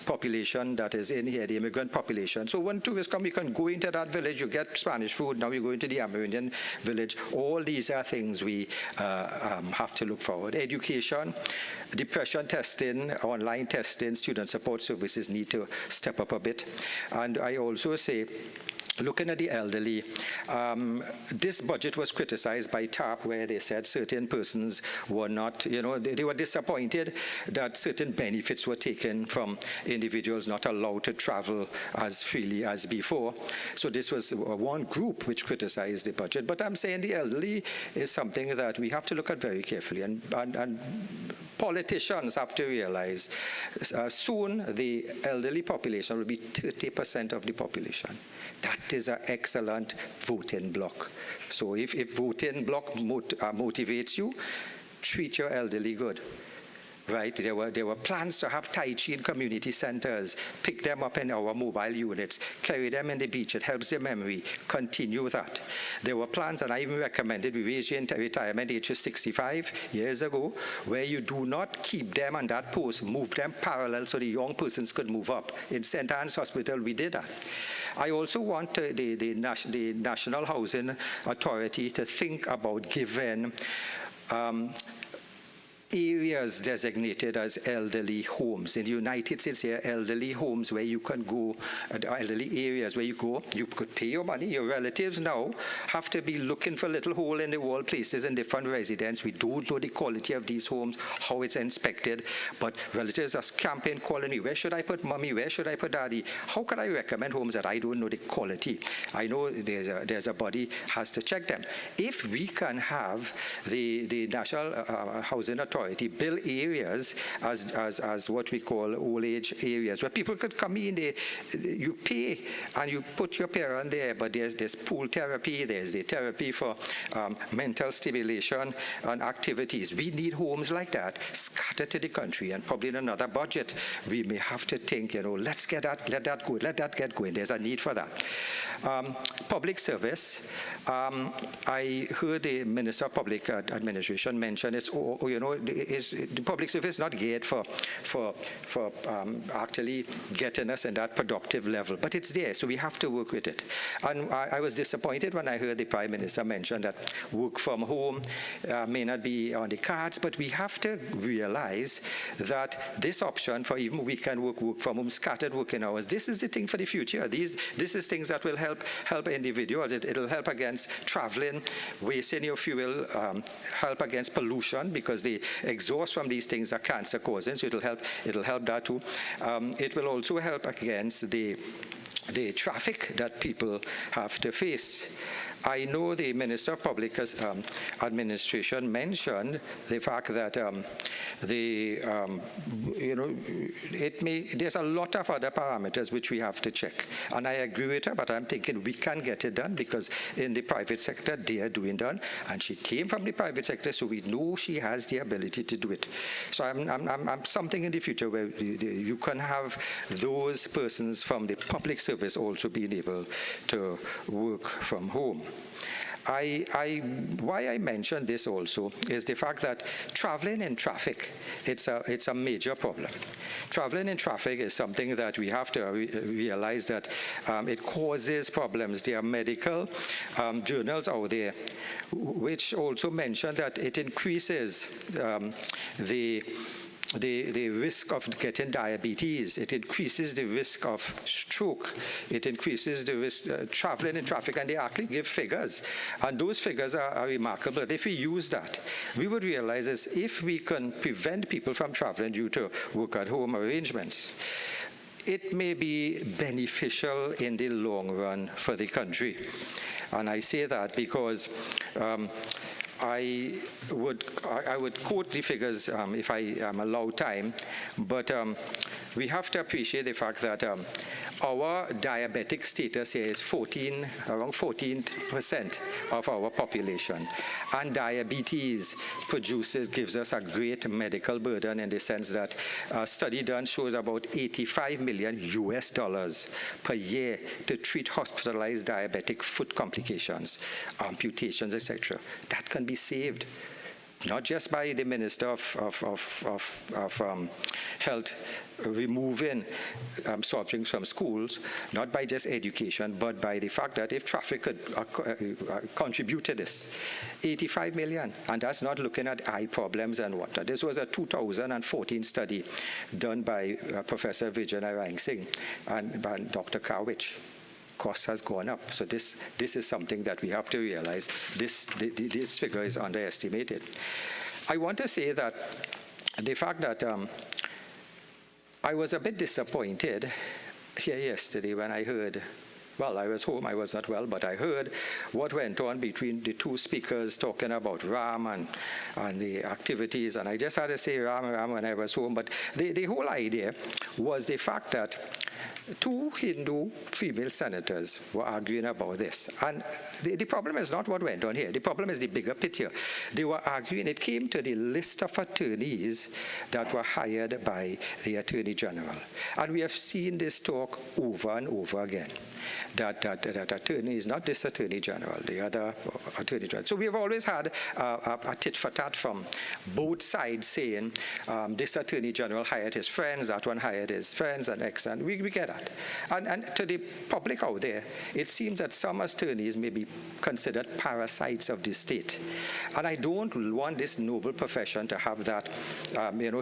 population that is in here, the immigrant population. So when tourists come, you can go into that village, you get Spanish food, now you go into the Amerindian village. All these are things we have to look forward. Education, depression testing, online testing, student support services need to step up a bit. And I also say, looking at the elderly, this budget was criticized by TAP, where they said certain persons were not, they were disappointed that certain benefits were taken from individuals not allowed to travel as freely as before. So this was one group which criticized the budget. But I'm saying the elderly is something that we have to look at very carefully. And politicians have to realize soon the elderly population will be 30% of the population. That is an excellent voting bloc. So if voting bloc motivates you, treat your elderly good. Right? There were plans to have Tai Chi in community centers, pick them up in our mobile units, carry them in the beach. It helps their memory. Continue that. There were plans, and I even recommended we raise your retirement age to 65 years ago, where you do not keep them on that post, move them parallel so the young persons could move up. In St. Anne's Hospital, we did that. I also want the National Housing Authority to think about giving areas designated as elderly homes. In the United States, there are elderly homes where you can go, elderly areas where you go, you could pay your money. Your relatives now have to be looking for little hole in the wall places in different residents. We don't know the quality of these homes, how it's inspected, but relatives are campaign calling me, where should I put mommy, where should I put daddy? How can I recommend homes that I don't know the quality? I know there's a body has to check them. If we can have the National Housing Authority build areas as what we call old age areas where people could come in, you pay and you put your parent there, but there's pool therapy, there's the therapy for mental stimulation and activities. We need homes like that scattered to the country, and probably in another budget we may have to think, let that get going. There's a need for that. Public service. I heard the Minister of Public Administration mention the public service is not geared for actually getting us in that productive level, but it's there, so we have to work with it. And I was disappointed when I heard the Prime Minister mention that work from home may not be on the cards, but we have to realize that this option for even weekend work from home, scattered working hours, this is the thing for the future. This is things that will help individuals. It'll help against traveling, wasting your fuel, help against pollution, because the exhaust from these things are cancer causing, so it'll help that too. It will also help against the traffic that people have to face. I know the Minister of Public Administration mentioned the fact that there's a lot of other parameters which we have to check, and I agree with her. But I'm thinking we can get it done, because in the private sector they are doing done, and she came from the private sector, so we know she has the ability to do it. So I'm something in the future where you can have those persons from the public service also being able to work from home. Why I mentioned this also is the fact that traveling in traffic, it's a major problem. Traveling in traffic is something that we have to realize that it causes problems. There are medical journals out there which also mention that it increases the risk of getting diabetes. It increases the risk of stroke. It increases the risk traveling in traffic, and they actually give figures. And those figures are remarkable. If we use that, we would realize is if we can prevent people from traveling due to work-at-home arrangements, it may be beneficial in the long run for the country. And I say that because I would quote the figures if I am allowed time, but we have to appreciate the fact that our diabetic status here is around 14% of our population, and diabetes gives us a great medical burden in the sense that a study done shows about $85 million per year to treat hospitalized diabetic foot complications, amputations, etc. That can be saved, not just by the Minister of Health removing soft drinks from schools, not by just education, but by the fact that if traffic could contribute to this, 85 million, and that's not looking at eye problems and what. This was a 2014 study done by Professor Deyalsingh and by Dr. Kawich. Cost has gone up. So this is something that we have to realize. This figure is underestimated. I want to say that the fact that I was a bit disappointed here yesterday when I heard, well, I was home, I was not well, but I heard what went on between the two speakers talking about Ram and the activities, and I just had to say Ram when I was home, but the whole idea was the fact that two Hindu female senators were arguing about this. And the problem is not what went on here. The problem is the bigger picture. They were arguing, it came to the list of attorneys that were hired by the Attorney General. And we have seen this talk over and over again. That attorney is not this Attorney General, the other Attorney General. So we have always had a tit for tat from both sides saying this Attorney General hired his friends, that one hired his friends, and X, and we get that. And to the public out there, it seems that some attorneys may be considered parasites of the state. And I don't want this noble profession to have that,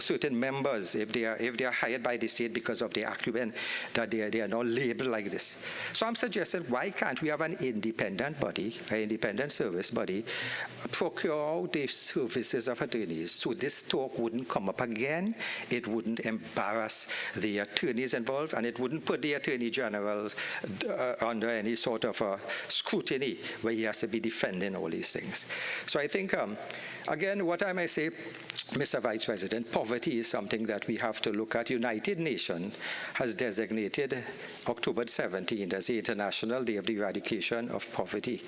certain members, if they are hired by the state because of their acumen, that they are now labeled like this. So I'm suggesting, why can't we have an independent body, an independent service body, procure out the services of attorneys so this talk wouldn't come up again, it wouldn't embarrass the attorneys involved, and it wouldn't put the Attorney General under any sort of scrutiny where he has to be defending all these things. So I think, again, what I may say, Mr. Vice President, poverty is something that we have to look at. United Nations has designated October 17th as the International Day of the Eradication of Poverty.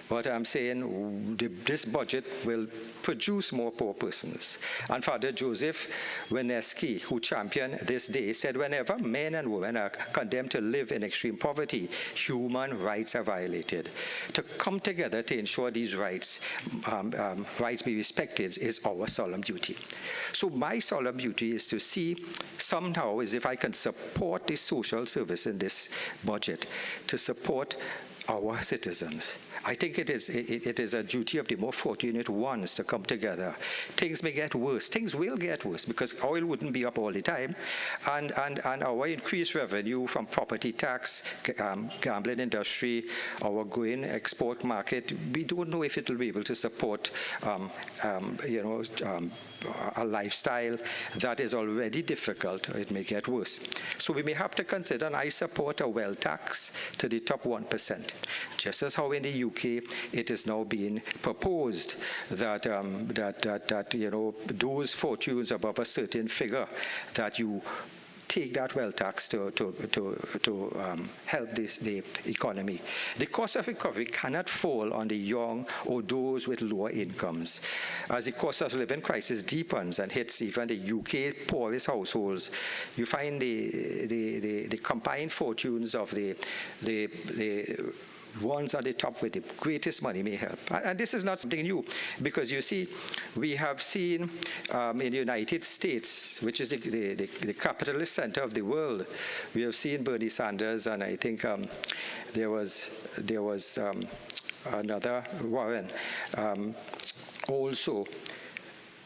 But I'm saying this budget will produce more poor persons. And Father Joseph Wineski, who championed this day, said whenever men and women are condemned to live in extreme poverty, human rights are violated. To come together to ensure these rights be respected is our solemn duty. So my solemn duty is to see somehow as if I can support the social service in this budget, to support our citizens. I think it is a duty of the more fortunate ones to come together. Things may get worse. Things will get worse because oil wouldn't be up all the time. And our increased revenue from property tax, gambling industry, our growing export market, we don't know if it will be able to support a lifestyle that is already difficult. It may get worse. So we may have to consider, and I support a wealth tax to the top 1%. Just as how in the UK it is now being proposed that those fortunes above a certain figure, that you take that wealth tax to help the economy. The cost of recovery cannot fall on the young or those with lower incomes. As the cost of living crisis deepens and hits even the UK poorest households, you find the combined fortunes of the ones at the top with the greatest money may help. And this is not something new, because you see, we have seen in the United States, which is the capitalist center of the world, we have seen Bernie Sanders, and I think there was another Warren, also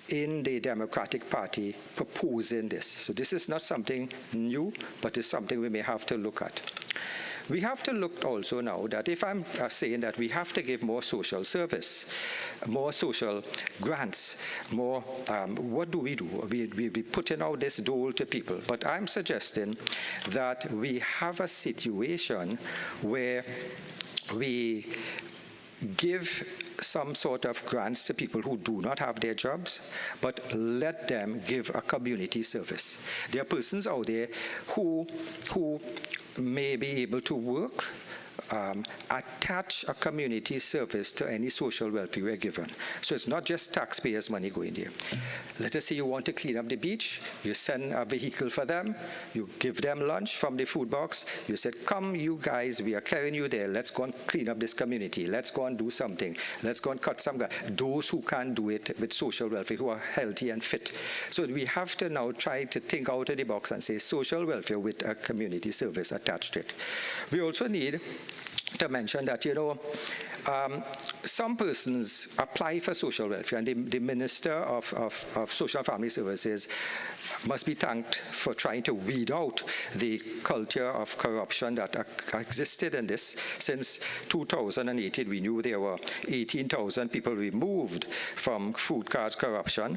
in the Democratic Party proposing this. So this is not something new, but it's something we may have to look at. We have to look also now that if I'm saying that we have to give more social service, more social grants, more, what do? We putting out this dole to people. But I'm suggesting that we have a situation where we give some sort of grants to people who do not have their jobs, but let them give a community service. There are persons out there who may be able to work, attach a community service to any social welfare we're given. So it's not just taxpayers' money going there. Let us say you want to clean up the beach, you send a vehicle for them, you give them lunch from the food box, you said, come you guys, we are carrying you there, let's go and clean up this community, let's go and do something, let's go and cut some grass. Those who can do it with social welfare, who are healthy and fit. So we have to now try to think out of the box and say social welfare with a community service attached to it. We also need to mention that, some persons apply for social welfare, and the Minister of Social and Family Services must be thanked for trying to weed out the culture of corruption that existed in this. Since 2018, we knew there were 18,000 people removed from food cards corruption,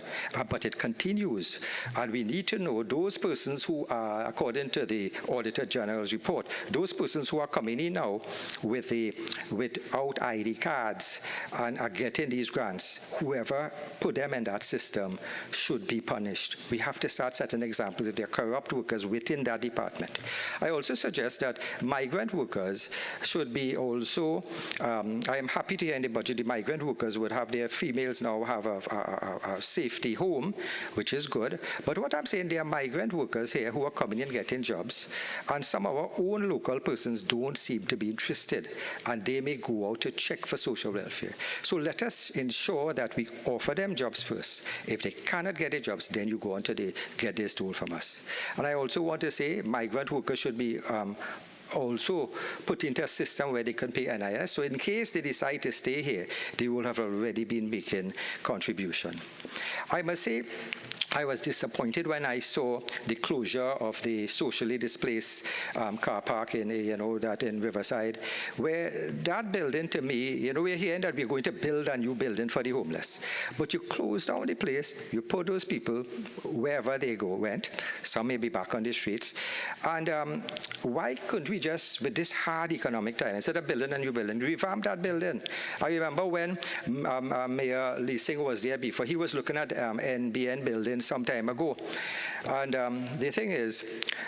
but it continues. And we need to know those persons who are, according to the Auditor General's report, those persons who are coming in now without ID cards and are getting these grants, whoever put them in that system should be punished. We have to start setting examples if there are corrupt workers within that department. I also suggest that migrant workers should be also, I am happy to hear in the budget the migrant workers would have their females now have a safety home, which is good. But what I'm saying, there are migrant workers here who are coming and getting jobs, and some of our own local persons don't seem to be interested, and they may go out to check for social welfare. So let us ensure that we offer them jobs first. If they cannot get the jobs, then you go on to get this tool from us. And I also want to say migrant workers should be also put into a system where they can pay NIS. So in case they decide to stay here, they will have already been making contribution. I must say, I was disappointed when I saw the closure of the socially displaced car park in Riverside, where that building, to me, we're hearing that we're going to build a new building for the homeless. But you close down the place, you put those people wherever they went, some may be back on the streets, and why couldn't we just, with this hard economic time, instead of building a new building, revamp that building? I remember when Mayor Singh was there before, he was looking at NBN buildings some time ago. And the thing is,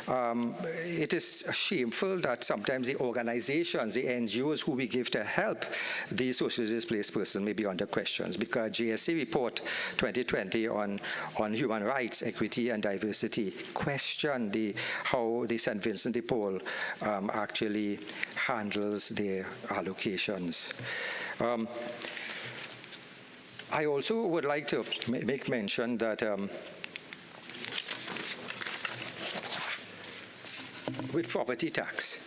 it is shameful that sometimes the organizations, the NGOs who we give to help these socially displaced persons may be under questions, because JSC report 2020 on human rights, equity, and diversity questioned how the St. Vincent de Paul actually handles their allocations. I also would like to make mention that with property tax.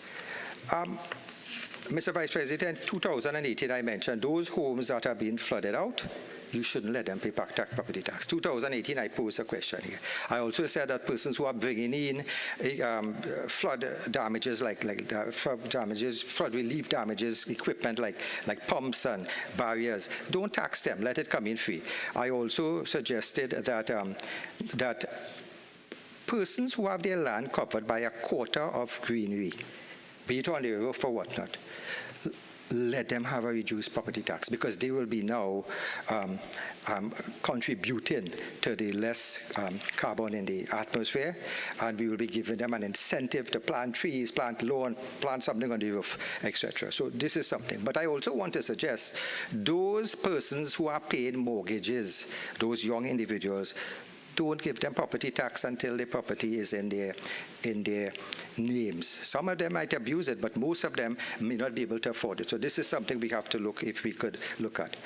Mr. Vice President, 2018 I mentioned those homes that are being flooded out, you shouldn't let them pay property tax. 2018 I posed a question here. I also said that persons who are bringing in flood damages flood relief damages, equipment like pumps and barriers, don't tax them, let it come in free. I also suggested that persons who have their land covered by a quarter of greenery, be it on the roof or whatnot, let them have a reduced property tax, because they will be now contributing to the less carbon in the atmosphere, and we will be giving them an incentive to plant trees, plant lawn, plant something on the roof, etc. So this is something. But I also want to suggest those persons who are paying mortgages, those young individuals, don't give them property tax until the property is in their names. Some of them might abuse it, but most of them may not be able to afford it. So this is something we have to look at.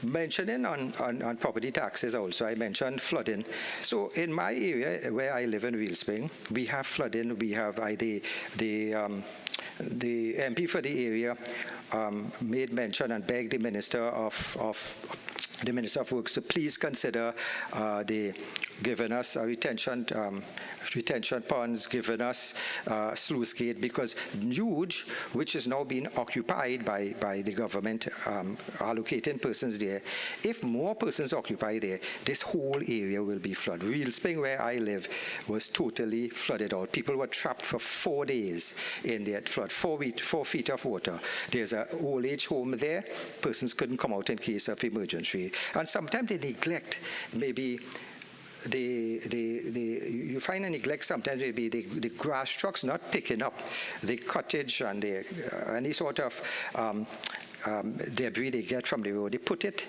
Mentioning on property taxes also, I mentioned flooding. So in my area where I live in Real Spring, we have flooding. We have the MP for the area made mention and begged the Minister of Works to please consider giving us a retention ponds, giving us sluice gate, because Nuge, which is now being occupied by the government, allocating persons there, if more persons occupy there, this whole area will be flooded. Real Spring, where I live, was totally flooded out. People were trapped for 4 days in that flood, 4 feet of water. There's an old age home there. Persons couldn't come out in case of emergency. And sometimes they neglect, maybe you find a neglect sometimes, maybe the grass trucks not picking up the cottage and any sort of debris they get from the road. They put it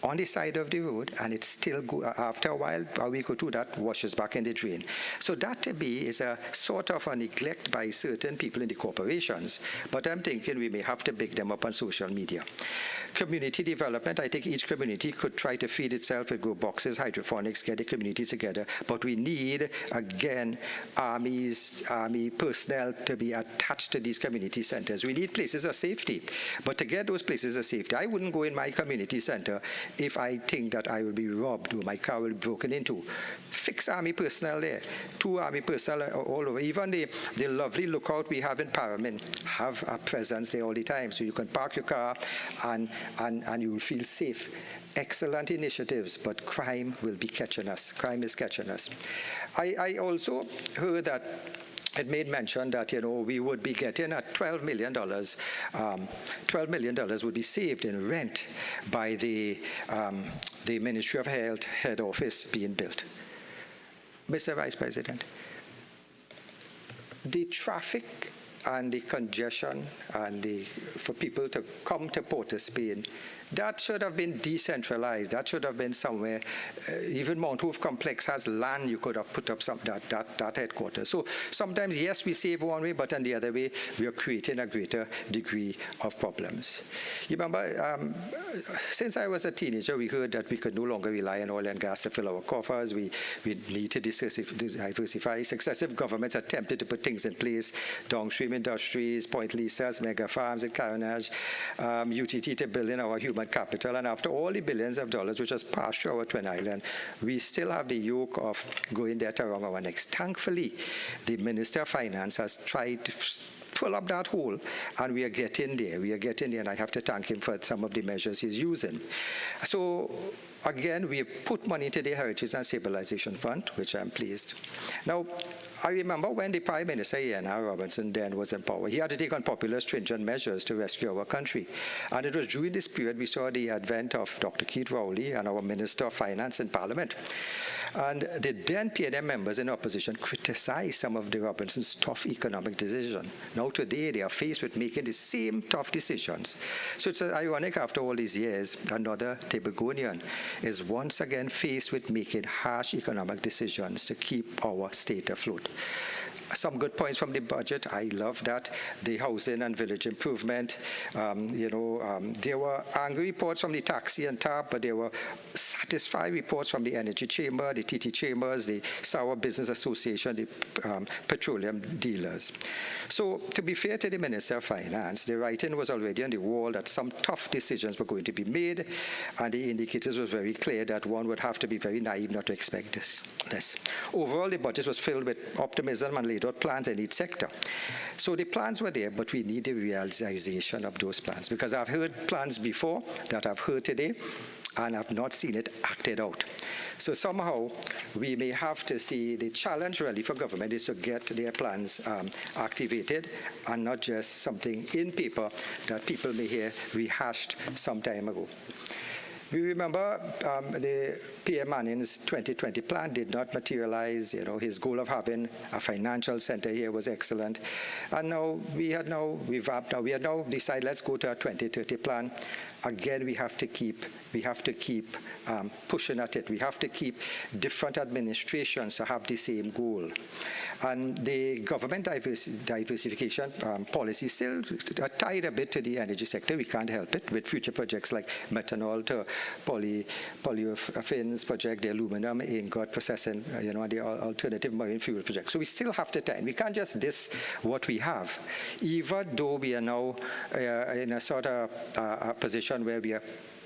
on the side of the road, and it still after a while, a week or two, that washes back in the drain. So that to me is a sort of a neglect by certain people in the corporations, but I'm thinking we may have to big them up on social media. Community development, I think each community could try to feed itself with grow boxes, hydroponics, get the community together, but we need, again, army personnel to be attached to these community centers. We need places of safety, but to get those places of safety, I wouldn't go in my community center if I think that I will be robbed or my car will be broken into. Fix army personnel there, 2 army personnel all over. Even the lovely lookout we have in Paramin have a presence there all the time, so you can park your car and you will feel safe. Excellent initiatives, but crime will be catching us. Crime is catching us. I also heard that it made mention that, we would be getting at $12 million. $12 million would be saved in rent by the Ministry of Health head office being built. Mr. Vice President, the traffic and the congestion and for people to come to Port of Spain, that should have been decentralized. That should have been somewhere. Even Mount Hope Complex has land. You could have put up that headquarters. So sometimes, yes, we save one way, but on the other way, we are creating a greater degree of problems. You remember, since I was a teenager, we heard that we could no longer rely on oil and gas to fill our coffers. We need to diversify. Successive governments attempted to put things in place. Downstream industries, Point Lisas, mega farms in Carenage, UTT to build in our human capital, and after all the billions of dollars which has passed through our twin island, we still have the yoke of going there around our necks. Thankfully, the Minister of Finance has tried to pull up that hole, and we are getting there. And I have to thank him for some of the measures he's using. So again, we have put money into the Heritage and Stabilization Fund, which I'm pleased. Now, I remember when the Prime Minister, Ian Robinson, then was in power, he had to take unpopular, stringent measures to rescue our country. And it was during this period we saw the advent of Dr. Keith Rowley and our Minister of Finance in Parliament. And the then PNM members in opposition criticized some of the Robinson's tough economic decisions. Now today they are faced with making the same tough decisions. So it's ironic after all these years, another Tobagonian is once again faced with making harsh economic decisions to keep our state afloat. Some good points from the budget. I love that. The housing and village improvement. There were angry reports from the taxi and TAP, but there were satisfied reports from the Energy Chamber, the TT Chambers, the Sour Business Association, the petroleum dealers. So to be fair to the Minister of Finance, the writing was already on the wall that some tough decisions were going to be made, and the indicators was very clear that one would have to be very naive not to expect this. Overall, the budget was filled with optimism and laid out plans in each sector. So the plans were there, but we need the realization of those plans, because I've heard plans before that I've heard today, and I've not seen it acted out. So somehow we may have to see the challenge really for government is to get their plans activated and not just something in paper that people may hear rehashed some time ago. We remember the PM Manning's 2020 plan did not materialize. His goal of having a financial center here was excellent. And now we had decided let's go to a 2030 plan. Again, we have to keep pushing at it. We have to keep different administrations to have the same goal. And the government diversification policy still tied a bit to the energy sector. We can't help it with future projects like methanol to polyolefins project, the aluminum ingot processing, the alternative marine fuel project. So we still have to tie. We can't just diss what we have, even though we are now in a sort of a position where we are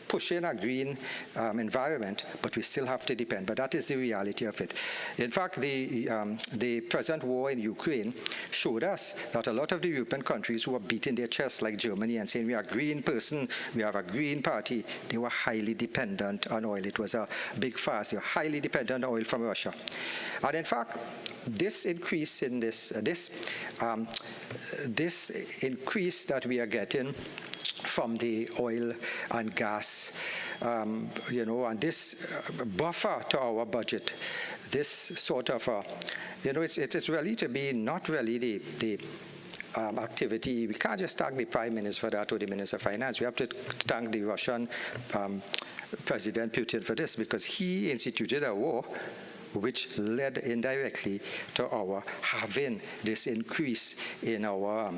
pushing a green environment, but we still have to depend. But that is the reality of it. In fact, the present war in Ukraine showed us that a lot of the European countries who are beating their chests, like Germany, and saying we are a green person, we have a green party, they were highly dependent on oil. It was a big fast. They were highly dependent on oil from Russia. And in fact, this increase in this increase that we are getting from the oil and gas, and this buffer to our budget, this sort of, it's really to be not really the activity. We can't just thank the Prime Minister for that or the Minister of Finance. We have to thank the Russian President Putin for this, because he instituted a war which led indirectly to our having this increase in our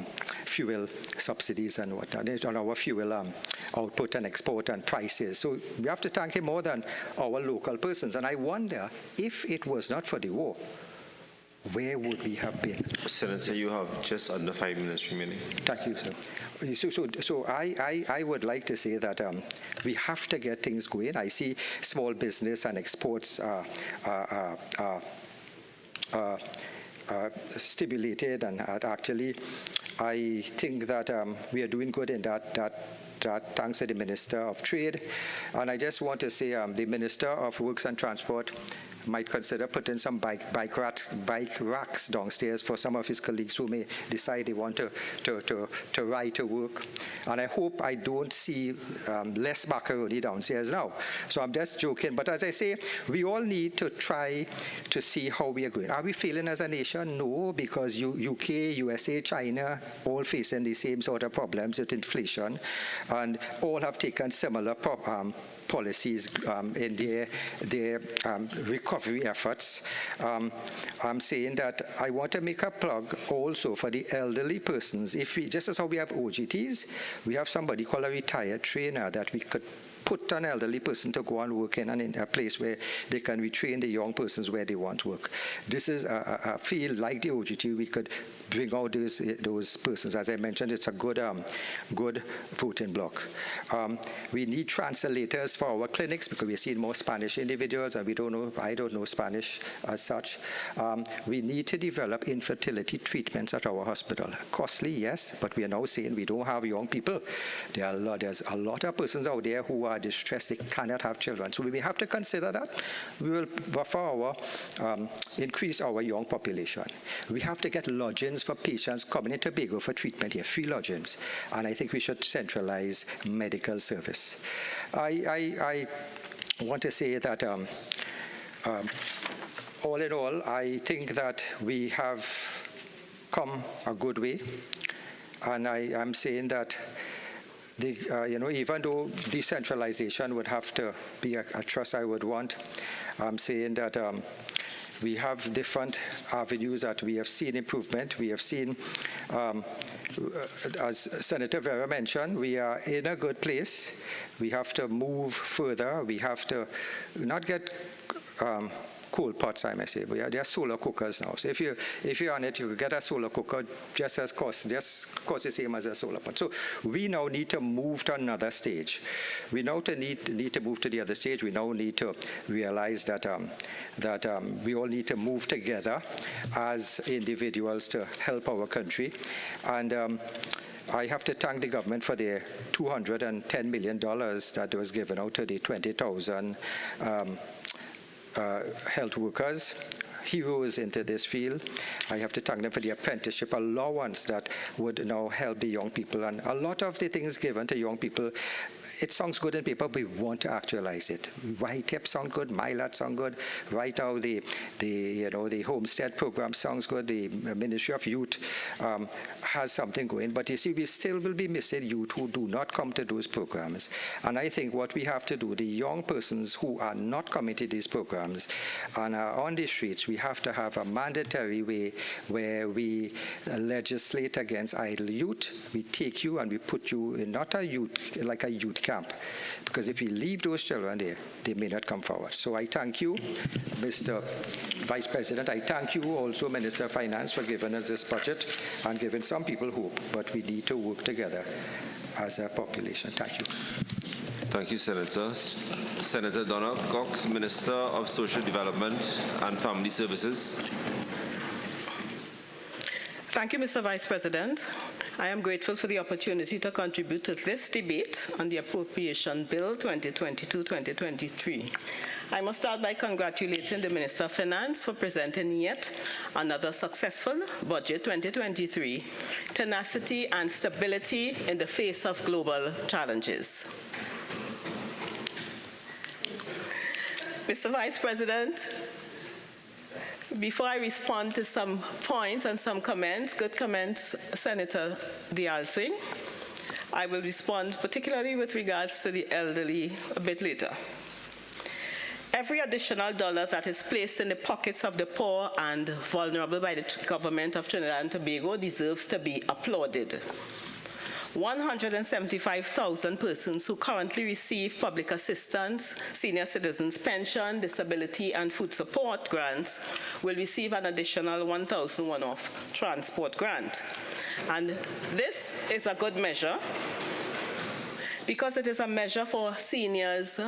fuel subsidies and whatnot, on our fuel output and export and prices. So we have to thank him more than our local persons. And I wonder, if it was not for the war, where would we have been? Senator, you have just under 5 minutes remaining. Thank you, sir. So I would like to say that we have to get things going. I see small business and exports stimulated, and actually I think that we are doing good in that thanks to the Minister of Trade. And I just want to say the Minister of Works and Transport might consider putting some bike racks downstairs for some of his colleagues who may decide they want to ride to work. And I hope I don't see less macaroni downstairs now. So I'm just joking. But as I say, we all need to try to see how we are going. Are we failing as a nation? No, because UK, USA, China, all facing the same sort of problems with inflation, and all have taken similar policies in their recovery efforts. I'm saying that I want to make a plug also for the elderly persons. If we, just as how we have OGTs, we have somebody called a retired trainer that we could put an elderly person to go and work in a place where they can retrain the young persons where they want to work. This is a field like the OGT. We could bring out those persons. As I mentioned, it's a good voting block. We need translators for our clinics because we're seeing more Spanish individuals, and I don't know Spanish as such. We need to develop infertility treatments at our hospital. Costly, yes, but we are now saying we don't have young people. There's a lot of persons out there who are are distressed, they cannot have children. So we have to consider that. We will, for increase our young population. We have to get lodgings for patients coming in Tobago for treatment here, free lodgings. And I think we should centralize medical service. I want to say that all in all, I think that we have come a good way. And I'm saying that even though decentralization would have to be a trust I would want, I'm saying that we have different avenues that we have seen improvement. We have seen, as Senator Varma mentioned, we are in a good place. We have to move further. We have to not get coal pots, I may say, but there are solar cookers now. So if you're on it, you can get a solar cooker just cost the same as a solar pot. So we now need to move to another stage. We now need to move to the other stage. We now need to realize that we all need to move together as individuals to help our country. And I have to thank the government for the $210 million that was given out to the 20,000 health workers, heroes into this field. I have to thank them for the apprenticeship allowance that would now help the young people. And a lot of the things given to young people, it sounds good in paper, but we want to actualize it. YTIP sound good, MyLAT sound good. Right now, the Homestead program sounds good. The Ministry of Youth has something going. But you see, we still will be missing youth who do not come to those programs. And I think what we have to do, the young persons who are not coming to these programs and are on the streets, we have to have a mandatory way where we legislate against idle youth. We take you and we put you in not a youth, like a youth camp. Because if we leave those children there, they may not come forward. So I thank you, Mr. Vice President. I thank you also, Minister of Finance, for giving us this budget and giving some people hope. But we need to work together as a population. Thank you. Thank you, Senator. Senator Donna Cox, Minister of Social Development and Family Services. Thank you, Mr. Vice President. I am grateful for the opportunity to contribute to this debate on the Appropriation Bill 2022-2023. I must start by congratulating the Minister of Finance for presenting yet another successful budget 2023, tenacity and stability in the face of global challenges. Mr. Vice President, before I respond to some points and some comments, good comments, Senator Deyalsingh, I will respond particularly with regards to the elderly a bit later. Every additional dollar that is placed in the pockets of the poor and vulnerable by the government of Trinidad and Tobago deserves to be applauded. 175,000 persons who currently receive public assistance, senior citizens pension, disability, and food support grants will receive an additional 1,000 one-off transport grant. And this is a good measure because it is a measure for seniors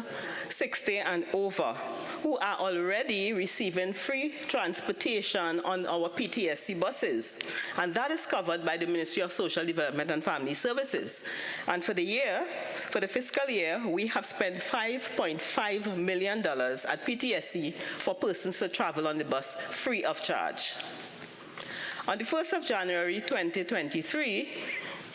60 and over who are already receiving free transportation on our PTSC buses. And that is covered by the Ministry of Social Development and Family Services. And for the fiscal year, we have spent $5.5 million at PTSC for persons to travel on the bus free of charge. On the 1st of January 2023,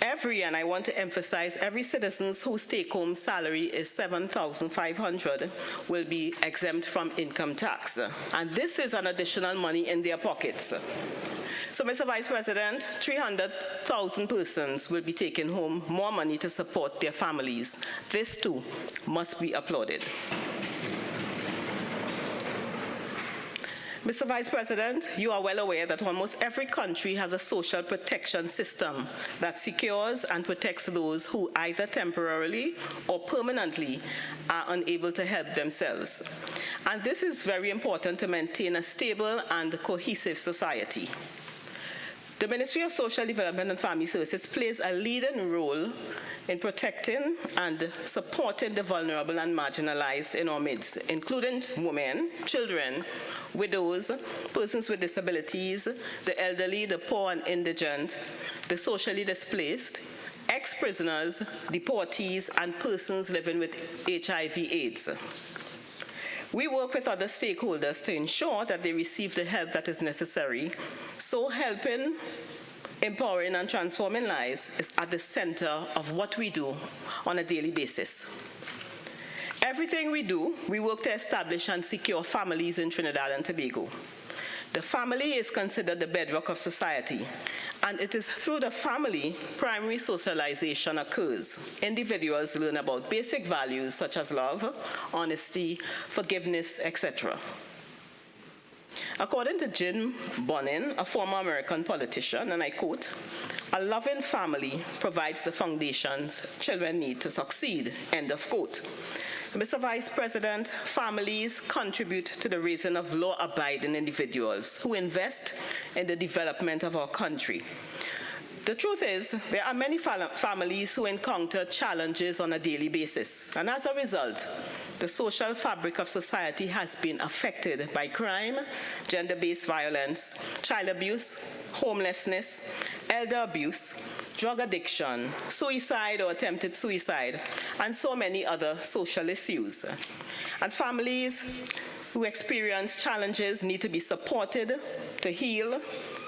and I want to emphasize, every citizen whose take-home salary is $7,500 will be exempt from income tax. And this is an additional money in their pockets. So, Mr. Vice President, 300,000 persons will be taking home more money to support their families. This, too, must be applauded. Mr. Vice President, you are well aware that almost every country has a social protection system that secures and protects those who either temporarily or permanently are unable to help themselves. And this is very important to maintain a stable and cohesive society. The Ministry of Social Development and Family Services plays a leading role in protecting and supporting the vulnerable and marginalized in our midst, including women, children, widows, persons with disabilities, the elderly, the poor and indigent, the socially displaced, ex-prisoners, deportees, and persons living with HIV/AIDS. We work with other stakeholders to ensure that they receive the help that is necessary, so helping, empowering, and transforming lives is at the center of what we do on a daily basis. Everything we do, we work to establish and secure families in Trinidad and Tobago. The family is considered the bedrock of society, and it is through the family primary socialization occurs. Individuals learn about basic values such as love, honesty, forgiveness, etc. According to Jim Bonin, a former American politician, and I quote, "A loving family provides the foundations children need to succeed," end of quote. Mr. Vice President, families contribute to the raising of law-abiding individuals who invest in the development of our country. The truth is, there are many families who encounter challenges on a daily basis, and as a result, the social fabric of society has been affected by crime, gender-based violence, child abuse, homelessness, elder abuse, drug addiction, suicide or attempted suicide, and so many other social issues. And families who experience challenges need to be supported to heal,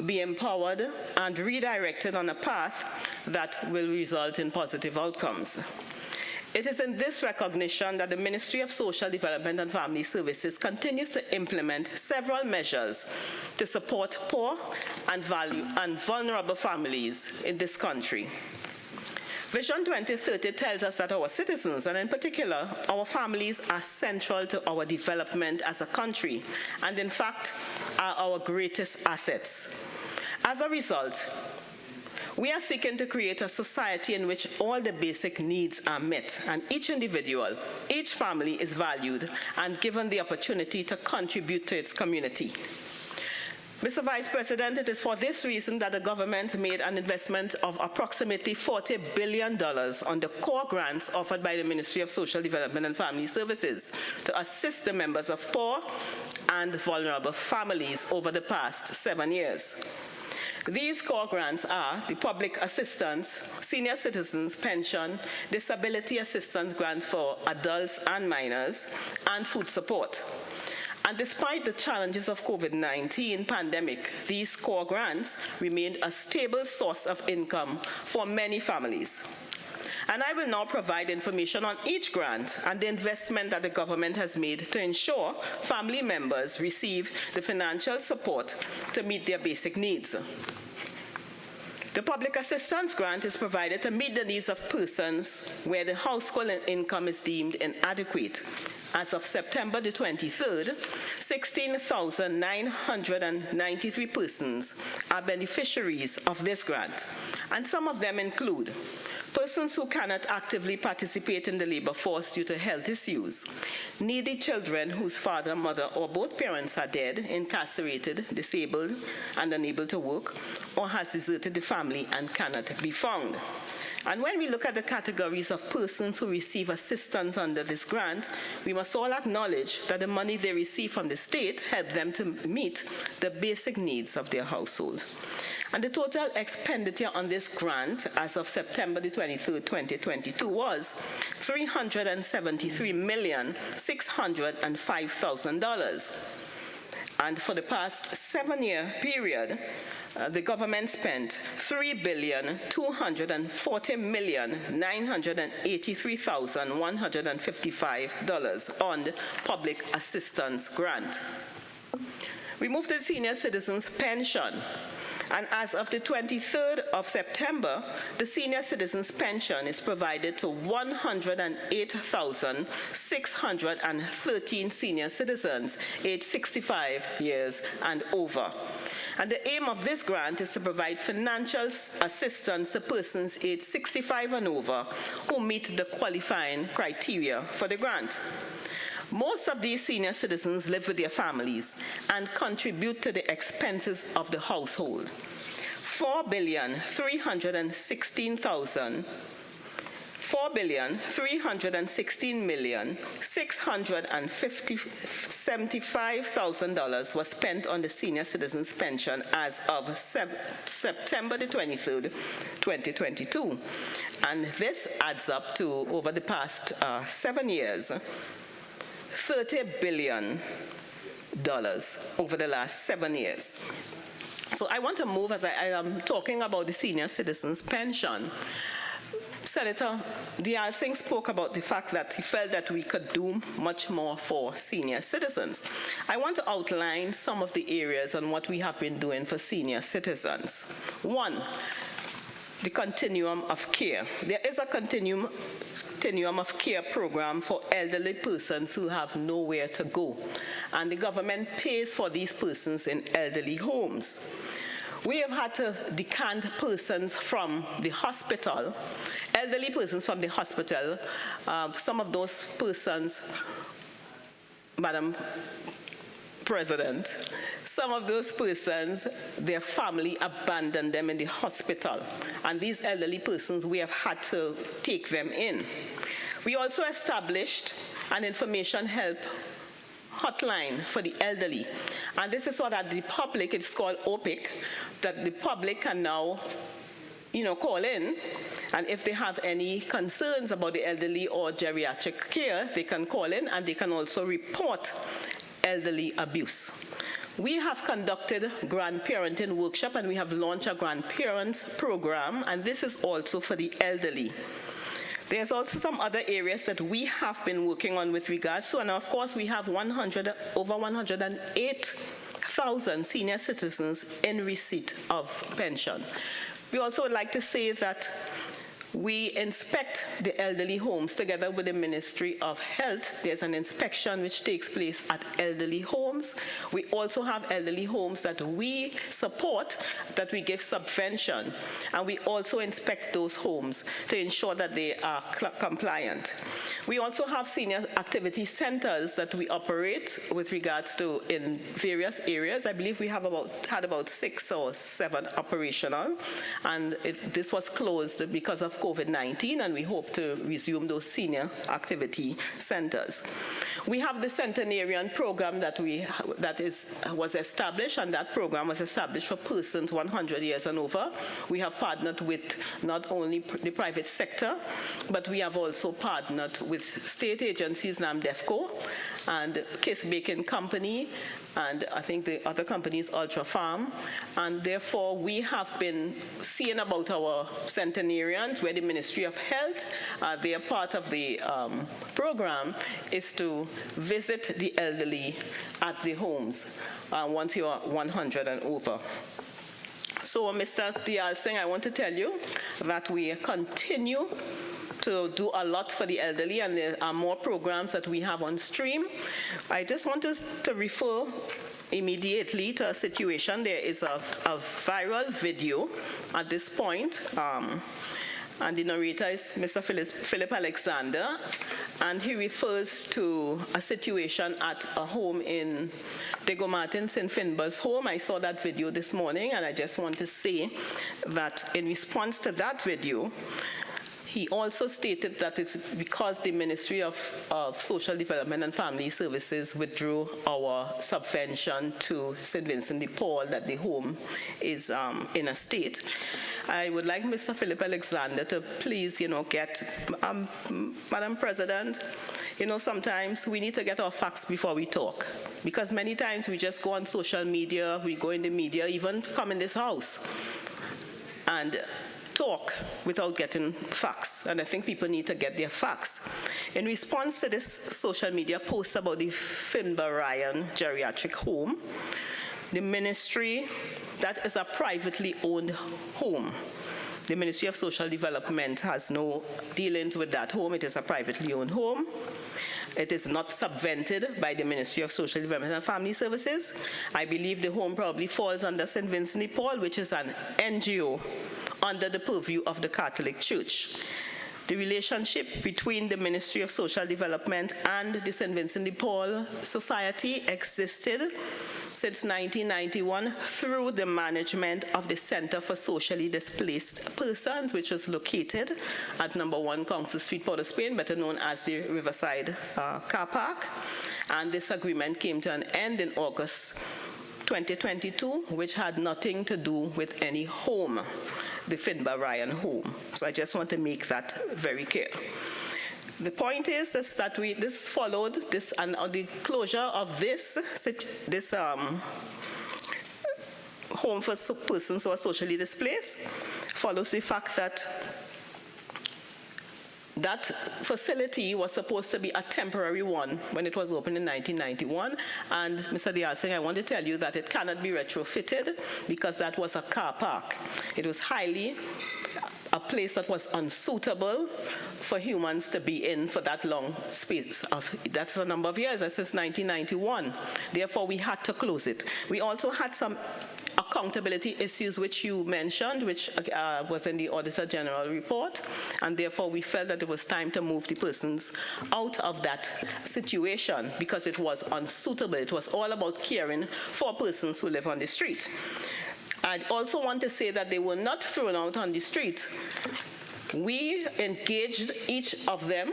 be empowered, and redirected on a path that will result in positive outcomes. It is in this recognition that the Ministry of Social Development and Family Services continues to implement several measures to support poor and vulnerable families in this country. Vision 2030 tells us that our citizens, and in particular, our families, are central to our development as a country, and in fact, are our greatest assets. As a result, we are seeking to create a society in which all the basic needs are met, and each individual, each family is valued and given the opportunity to contribute to its community. Mr. Vice President, it is for this reason that the government made an investment of approximately $40 billion on the core grants offered by the Ministry of Social Development and Family Services to assist the members of poor and vulnerable families over the past 7 years. These core grants are the Public Assistance, Senior Citizens Pension, Disability Assistance Grant for adults and minors, and food support. And despite the challenges of COVID-19 pandemic, these core grants remained a stable source of income for many families. And I will now provide information on each grant and the investment that the government has made to ensure family members receive the financial support to meet their basic needs. The Public Assistance Grant is provided to meet the needs of persons where the household income is deemed inadequate. As of September the 23rd, 16,993 persons are beneficiaries of this grant, and some of them include persons who cannot actively participate in the labor force due to health issues, needy children whose father, mother, or both parents are dead, incarcerated, disabled, and unable to work, or has deserted the family and cannot be found. And when we look at the categories of persons who receive assistance under this grant, we must all acknowledge that the money they receive from the state helps them to meet the basic needs of their household. And the total expenditure on this grant as of September the 23rd, 2022 was $373,605,000. And for the past 7-year period, the government spent $3,240,983,155 on the Public Assistance Grant. We move to the Senior Citizens Pension. And as of the 23rd of September, the Senior Citizens Pension is provided to 108,613 senior citizens aged 65 years and over. And the aim of this grant is to provide financial assistance to persons aged 65 and over who meet the qualifying criteria for the grant. Most of these senior citizens live with their families and contribute to the expenses of the household. $4,316,500 $4,316,675,000 was spent on the senior citizens pension as of September the 23rd, 2022. And this adds up to, over the past 7 years, $30 billion over the last 7 years. So I want to move, as I am talking about the senior citizens pension. Senator Deyalsingh spoke about the fact that he felt that we could do much more for senior citizens. I want to outline some of the areas on what we have been doing for senior citizens. One, the continuum of care. There is a continuum of care program for elderly persons who have nowhere to go, and the government pays for these persons in elderly homes. We have had to decant persons from the hospital, elderly persons from the hospital. Some of those persons, Madam President, some of those persons, their family abandoned them in the hospital. And these elderly persons, we have had to take them in. We also established an information help hotline for the elderly. And this is so that the public, it's called OPIC, that the public can now call in, and if they have any concerns about the elderly or geriatric care, they can call in, and they can also report elderly abuse. We have conducted grandparenting workshop, and we have launched a grandparents program, and this is also for the elderly. There's also some other areas that we have been working on with regards to, and of course we have over 108,000 senior citizens in receipt of pension. We also would like to say that we inspect the elderly homes together with the Ministry of Health. There's an inspection which takes place at elderly homes. We also have elderly homes that we support, that we give subvention, and we also inspect those homes to ensure that they are compliant. We also have senior activity centers that we operate with regards to in various areas. I believe we have had about 6 or 7 operational, and this was closed because of COVID-19, and we hope to resume those senior activity centers. We have the centenarian program that was established, and that program was established for persons 100 years and over. We have partnered with not only the private sector, but we have also partnered with state agencies, NAMDEFCO, and Kiss Baking Company, and I think the other company is Ultra Farm, and therefore we have been seeing about our centenarians, where the Ministry of Health, they are part of the program, is to visit the elderly at the homes once you are 100 and over. So, Mr. Deyalsingh, I want to tell you that we continue to do a lot for the elderly, and there are more programs that we have on stream. I just want us to refer immediately to a situation. There is a viral video at this point, and the narrator is Mr. Philip Alexander, and he refers to a situation at a home in Diego Martins in Finbar's home. I saw that video this morning, and I just want to say that in response to that video, he also stated that it's because the Ministry of Social Development and Family Services withdrew our subvention to St. Vincent de Paul that the home is in a state. I would like Mr. Philip Alexander to please, get, Madam President, sometimes we need to get our facts before we talk, because many times we just go on social media, we go in the media, even come in this house, and talk without getting facts, and I think people need to get their facts. In response to this social media post about the Finbar Ryan geriatric home, the ministry, that is a privately owned home. The Ministry of Social Development has no dealings with that home. It is a privately owned home. It is not subvented by the Ministry of Social Development and Family Services. I believe the home probably falls under St. Vincent de Paul, which is an NGO under the purview of the Catholic Church. The relationship between the Ministry of Social Development and the St. Vincent de Paul Society existed since 1991 through the management of the Center for Socially Displaced Persons, which was located at number 1 Council Street, Port of Spain, better known as the Riverside Car Park. And this agreement came to an end in August 2022, which had nothing to do with any home, the Finbar Ryan home. So I just want to make that very clear. The point is that this followed this, and the closure of this home for persons who are socially displaced follows the fact that that facility was supposed to be a temporary one when it was opened in 1991. And Mr. Deyalsingh, I want to tell you that it cannot be retrofitted because that was a car park. It was a place that was unsuitable for humans to be in for that long space. That's a number of years, that's since 1991. Therefore, we had to close it. We also had some accountability issues which you mentioned, which was in the Auditor General report, and therefore we felt that it was time to move the persons out of that situation because it was unsuitable. It was all about caring for persons who live on the street. I also want to say that they were not thrown out on the street. We engaged each of them,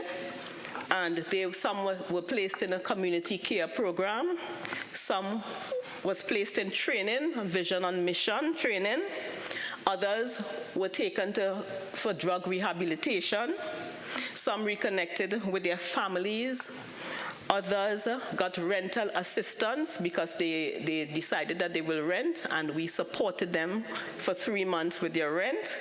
and some were placed in a community care program. Some was placed in training, vision on mission training. Others were taken for drug rehabilitation. Some reconnected with their families. Others got rental assistance because they decided that they will rent, and we supported them for 3 months with their rent.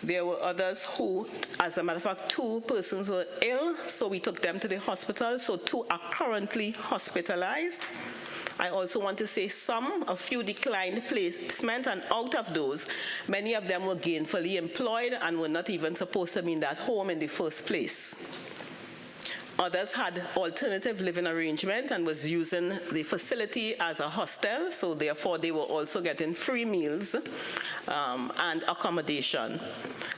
There were others who, as a matter of fact, 2 persons were ill, so we took them to the hospital. So 2 are currently hospitalized. I also want to say a few declined placement, and out of those, many of them were gainfully employed and were not even supposed to be in that home in the first place. Others had alternative living arrangement and was using the facility as a hostel, so therefore they were also getting free meals and accommodation.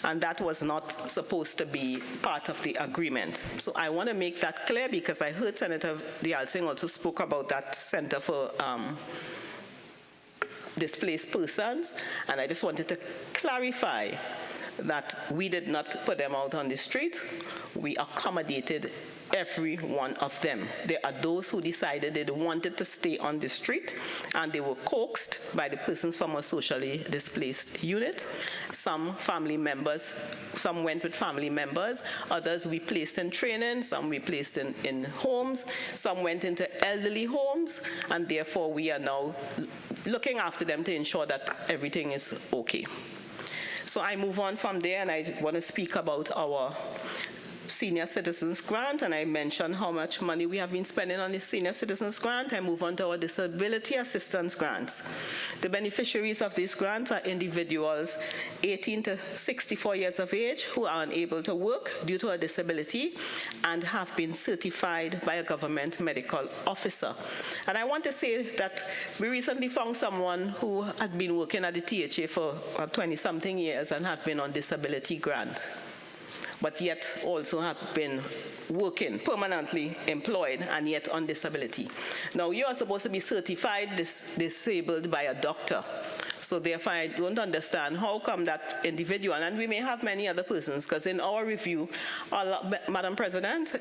And that was not supposed to be part of the agreement. So I want to make that clear because I heard Senator Deyalsingh also spoke about that Center for Displaced Persons, and I just wanted to clarify that we did not put them out on the street. We accommodated every one of them. There are those who decided they wanted to stay on the street, and they were coaxed by the persons from a socially displaced unit. Some family members, some went with family members, others we placed in training, some we placed in homes, some went into elderly homes, and therefore we are now looking after them to ensure that everything is okay. So I move on from there, and I want to speak about our Senior Citizens Grant, and I mentioned how much money we have been spending on the Senior Citizens Grant. I move on to our Disability Assistance Grants. The beneficiaries of these grants are individuals 18 to 64 years of age who are unable to work due to a disability and have been certified by a government medical officer. And I want to say that we recently found someone who had been working at the THA for 20-something years and had been on disability grant, but yet also have been working, permanently employed, and yet on disability. Now, you are supposed to be certified disabled by a doctor. So therefore, I don't understand how come that individual, and we may have many other persons, because in our review, Madam President,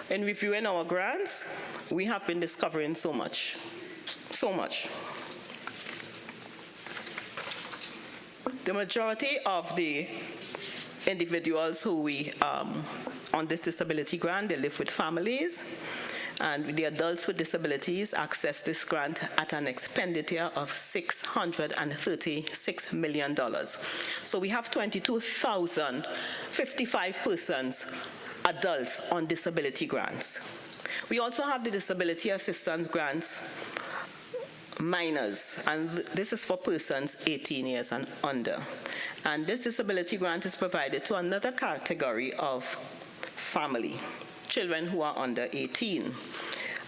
in reviewing our grants, we have been discovering so much. The majority of the individuals who we, on this disability grant, they live with families, and the adults with disabilities access this grant at an expenditure of $636 million. So we have 22,055 persons, adults, on disability grants. We also have the disability assistance grants, minors, and this is for persons 18 years and under. And this disability grant is provided to another category of family, children who are under 18.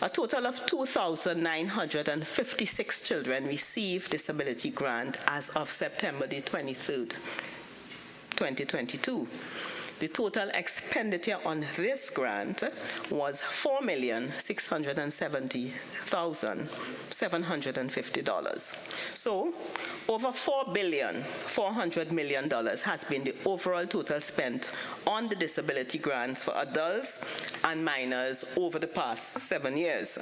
A total of 2,956 children receive disability grant as of September the 23rd, 2022. The total expenditure on this grant was $4,670,750. So, over $4.4 billion has been the overall total spent on the disability grants for adults and minors over the past 7 years.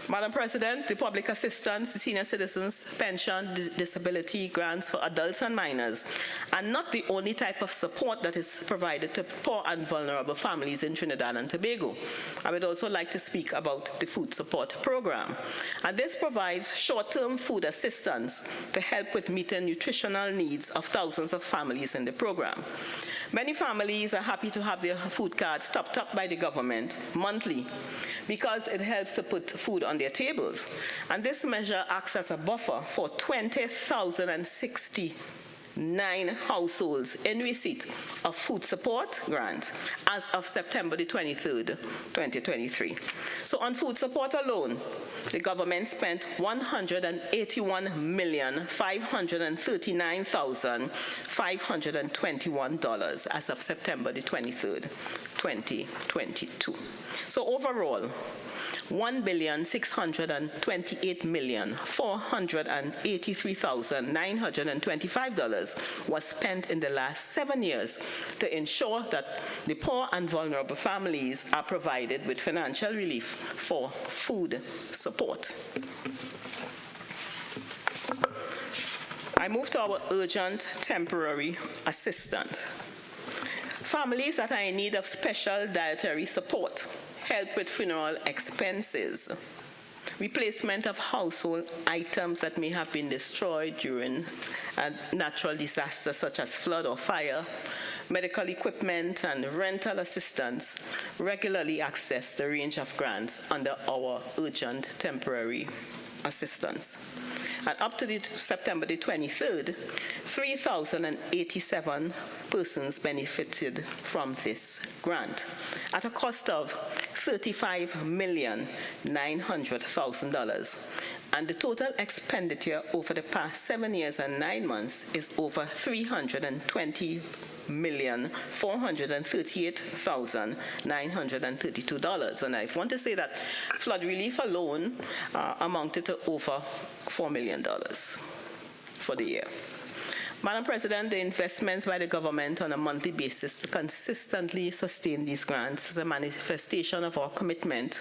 Madam President, the public assistance, the senior citizens pension, disability grants for adults and minors are not the only type of support that is provided to poor and vulnerable families in Trinidad and Tobago. I would also like to speak about the food support program. And this provides short-term food assistance to help with meeting nutritional needs of thousands of families in the program. Many families are happy to have their food cards topped up by the government monthly because it helps to put food on their tables. And this measure acts as a buffer for 20,069 households in receipt of food support grant as of September the 23rd, 2023. So on food support alone, the government spent $181,539,521 as of September the 23rd, 2022. So overall, $1,628,483,925 was spent in the last 7 years to ensure that the poor and vulnerable families are provided with financial relief for food support. I move to our urgent temporary assistance. Families that are in need of special dietary support, help with funeral expenses, replacement of household items that may have been destroyed during a natural disaster such as flood or fire, medical equipment, and rental assistance regularly access the range of grants under our urgent temporary assistance. And up to September the 23rd, 3,087 persons benefited from this grant at a cost of $35,900,000. And the total expenditure over the past 7 years and 9 months is over $320,438,932. And I want to say that flood relief alone amounted to over $4 million for the year. Madam President, the investments by the government on a monthly basis to consistently sustain these grants is a manifestation of our commitment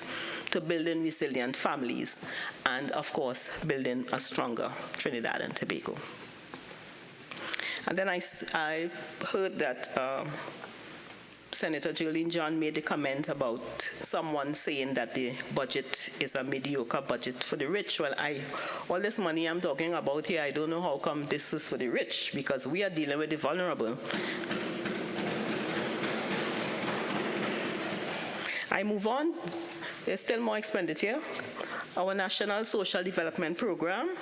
to building resilient families and, of course, building a stronger Trinidad and Tobago. And then I heard that Senator Jearlean made a comment about someone saying that the budget is a mediocre budget for the rich. Well, all this money I'm talking about here, I don't know how come this is for the rich, because we are dealing with the vulnerable. I move on. There's still more expenditure. Our National Social Development Program,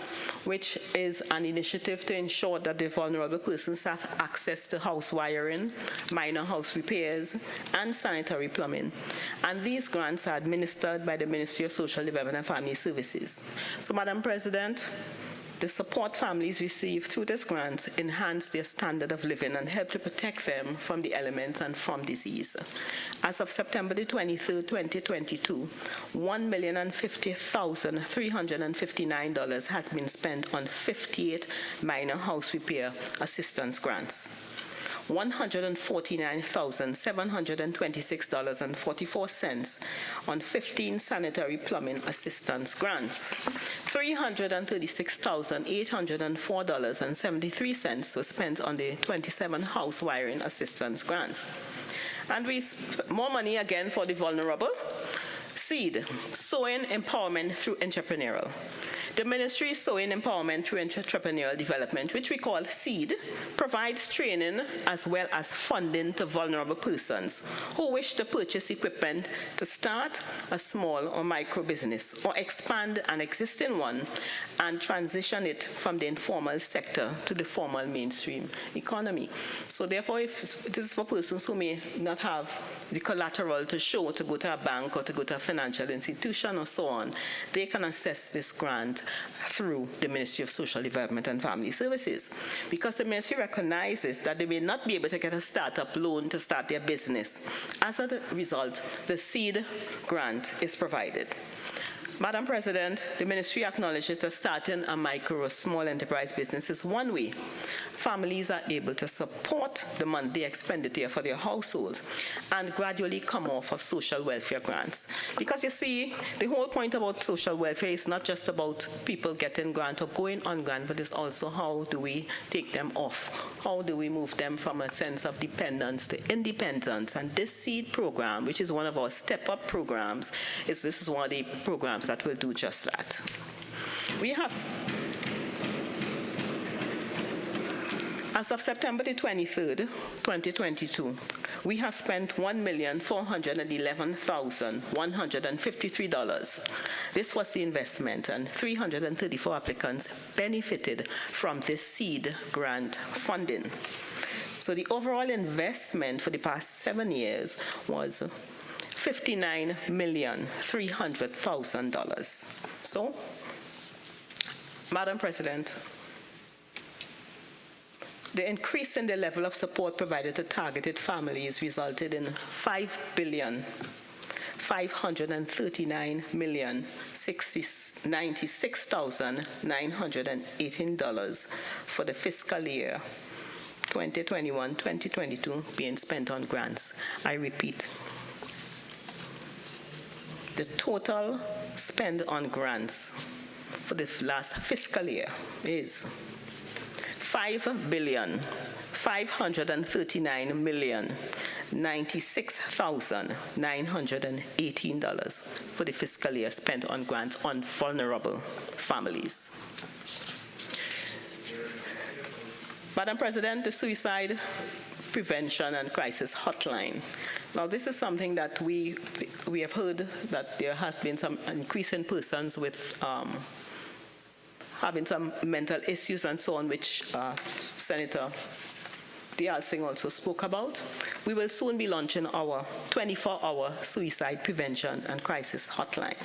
which is an initiative to ensure that the vulnerable persons have access to house wiring, minor house repairs, and sanitary plumbing. And these grants are administered by the Ministry of Social Development and Family Services. So, Madam President, the support families receive through this grant enhance their standard of living and help to protect them from the elements and from disease. As of September the 23rd, 2022, $1,050,359 has been spent on 58 minor house repair assistance grants, $149,726.44 on 15 sanitary plumbing assistance grants, $336,804.73 was spent on the 27 house wiring assistance grants. And more money again for the vulnerable. SEED, Sowing Empowerment Through Entrepreneurial. The Ministry's Sowing Empowerment Through Entrepreneurial Development, which we call SEED, provides training as well as funding to vulnerable persons who wish to purchase equipment to start a small or micro business or expand an existing one and transition it from the informal sector to the formal mainstream economy. So therefore, if it is for persons who may not have the collateral to show to go to a bank or to go to a financial institution or so on, they can access this grant through the Ministry of Social Development and Family Services, because the ministry recognizes that they may not be able to get a startup loan to start their business. As a result, the seed grant is provided. Madam President, the ministry acknowledges that starting a micro or small enterprise business is one way families are able to support the monthly expenditure for their households and gradually come off of social welfare grants. Because you see, the whole point about social welfare is not just about people getting grant or going on grant, but it's also how do we take them off? How do we move them from a sense of dependence to independence? And this seed program, which is one of our step-up programs, this is one of the programs that will do just that. We have, as of September the 23rd, 2022, we have spent $1,411,153. This was the investment, and 334 applicants benefited from this seed grant funding. So the overall investment for the past 7 years was $59,300,000. So, Madam President, the increase in the level of support provided to targeted families resulted in $5,539,096,918 for the fiscal year 2021-2022 being spent on grants. I repeat, the total spend on grants for the last fiscal year is $5,539,096,918 for the fiscal year spent on grants on vulnerable families. Madam President, the Suicide Prevention and Crisis Hotline. Now, this is something that we have heard that there has been some increase in persons with having some mental issues and so on, which Senator Deyalsingh also spoke about. We will soon be launching our 24-hour suicide prevention and crisis hotline.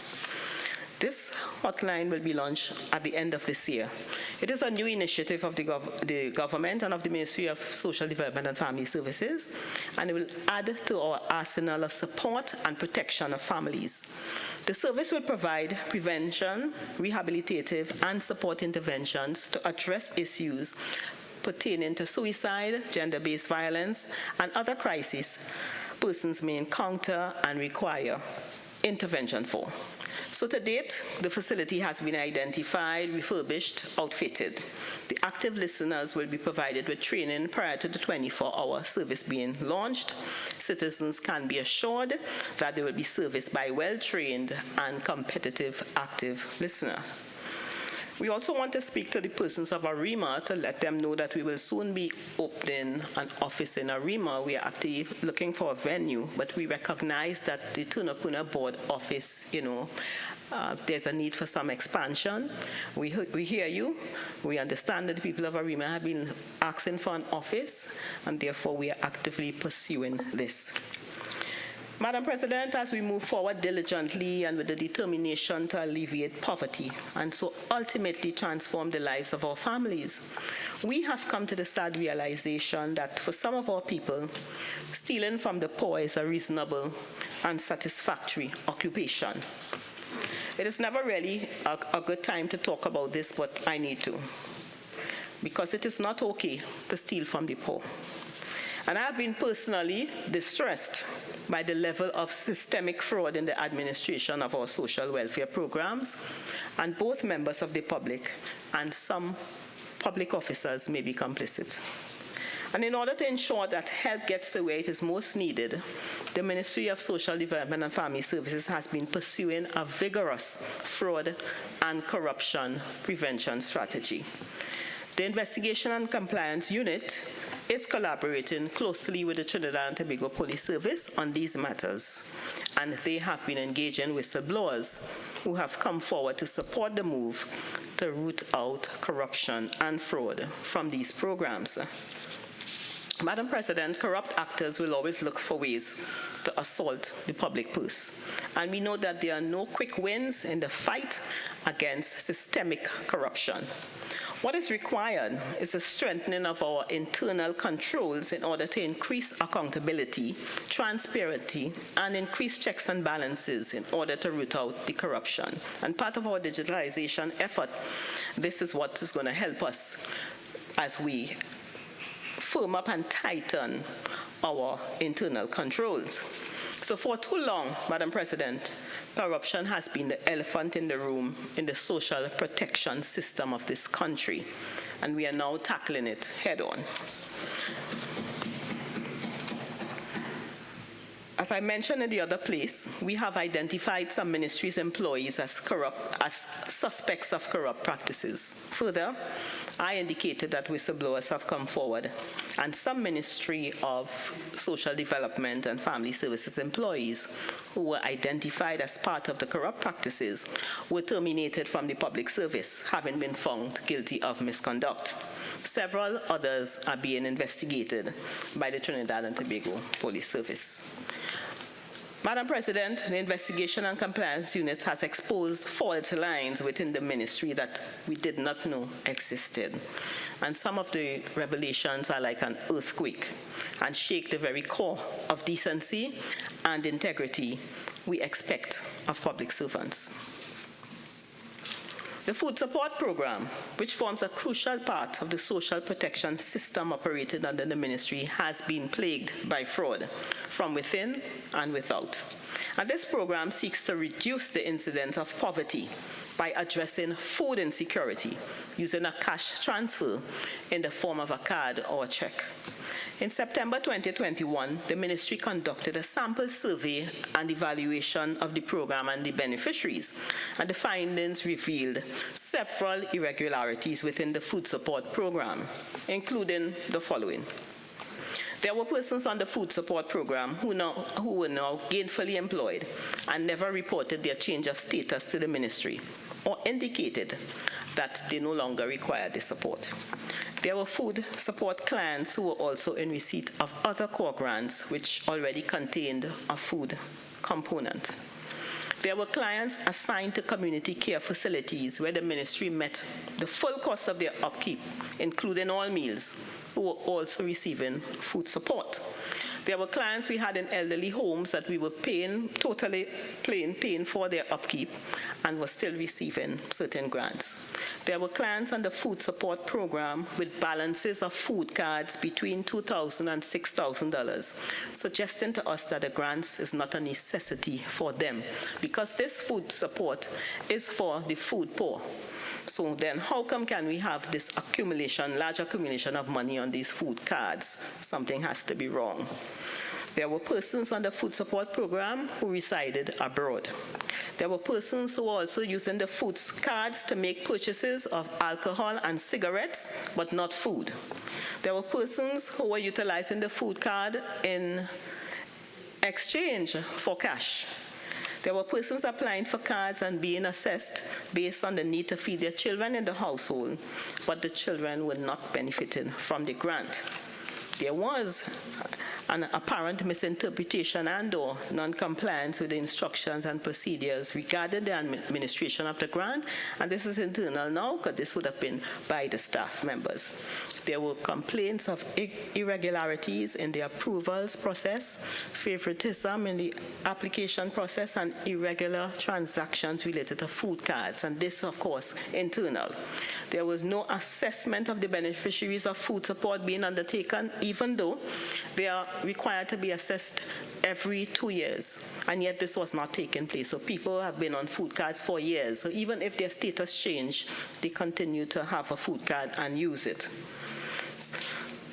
This hotline will be launched at the end of this year. It is a new initiative of the government and of the Ministry of Social Development and Family Services, and it will add to our arsenal of support and protection of families. The service will provide prevention, rehabilitative, and support interventions to address issues pertaining to suicide, gender-based violence, and other crises persons may encounter and require intervention for. So to date, the facility has been identified, refurbished, outfitted. The active listeners will be provided with training prior to the 24-hour service being launched. Citizens can be assured that they will be serviced by well-trained and competitive active listeners. We also want to speak to the persons of Arima to let them know that we will soon be opening an office in Arima. We are actually looking for a venue, but we recognize that the Tunapuna board office, there's a need for some expansion. We hear you. We understand that the people of Arima have been asking for an office, and therefore we are actively pursuing this. Madam President, as we move forward diligently and with the determination to alleviate poverty and so ultimately transform the lives of our families, we have come to the sad realization that for some of our people, stealing from the poor is a reasonable and satisfactory occupation. It is never really a good time to talk about this, but I need to, because it is not okay to steal from the poor. And I have been personally distressed by the level of systemic fraud in the administration of our social welfare programs, and both members of the public and some public officers may be complicit. And in order to ensure that help gets to where it is most needed, the Ministry of Social Development and Family Services has been pursuing a vigorous fraud and corruption prevention strategy. The Investigation and Compliance Unit is collaborating closely with the Trinidad and Tobago Police Service on these matters, and they have been engaging whistleblowers who have come forward to support the move to root out corruption and fraud from these programs. Madam President, corrupt actors will always look for ways to assault the public purse. And we know that there are no quick wins in the fight against systemic corruption. What is required is a strengthening of our internal controls in order to increase accountability, transparency, and increase checks and balances in order to root out the corruption. And part of our digitalization effort, this is what is going to help us as we firm up and tighten our internal controls. So for too long, Madam President, corruption has been the elephant in the room in the social protection system of this country, and we are now tackling it head-on. As I mentioned in the other place, we have identified some ministries' employees as suspects of corrupt practices. Further, I indicated that whistleblowers have come forward, and some Ministry of Social Development and Family Services employees who were identified as part of the corrupt practices were terminated from the public service, having been found guilty of misconduct. Several others are being investigated by the Trinidad and Tobago Police Service. Madam President, the Investigation and Compliance Unit has exposed fault lines within the ministry that we did not know existed. And some of the revelations are like an earthquake and shake the very core of decency and integrity we expect of public servants. The food support program, which forms a crucial part of the social protection system operated under the ministry, has been plagued by fraud from within and without. And this program seeks to reduce the incidence of poverty by addressing food insecurity using a cash transfer in the form of a card or a check. In September 2021, the ministry conducted a sample survey and evaluation of the program and the beneficiaries, and the findings revealed several irregularities within the food support program, including the following. There were persons on the food support program who were now gainfully employed and never reported their change of status to the ministry or indicated that they no longer required the support. There were food support clients who were also in receipt of other core grants which already contained a food component. There were clients assigned to community care facilities where the ministry met the full cost of their upkeep, including all meals, who were also receiving food support. There were clients we had in elderly homes that we were paying for their upkeep and were still receiving certain grants. There were clients on the food support program with balances of food cards between $2,000 and $6,000, suggesting to us that the grants is not a necessity for them because this food support is for the food poor. So then how come can we have this accumulation, large accumulation of money on these food cards? Something has to be wrong. There were persons on the food support program who resided abroad. There were persons who were also using the food cards to make purchases of alcohol and cigarettes, but not food. There were persons who were utilizing the food card in exchange for cash. There were persons applying for cards and being assessed based on the need to feed their children in the household, but the children were not benefiting from the grant. There was an apparent misinterpretation and/or non-compliance with the instructions and procedures regarding the administration of the grant, and this is internal now because this would have been by the staff members. There were complaints of irregularities in the approvals process, favoritism in the application process, and irregular transactions related to food cards, and this, of course, internal. There was no assessment of the beneficiaries of food support being undertaken, even though they are required to be assessed every 2 years, and yet this was not taking place. So people have been on food cards for years. So even if their status changed, they continue to have a food card and use it.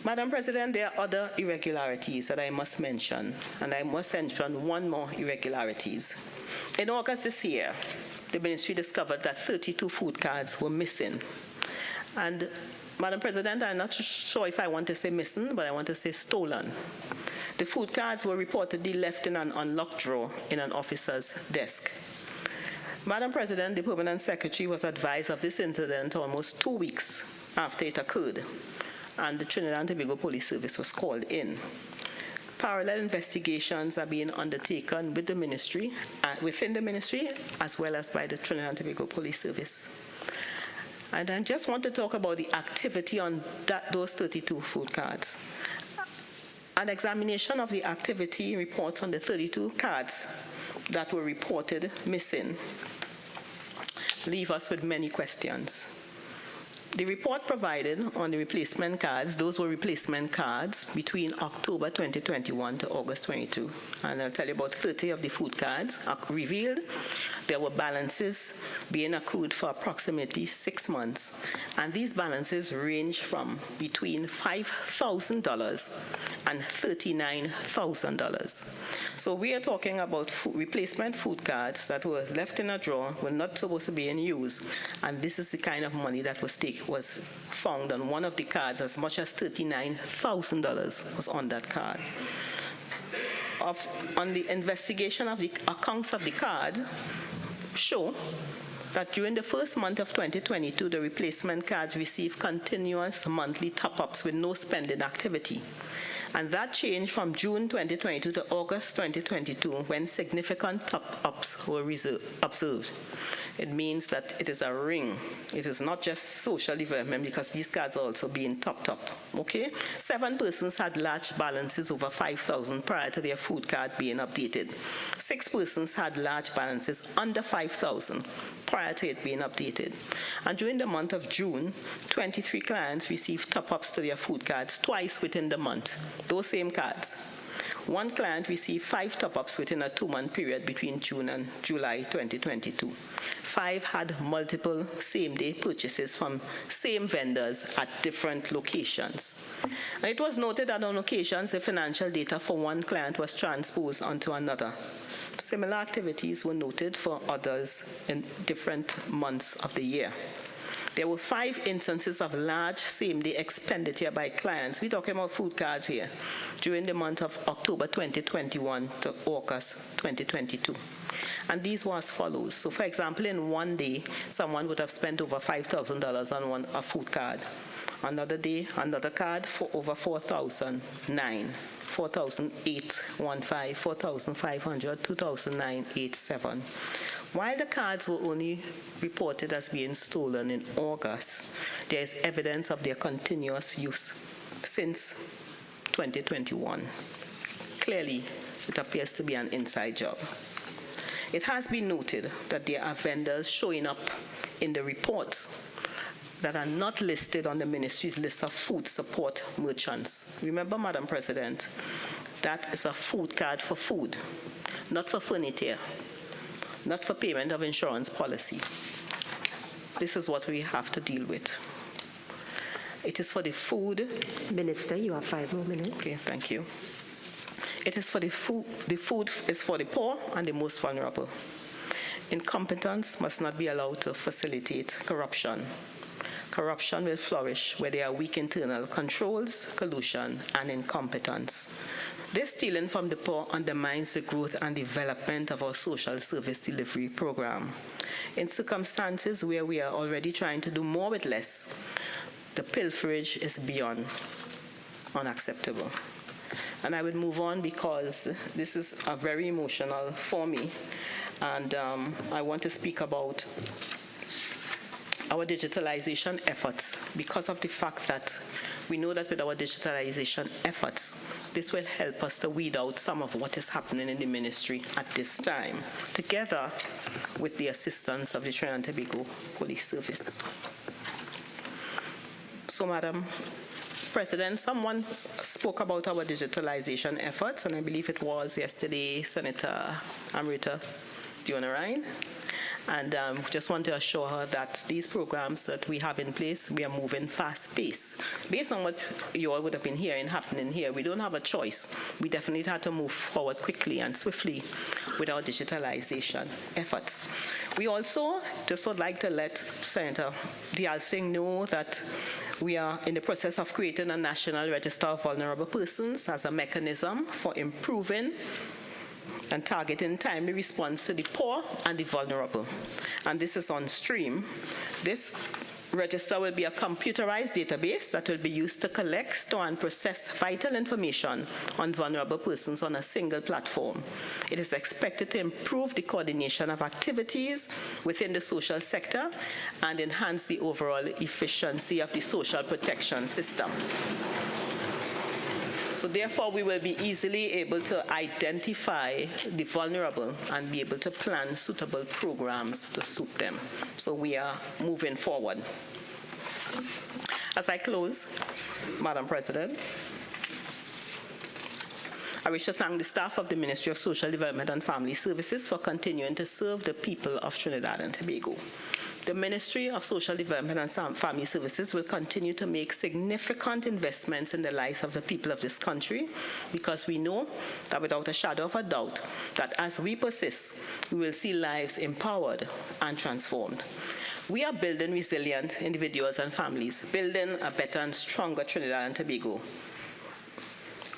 Madam President, there are other irregularities that I must mention, and I must mention one more irregularities. In August this year, the ministry discovered that 32 food cards were missing. And Madam President, I'm not sure if I want to say missing, but I want to say stolen. The food cards were reportedly left in an unlocked drawer in an officer's desk. Madam President, the Permanent Secretary was advised of this incident almost 2 weeks after it occurred. and the Trinidad and Tobago Police Service was called in. Parallel investigations are being undertaken with the ministry, within the ministry, as well as by the Trinidad and Tobago Police Service. And I just want to talk about the activity on those 32 food cards. An examination of the activity reports on the 32 cards that were reported missing leave us with many questions. The report provided on the replacement cards, those were replacement cards between October 2021 to August 22. And I'll tell you about 30 of the food cards revealed. There were balances being accrued for approximately 6 months. And these balances range from between $5,000 and $39,000. So we are talking about replacement food cards that were left in a drawer, were not supposed to be in use. And this is the kind of money that was found on one of the cards. As much as $39,000 was on that card. On the investigation of the accounts of the card show that during the first month of 2022, the replacement cards received continuous monthly top-ups with no spending activity. And that changed from June 2022 to August 2022 when significant top-ups were observed. It means that it is a ring. It is not just social development because these cards are also being topped up, okay? 7 persons had large balances over $5,000 prior to their food card being updated. 6 persons had large balances under $5,000 prior to it being updated. And during the month of June, 23 clients received top-ups to their food cards twice within the month, those same cards. 1 client received 5 top-ups within a 2-month period between June and July 2022. 5 had multiple same-day purchases from same vendors at different locations. And it was noted that on occasions, the financial data for 1 client was transposed onto another. Similar activities were noted for others in different months of the year. There were 5 instances of large same-day expenditure by clients. We're talking about food cards here, during the month of October 2021 to August 2022. And these were as follows. So, for example, in one day, someone would have spent over $5,000 on a food card. Another day, another card for over $4,009, $4,815, $4,500, $2,987. While the cards were only reported as being stolen in August, there is evidence of their continuous use since 2021. Clearly, it appears to be an inside job. It has been noted that there are vendors showing up in the reports that are not listed on the ministry's list of food support merchants. Remember, Madam President, that is a food card for food, not for furniture, not for payment of insurance policy. This is what we have to deal with. It is for the food. Minister, you have 5 more minutes. Okay, thank you. It is for the food. The food is for the poor and the most vulnerable. Incompetence must not be allowed to facilitate corruption. Corruption will flourish where there are weak internal controls, collusion, and incompetence. This stealing from the poor undermines the growth and development of our social service delivery program. In circumstances where we are already trying to do more with less, the pilferage is beyond unacceptable. And I would move on because this is very emotional for me. And I want to speak about our digitalization efforts because of the fact that we know that with our digitalization efforts, this will help us to weed out some of what is happening in the ministry at this time, together with the assistance of the Trinidad and Tobago Police Service. So, Madam President, someone spoke about our digitalization efforts, and I believe it was yesterday Senator Amrita Dillon-Remy. And just want to assure her that these programs that we have in place, we are moving fast-paced. Based on what you all would have been hearing happening here, we don't have a choice. We definitely had to move forward quickly and swiftly with our digitalization efforts. We also just would like to let Senator Deyalsingh know that we are in the process of creating a national register of vulnerable persons as a mechanism for improving and targeting timely response to the poor and the vulnerable. And this is on stream. This register will be a computerized database that will be used to collect, store, and process vital information on vulnerable persons on a single platform. It is expected to improve the coordination of activities within the social sector and enhance the overall efficiency of the social protection system. So therefore, we will be easily able to identify the vulnerable and be able to plan suitable programs to suit them. So we are moving forward. As I close, Madam President, I wish to thank the staff of the Ministry of Social Development and Family Services for continuing to serve the people of Trinidad and Tobago. The Ministry of Social Development and Family Services will continue to make significant investments in the lives of the people of this country, because we know that without a shadow of a doubt that as we persist, we will see lives empowered and transformed. We are building resilient individuals and families, building a better and stronger Trinidad and Tobago.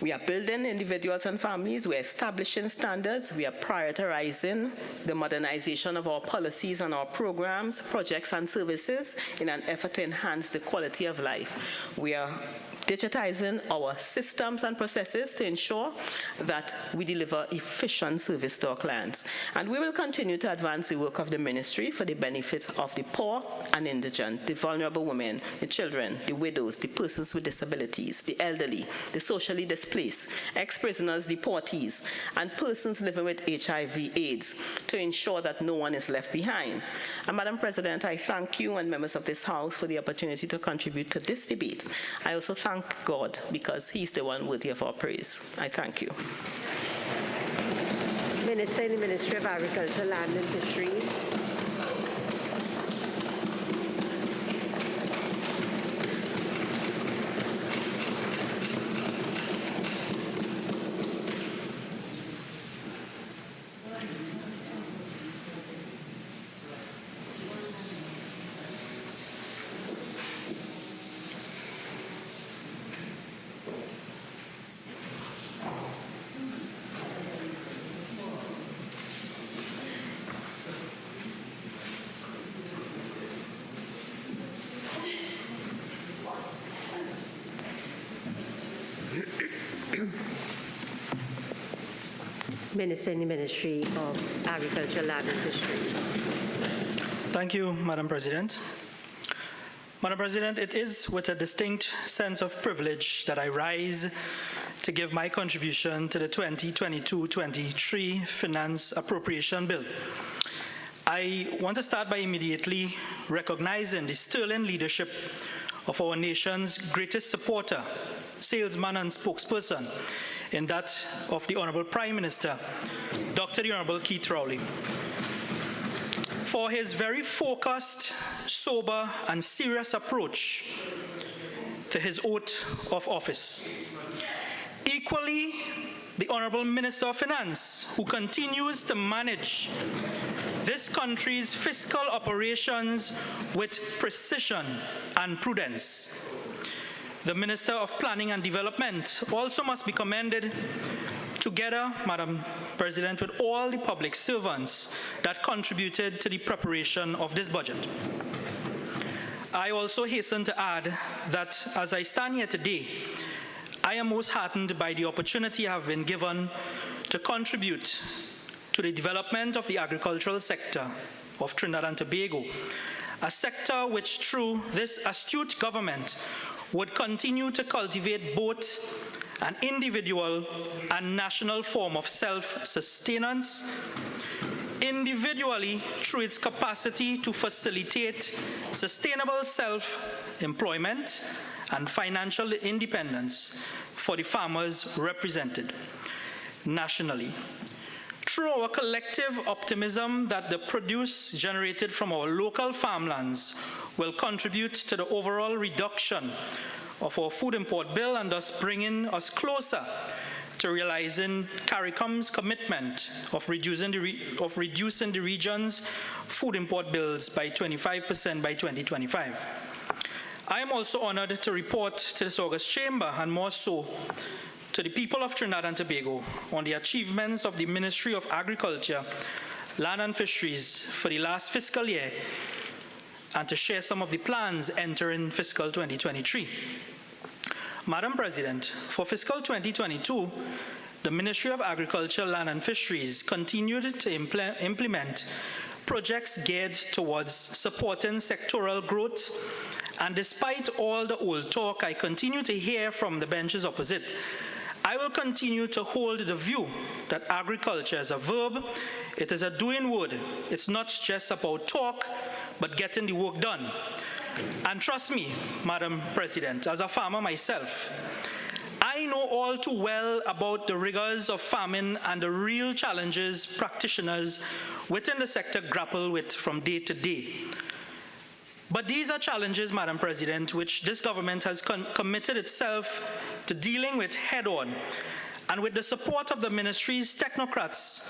We are building individuals and families, we are establishing standards, we are prioritizing the modernization of our policies and our programs, projects, and services in an effort to enhance the quality of life. We are digitizing our systems and processes to ensure that we deliver efficient service to our clients. And we will continue to advance the work of the ministry for the benefit of the poor and indigent, the vulnerable women, the children, the widows, the persons with disabilities, the elderly, the socially displaced, ex-prisoners, deportees, and persons living with HIV/AIDS to ensure that no one is left behind. And Madam President, I thank you and members of this House for the opportunity to contribute to this debate. I also thank God, because He's the one worthy of our praise. I thank you. Minister in the Ministry of Agriculture, Land and Fisheries. Minister in the Ministry of Agriculture, Land and Fisheries. Thank you, Madam President. Madam President, it is with a distinct sense of privilege that I rise to give my contribution to the 2022-23 Finance Appropriation Bill. I want to start by immediately recognizing the sterling leadership of our nation's greatest supporter, salesman and spokesperson, in that of the Honorable Prime Minister, Dr. the Honorable Keith Rowley, for his very focused, sober, and serious approach to his oath of office. Equally, the Honorable Minister of Finance, who continues to manage this country's fiscal operations with precision and prudence. The Minister of Planning and Development also must be commended, together, Madam President, with all the public servants that contributed to the preparation of this budget. I also hasten to add that as I stand here today, I am most heartened by the opportunity I have been given to contribute to the development of the agricultural sector of Trinidad and Tobago, a sector which, through this astute government, would continue to cultivate both an individual and national form of self-sustenance, individually through its capacity to facilitate sustainable self-employment and financial independence for the farmers represented nationally. Through our collective optimism that the produce generated from our local farmlands will contribute to the overall reduction of our food import bill and thus bringing us closer to realizing CARICOM's commitment of reducing the region's food import bills by 25% by 2025. I am also honored to report to this August Chamber, and more so to the people of Trinidad and Tobago, on the achievements of the Ministry of Agriculture, Land and Fisheries for the last fiscal year, and to share some of the plans entering fiscal 2023. Madam President, for fiscal 2022, the Ministry of Agriculture, Land and Fisheries continued to implement projects geared towards supporting sectoral growth, and despite all the old talk I continue to hear from the benches opposite, I will continue to hold the view that agriculture is a verb, it is a doing word. It's not just about talk, but getting the work done. And trust me, Madam President, as a farmer myself, I know all too well about the rigors of farming and the real challenges practitioners within the sector grapple with from day to day. But these are challenges, Madam President, which this government has committed itself to dealing with head-on, and with the support of the ministry's technocrats,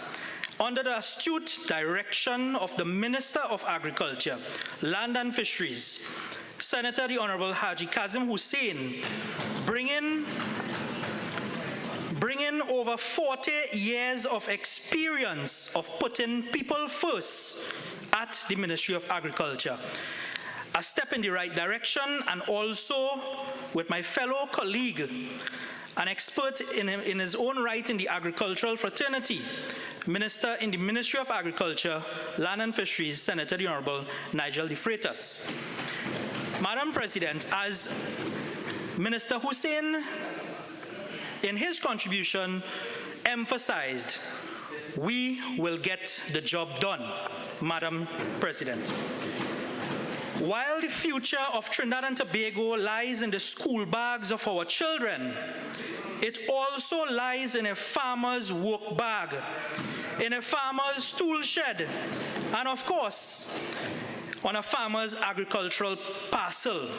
under the astute direction of the Minister of Agriculture, Land and Fisheries, Senator the Honorable Haji Kazim Hosein, bringing over 40 years of experience of putting people first at the Ministry of Agriculture. A step in the right direction, and also with my fellow colleague, an expert in his own right in the agricultural fraternity, Minister in the Ministry of Agriculture, Land and Fisheries, Senator the Honorable Nigel de Freitas. Madam President, as Minister Hosein, in his contribution, emphasized, we will get the job done, Madam President. While the future of Trinidad and Tobago lies in the school bags of our children, it also lies in a farmer's work bag, in a farmer's tool shed, and of course, on a farmer's agricultural parcel.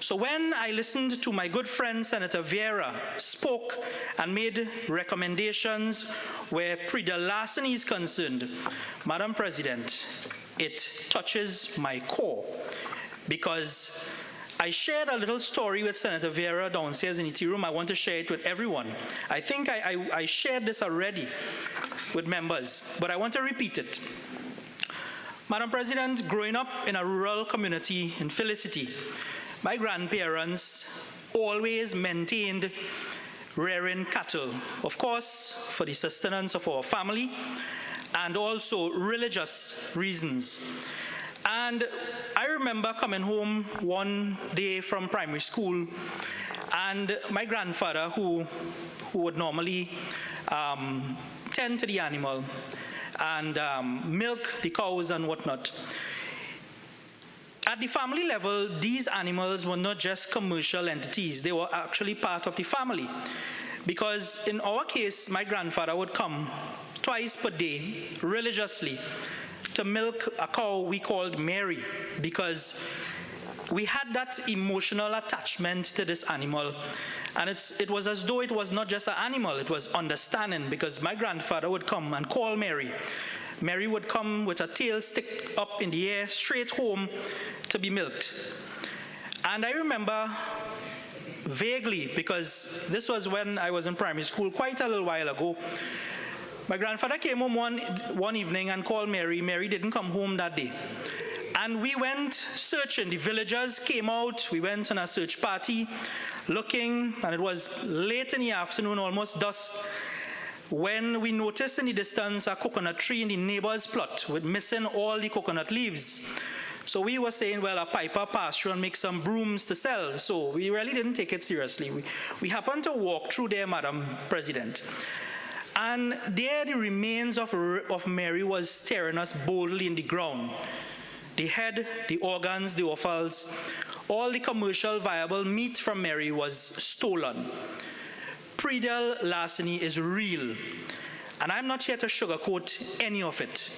So when I listened to my good friend Senator Vieira spoke and made recommendations where Deyalsingh is concerned, Madam President, it touches my core, because I shared a little story with Senator Vieira downstairs in the tea room. I want to share it with everyone. I think I shared this already with members, but I want to repeat it. Madam President, growing up in a rural community in Felicity, my grandparents always maintained rearing cattle, of course, for the sustenance of our family, and also religious reasons. And I remember coming home one day from primary school, and my grandfather, who would normally tend to the animal and milk the cows and whatnot. At the family level, these animals were not just commercial entities, they were actually part of the family. Because in our case, my grandfather would come twice per day, religiously, to milk a cow we called Mary, because we had that emotional attachment to this animal. And it was as though it was not just an animal, it was understanding, because my grandfather would come and call Mary. Mary would come with her tail stick up in the air, straight home to be milked. And I remember vaguely, because this was when I was in primary school, quite a little while ago, my grandfather came home one evening and called Mary. Mary didn't come home that day. And we went searching. The villagers came out. We went on a search party looking, and it was late in the afternoon, almost dusk, when we noticed in the distance a coconut tree in the neighbor's plot with missing all the coconut leaves. So we were saying, well, a piper passed through and make some brooms to sell. So we really didn't take it seriously. We happened to walk through there, Madam President. And there the remains of Mary was staring us boldly in the ground. The head, the organs, the offals, all the commercial viable meat from Mary was stolen. Deyalsingh is real. And I'm not here to sugarcoat any of it.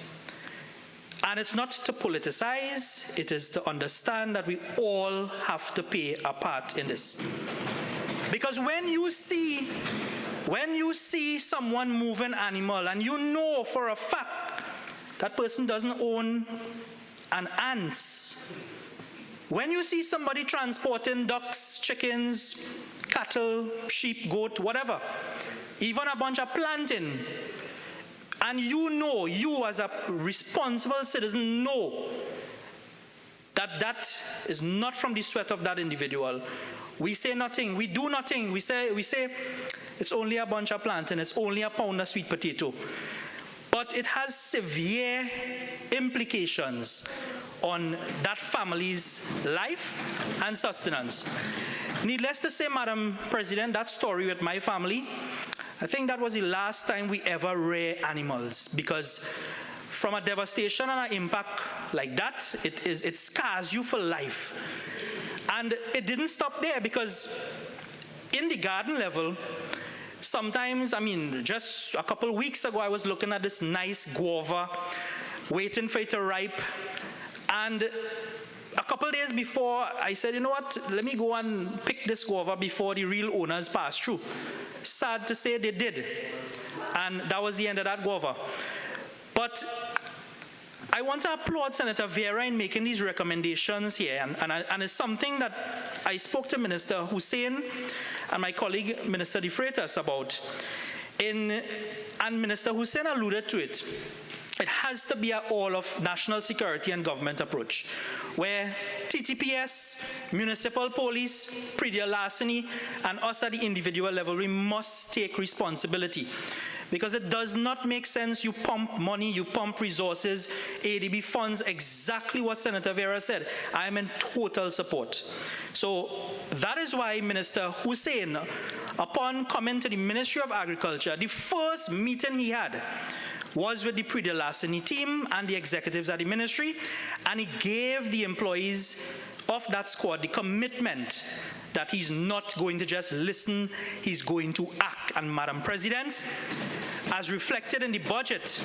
And it's not to politicize, it is to understand that we all have to play a part in this. Because when you see someone move an animal and you know for a fact that person doesn't own an ants, when you see somebody transporting ducks, chickens, cattle, sheep, goat, whatever, even a bunch of planting, and you know, you as a responsible citizen know that that is not from the sweat of that individual. We say nothing, we do nothing. We say it's only a bunch of plantain, it's only a pound of sweet potato. But it has severe implications on that family's life and sustenance. Needless to say, Madam President, that story with my family, I think that was the last time we ever rear animals, because from a devastation and an impact like that, it scars you for life. And it didn't stop there, because in the garden level, sometimes, just a couple of weeks ago, I was looking at this nice guava, waiting for it to ripe. And a couple of days before, I said, you know what, let me go and pick this guava before the real owners pass through. Sad to say, they did. And that was the end of that guava. But I want to applaud Senator Vera in making these recommendations here, and it's something that I spoke to Minister Hosein and my colleague Minister Freitas about. And Minister Hosein alluded to it. It has to be an all-of national security and government approach, where TTPS, municipal police, pre-deal larceny, and us at the individual level, we must take responsibility. Because it does not make sense you pump money, you pump resources, ADB funds, exactly what Senator Vera said. I am in total support. So that is why Minister Hosein, upon coming to the Ministry of Agriculture, the first meeting he had was with the pre-deal larceny team and the executives at the ministry, and he gave the employees of that squad the commitment that he's not going to just listen, he's going to act. And Madam President, as reflected in the budget,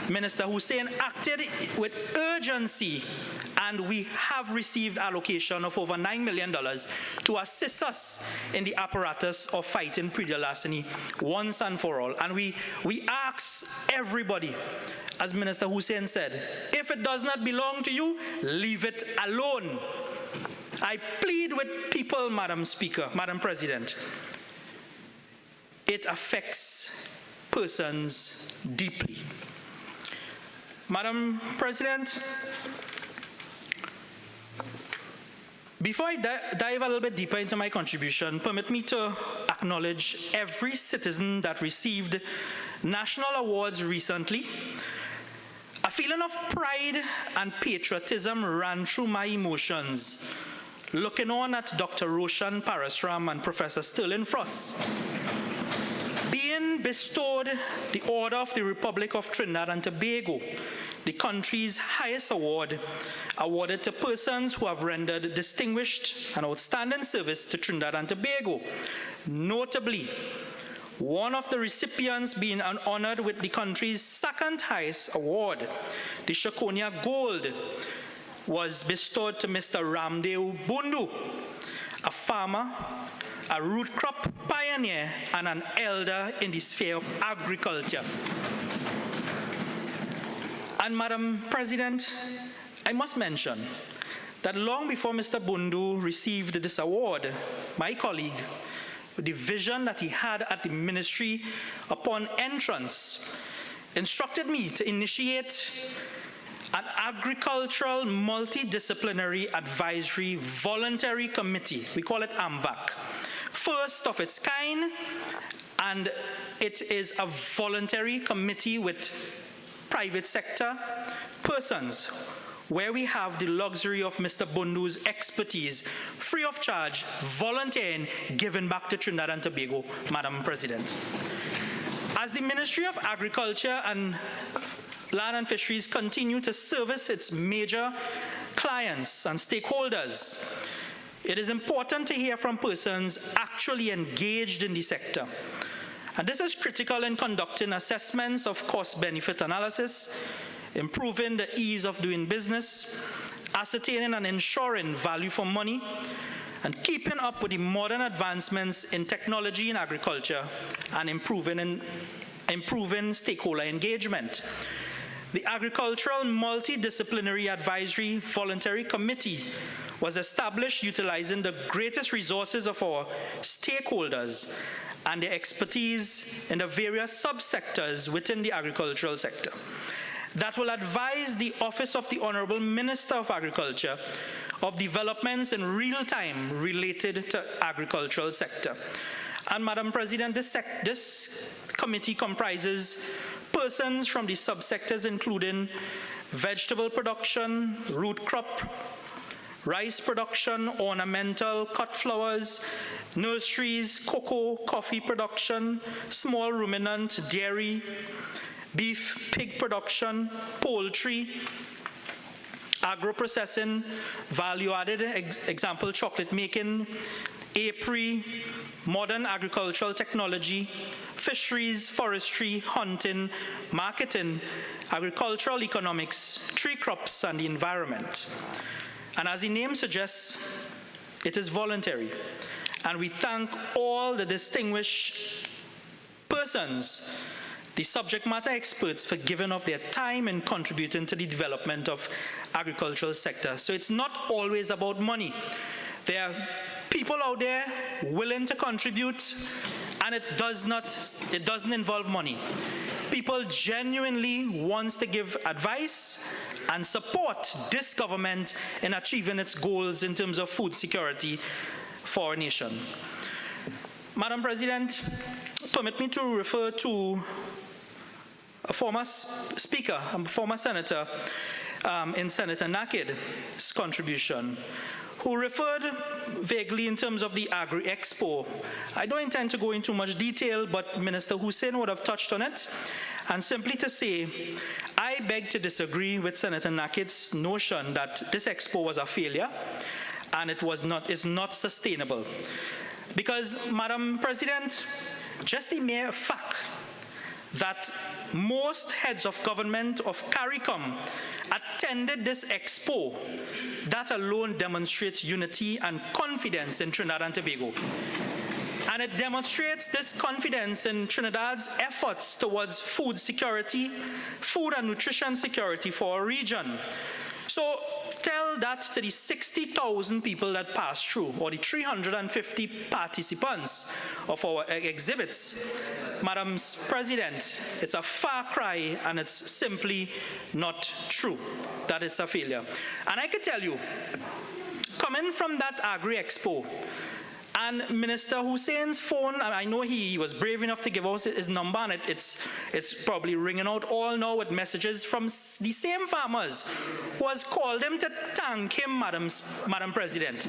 Minister Hosein acted with urgency, and we have received allocation of over $9 million to assist us in the apparatus of fighting pre-deal larceny once and for all. And we ask everybody, as Minister Hosein said, if it does not belong to you, leave it alone. I plead with people, Madam Speaker, Madam President. It affects persons deeply. Madam President, before I dive a little bit deeper into my contribution, permit me to acknowledge every citizen that received national awards recently. A feeling of pride and patriotism ran through my emotions, looking on at Dr. Roshan Parasram and Professor Sterling Frost being bestowed the Order of the Republic of Trinidad and Tobago, the country's highest award, awarded to persons who have rendered distinguished and outstanding service to Trinidad and Tobago. Notably, one of the recipients being honored with the country's second highest award, the Shakonia Gold, was bestowed to Mr. Ramdeo Bundu, a farmer, a root crop pioneer, and an elder in the sphere of agriculture. And Madam President, I must mention that long before Mr. Bundu received this award, my colleague, with the vision that he had at the ministry upon entrance, instructed me to initiate an agricultural multidisciplinary advisory voluntary committee. We call it AMVAC. First of its kind, and it is a voluntary committee with private sector persons, where we have the luxury of Mr. Bundu's expertise, free of charge, volunteering, given back to Trinidad and Tobago, Madam President. As the Ministry of Agriculture and Land and Fisheries continue to service its major clients and stakeholders, it is important to hear from persons actually engaged in the sector. And this is critical in conducting assessments of cost-benefit analysis, improving the ease of doing business, ascertaining and ensuring value for money, and keeping up with the modern advancements in technology in agriculture and improving stakeholder engagement. The Agricultural Multidisciplinary Advisory Voluntary Committee was established utilizing the greatest resources of our stakeholders and their expertise in the various subsectors within the agricultural sector. that will advise the Office of the Honorable Minister of Agriculture of developments in real time related to agricultural sector. And Madam President, this committee comprises persons from the subsectors including vegetable production, root crop, rice production, ornamental, cut flowers, nurseries, cocoa, coffee production, small ruminant, dairy, beef, pig production, poultry, agro-processing, value-added, example, chocolate making, apiary, modern agricultural technology, fisheries, forestry, hunting, marketing, agricultural economics, tree crops, and the environment. And as the name suggests, it is voluntary. And we thank all the distinguished persons, the subject matter experts, for giving of their time and contributing to the development of agricultural sector. So it's not always about money. There are people out there willing to contribute, and it doesn't involve money. People genuinely want to give advice and support this government in achieving its goals in terms of food security for our nation. Madam President, permit me to refer to a former speaker, a former senator in Senator Nakhid's contribution, who referred vaguely in terms of the Agri-Expo. I don't intend to go into much detail, but Minister Hosein would have touched on it. And simply to say, I beg to disagree with Senator Nakhid's notion that this expo was a failure and is not sustainable. Because, Madam President, just the mere fact that most heads of government of CARICOM attended this expo, that alone demonstrates unity and confidence in Trinidad and Tobago. And it demonstrates this confidence in Trinidad's efforts towards food security, food and nutrition security for our region. So tell that to the 60,000 people that passed through, or the 350 participants of our exhibits. Madam President, it's a far cry, and it's simply not true that it's a failure. And I can tell you, coming from that Agri-Expo, and Minister Hosein's phone, I know he was brave enough to give us his number, and it's probably ringing out all now with messages from the same farmers who has called him to thank him, Madam President.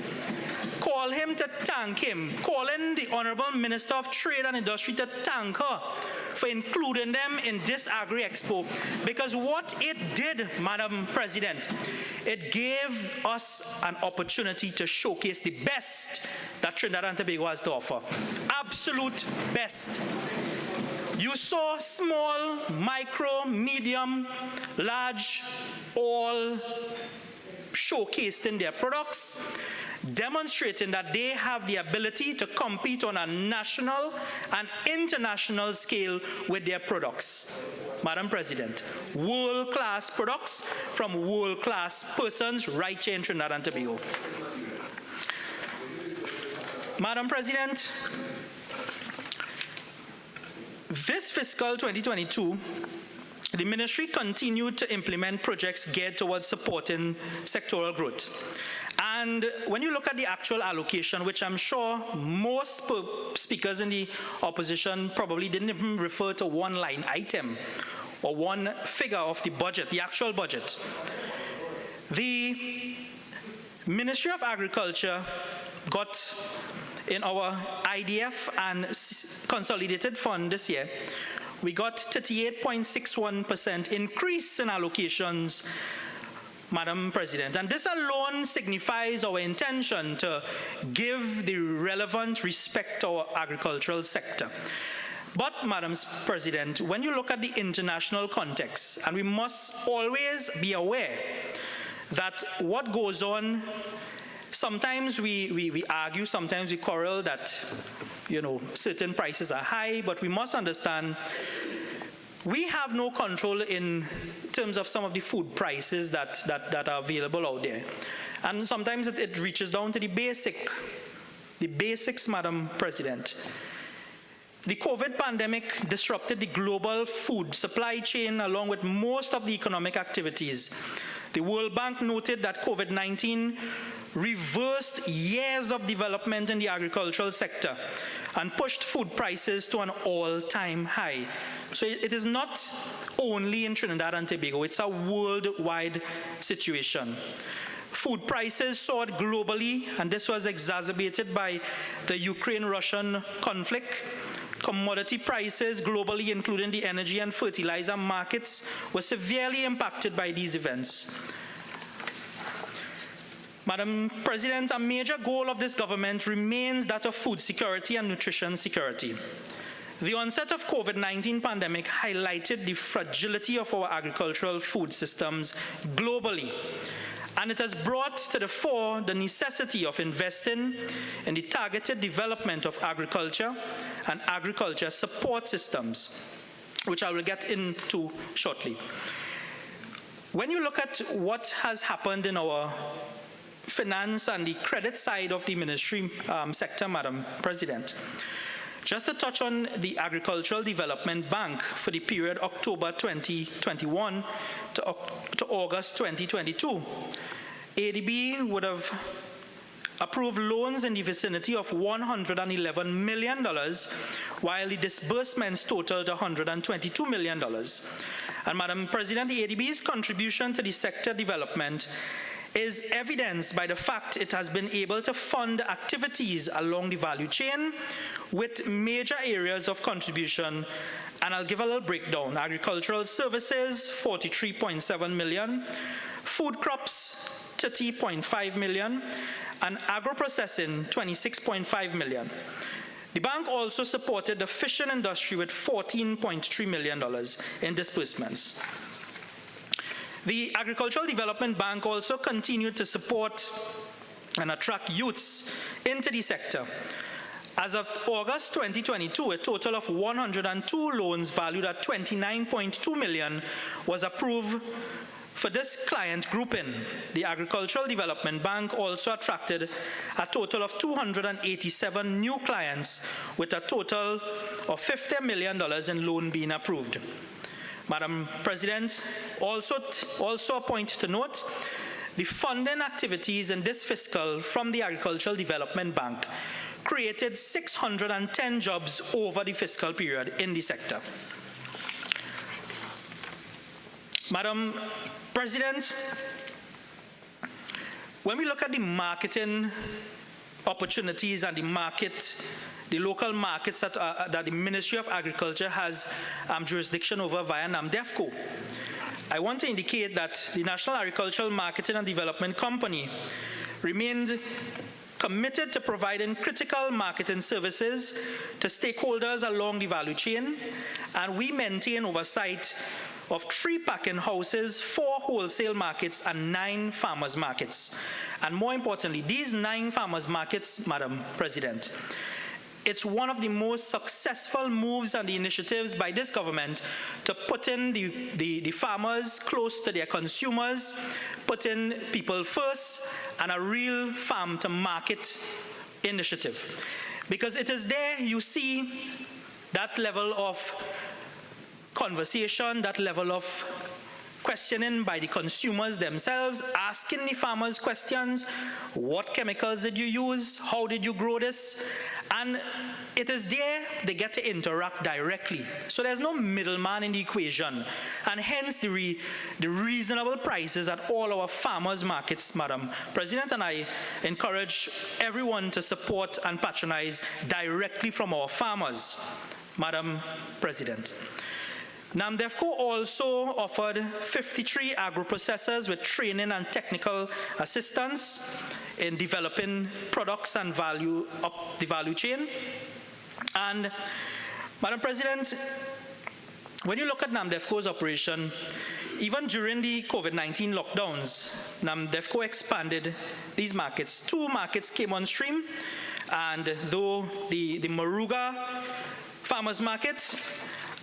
Call him to thank him, calling the Honorable Minister of Trade and Industry to thank her for including them in this Agri-Expo. Because what it did, Madam President, it gave us an opportunity to showcase the best that Trinidad and Tobago has to offer. Absolute best. You saw small, micro, medium, large, all showcased in their products, demonstrating that they have the ability to compete on a national and international scale with their products. Madam President, world-class products from world-class persons right here in Trinidad and Tobago. Madam President, this fiscal 2022, the ministry continued to implement projects geared towards supporting sectoral growth. And when you look at the actual allocation, which I'm sure most speakers in the opposition probably didn't even refer to one line item or one figure of the budget, the actual budget. The Ministry of Agriculture got in our IDF and consolidated fund this year, we got 38.61% increase in allocations, Madam President. And this alone signifies our intention to give the relevant respect to our agricultural sector. But, Madam President, when you look at the international context, and we must always be aware that what goes on, sometimes we argue, sometimes we quarrel that, certain prices are high, but we must understand we have no control in terms of some of the food prices that are available out there. And sometimes it reaches down to the basics, Madam President. The COVID pandemic disrupted the global food supply chain along with most of the economic activities. The World Bank noted that COVID-19 reversed years of development in the agricultural sector and pushed food prices to an all-time high. So it is not only in Trinidad and Tobago, it's a worldwide situation. Food prices soared globally, and this was exacerbated by the Ukraine-Russian conflict. Commodity prices globally, including the energy and fertilizer markets, were severely impacted by these events. Madam President, a major goal of this government remains that of food security and nutrition security. The onset of COVID-19 pandemic highlighted the fragility of our agricultural food systems globally, and it has brought to the fore the necessity of investing in the targeted development of agriculture and agriculture support systems, which I will get into shortly. When you look at what has happened in our finance and the credit side of the ministry sector, Madam President, just to touch on the Agricultural Development Bank for the period October 2021 to August 2022, ADB would have approved loans in the vicinity of $111 million, while the disbursements totaled $122 million. And Madam President, the ADB's contribution to the sector development is evidenced by the fact it has been able to fund activities along the value chain with major areas of contribution. And I'll give a little breakdown. Agricultural services, $43.7 million, food crops, $30.5 million, and agro-processing, $26.5 million. The bank also supported the fishing industry with $14.3 million in disbursements. The Agricultural Development Bank also continued to support and attract youths into the sector. As of August 2022, a total of 102 loans valued at $29.2 million was approved for this client grouping. The Agricultural Development Bank also attracted a total of 287 new clients with a total of $50 million in loan being approved. Madam President, also a point to note, the funding activities in this fiscal from the Agricultural Development Bank created 610 jobs over the fiscal period in the sector. Madam President, when we look at the marketing opportunities and the local markets that the Ministry of Agriculture has jurisdiction over via NAMDEFCO, I want to indicate that the National Agricultural Marketing and Development Company remained committed to providing critical marketing services to stakeholders along the value chain, and we maintain oversight of 3 packing houses, 4 wholesale markets, and 9 farmers markets. And more importantly, these 9 farmers markets, Madam President, it's one of the most successful moves and the initiatives by this government to put in the farmers close to their consumers, put in people first, and a real farm-to-market initiative. Because it is there you see that level of conversation, that level of questioning by the consumers themselves, asking the farmers questions. What chemicals did you use? How did you grow this? And it is there they get to interact directly. So there's no middleman in the equation. And hence the reasonable prices at all our farmers markets, Madam President. And I encourage everyone to support and patronize directly from our farmers, Madam President. NAMDEFCO also offered 53 agro-processors with training and technical assistance in developing products and value up the value chain. And, Madam President, when you look at NAMDEFCO's operation, even during the COVID-19 lockdowns, NAMDEFCO expanded these markets. 2 markets came on stream, and though the Moruga Farmers Market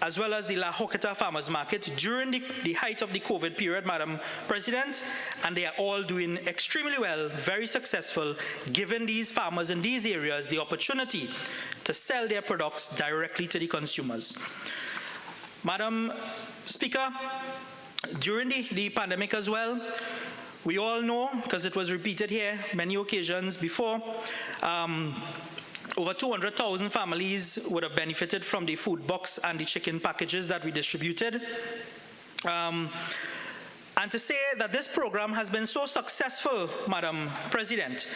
as well as the La Joqueta Farmers Market during the height of the COVID period, Madam President, and they are all doing extremely well, very successful, giving these farmers in these areas the opportunity to sell their products directly to the consumers. Madam Speaker, during the pandemic as well, we all know, because it was repeated here many occasions before, over 200,000 families would have benefited from the food box and the chicken packages that we distributed. And to say that this program has been so successful, Madam President,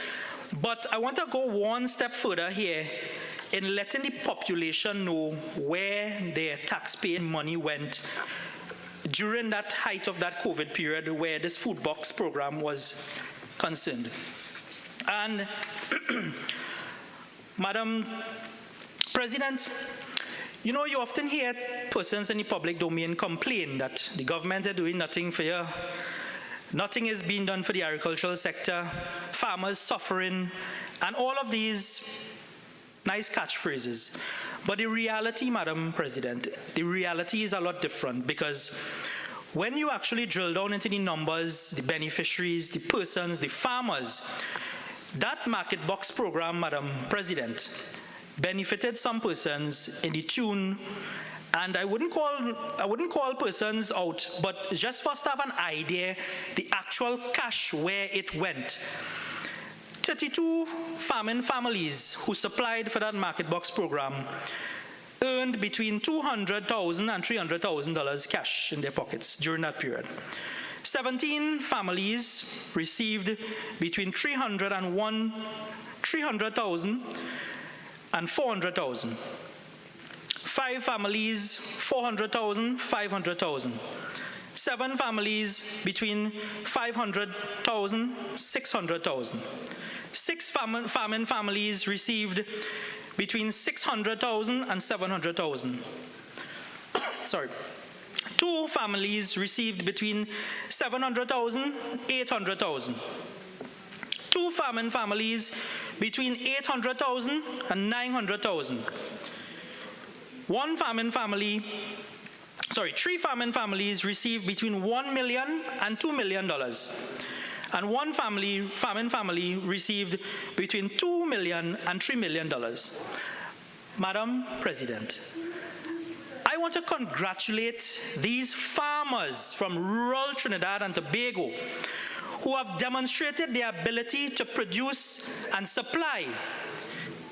but I want to go one step further here in letting the population know where their taxpaying money went during that height of that COVID period where this food box program was concerned. And Madam President, you know, you often hear persons in the public domain complain that the government are doing nothing for you, nothing is being done for the agricultural sector, farmers suffering, and all of these nice catchphrases. But the reality, Madam President, the reality is a lot different, because when you actually drill down into the numbers, the beneficiaries, the persons, the farmers, that market box program, Madam President, benefited some persons in the tune, and I wouldn't call persons out, but just for us to have an idea, the actual cash where it went. 32 farming families who supplied for that market box program earned between $200,000 and $300,000 cash in their pockets during that period. 17 families received between $300,000 and $400,000. 5 families, $400,000, $500,000. 7 families between $500,000, $600,000. 6 farming families received between $600,000 and $700,000. Sorry. 2 families received between $700,000, $800,000. 2 farming families between $800,000 and $900,000. 3 farming families received between $1 million and $2 million. And 1 farming family received between $2 million and $3 million. Madam President, I want to congratulate these farmers from rural Trinidad and Tobago who have demonstrated their ability to produce and supply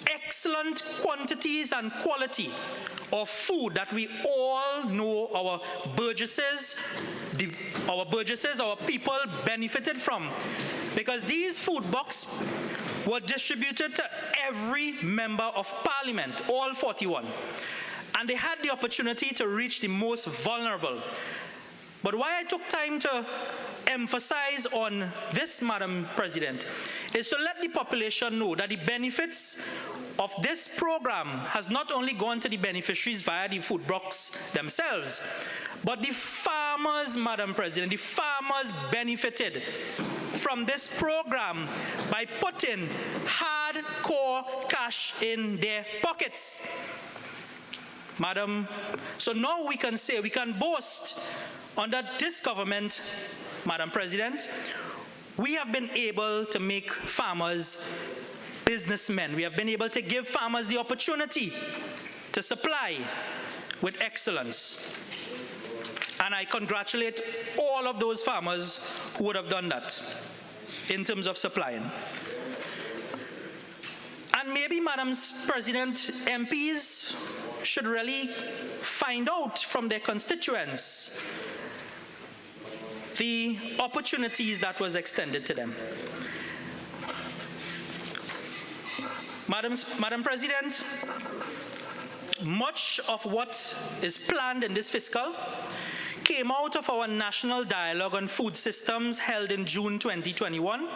excellent quantities and quality of food that we all know our burgesses, our people benefited from, because these food boxes were distributed to every member of Parliament, all 41, and they had the opportunity to reach the most vulnerable. But why I took time to emphasize on this, Madam President, is to let the population know that the benefits of this program has not only gone to the beneficiaries via the food box themselves, but the farmers, Madam President, the farmers benefited from this program by putting hardcore cash in their pockets. Madam, so now we can say, we can boast under this government, Madam President, we have been able to make farmers businessmen. We have been able to give farmers the opportunity to supply with excellence. And I congratulate all of those farmers who would have done that in terms of supplying. And maybe, Madam President, MPs should really find out from their constituents the opportunities that was extended to them. Madam President, much of what is planned in this fiscal came out of our national dialogue on food systems held in June 2021,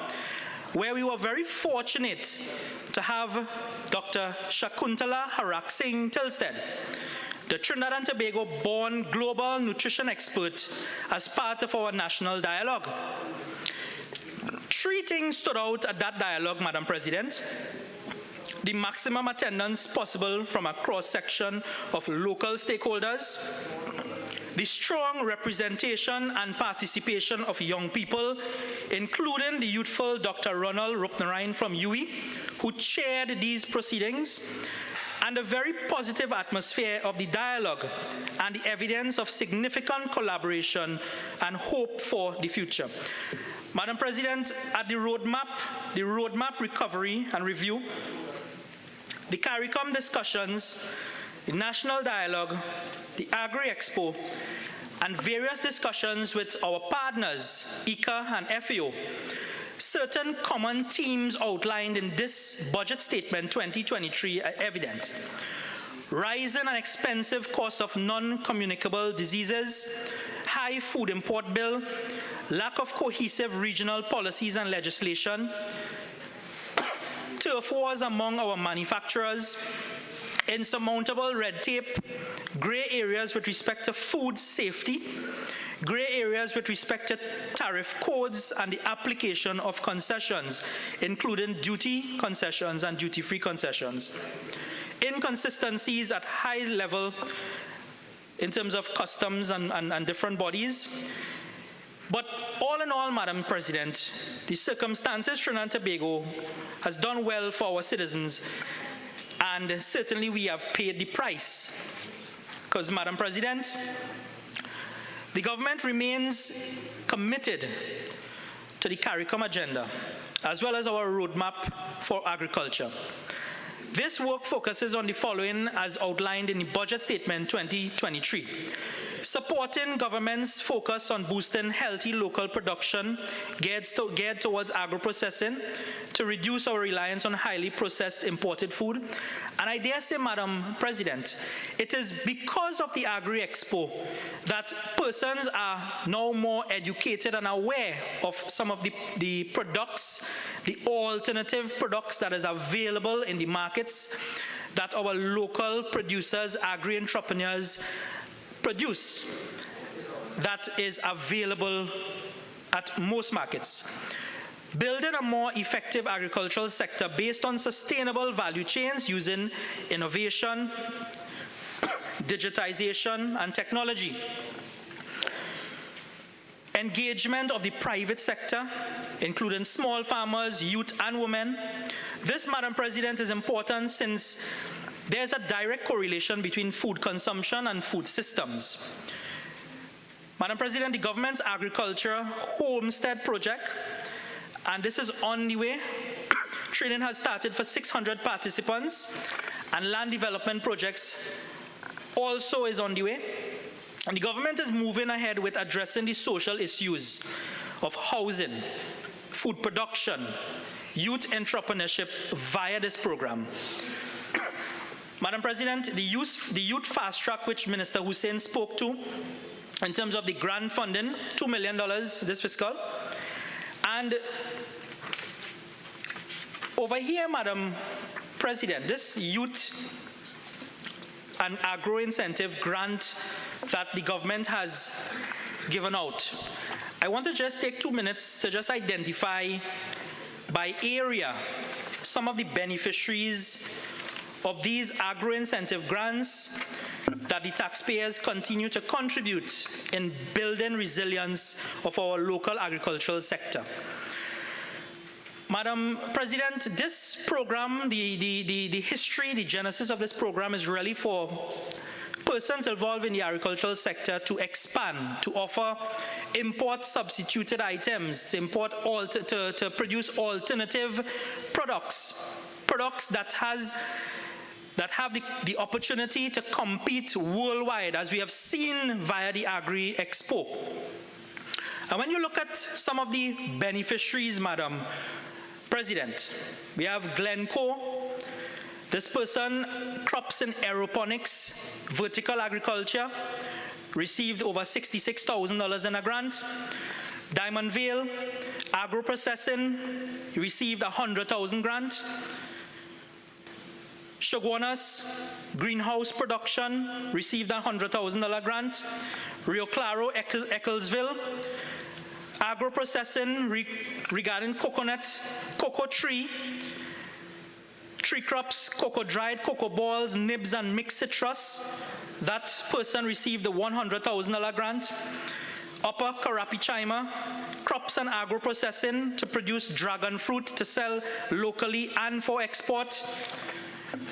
where we were very fortunate to have Dr. Shakuntala Singh Tilsted, the Trinidad and Tobago born global nutrition expert, as part of our national dialogue. 3 things stood out at that dialogue, Madam President. the maximum attendance possible from a cross-section of local stakeholders, the strong representation and participation of young people, including the youthful Dr. Ronald Rupnarine from UE, who chaired these proceedings, and a very positive atmosphere of the dialogue and the evidence of significant collaboration and hope for the future. Madam President, at the roadmap recovery and review, the CARICOM discussions, the national dialogue, the Agri-Expo, and various discussions with our partners, ICA and FAO, certain common themes outlined in this budget statement 2023 are evident. Rising and expensive costs of non-communicable diseases, high food import bill, lack of cohesive regional policies and legislation, turf wars among our manufacturers, insurmountable red tape, gray areas with respect to food safety, gray areas with respect to tariff codes and the application of concessions, including duty concessions and duty-free concessions. Inconsistencies at high level in terms of customs and different bodies. But all in all, Madam President, the circumstances Trinidad and Tobago has done well for our citizens, and certainly we have paid the price. Because, Madam President, the government remains committed to the CARICOM agenda, as well as our roadmap for agriculture. This work focuses on the following as outlined in the Budget Statement 2023. Supporting government's focus on boosting healthy local production geared towards agro-processing to reduce our reliance on highly processed imported food. And I dare say, Madam President, it is because of the Agri-Expo that persons are now more educated and aware of some of the products, the alternative products that is available in the markets that our local producers, agri-entrepreneurs produce, that is available at most markets. Building a more effective agricultural sector based on sustainable value chains using innovation, digitization, and technology. Engagement of the private sector, including small farmers, youth, and women. This, Madam President, is important since there's a direct correlation between food consumption and food systems. Madam President, the government's agriculture homestead project, and this is on the way. Training has started for 600 participants, and land development projects also is on the way. And the government is moving ahead with addressing the social issues of housing, food production, youth entrepreneurship via this program. Madam President, the youth fast track, which Minister Hosein spoke to, in terms of the grant funding, $2 million this fiscal. And over here, Madam President, this youth and agro incentive grant that the government has given out, I want to just take 2 minutes to just identify by area some of the beneficiaries of these agro-incentive grants that the taxpayers continue to contribute in building resilience of our local agricultural sector. Madam President, this program, the history, the genesis of this program is really for persons involved in the agricultural sector to expand, to offer import substituted items, to produce alternative products that have the opportunity to compete worldwide, as we have seen via the Agri-Expo. And when you look at some of the beneficiaries, Madam President, we have Glencoe. This person, crops in aeroponics, vertical agriculture, received over $66,000 in a grant. Diamond Vale, agro-processing, received a $100,000 grant. Shoguanas, greenhouse production, received a $100,000 grant. Rio Claro, Ecclesville, agro-processing regarding cocoa tree, Tree crops, cocoa dried, cocoa balls, nibs, and mixed citrus. That person received the $100,000 grant. Upper Karapi Chima, crops and agro-processing to produce dragon fruit to sell locally and for export.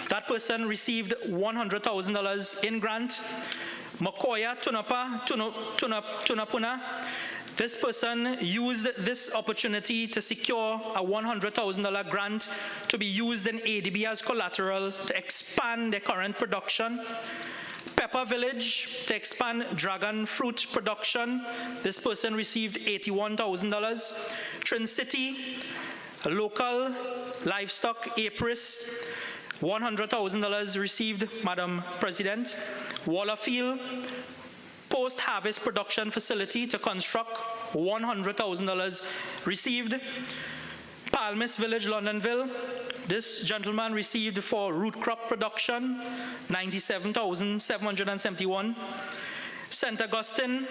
That person received $100,000 in grant. Makoya Tunapuna, this person used this opportunity to secure a $100,000 grant to be used in ADB as collateral to expand their current production. Pepper Village to expand dragon fruit production. This person received $81,000. Trin City, local livestock APRIS, $100,000 received, Madam President. Wallerfield, post-harvest production facility to construct, $100,000 received. Palmis Village, Londonville, this gentleman received for root crop production, $97,771. St. Augustine,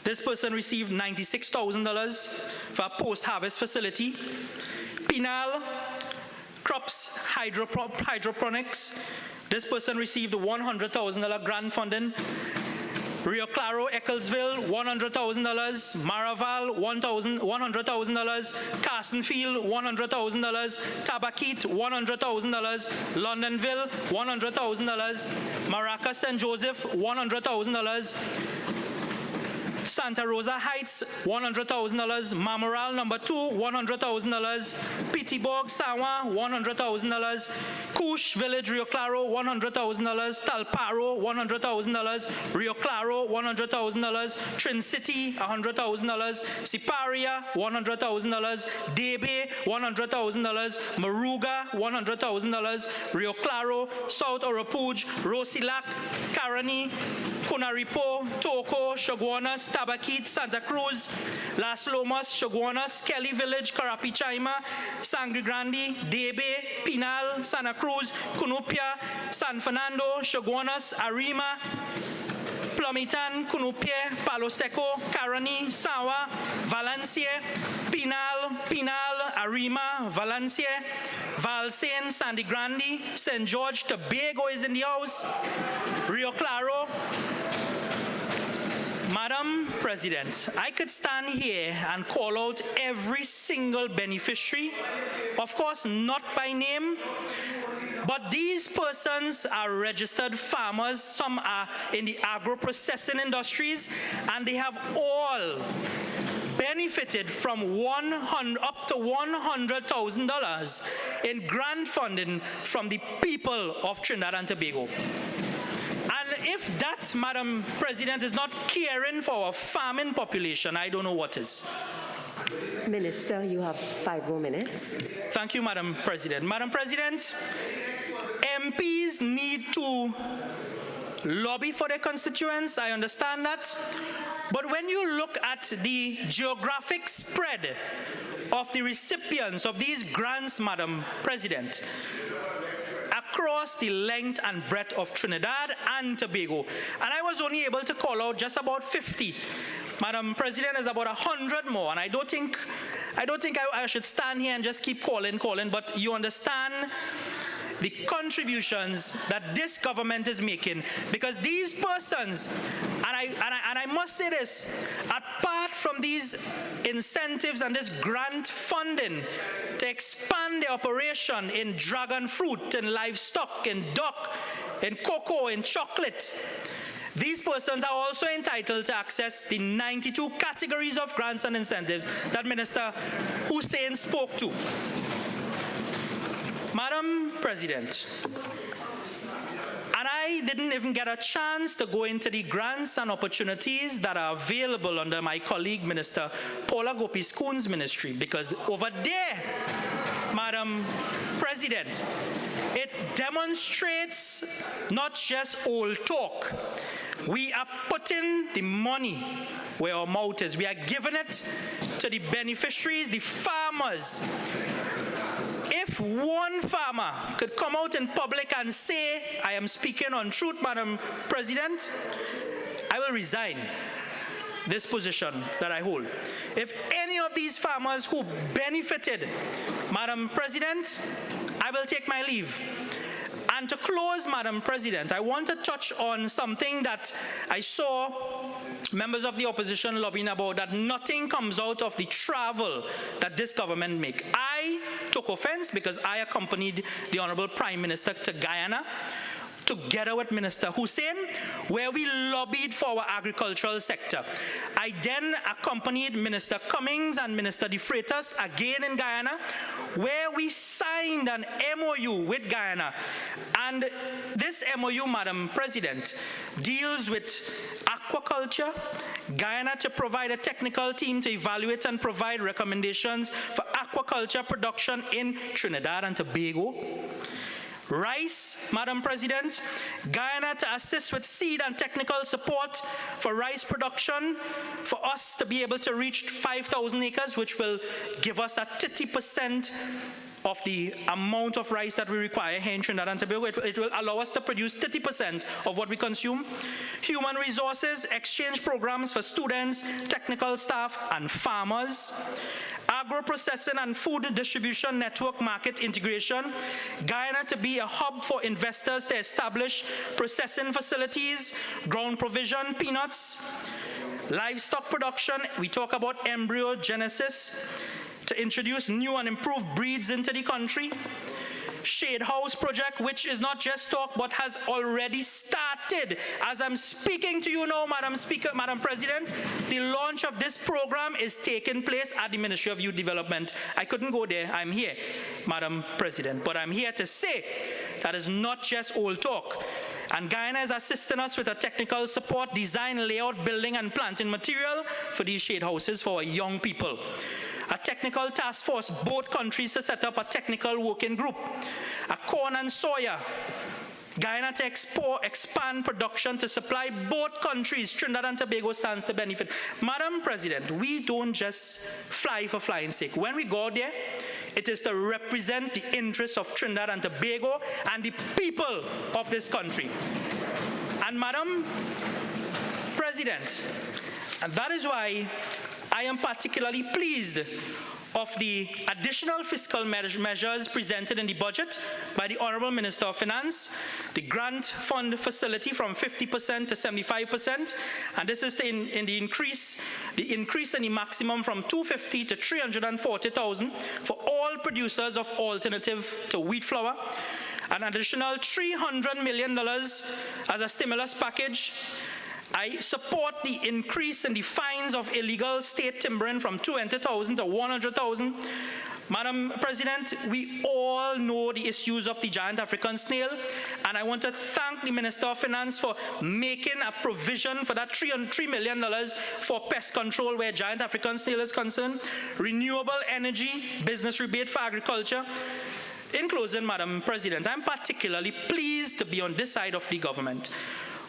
this person received $96,000 for a post-harvest facility. Pinal, crops hydroponics, this person received $100,000 grant funding. Rio Claro, Ecclesville, $100,000. Maraval, $100,000. Carsonfield, $100,000. Tabaquite, $100,000. Londonville, $100,000. Maraca, St. Joseph, $100,000. Santa Rosa Heights, $100,000. Mamoral number 2, $100,000. Pittsburgh, Sawa, $100,000. Kush Village, Rio Claro, $100,000. Talparo, $100,000. Rio Claro, $100,000. Trin City, $100,000. Siparia, $100,000. Debe, $100,000. Maruga, $100,000. Rio Claro, South Oropuj, Rosilac, Caroni, Kunaripo, Toko, Shoguanas, Tabaquite, Santa Cruz, Las Lomas, Shoguanas, Kelly Village, Karapi Chima, Sangre Grande, Debe, Pinal, Santa Cruz, Cunupia, San Fernando, Shoguanas, Arima, Plumitan, Cunupia, Palo Seco, Caroni, Sawa, Valencia, Pinal, Arima, Valencia, Valsain, Sandy Grande, St. George, Tobago is in the house, Rio Claro. Madam President, I could stand here and call out every single beneficiary, of course not by name, but these persons are registered farmers, some are in the agro-processing industries, and they have all benefited from up to $100,000 in grant funding from the people of Trinidad and Tobago. And if that, Madam President, is not caring for our farming population, I don't know what is. Minister, you have 5 more minutes. Thank you, Madam President. Madam President, MPs need to lobby for their constituents, I understand that. But when you look at the geographic spread of the recipients of these grants, Madam President, across the length and breadth of Trinidad and Tobago, and I was only able to call out just about 50. Madam President, there's about 100 more, and I don't think I should stand here and just keep calling, but you understand the contributions that this government is making, because these persons, and I must say this, apart from these incentives and this grant funding to expand the operation in dragon fruit, in livestock, in duck, in cocoa, in chocolate, these persons are also entitled to access the 92 categories of grants and incentives that Minister Hosein spoke to. Madam President, and I didn't even get a chance to go into the grants and opportunities that are available under my colleague, Minister Paula Gopeesingh's ministry, because over there, Madam President, it demonstrates not just old talk. We are putting the money where our mouth is. We are giving it to the beneficiaries, the farmers. If one farmer could come out in public and say, I am speaking on truth, Madam President, I will resign. this position that I hold. If any of these farmers who benefited, Madam President, I will take my leave. And to close, Madam President, I want to touch on something that I saw members of the opposition lobbying about, that nothing comes out of the travel that this government make. I took offense because I accompanied the Honorable Prime Minister to Guyana, together with Minister Hosein, where we lobbied for our agricultural sector. I then accompanied Minister Cummings and Minister Freitas again in Guyana, where we signed an MOU with Guyana. And this MOU, Madam President, deals with aquaculture, Guyana to provide a technical team to evaluate and provide recommendations for aquaculture production in Trinidad and Tobago. Rice, Madam President, Guyana to assist with seed and technical support for rice production, for us to be able to reach 5,000 acres, which will give us a 30% of the amount of rice that we require here in Trinidad and Tobago. It will allow us to produce 30% of what we consume. Human resources, exchange programs for students, technical staff, and farmers. Agro-processing and food distribution network market integration. Guyana to be a hub for investors to establish processing facilities, ground provision, peanuts. Livestock production, we talk about embryogenesis, to introduce new and improved breeds into the country. Shade House project, which is not just talk, but has already started. As I'm speaking to you now, Madam Speaker, Madam President, the launch of this program is taking place at the Ministry of Youth Development. I couldn't go there, I'm here, Madam President, but I'm here to say that is not just old talk. And Guyana is assisting us with a technical support, design, layout, building, and planting material for these shade houses for our young people. A technical task force, both countries to set up a technical working group. A corn and soya. Guyana to expand production to supply both countries. Trinidad and Tobago stands to benefit. Madam President, we don't just fly for flying sake. When we go there, it is to represent the interests of Trinidad and Tobago and the people of this country. And Madam President, and that is why I am particularly pleased of the additional fiscal measures presented in the budget by the Honourable Minister of Finance, the grant fund facility from 50% to 75%, and this is in the increase in the maximum from 250 to 340,000 for all producers of alternative to wheat flour, an additional $300 million as a stimulus package. I support the increase in the fines of illegal state timbering from 20,000 to 100,000. Madam President, we all know the issues of the giant African snail, and I want to thank the Minister of Finance for making a provision for that $3 million for pest control where giant African snail is concerned. Renewable energy, business rebate for agriculture. In closing, Madam President, I'm particularly pleased to be on this side of the government,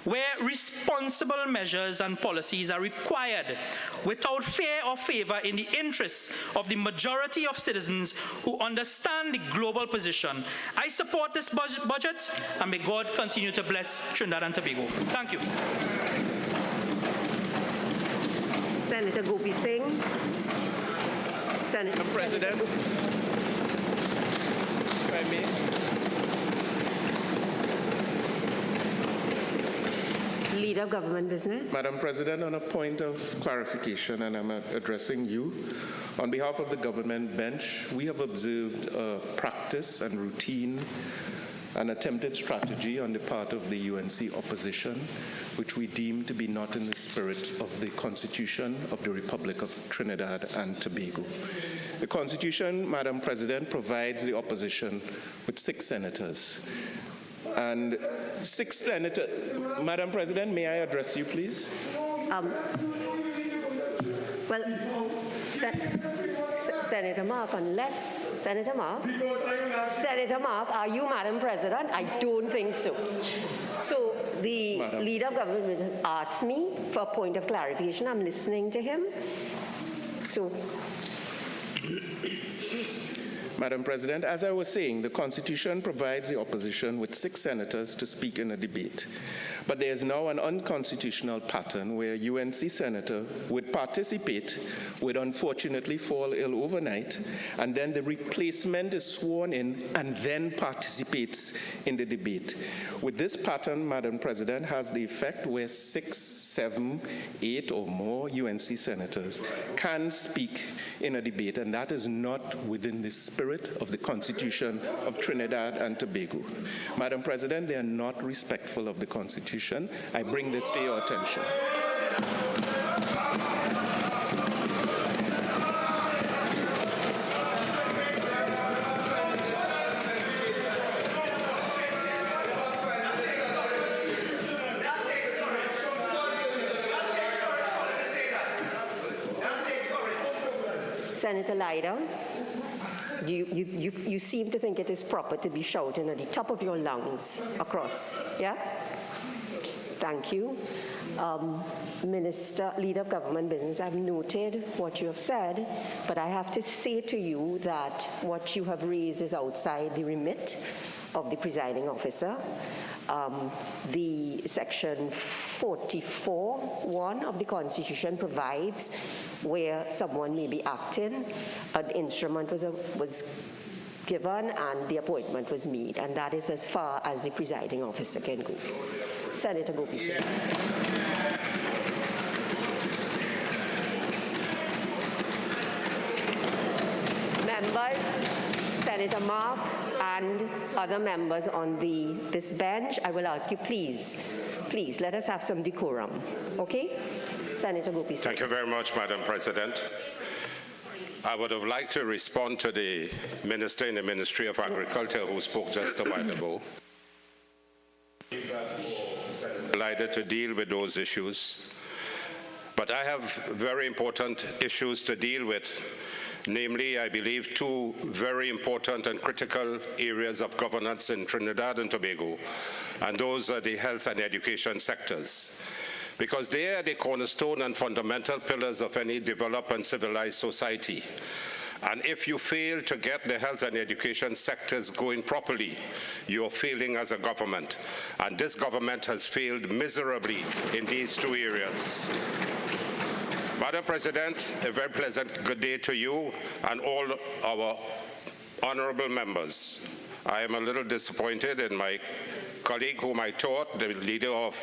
where responsible measures and policies are required without fear or favor in the interests of the majority of citizens who understand the global position. I support this budget, and may God continue to bless Trinidad and Tobago. Thank you. Senator Gopeesingh. Senator President, if I may. Leader of Government Business. Madam President, on a point of clarification, and I'm addressing you, on behalf of the government bench, we have observed a practice and routine, an attempted strategy on the part of the UNC opposition, which we deem to be not in the spirit of the Constitution of the Republic of Trinidad and Tobago. The Constitution, Madam President, provides the opposition with 6 senators. And 6 senators. Madam President, may I address you, please? Well, Senator Mark, Senator Mark, are you Madam President? I don't think so. So the Leader of Government Business asked me for a point of clarification. I'm listening to him. So. Madam President, as I was saying, the Constitution provides the opposition with 6 senators to speak in a debate. But there is now an unconstitutional pattern where a UNC senator would participate, would unfortunately fall ill overnight, and then the replacement is sworn in and then participates in the debate. With this pattern, Madam President, has the effect where 6, 7, 8 or more UNC senators can speak in a debate, and that is not within the spirit of the Constitution of Trinidad and Tobago. Madam President, they are not respectful of the Constitution. I bring this to your attention. Senator Lyda, you seem to think it is proper to be shouting at the top of your lungs across, yeah? Thank you. Minister, Leader of Government Business, I've noted what you have said, but I have to say to you that what you have raised is outside the remit of the presiding officer. The section 44(1) of the Constitution provides where someone may be acting, an instrument was given and the appointment was made, and that is as far as the presiding officer can go. Senator Gopeesingh. Members, Senator Mark and other members on this bench, I will ask you, please, let us have some decorum, okay? Senator Gopeesingh. Thank you very much, Madam President. I would have liked to respond to the Minister in the Ministry of Agriculture who spoke just a while ago. Delighted to deal with those issues, but I have very important issues to deal with. Namely, I believe 2 very important and critical areas of governance in Trinidad and Tobago, and those are the health and education sectors, because they are the cornerstone and fundamental pillars of any developed and civilized society. And if you fail to get the health and education sectors going properly, you're failing as a government. And this government has failed miserably in these 2 areas. Madam President, a very pleasant good day to you and all our honorable members. I am a little disappointed in my colleague whom I taught, the leader of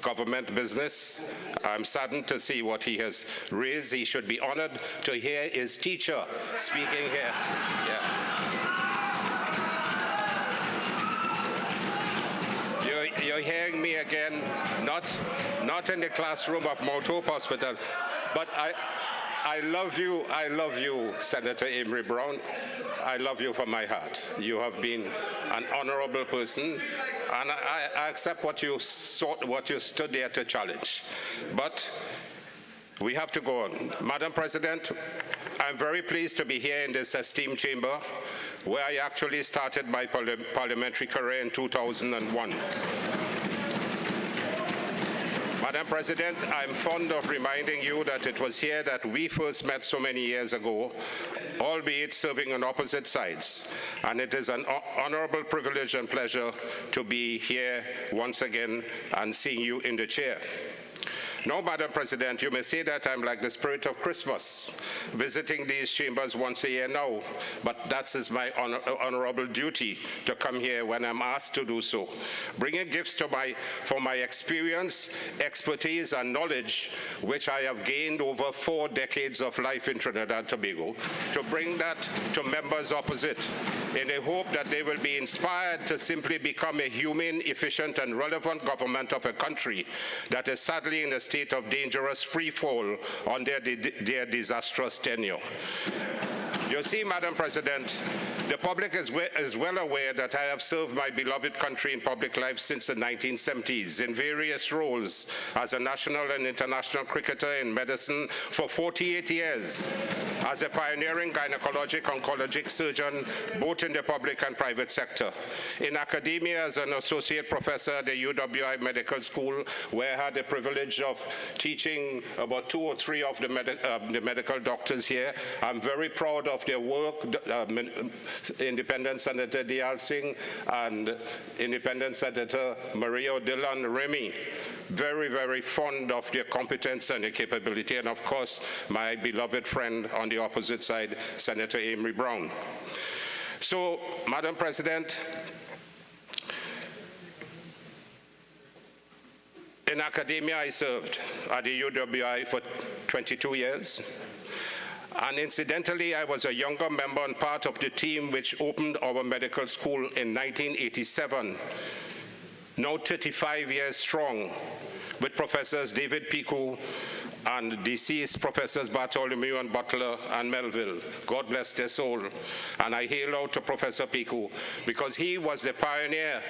government business. I'm saddened to see what he has raised. He should be honored to hear his teacher speaking here. Yeah. You're hearing me again, not in the classroom of Mount Hope Hospital, but I love you, Senator Amory Brown. I love you from my heart. You have been an honorable person, and I accept what you stood there to challenge. But we have to go on. Madam President, I'm very pleased to be here in this esteemed chamber, where I actually started my parliamentary career in 2001. Madam President, I'm fond of reminding you that it was here that we first met so many years ago, albeit serving on opposite sides. And it is an honorable privilege and pleasure to be here once again and seeing you in the chair. Now, Madam President, you may say that I'm like the spirit of Christmas, visiting these chambers once a year now, but that is my honorable duty to come here when I'm asked to do so, bringing gifts for my experience, expertise, and knowledge, which I have gained over 4 decades of life in Trinidad and Tobago, to bring that to members opposite, in the hope that they will be inspired to simply become a humane, efficient, and relevant government of a country that is sadly in a state of dangerous free fall on their disastrous tenure. You see, Madam President, the public is well aware that I have served my beloved country in public life since the 1970s in various roles as a national and international cricketer in medicine for 48 years. as a pioneering gynecologic oncologic surgeon, both in the public and private sector. In academia, as an associate professor at the UWI Medical School, where I had the privilege of teaching about 2 or 3 of the medical doctors here. I'm very proud of their work, Independent Senator Deyalsingh and Independent Senator Maria Dillon-Remy. Very, very fond of their competence and their capability, and of course, my beloved friend on the opposite side, Senator Amory Brown. So, Madam President, in academia, I served at the UWI for 22 years. And incidentally, I was a younger member and part of the team which opened our medical school in 1987, now 35 years strong, with Professors David Pico and deceased Professors Bartholomew and Butler and Melville. God bless their soul. And I hail out to Professor Pico because he was the pioneer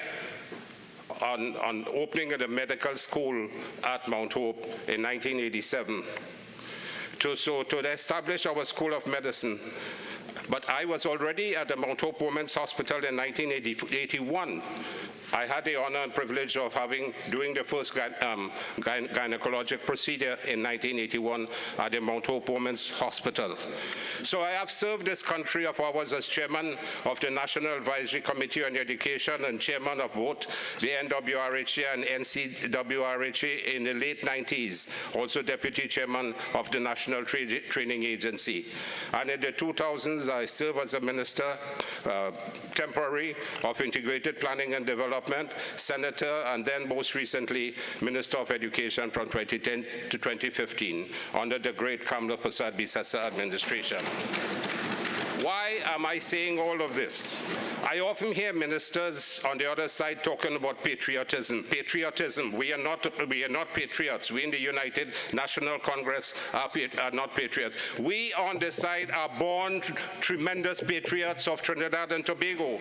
on opening the medical school at Mount Hope in 1987. To establish our School of Medicine. But I was already at the Mount Hope Women's Hospital in 1981. I had the honor and privilege of doing the first gynecologic procedure in 1981 at the Mount Hope Women's Hospital. So I have served this country of ours as chairman of the National Advisory Committee on Education and chairman of both the NWRHA and NCWRHA in the late 90s, also deputy chairman of the National Training Agency. And in the 2000s, I served as a minister, temporary, of Integrated Planning and Development, senator, and then most recently, Minister of Education from 2010 to 2015 under the great Kamla Prasad Bisesa administration. Why am I saying all of this? I often hear ministers on the other side talking about patriotism. Patriotism. We are not patriots. We in the United National Congress are not patriots. We on this side are born tremendous patriots of Trinidad and Tobago.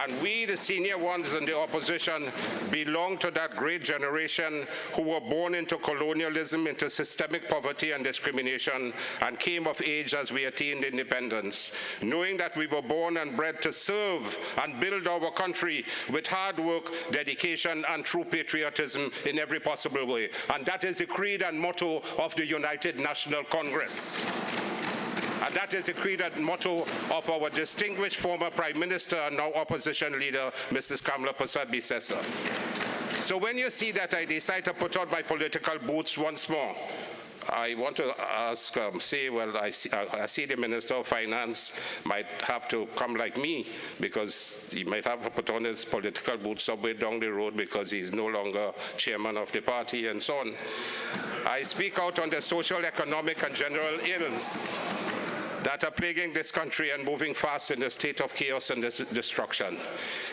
And we, the senior ones in the opposition, belong to that great generation who were born into colonialism, into systemic poverty and discrimination, and came of age as we attained independence, knowing that we were born and bred to serve and build our country with hard work, dedication, and true patriotism in every possible way. And that is the creed and motto of the United National Congress. And that is the creed and motto of our distinguished former Prime Minister and now opposition leader, Mrs. Kamla Prasad Bisesa. So when you see that I decide to put on my political boots once more, I want to ask, I see the Minister of Finance might have to come like me because he might have to put on his political boots somewhere down the road because he's no longer chairman of the party and so on. I speak out on the social, economic, and general ills that are plaguing this country and moving fast in a state of chaos and destruction.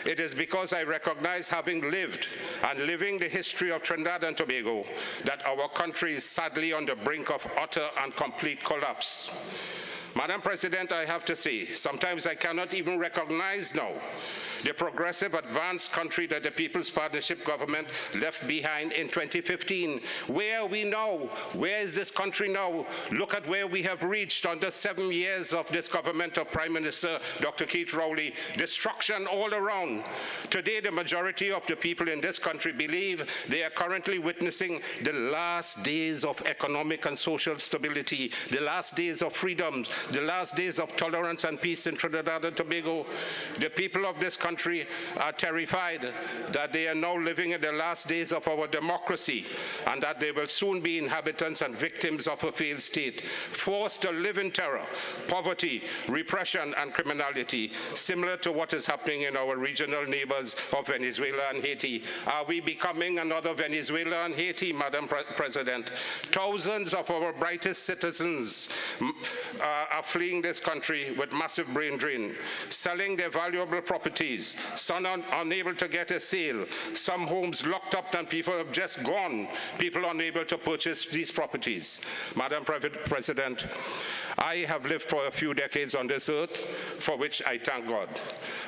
It is because I recognize, having lived and living the history of Trinidad and Tobago, that our country is sadly on the brink of utter and complete collapse. Madam President, I have to say, sometimes I cannot even recognize now the progressive, advanced country that the People's Partnership government left behind in 2015. Where are we now? Where is this country now? Look at where we have reached under 7 years of this government of Prime Minister Dr. Keith Rowley. Destruction all around. Today, the majority of the people in this country believe they are currently witnessing the last days of economic and social stability, the last days of freedoms, the last days of tolerance and peace in Trinidad and Tobago. The people of this country are terrified that they are now living in the last days of our democracy and that they will soon be inhabitants and victims of a failed state, forced to live in terror, poverty, repression, and criminality, similar to what is happening in our regional neighbors of Venezuela and Haiti. Are we becoming another Venezuela and Haiti, Madam President? Thousands of our brightest citizens are fleeing this country with massive brain drain, selling their valuable properties, some unable to get a sale, some homes locked up and people have just gone, people unable to purchase these properties. Madam President, I have lived for a few decades on this earth, for which I thank God.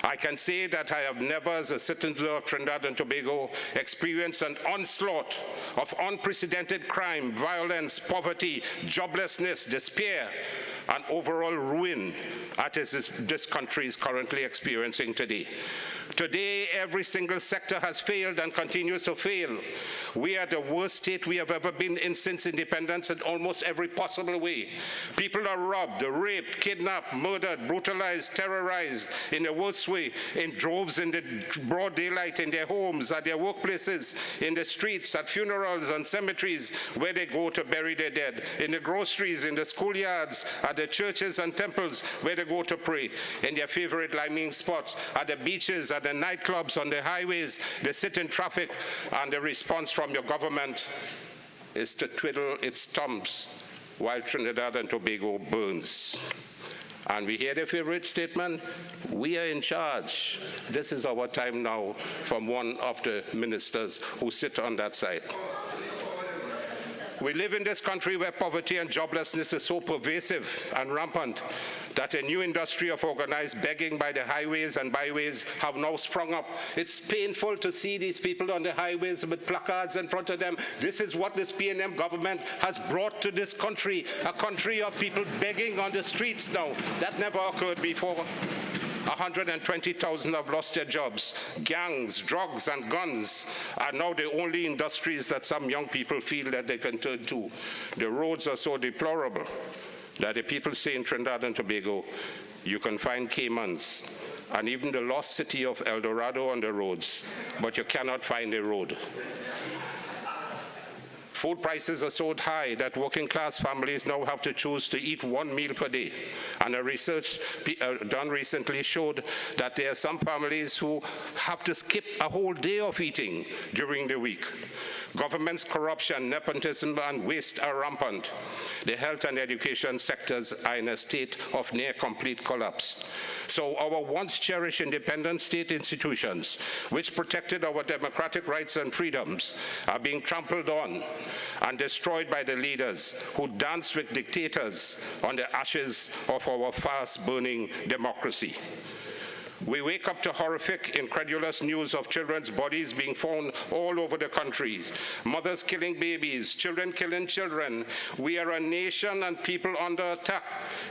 I can say that I have never, as a citizen of Trinidad and Tobago, experienced an onslaught of unprecedented crime, violence, poverty, joblessness, despair, and overall ruin that this country is currently experiencing today. Today, every single sector has failed and continues to fail. We are the worst state we have ever been in since independence in almost every possible way. People are robbed, raped, kidnapped, murdered, brutalized, terrorized in the worst way, in droves in the broad daylight, in their homes, at their workplaces, in the streets, at funerals and cemeteries where they go to bury their dead, in the groceries, in the schoolyards, at the churches and temples where they go to pray, in their favorite liming spots, at the beaches, at the nightclubs, on the highways. They sit in traffic, and the response from your government is to twiddle its thumbs while Trinidad and Tobago burns. And we hear their favorite statement, we are in charge. This is our time now, from one of the ministers who sit on that side. We live in this country where poverty and joblessness is so pervasive and rampant that a new industry of organized begging by the highways and byways have now sprung up. It's painful to see these people on the highways with placards in front of them. This is what this PNM government has brought to this country, a country of people begging on the streets now. That never occurred before. 120,000 have lost their jobs. Gangs, drugs, and guns are now the only industries that some young people feel that they can turn to. The roads are so deplorable that the people say in Trinidad and Tobago, you can find Caymans and even the lost city of El Dorado on the roads, but you cannot find a road. Food prices are so high that working class families now have to choose to eat one meal per day. And a research done recently showed that there are some families who have to skip a whole day of eating during the week. Government's corruption, nepotism, and waste are rampant. The health and education sectors are in a state of near complete collapse. So our once cherished independent state institutions, which protected our democratic rights and freedoms, are being trampled on and destroyed by the leaders who dance with dictators on the ashes of our fast-burning democracy. We wake up to horrific, incredulous news of children's bodies being found all over the country. Mothers killing babies, children killing children. We are a nation and people under attack,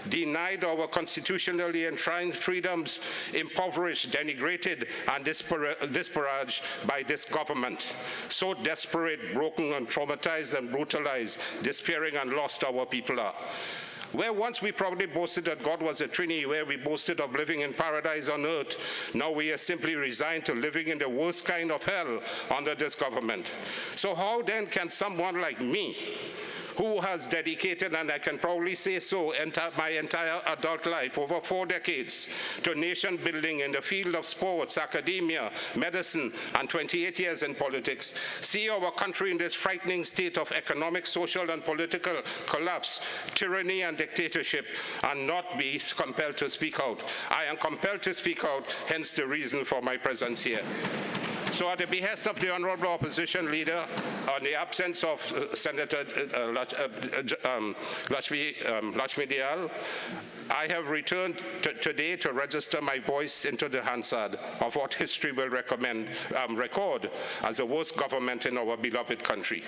denied our constitutionally enshrined freedoms, impoverished, denigrated, and disparaged by this government. So desperate, broken, and traumatized and brutalized, despairing and lost our people are. Where once we probably boasted that God was a Trinity, where we boasted of living in paradise on earth, now we are simply resigned to living in the worst kind of hell under this government. So how then can someone like me, who has dedicated, and I can probably say so, my entire adult life, over 4 decades, to nation building in the field of sports, academia, medicine, and 28 years in politics, see our country in this frightening state of economic, social, and political collapse, tyranny, and dictatorship, and not be compelled to speak out? I am compelled to speak out, hence the reason for my presence here. So at the behest of the Honorable Opposition Leader, on the absence of Senator Lakshmi Deyal, I have returned today to register my voice into the Hansard of what history will record as the worst government in our beloved country.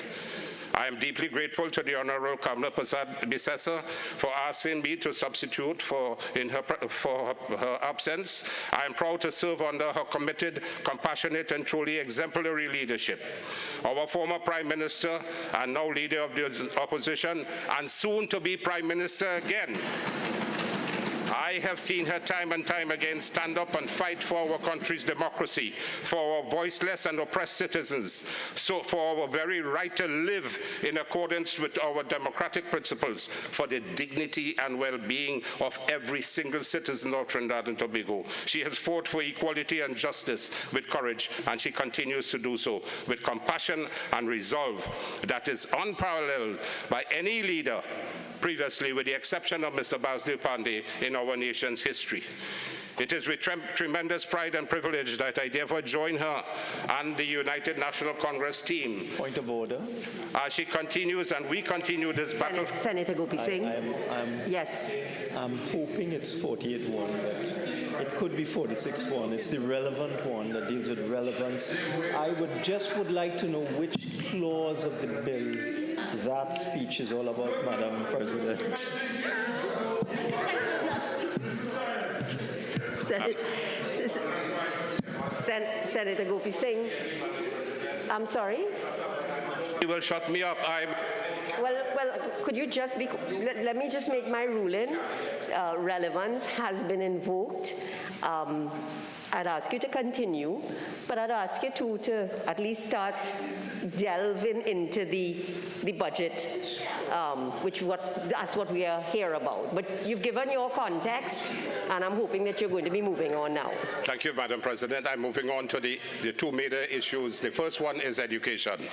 I am deeply grateful to the Honorable Kamala Bissessa for asking me to substitute for her absence. I am proud to serve under her committed, compassionate, and truly exemplary leadership. Our former Prime Minister and now Leader of the Opposition, and soon to be Prime Minister again, I have seen her time and time again stand up and fight for our country's democracy, for our voiceless and oppressed citizens, so for our very right to live in accordance with our democratic principles, for the dignity and well-being of every single citizen of Trinidad and Tobago. She has fought for equality and justice with courage, and she continues to do so with compassion and resolve that is unparalleled by any leader previously, with the exception of Mr. Basdeo Pandey, in our nation's history. It is with tremendous pride and privilege that I therefore join her and the United National Congress team. Point of order. As she continues and we continue this battle. Senator Gopeesingh. Yes. I'm hoping it's 48-1, but it could be 46-1. It's the relevant one that deals with relevance. I would like to know which clause of the bill that speech is all about, Madam President. Senator Gopeesingh, I'm sorry? You will shut me up. Well, could you just be, let me just make my ruling. Relevance has been invoked. I'd ask you to continue, but I'd ask you to at least start delving into the budget, that's what we are here about. But you've given your context, and I'm hoping that you're going to be moving on now. Thank you, Madam President. I'm moving on to the two major issues. The first one is education.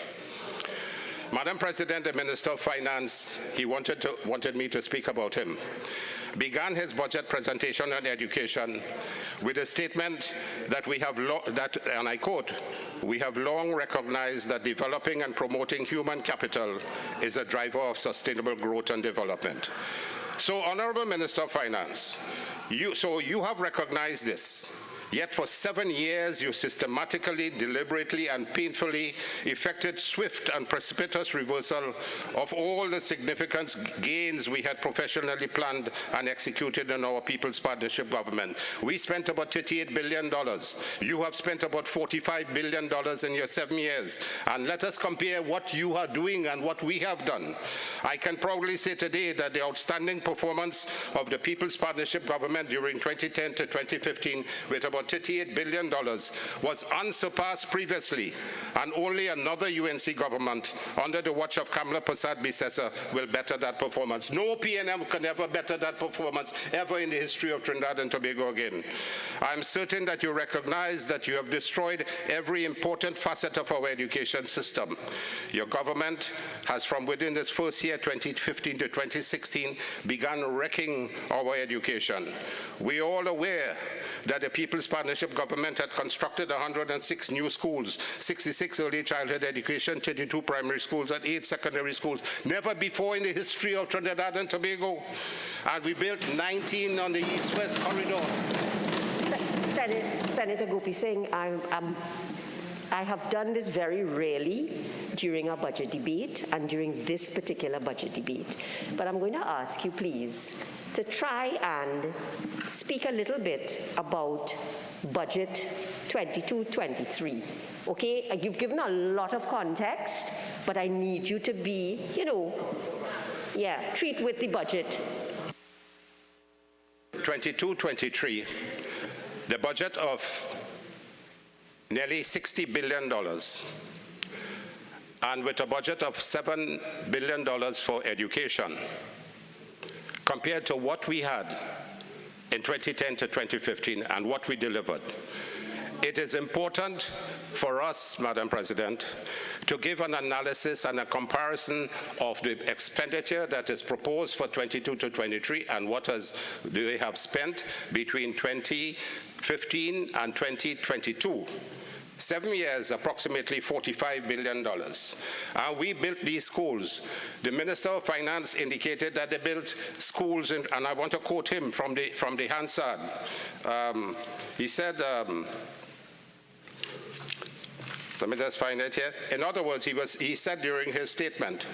Madam President, the Minister of Finance, he wanted me to speak about him, began his budget presentation on education with a statement that we have, and I quote, "We have long recognized that developing and promoting human capital is a driver of sustainable growth and development." So, Honorable Minister of Finance, you have recognized this. Yet for 7 years, you systematically, deliberately, and painfully effected swift and precipitous reversal of all the significant gains we had professionally planned and executed in our People's Partnership Government. We spent about $38 billion. You have spent about $45 billion in your 7 years. And let us compare what you are doing and what we have done. I can proudly say today that the outstanding performance of the People's Partnership Government during 2010 to 2015 with about $38 billion was unsurpassed previously, and only another UNC government under the watch of Kamala Persad-Bissessar will better that performance. No PNM can ever better that performance ever in the history of Trinidad and Tobago again. I'm certain that you recognize that you have destroyed every important facet of our education system. Your government has, from within its first year, 2015 to 2016, begun wrecking our education. We are all aware that the People's Partnership Government had constructed 106 new schools, 66 early childhood education, 32 primary schools, and 8 secondary schools. Never before in the history of Trinidad and Tobago. And we built 19 on the east-west corridor. Senator Gopeesingh, I have done this very rarely during our budget debate and during this particular budget debate. But I'm going to ask you, please, to try and speak a little bit about budget 22-23. Okay, you've given a lot of context, but I need you to be, treat with the budget. 22-23, the budget of nearly $60 billion, and with a budget of $7 billion for education, compared to what we had in 2010 to 2015 and what we delivered. It is important for us, Madam President, to give an analysis and a comparison of the expenditure that is proposed for 22 to 23 and what they have spent between 2015 and 2022. 7 years, approximately $45 billion. And we built these schools. The Minister of Finance indicated that they built schools, and I want to quote him from the Hansard. He said, let me just find it here. In other words, he said during his statement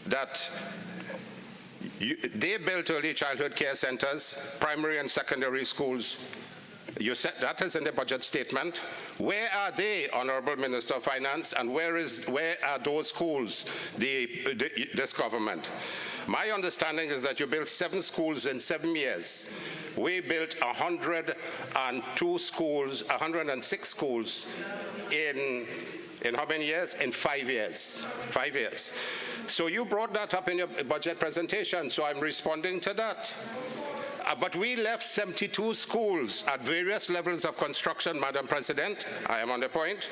that they built early childhood care centers, primary and secondary schools. You said that is in the budget statement. Where are they, Honorable Minister of Finance, and where are those schools, this government? My understanding is that you built 7 schools in 7 years. We built 106 schools in how many years? In 5 years. 5 years. So you brought that up in your budget presentation, so I'm responding to that. But we left 72 schools at various levels of construction, Madam President. I am on the point.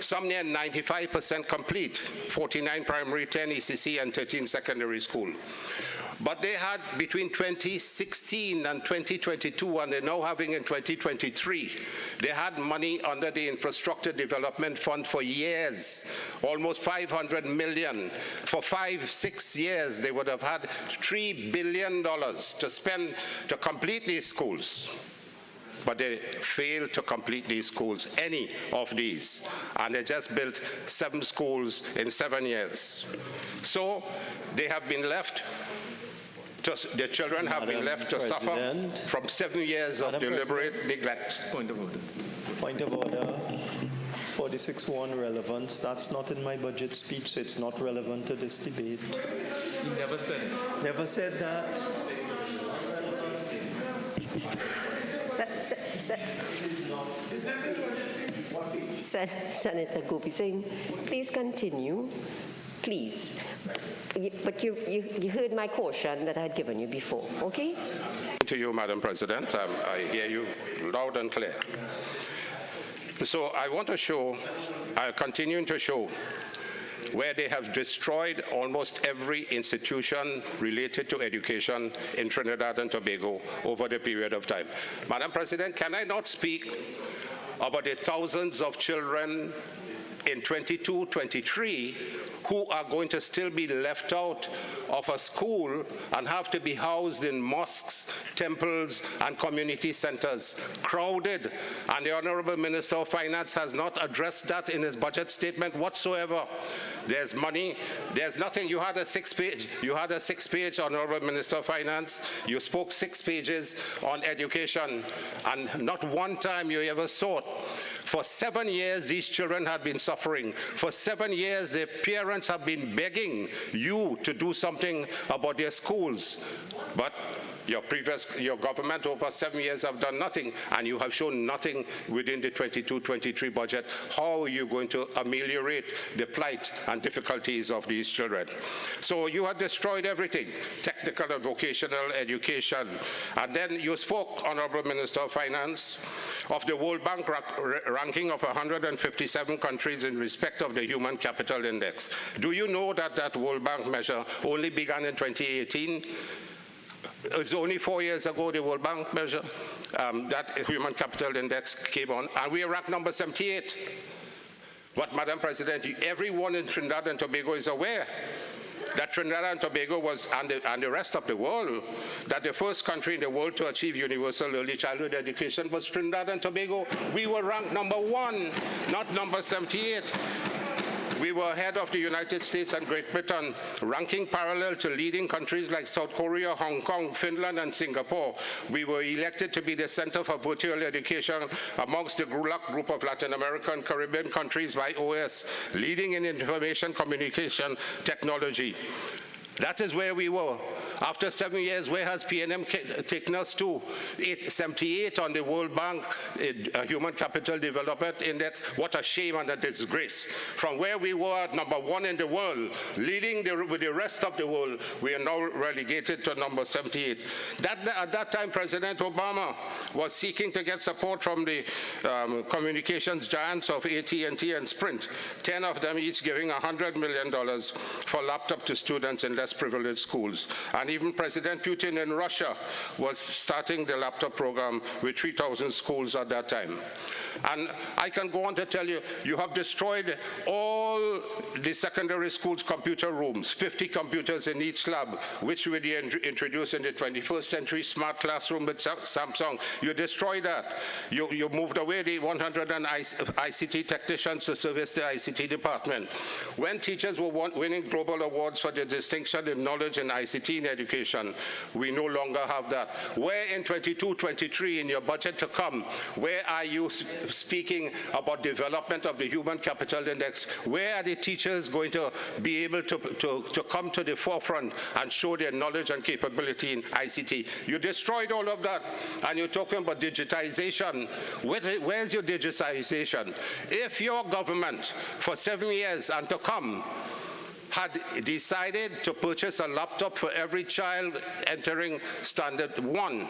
Some near 95% complete, 49 primary, 10 ECC, and 13 secondary school. But they had between 2016 and 2022, and they're now having in 2023, they had money under the Infrastructure Development Fund for years, almost $500 million. For 5-6 years, they would have had $3 billion to spend to complete these schools. But they failed to complete these schools, any of these. And they just built 7 schools in 7 years. So they have been left the children have been left to suffer from 7 years of deliberate neglect. Point of order. Point of order. 46.1 relevance. That's not in my budget speech, so it's not relevant to this debate. You never said it. Never said that. Senator Gopeesingh, please continue. Please. But you heard my caution that I had given you before, okay? To you, Madam President, I hear you loud and clear. So I want to show, continuing to show, where they have destroyed almost every institution related to education in Trinidad and Tobago over the period of time. Madam President, can I not speak about the thousands of children in 22-23 who are going to still be left out of a school and have to be housed in mosques, temples, and community centers, crowded. And the Honorable Minister of Finance has not addressed that in his budget statement whatsoever. There's money, there's nothing. You had a six-page, Honorable Minister of Finance. You spoke 6 pages on education, and not one time you ever sought. For 7 years, these children have been suffering. For 7 years, their parents have been begging you to do something about their schools. But your government over 7 years have done nothing, and you have shown nothing within the 22-23 budget. How are you going to ameliorate the plight and difficulties of these children? So you have destroyed everything, technical and vocational education. And then you spoke, Honorable Minister of Finance, of the World Bank ranking of 157 countries in respect of the Human Capital Index. Do you know that that World Bank measure only began in 2018? It's only 4 years ago the World Bank measure, that Human Capital Index came on, and we are ranked number 78. But, Madam President, everyone in Trinidad and Tobago is aware that Trinidad and Tobago was, and the rest of the world, that the first country in the world to achieve universal early childhood education was Trinidad and Tobago. We were ranked number 1, not number 78. We were ahead of the United States and Great Britain, ranking parallel to leading countries like South Korea, Hong Kong, Finland, and Singapore. We were elected to be the center for virtual education amongst the GRULAC group of Latin American, Caribbean countries by OS, leading in information communication technology. That is where we were. After 7 years, where has PNM taken us to? 78 on the World Bank Human Capital Development Index. What a shame and a disgrace. From where we were at number 1 in the world, leading with the rest of the world, we are now relegated to number 78. At that time, President Obama was seeking to get support from the communications giants of AT&T and Sprint, 10 of them each giving $100 million for laptop to students in less privileged schools. And even President Putin in Russia was starting the laptop program with 3,000 schools at that time. And I can go on to tell you, you have destroyed all the secondary schools' computer rooms, 50 computers in each lab, which will be introduced in the 21st century smart classroom with Samsung. You destroyed that. You moved away the 100 ICT technicians to service the ICT department. When teachers were winning global awards for their distinction in knowledge and ICT in education, we no longer have that. Where in 22-23 in your budget to come, where are you speaking about development of the Human Capital Index? Where are the teachers going to be able to come to the forefront and show their knowledge and capability in ICT? You destroyed all of that, and you're talking about digitization. Where's your digitization? If your government for 7 years and to come had decided to purchase a laptop for every child entering Standard 1,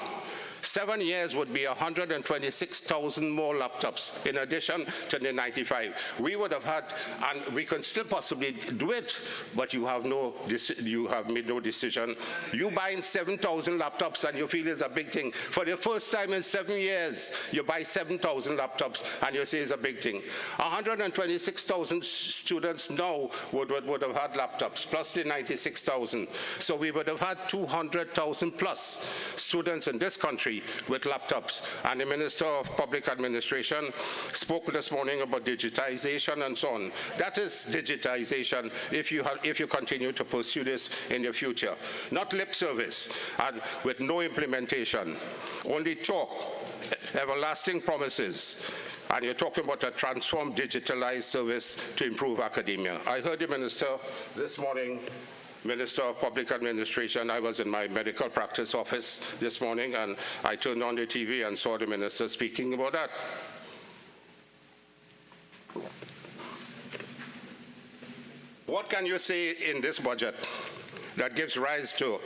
7 years would be 126,000 more laptops in addition to the 95. We would have had, and we can still possibly do it, but you have made no decision. You buying 7,000 laptops and you feel it's a big thing. For the first time in 7 years, you buy 7,000 laptops and you say it's a big thing. 126,000 students now would have had laptops, plus the 96,000. So we would have had 200,000 plus students in this country free with laptops. And the Minister of Public Administration spoke this morning about digitization and so on. That is digitization if you continue to pursue this in the future. Not lip service and with no implementation. Only talk, everlasting promises. And you're talking about a transformed, digitalized service to improve academia. I heard the Minister this morning, Minister of Public Administration. I was in my medical practice office this morning, and I turned on the TV and saw the Minister speaking about that. What can you say in this budget that gives rise to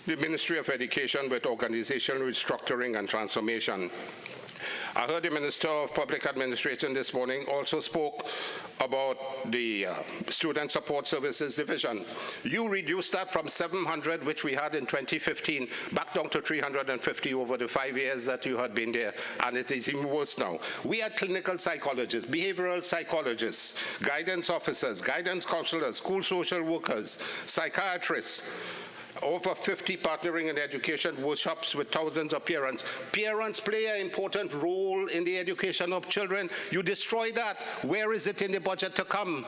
the Ministry of Education with organizational restructuring and transformation? I heard the Minister of Public Administration this morning also spoke about the Student Support Services Division. You reduced that from 700, which we had in 2015, back down to 350 over the 5 years that you had been there, and it is even worse now. We had clinical psychologists, behavioral psychologists, guidance officers, guidance counselors, school social workers, psychiatrists, over 50 partnering in education workshops with thousands of parents. Parents play an important role in the education of children. You destroy that. Where is it in the budget to come?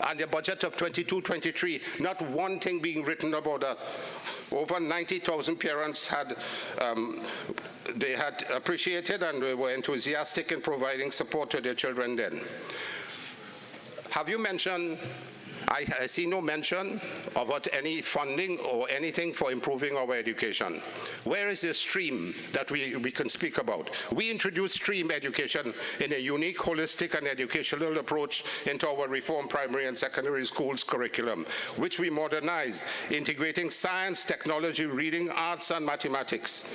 And the budget of 22-23, not one thing being written about that. Over 90,000 parents had appreciated and they were enthusiastic in providing support to their children then. Have you mentioned, I see no mention about any funding or anything for improving our education. Where is the stream that we can speak about? We introduced stream education in a unique, holistic, and educational approach into our reform primary and secondary schools curriculum, which we modernized, integrating science, technology, reading, arts, and mathematics.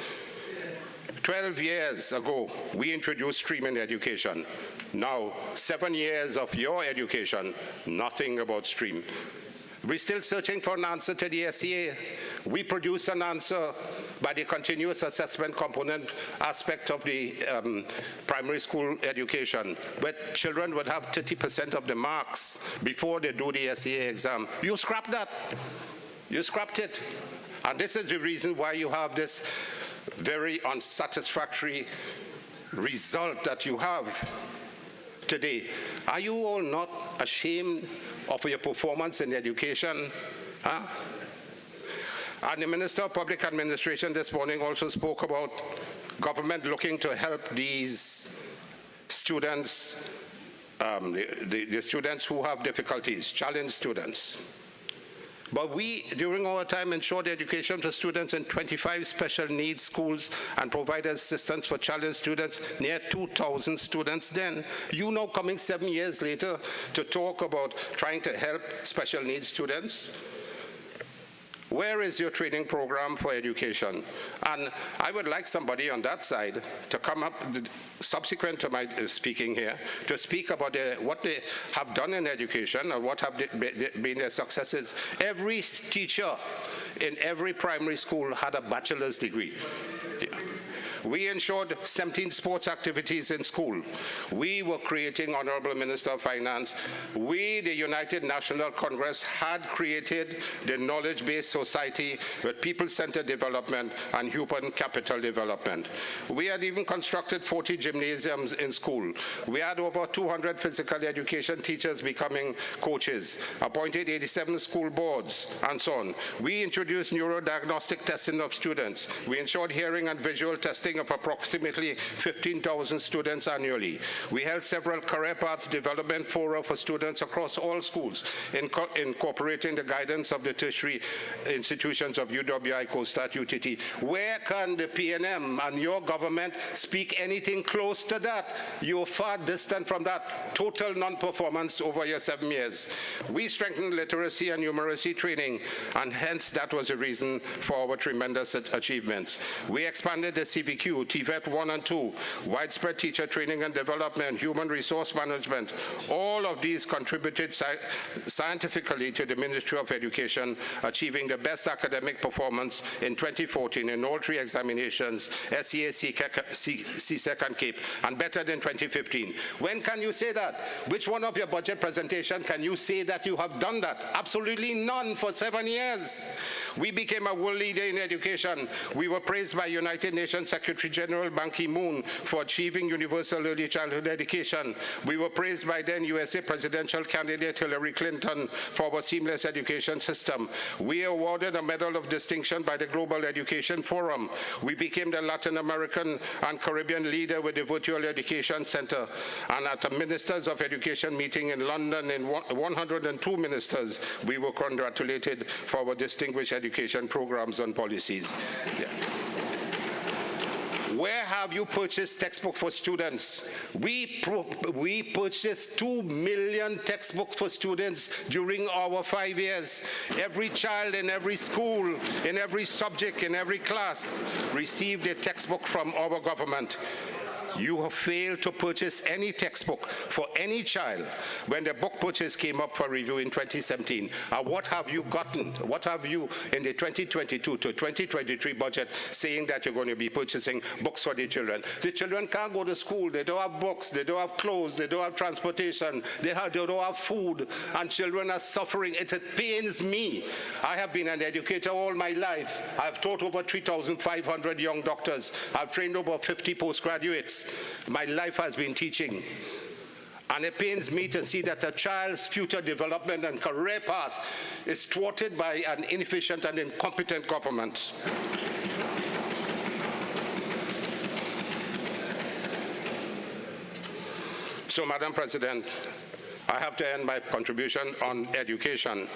12 years ago, we introduced stream in education. Now, 7 years of your education, nothing about stream. We're still searching for an answer to the SEA. We produce an answer by the continuous assessment component aspect of the primary school education, where children would have 30% of the marks before they do the SEA exam. You scrapped that. You scrapped it. And this is the reason why you have this very unsatisfactory result that you have today. Are you all not ashamed of your performance in education? Huh? And the Minister of Public Administration this morning also spoke about government looking to help these students, the students who have difficulties, challenged students. But we, during our time, ensured education for students in 25 special needs schools and provided assistance for challenged students, near 2,000 students then. You now coming 7 years later to talk about trying to help special needs students? Where is your training program for education? And I would like somebody on that side to come up, subsequent to my speaking here, to speak about what they have done in education and what have been their successes. Every teacher in every primary school had a bachelor's degree. We ensured 17 sports activities in school. We were creating, Honorable Minister of Finance, we, the United National Congress, had created the knowledge-based society with people-centered development and human capital development. We had even constructed 40 gymnasiums in school. We had over 200 physical education teachers becoming coaches, appointed 87 school boards, and so on. We introduced neurodiagnostic testing of students. We ensured hearing and visual testing of approximately 15,000 students annually. We held several career paths development fora for students across all schools, incorporating the guidance of the tertiary institutions of UWI, COSTAT, UTT. Where can the PNM and your government speak anything close to that? You're far distant from that. Total non-performance over your 7 years. We strengthened literacy and numeracy training, and hence that was the reason for our tremendous achievements. We expanded the civic TCQ, TVET 1 and 2, widespread teacher training and development, human resource management, all of these contributed scientifically to the Ministry of Education achieving the best academic performance in 2014 in all 3 examinations, SEA, CSEC, and CAPE, and better than 2015. When can you say that? Which one of your budget presentation can you say that you have done that? Absolutely none for 7 years. We became a world leader in education. We were praised by United Nations Secretary General Ban Ki-moon for achieving universal early childhood education. We were praised by then USA presidential candidate Hillary Clinton for our seamless education system. We awarded a Medal of Distinction by the Global Education Forum. We became the Latin American and Caribbean leader with the Virtual Education Center. And at the Ministers of Education meeting in London, in 102 ministers, we were congratulated for our distinguished education programs and policies. Yeah. Where have you purchased textbooks for students? We purchased 2 million textbooks for students during our 5 years. Every child in every school, in every subject, in every class received a textbook from our government. You have failed to purchase any textbook for any child when the book purchase came up for review in 2017. What have you gotten? What have you in the 2022 to 2023 budget saying that you're going to be purchasing books for the children? The children can't go to school. They don't have books. They don't have clothes. They don't have transportation. They don't have food. And children are suffering. It pains me. I have been an educator all my life. I've taught over 3,500 young doctors. I've trained over 50 postgraduates. My life has been teaching. And it pains me to see that a child's future development and career path is thwarted by an inefficient and incompetent government. So, Madam President, I have to end my contribution on education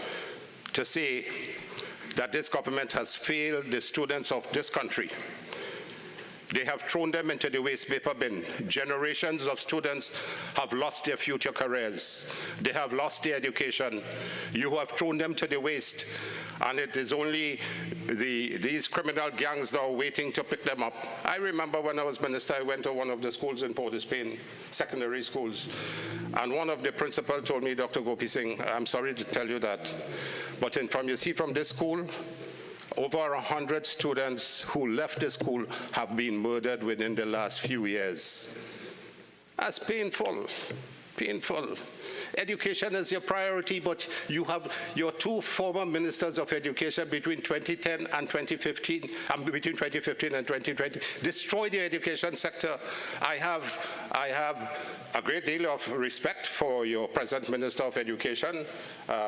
to say that this government has failed the students of this country. They have thrown them into the waste paper bin. Generations of students have lost their future careers. They have lost their education. You have thrown them to the waste. And it is only these criminal gangs now waiting to pick them up. I remember when I was minister, I went to one of the schools in Port-of-Spain, secondary schools. And one of the principals told me, Dr. Gopeesingh, I'm sorry to tell you that, but from this school, over 100 students who left the school have been murdered within the last few years. That's painful, painful. Education is your priority, but you have your 2 former ministers of education between 2010 and 2015, and between 2015 and 2020, destroyed the education sector. I have a great deal of respect for your present Minister of Education,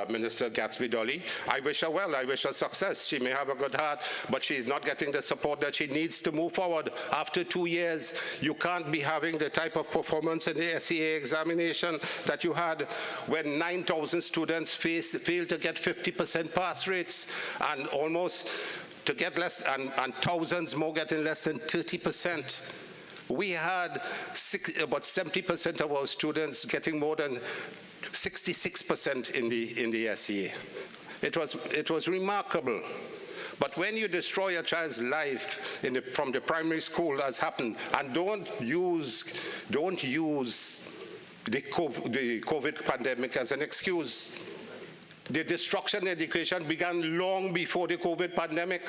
Minister Gatsby Dolly. I wish her well. I wish her success. She may have a good heart, but she's not getting the support that she needs to move forward. After 2 years, you can't be having the type of performance in the SEA examination that you had when 9,000 students failed to get 50% pass rates, and almost to get less, and thousands more getting less than 30%. We had about 70% of our students getting more than 66% in the SEA. It was remarkable. But when you destroy a child's life from the primary school, as happened, and don't use the COVID pandemic as an excuse. The destruction in education began long before the COVID pandemic.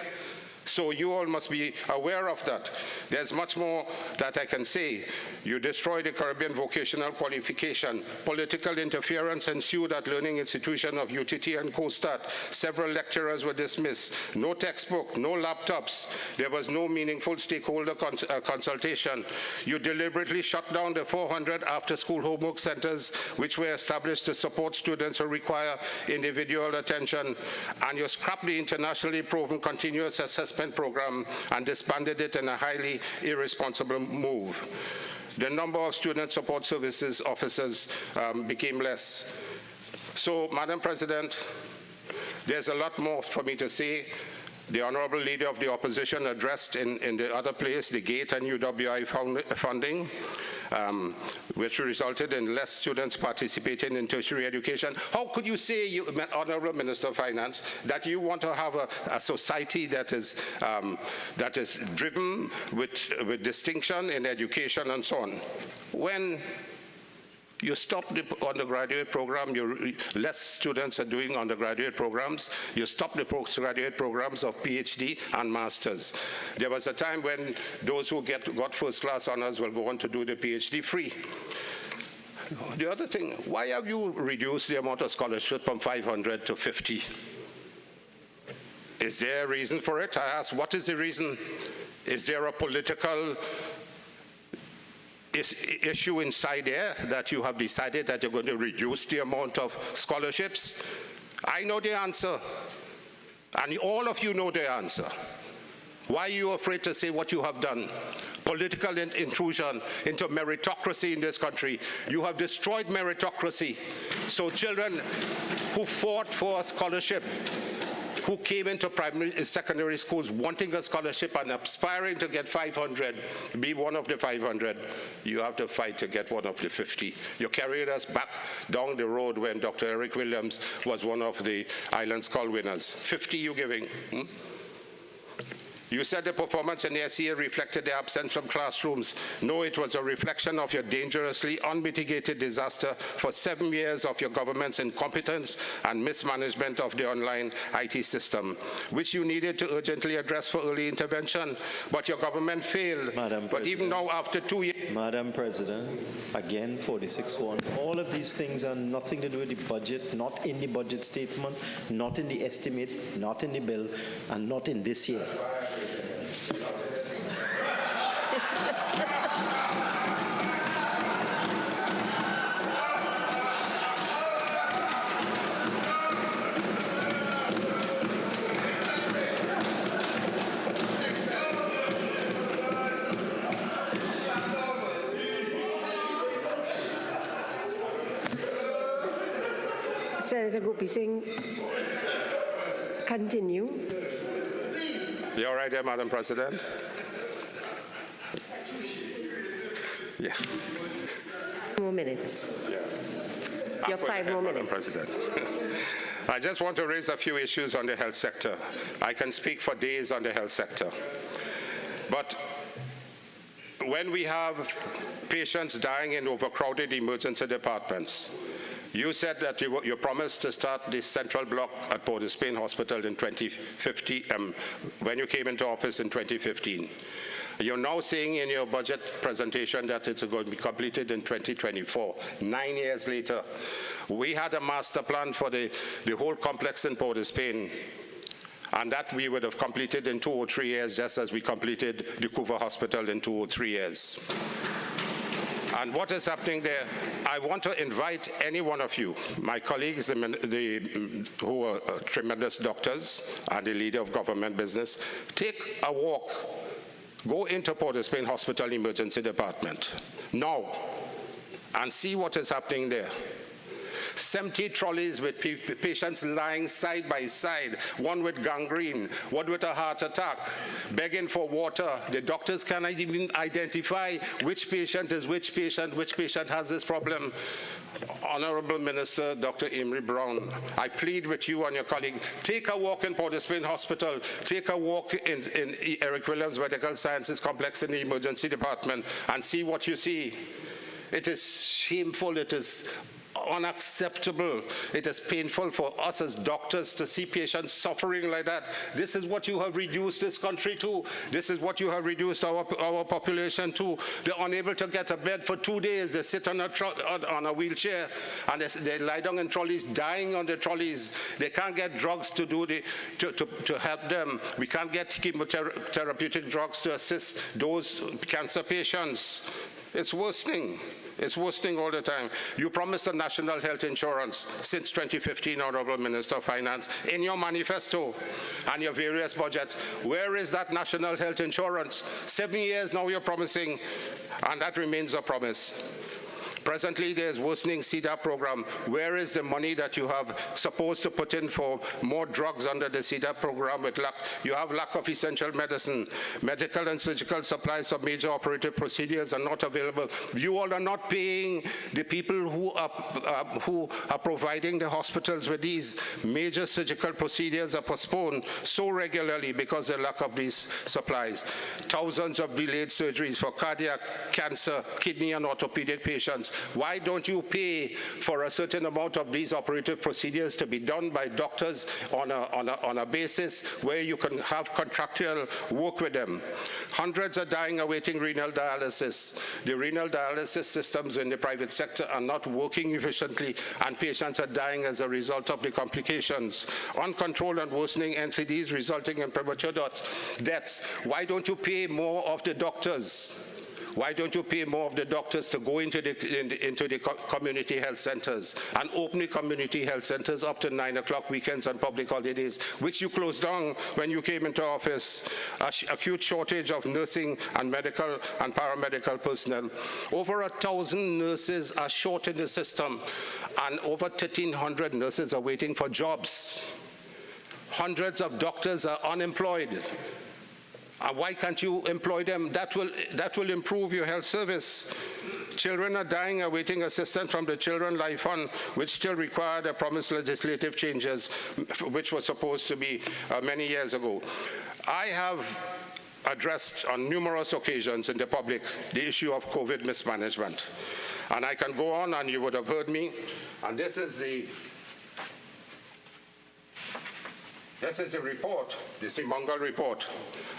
So you all must be aware of that. There's much more that I can say. You destroyed the Caribbean vocational qualification. Political interference ensued at learning institution of UTT and COSTAT. Several lecturers were dismissed. No textbook, no laptops. There was no meaningful stakeholder consultation. You deliberately shut down the 400 after-school homework centers which were established to support students who require individual attention. And you scrapped the internationally proven continuous assessment program and disbanded it in a highly irresponsible move. The number of student support services officers became less. So, Madam President, there's a lot more for me to say. The Honorable Leader of the Opposition addressed in the other place, the GATE and UWI funding. which resulted in less students participating in tertiary education. How could you say, Honorable Minister of Finance, that you want to have a society that is driven with distinction in education and so on, when you stop the undergraduate program, less students are doing undergraduate programs. You stop the postgraduate programs of PhD and masters. There was a time when those who got first-class honors will go on to do the PhD free. The other thing, why have you reduced the amount of scholarship from 500 to 50? Is there a reason for it? I ask, what is the reason? Is there a political issue inside there that you have decided that you're going to reduce the amount of scholarships? I know the answer, and all of you know the answer. Why are you afraid to say what you have done? Political intrusion into meritocracy in this country. You have destroyed meritocracy. So children who fought for a scholarship, who came into primary and secondary schools wanting a scholarship and aspiring to get 500, be one of the 500, you have to fight to get one of the 50. You carried us back down the road when Dr. Eric Williams was one of the Island Skull winners. 50 you giving? You said the performance in the SEA reflected the absence from classrooms. No, it was a reflection of your dangerously unmitigated disaster for 7 years of your government's incompetence and mismanagement of the online IT system, which you needed to urgently address for early intervention. But your government failed. But even now, after 2 years... Madam President, again, 46-1. All of these things are nothing to do with the budget, not in the budget statement, not in the estimate, not in the bill, and not in this year. Senator Gopeesingh, continue. You all right there, Madam President? Yeah. 5 more minutes. Yeah. You have 5 more minutes. Madam President. I just want to raise a few issues on the health sector. I can speak for days on the health sector. But when we have patients dying in overcrowded emergency departments, you said that you promised to start the central block at Port of Spain Hospital in 2015, when you came into office in 2015. You're now saying in your budget presentation that it's going to be completed in 2024, 9 years later. We had a master plan for the whole complex in Port of Spain, and that we would have completed in 2 or 3 years, just as we completed the Couva Hospital in 2 or 3 years. And what is happening there? I want to invite any one of you, my colleagues who are tremendous doctors and the leader of government business, take a walk. Go into Port of Spain Hospital Emergency Department now and see what is happening there. 70 trolleys with patients lying side by side, one with gangrene, one with a heart attack, begging for water. The doctors cannot even identify which patient is which patient has this problem. Honorable Minister Dr. Emery Brown, I plead with you and your colleagues, take a walk in Port of Spain Hospital, take a walk in Eric Williams Medical Sciences Complex in the emergency department and see what you see. It is shameful, it is unacceptable. It is painful for us as doctors to see patients suffering like that. This is what you have reduced this country to. This is what you have reduced our population to. They're unable to get a bed for 2 days. They sit on a wheelchair and they lie down in trolleys, dying on the trolleys. They can't get drugs to help them. We can't get chemotherapeutic drugs to assist those cancer patients. It's worsening. It's worsening all the time. You promised a national health insurance since 2015, Honorable Minister of Finance, in your manifesto and your various budgets. Where is that national health insurance? 7 years now you're promising, and that remains a promise. Presently, there's worsening CEDAR program. Where is the money that you have supposed to put in for more drugs under the CEDAR program? You have lack of essential medicine. Medical and surgical supplies of major operative procedures are not available. You all are not paying the people who are providing the hospitals with these major surgical procedures are postponed so regularly because of the lack of these supplies. Thousands of delayed surgeries for cardiac, cancer, kidney and orthopedic patients. Why don't you pay for a certain amount of these operative procedures to be done by doctors on a basis where you can have contractual work with them? Hundreds are dying awaiting renal dialysis. The renal dialysis systems in the private sector are not working efficiently, and patients are dying as a result of the complications. Uncontrolled and worsening NCDs resulting in premature deaths. Why don't you pay more of the doctors? Why don't you pay more of the doctors to go into the community health centers and open the community health centers up to 9 o'clock weekends and public holidays, which you closed down when you came into office? Acute shortage of nursing and medical and paramedical personnel. Over 1,000 nurses are short in the system, and over 1,300 nurses are waiting for jobs. Hundreds of doctors are unemployed. Why can't you employ them? That will improve your health service. Children are dying awaiting assistance from the Children Life Fund, which still require the promised legislative changes, which was supposed to be many years ago. I have addressed on numerous occasions in the public the issue of COVID mismanagement. And I can go on, and you would have heard me. And this is the report, the Simongal report,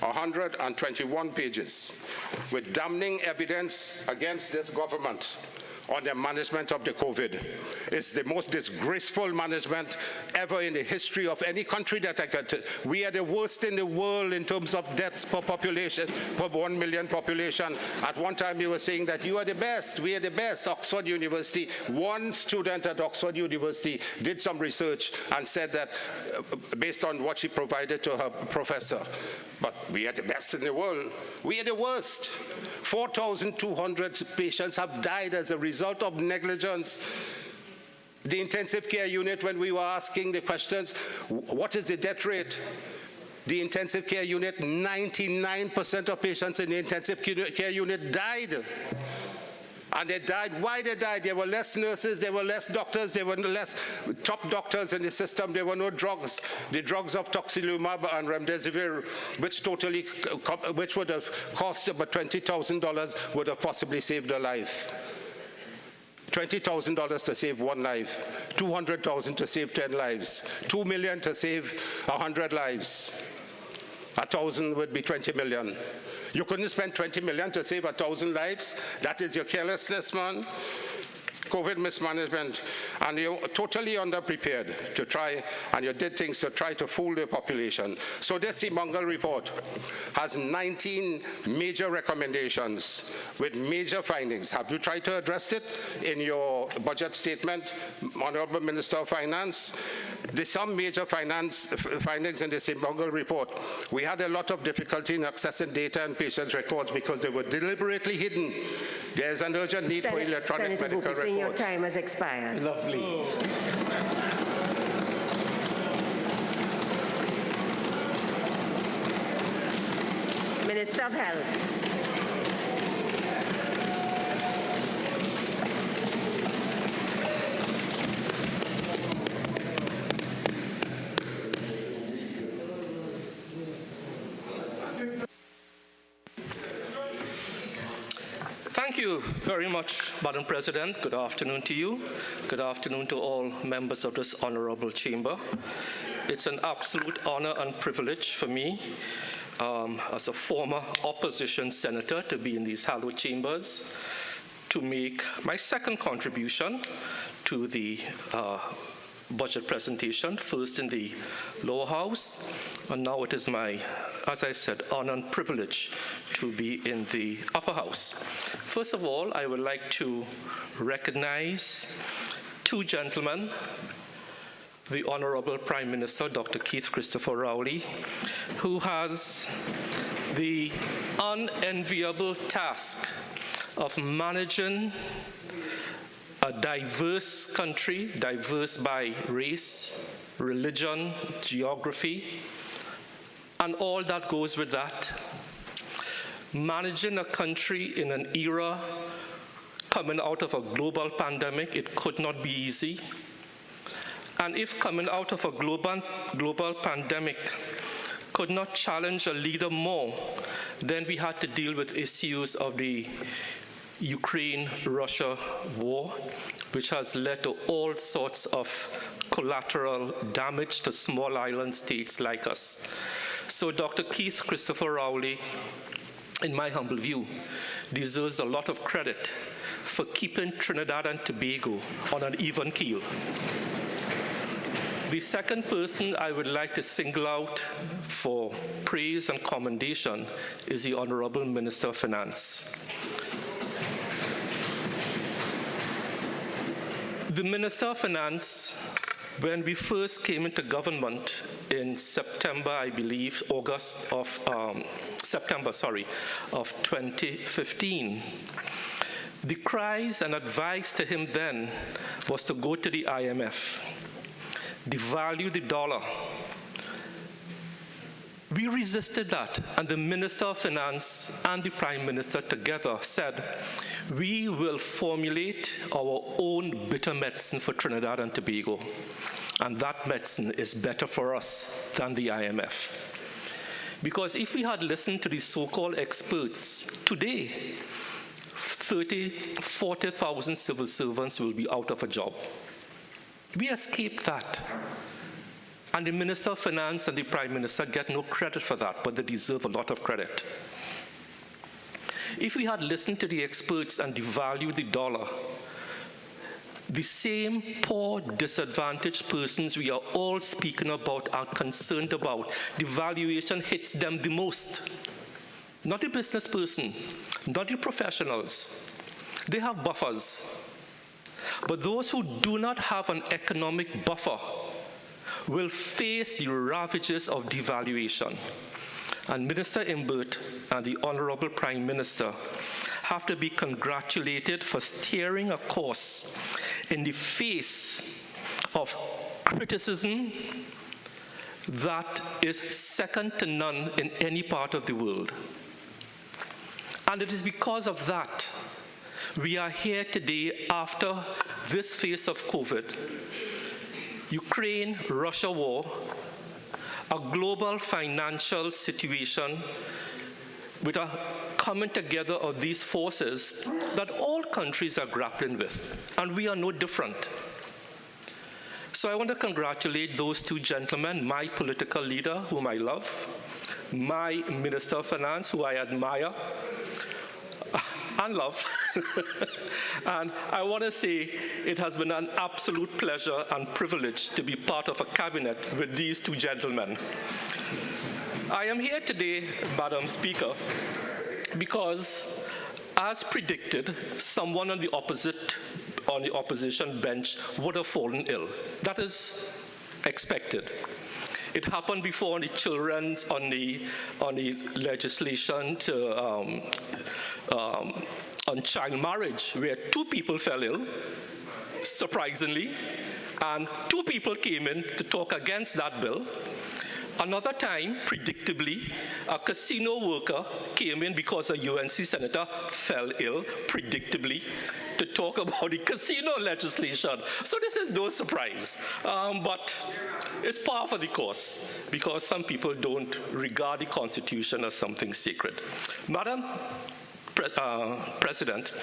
121 pages, with damning evidence against this government on the management of the COVID. It's the most disgraceful management ever in the history of any country that I can tell. We are the worst in the world in terms of deaths per population, per 1 million population. At one time you were saying that you are the best, we are the best. Oxford University, one student at Oxford University did some research and said that based on what she provided to her professor, but we are the best in the world. We are the worst. 4,200 patients have died as a result of negligence. The intensive care unit, when we were asking the questions, what is the death rate? The intensive care unit, 99% of patients in the intensive care unit died. And they died. Why they died? There were less nurses, there were less doctors, there were less top doctors in the system, there were no drugs. The drugs of toxilumab and remdesivir, which would have cost about $20,000, would have possibly saved a life. $20,000 to save one life, $200,000 to save 10 lives, $2 million to save 100 lives. 1,000 would be 20 million. You couldn't spend 20 million to save 1,000 lives? That is your carelessness, man. COVID mismanagement, and you're totally underprepared to try, and you did things to try to fool the population. So this Simongal report has 19 major recommendations with major findings. Have you tried to address it in your budget statement, Honorable Minister of Finance? There's some major findings in the Simongal report. We had a lot of difficulty in accessing data and patients' records because they were deliberately hidden. There's an urgent need for electronic medical records. Your time has expired. Lovely. Minister of Health. Thank you very much, Madam President. Good afternoon to you. Good afternoon to all members of this honorable chamber. It's an absolute honor and privilege for me, as a former opposition senator, to be in these hallowed chambers, to make my second contribution to the budget presentation, first in the lower house, and now it is my, as I said, honor and privilege to be in the upper house. First of all, I would like to recognize two gentlemen, the Honorable Prime Minister, Dr. Keith Christopher Rowley, who has the unenviable task of managing a diverse country, diverse by race, religion, geography, and all that goes with that. Managing a country in an era coming out of a global pandemic, it could not be easy. And if coming out of a global pandemic could not challenge a leader more, then we had to deal with issues of the Ukraine-Russia war, which has led to all sorts of collateral damage to small island states like us. So Dr. Keith Christopher Rowley, in my humble view, deserves a lot of credit for keeping Trinidad and Tobago on an even keel. The second person I would like to single out for praise and commendation is the Honorable Minister of Finance. The Minister of Finance, when we first came into government in September, I believe, September of 2015, the cries and advice to him then was to go to the IMF, devalue the dollar. We resisted that, and the Minister of Finance and the Prime Minister together said, we will formulate our own bitter medicine for Trinidad and Tobago, and that medicine is better for us than the IMF. Because if we had listened to the so-called experts, today, 40,000 civil servants will be out of a job. We escaped that. And the Minister of Finance and the Prime Minister get no credit for that, but they deserve a lot of credit. If we had listened to the experts and devalued the dollar, the same poor, disadvantaged persons we are all speaking about are concerned about, devaluation hits them the most. Not the business person, not the professionals. They have buffers. But those who do not have an economic buffer will face the ravages of devaluation. And Minister Imbert and the Honorable Prime Minister have to be congratulated for steering a course in the face of criticism that is second to none in any part of the world. And it is because of that we are here today after this phase of COVID, Ukraine-Russia war, a global financial situation with a coming together of these forces that all countries are grappling with, and we are no different. So I want to congratulate those two gentlemen, my political leader, whom I love, my Minister of Finance, who I admire and love. And I want to say it has been an absolute pleasure and privilege to be part of a cabinet with these two gentlemen. I am here today, Madam Speaker, because, as predicted, someone on the opposition bench would have fallen ill. That is expected. It happened before on the children's, on the legislation to on child marriage, where two people fell ill, surprisingly, and two people came in to talk against that bill. Another time, predictably, a casino worker came in because a UNC senator fell ill, predictably, to talk about the casino legislation. So this is no surprise, but it's par for the course, because some people don't regard the Constitution as something sacred. Madam President,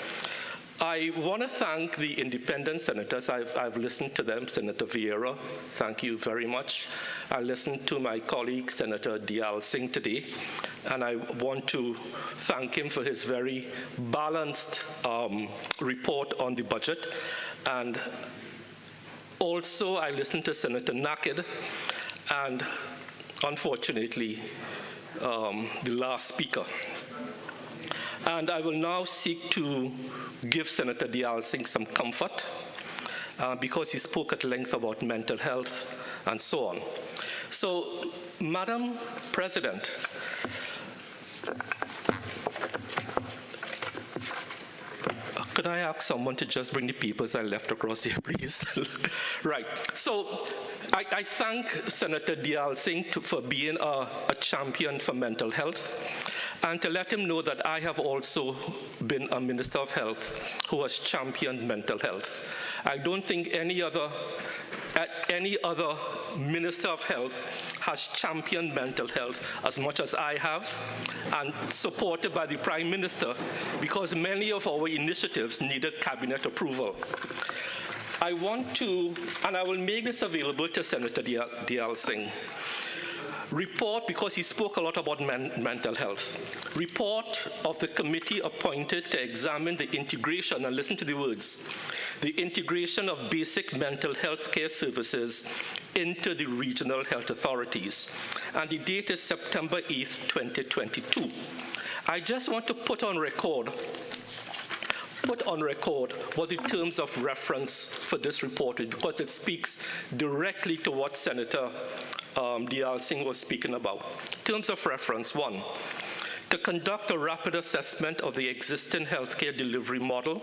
I want to thank the independent senators. I've listened to them. Senator Vieira, thank you very much. I listened to my colleague, Senator Deyalsingh, today, and I want to thank him for his very balanced report on the budget. And also, I listened to Senator Nakhid, and unfortunately, the last speaker. And I will now seek to give Senator Deyalsingh some comfort because he spoke at length about mental health and so on. So, Madam President, Could I ask someone to just bring the papers I left across here, please? Right. So I thank Senator Deyalsingh for being a champion for mental health, and to let him know that I have also been a Minister of Health who has championed mental health. I don't think any other Minister of Health has championed mental health as much as I have, and supported by the Prime Minister, because many of our initiatives needed cabinet approval. I want to, and I will make this available to Senator Deyalsingh, report, because he spoke a lot about mental health, report of the committee appointed to examine the integration, and listen to the words, the integration of basic mental health care services into the regional health authorities. And the date is September 8th, 2022. I just want to put on record what the terms of reference for this report is, because it speaks directly to what Senator Deyalsingh was speaking about. Terms of reference: 1, to conduct a rapid assessment of the existing healthcare delivery model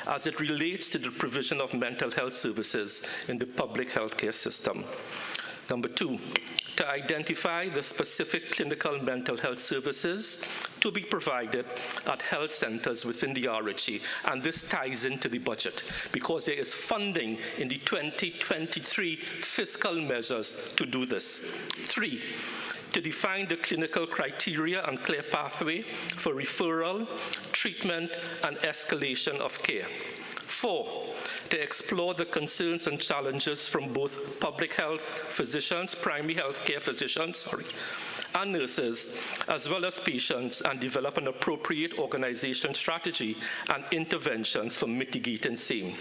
as it relates to the provision of mental health services in the public healthcare system. Number 2, to identify the specific clinical mental health services to be provided at health centers within the RHA. And this ties into the budget, because there is funding in the 2023 fiscal measures to do this. 3, to define the clinical criteria and clear pathway for referral, treatment, and escalation of care. 4, to explore the concerns and challenges from both public health physicians, primary health care physicians, and nurses, as well as patients, and develop an appropriate organization strategy and interventions for mitigating same.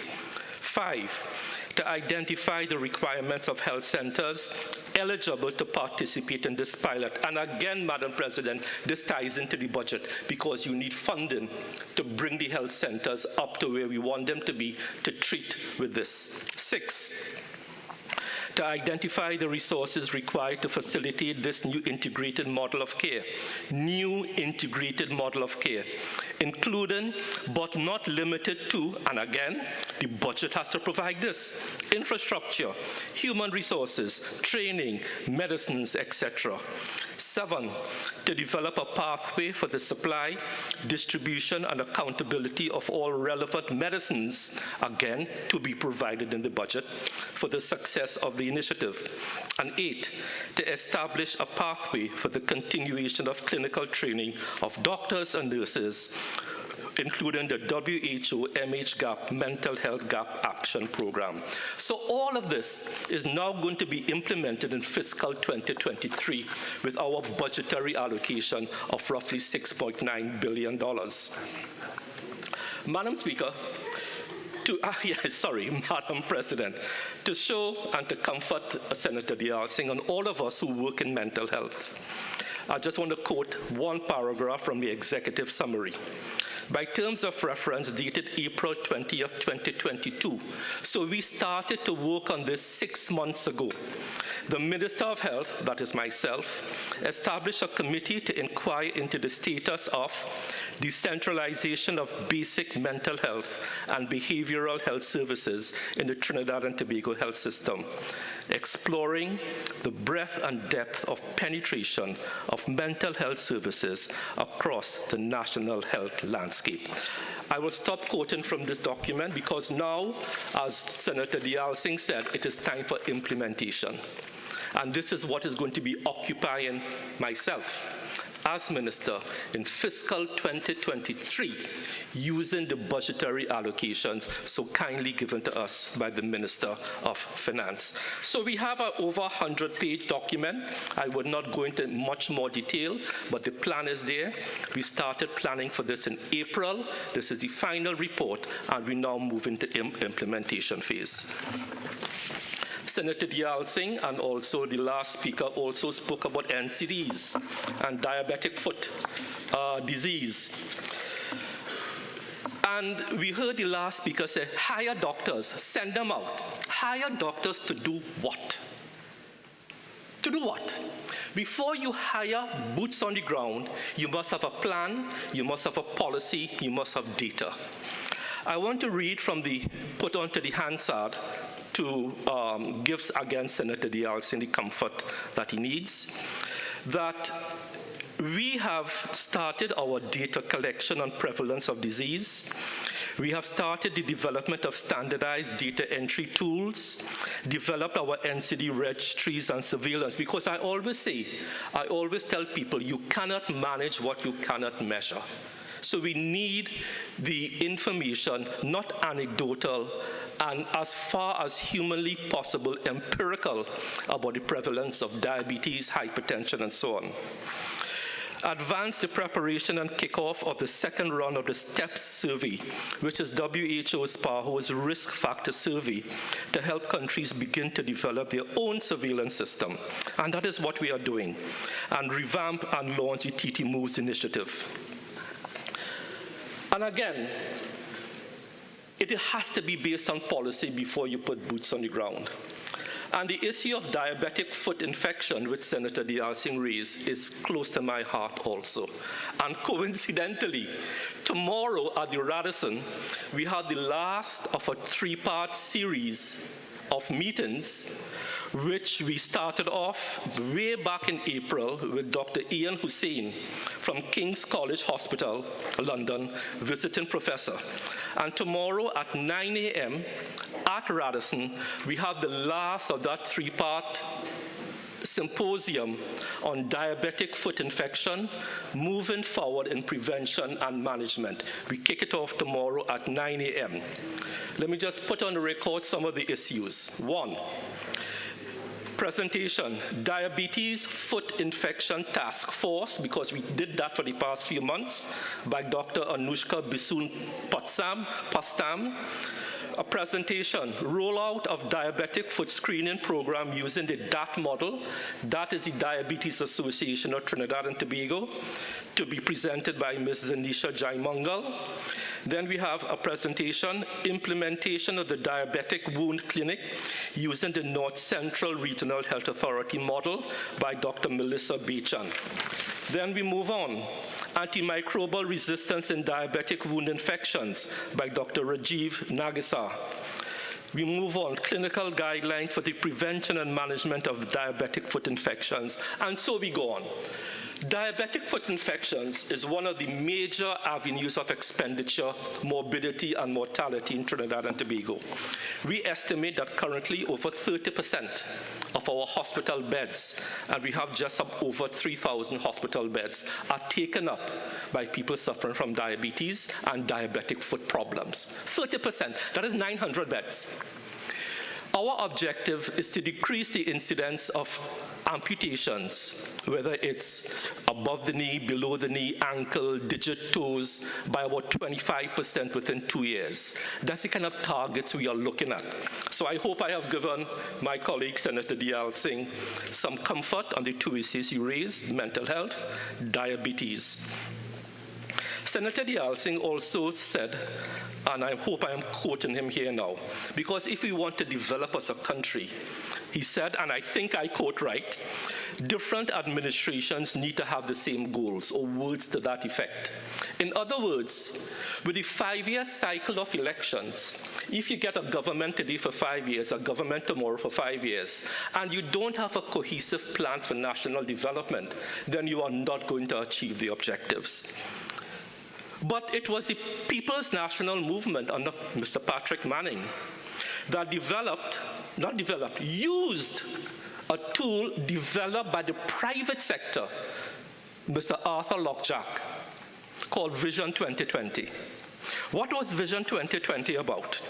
5, to identify the requirements of health centers eligible to participate in this pilot. And again, Madam President, this ties into the budget, because you need funding to bring the health centers up to where we want them to be to treat with this. 6, to identify the resources required to facilitate this new integrated model of care, including but not limited to, and again, the budget has to provide this, infrastructure, human resources, training, medicines, etc. 7, to develop a pathway for the supply, distribution, and accountability of all relevant medicines, again, to be provided in the budget for the success of the initiative. And 8, to establish a pathway for the continuation of clinical training of doctors and nurses, including the WHO MH-GAP Mental Health Gap Action Program. So all of this is now going to be implemented in fiscal 2023 with our budgetary allocation of roughly $6.9 billion. Madam Speaker, Madam President, to show and to comfort Senator Deyalsingh and all of us who work in mental health, I just want to quote one paragraph from the executive summary. By terms of reference dated April 20th, 2022. So we started to work on this 6 months ago. The Minister of Health, that is myself, established a committee to inquire into the status of decentralization of basic mental health and behavioral health services in the Trinidad and Tobago health system, exploring the breadth and depth of penetration of mental health services across the national health landscape. I will stop quoting from this document, because now, as Senator Deyalsingh said, it is time for implementation. And this is what is going to be occupying myself as Minister in fiscal 2023, using the budgetary allocations so kindly given to us by the Minister of Finance. So we have an over 100-page document. I would not go into much more detail, but the plan is there. We started planning for this in April. This is the final report, and we now move into implementation phase. Senator Deyalsingh and also the last speaker also spoke about NCDs and diabetic foot disease. And we heard the last speaker say, hire doctors, send them out. Hire doctors to do what? To do what? Before you hire boots on the ground, you must have a plan, you must have a policy, you must have data. I want to read from the put onto the Hansard to give again Senator Deyalsingh the comfort that he needs, that we have started our data collection on prevalence of disease. We have started the development of standardized data entry tools, developed our NCD registries and surveillance, because I always tell people, you cannot manage what you cannot measure. So we need the information, not anecdotal, and as far as humanly possible, empirical about the prevalence of diabetes, hypertension, and so on. Advance the preparation and kickoff of the second round of the STEPS survey, which is WHO's PAHO's risk factor survey, to help countries begin to develop their own surveillance system. And that is what we are doing. And revamp and launch the TT Moves initiative. And again, it has to be based on policy before you put boots on the ground. And the issue of diabetic foot infection, which Senator Deyalsingh raised, is close to my heart also. And coincidentally, tomorrow at the Radisson, we have the last of a three-part series of meetings, which we started off way back in April with Dr. Ian Hosein from King's College Hospital, London, visiting professor. And tomorrow at 9 a.m. at Radisson, we have the last of that three-part symposium on diabetic foot infection, moving forward in prevention and management. We kick it off tomorrow at 9 a.m. Let me just put on the record some of the issues. One, presentation, Diabetes Foot Infection Task Force, because we did that for the past few months, by Dr. Anushka Pastam. A presentation, rollout of diabetic foot screening program using the DAT model. That is the Diabetes Association of Trinidad and Tobago, to be presented by Ms. Zanisha Jaimangal. Then we have a presentation, implementation of the diabetic wound clinic using the North Central Regional Health Authority model by Dr. Melissa Bechan. Then we move on. Antimicrobial resistance in diabetic wound infections by Dr. Rajiv Nagisa. We move on, clinical guidelines for the prevention and management of diabetic foot infections, and so we go on. Diabetic foot infections is one of the major avenues of expenditure, morbidity, and mortality in Trinidad and Tobago. We estimate that currently over 30% of our hospital beds, and we have just over 3,000 hospital beds, are taken up by people suffering from diabetes and diabetic foot problems. 30%, that is 900 beds. Our objective is to decrease the incidence of amputations, whether it's above the knee, below the knee, ankle, digit toes, by about 25% within 2 years. That's the kind of targets we are looking at. So I hope I have given my colleague, Senator Deyalsingh, some comfort on the two issues you raised, mental health, diabetes. Senator Deyalsingh also said, and I hope I am quoting him here now, because if we want to develop as a country, he said, and I think I quote right, different administrations need to have the same goals, or words to that effect. In other words, with the 5-year cycle of elections, if you get a government today for 5 years, a government tomorrow for 5 years, and you don't have a cohesive plan for national development, then you are not going to achieve the objectives. But it was the People's National Movement under Mr. Patrick Manning that used a tool developed by the private sector, Mr. Arthur Lockjack, called Vision 2020. What was Vision 2020 about?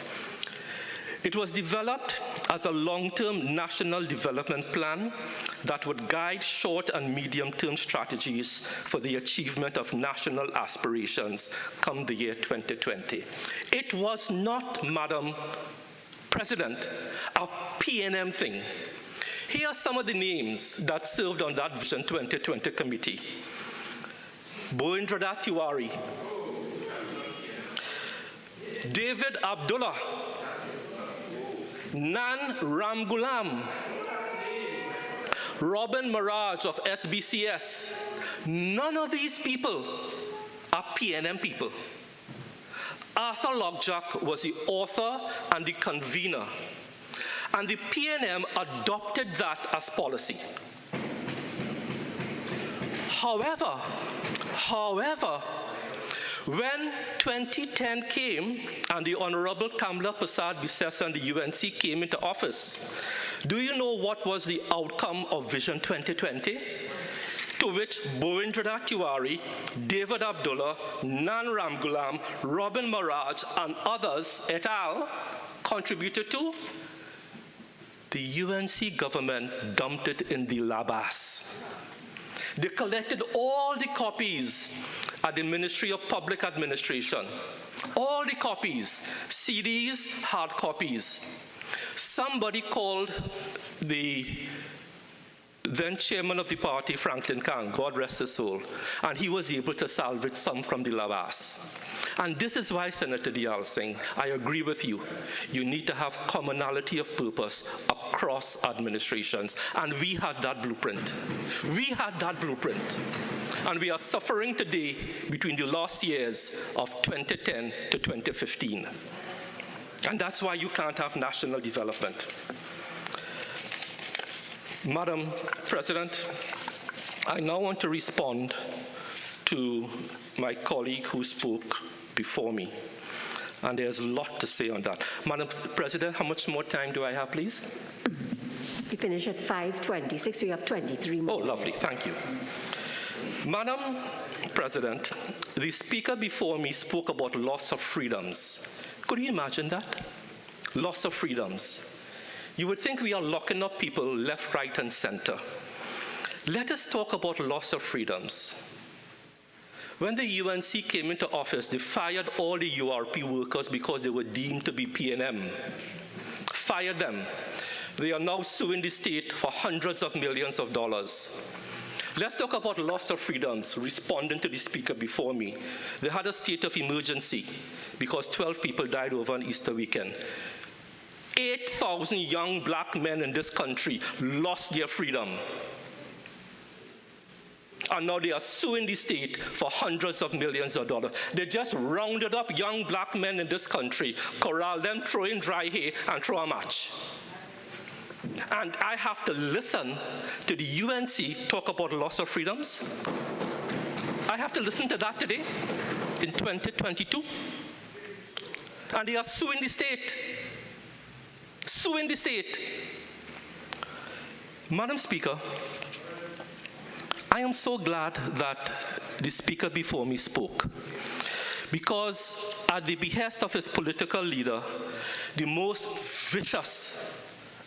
It was developed as a long-term national development plan that would guide short and medium-term strategies for the achievement of national aspirations come the year 2020. It was not, Madam President, a PNM thing. Here are some of the names that served on that Vision 2020 committee. Boindradat Tiwari, David Abdullah, Nan Ramgulam, Robin Mirage of SBCS. None of these people are PNM people. Arthur Lockjack was the author and the convener, and the PNM adopted that as policy. However, when 2010 came and the Honorable Kamla Persad-Bissess and the UNC came into office, do you know what was the outcome of Vision 2020? To which Boindranath Tiwari, David Abdullah, Nan Ramgulam, Robin Maraj, and others et al. Contributed to? The UNC government dumped it in the Labas. They collected all the copies at the Ministry of Public Administration. All the copies, CDs, hard copies. Somebody called the then chairman of the party, Franklin Kang, God rest his soul, and he was able to salvage some from the Labas. And this is why, Senator Deyalsingh, I agree with you. You need to have commonality of purpose across administrations. And we had that blueprint. We had that blueprint. And we are suffering today between the last years of 2010 to 2015. And that's why you can't have national development. Madam President, I now want to respond to my colleague who spoke before me. And there's a lot to say on that. Madam President, how much more time do I have, please? You finish at 5:26, so you have 23 more. Oh, lovely, thank you. Madam President, the speaker before me spoke about loss of freedoms. Could you imagine that? Loss of freedoms. You would think we are locking up people left, right, and center. Let us talk about loss of freedoms. When the UNC came into office, they fired all the URP workers because they were deemed to be PNM. Fired them. They are now suing the state for hundreds of millions of dollars. Let's talk about loss of freedoms, responding to the speaker before me. They had a state of emergency because 12 people died over an Easter weekend. 8,000 young black men in this country lost their freedom. And now they are suing the state for hundreds of millions of dollars. They just rounded up young black men in this country, corral them, throw in dry hay, and throw a match. And I have to listen to the UNC talk about loss of freedoms. I have to listen to that today in 2022. And they are suing the state. Suing the state. Madam Speaker, I am so glad that the speaker before me spoke, because at the behest of his political leader, the most vicious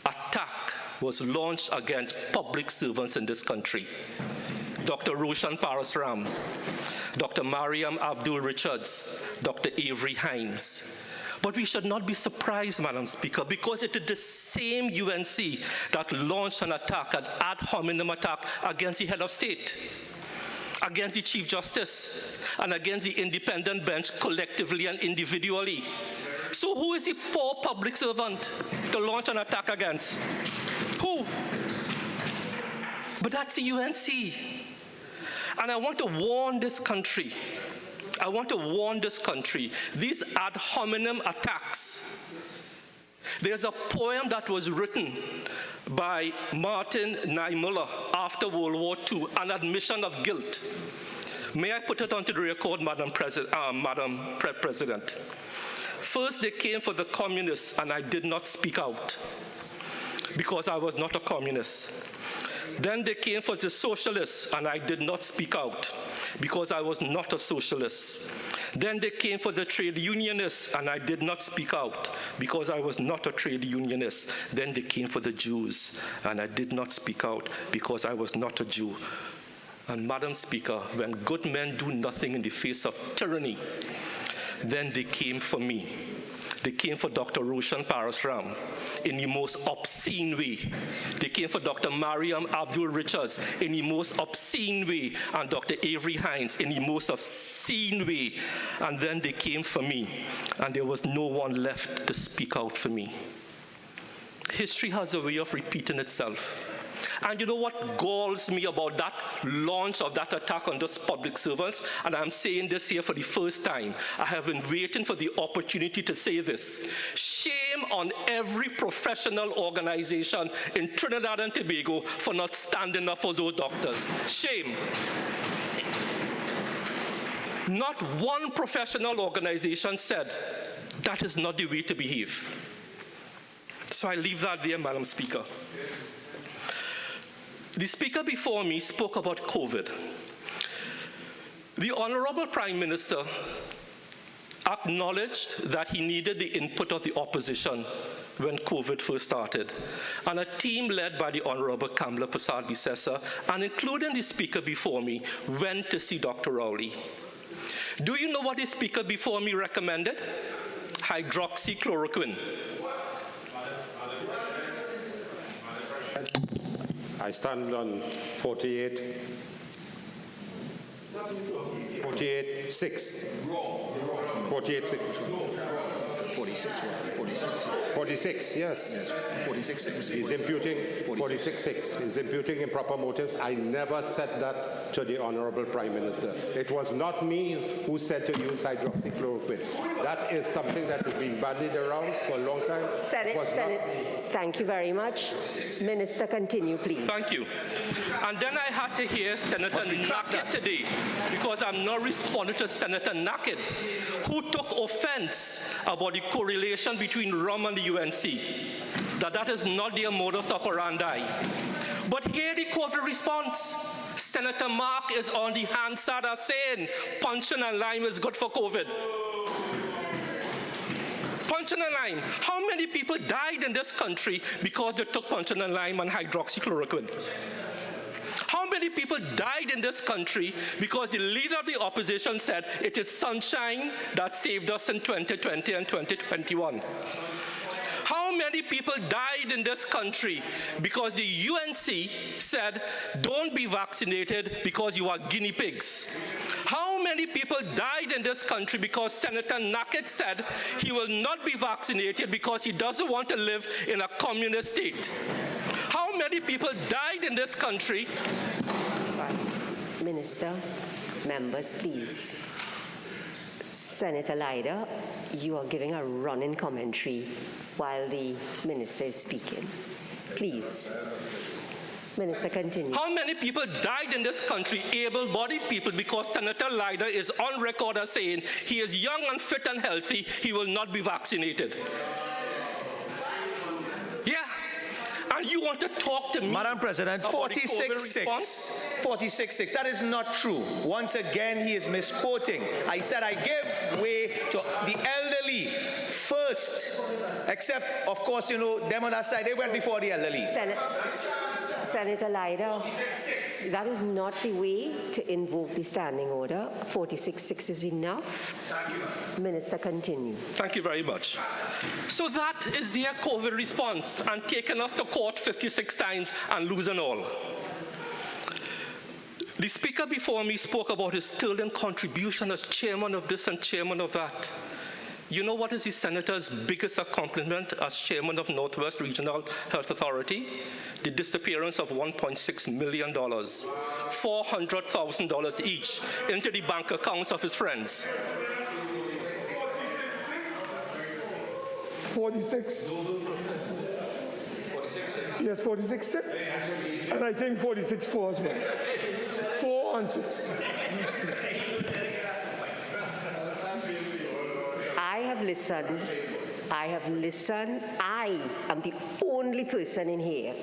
attack was launched against public servants in this country. Dr. Roshan Parasram, Dr. Mariam Abdul Richards, Dr. Avery Hines. But we should not be surprised, Madam Speaker, because it is the same UNC that launched an attack, an ad hominem attack against the head of state, against the Chief Justice, and against the independent bench collectively and individually. So who is the poor public servant to launch an attack against? Who? But that's the UNC. And I want to warn this country. I want to warn this country, these ad hominem attacks. There's a poem that was written by Martin Niemöller after World War II, an admission of guilt. May I put it onto the record, Madam President? First, they came for the communists, and I did not speak out because I was not a communist. Then they came for the socialists, and I did not speak out because I was not a socialist. Then they came for the trade unionists, and I did not speak out because I was not a trade unionist. Then they came for the Jews, and I did not speak out because I was not a Jew. And Madam Speaker, when good men do nothing in the face of tyranny, then they came for me. They came for Dr. Roshan Parasram in the most obscene way. They came for Dr. Mariam Abdul Richards in the most obscene way, and Dr. Avery Hines in the most obscene way. And then they came for me, and there was no one left to speak out for me. History has a way of repeating itself. And you know what galls me about that launch of that attack on those public servants? And I'm saying this here for the first time. I have been waiting for the opportunity to say this. Shame on every professional organization in Trinidad and Tobago for not standing up for those doctors. Shame. Not one professional organization said that is not the way to behave. So I leave that there, Madam Speaker. The speaker before me spoke about COVID. The Honorable Prime Minister acknowledged that he needed the input of the opposition when COVID first started. And a team led by the Honorable Kamala Prasad-Bissessar, and including the speaker before me, went to see Dr. Rowley. Do you know what the speaker before me recommended? Hydroxychloroquine. I stand on 48.6. 46, yes. 46.6. He's imputing 46.6. He's imputing improper motives. I never said that to the Honorable Prime Minister. It was not me who said to use hydroxychloroquine. That is something that has been bandied around for a long time. Senate, thank you very much. Minister, continue, please. Thank you. And then I had to hear Senator Nakhid today, because I'm not responding to Senator Nakhid, who took offense about the correlation between rum and the UNC, that is not their modus operandi. But here the COVID response. Senator Mark is on the Hansard saying puncheon and lime is good for COVID. Puncheon and lime. How many people died in this country because they took puncheon and lime and hydroxychloroquine? How many people died in this country because the leader of the opposition said it is sunshine that saved us in 2020 and 2021? How many people died in this country because the UNC said, don't be vaccinated because you are guinea pigs? How many people died in this country because Senator Nakhid said he will not be vaccinated because he doesn't want to live in a communist state? How many people died in this country? Minister, members, please. Senator Leiter, you are giving a running commentary while the minister is speaking. Please. Minister, continue. How many people died in this country, able-bodied people, because Senator Leiter is on record as saying he is young and fit and healthy, he will not be vaccinated? Yeah. And you want to talk to me? Madam President, 46.6. 46.6. That is not true. Once again, he is misquoting. I said I give way to the elderly first, except, of course, you know, them on that side, they went before the elderly. Senator Leiter, that is not the way to invoke the standing order. 46.6 is enough. Minister, continue. Thank you very much. So that is their COVID response, and taking us to court 56 times and losing all. The speaker before me spoke about his sterling contribution as chairman of this and chairman of that. You know what is the senator's biggest accomplishment as chairman of Northwest Regional Health Authority? The disappearance of $1.6 million, $400,000 each, into the bank accounts of his friends. 46. Yes, 46. And I think 46.4 as well. 4 and 6. I have listened. I am the only person in here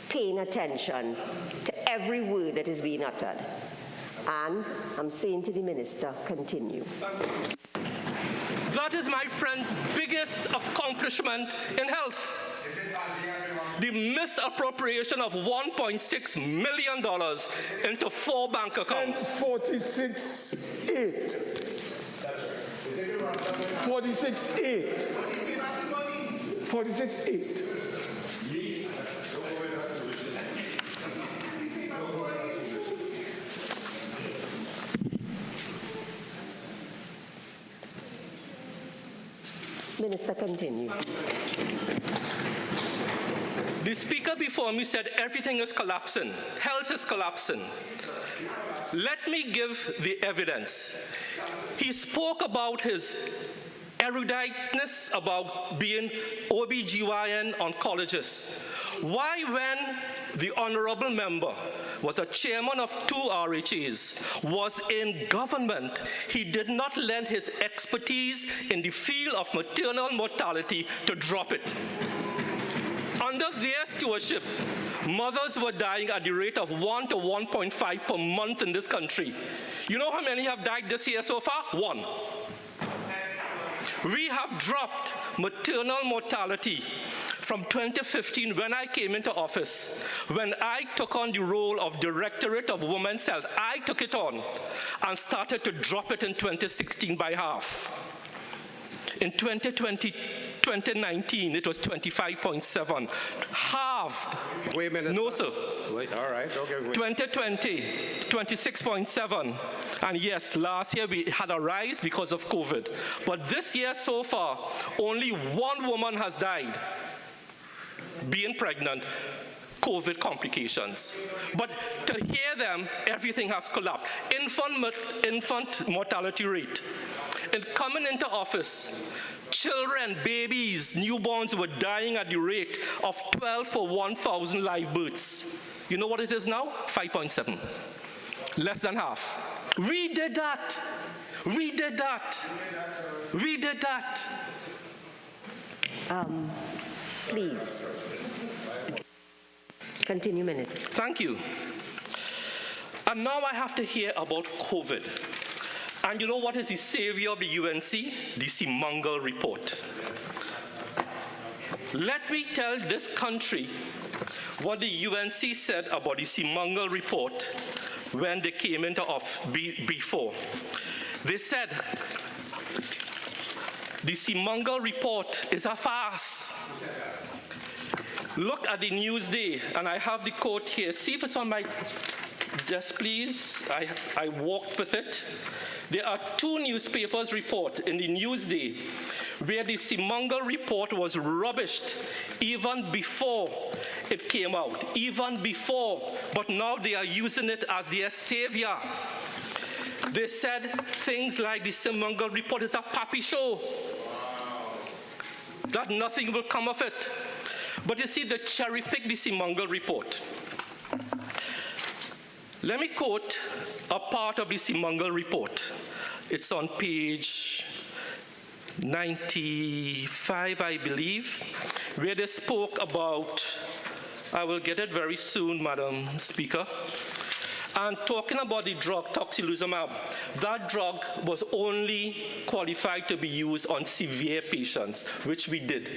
paying attention to every word that is being uttered. And I'm saying to the minister, continue. That is my friend's biggest accomplishment in health. The misappropriation of $1.6 million into 4 bank accounts. 46.8. 46.8. 46.8. Minister, continue. The speaker before me said everything is collapsing. Health is collapsing. Let me give the evidence. He spoke about his eruditeness about being OBGYN oncologist. Why, when the honorable member was a chairman of 2 RHAs, was in government, he did not lend his expertise in the field of maternal mortality to drop it? Under their stewardship, mothers were dying at the rate of 1 to 1.5 per month in this country. You know how many have died this year so far? 1. We have dropped maternal mortality from 2015, when I came into office. When I took on the role of Directorate of Women's Health, I took it on and started to drop it in 2016 by half. In 2019, it was 25.7, halved. Wait, Minister. No, sir. Wait, all right, okay. Wait. 2020, 26.7. And yes, last year we had a rise because of COVID. But this year so far, only 1 woman has died being pregnant, COVID complications. But to hear them, everything has collapsed. Infant mortality rate. And coming into office, children, babies, newborns were dying at the rate of 12 for 1,000 live births. You know what it is now? 5.7. Less than half. We did that. We did that. We did that. Please. Continue, minute. Thank you. And now I have to hear about COVID. And you know what is the savior of the UNC? The Simangal report. Let me tell this country what the UNC said about the Simangal report when they came into office before. They said, the Simangal report is a farce. Look at the Newsday, and I have the quote here. See if it's on my desk, please. I walked with it. There are 2 newspapers report in the Newsday where the Simangal report was rubbished even before it came out, even before, but now they are using it as their savior. They said things like the Simangal report is a puppy show, that nothing will come of it. But you see, they cherry-pick the Simangal report. Let me quote a part of the Simangal report. It's on page 95, I believe, where they spoke about, I will get it very soon, Madam Speaker, and talking about the drug tocilizumab. That drug was only qualified to be used on severe patients, which we did.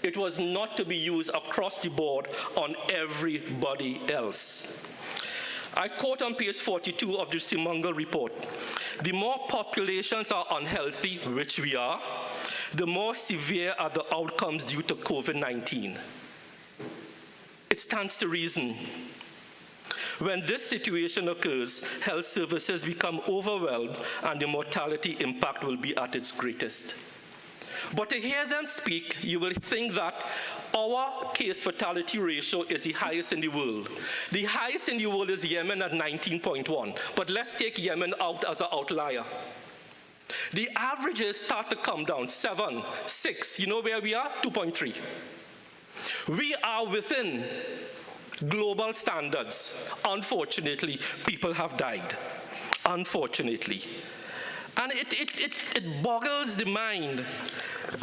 It was not to be used across the board on everybody else. I quote on page 42 of the Simangal report, the more populations are unhealthy, which we are, the more severe are the outcomes due to COVID-19. It stands to reason. When this situation occurs, health services become overwhelmed and the mortality impact will be at its greatest. But to hear them speak, you will think that our case fatality ratio is the highest in the world. The highest in the world is Yemen at 19.1. But let's take Yemen out as an outlier. The averages start to come down, 7, 6. You know where we are? 2.3. We are within global standards. Unfortunately, people have died. Unfortunately. And it boggles the mind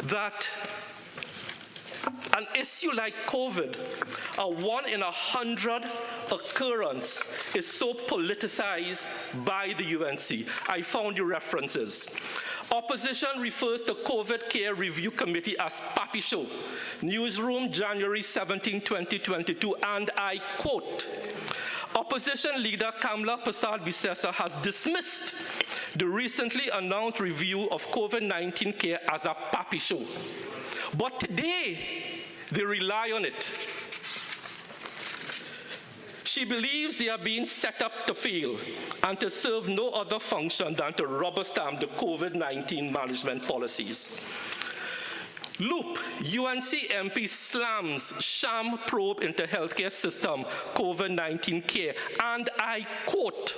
that an issue like COVID, a 1 in 100 occurrence, is so politicized by the UNC. I found the references. Opposition refers to COVID Care Review Committee as Papi Show. Newsroom, January 17, 2022, and I quote, Opposition leader Kamla Persad-Bissessar has dismissed the recently announced review of COVID-19 care as a papi show. But today, they rely on it. She believes they are being set up to fail and to serve no other function than to rubber stamp the COVID-19 management policies. Loop, UNC MP slams sham probe into healthcare system, COVID-19 care, and I quote,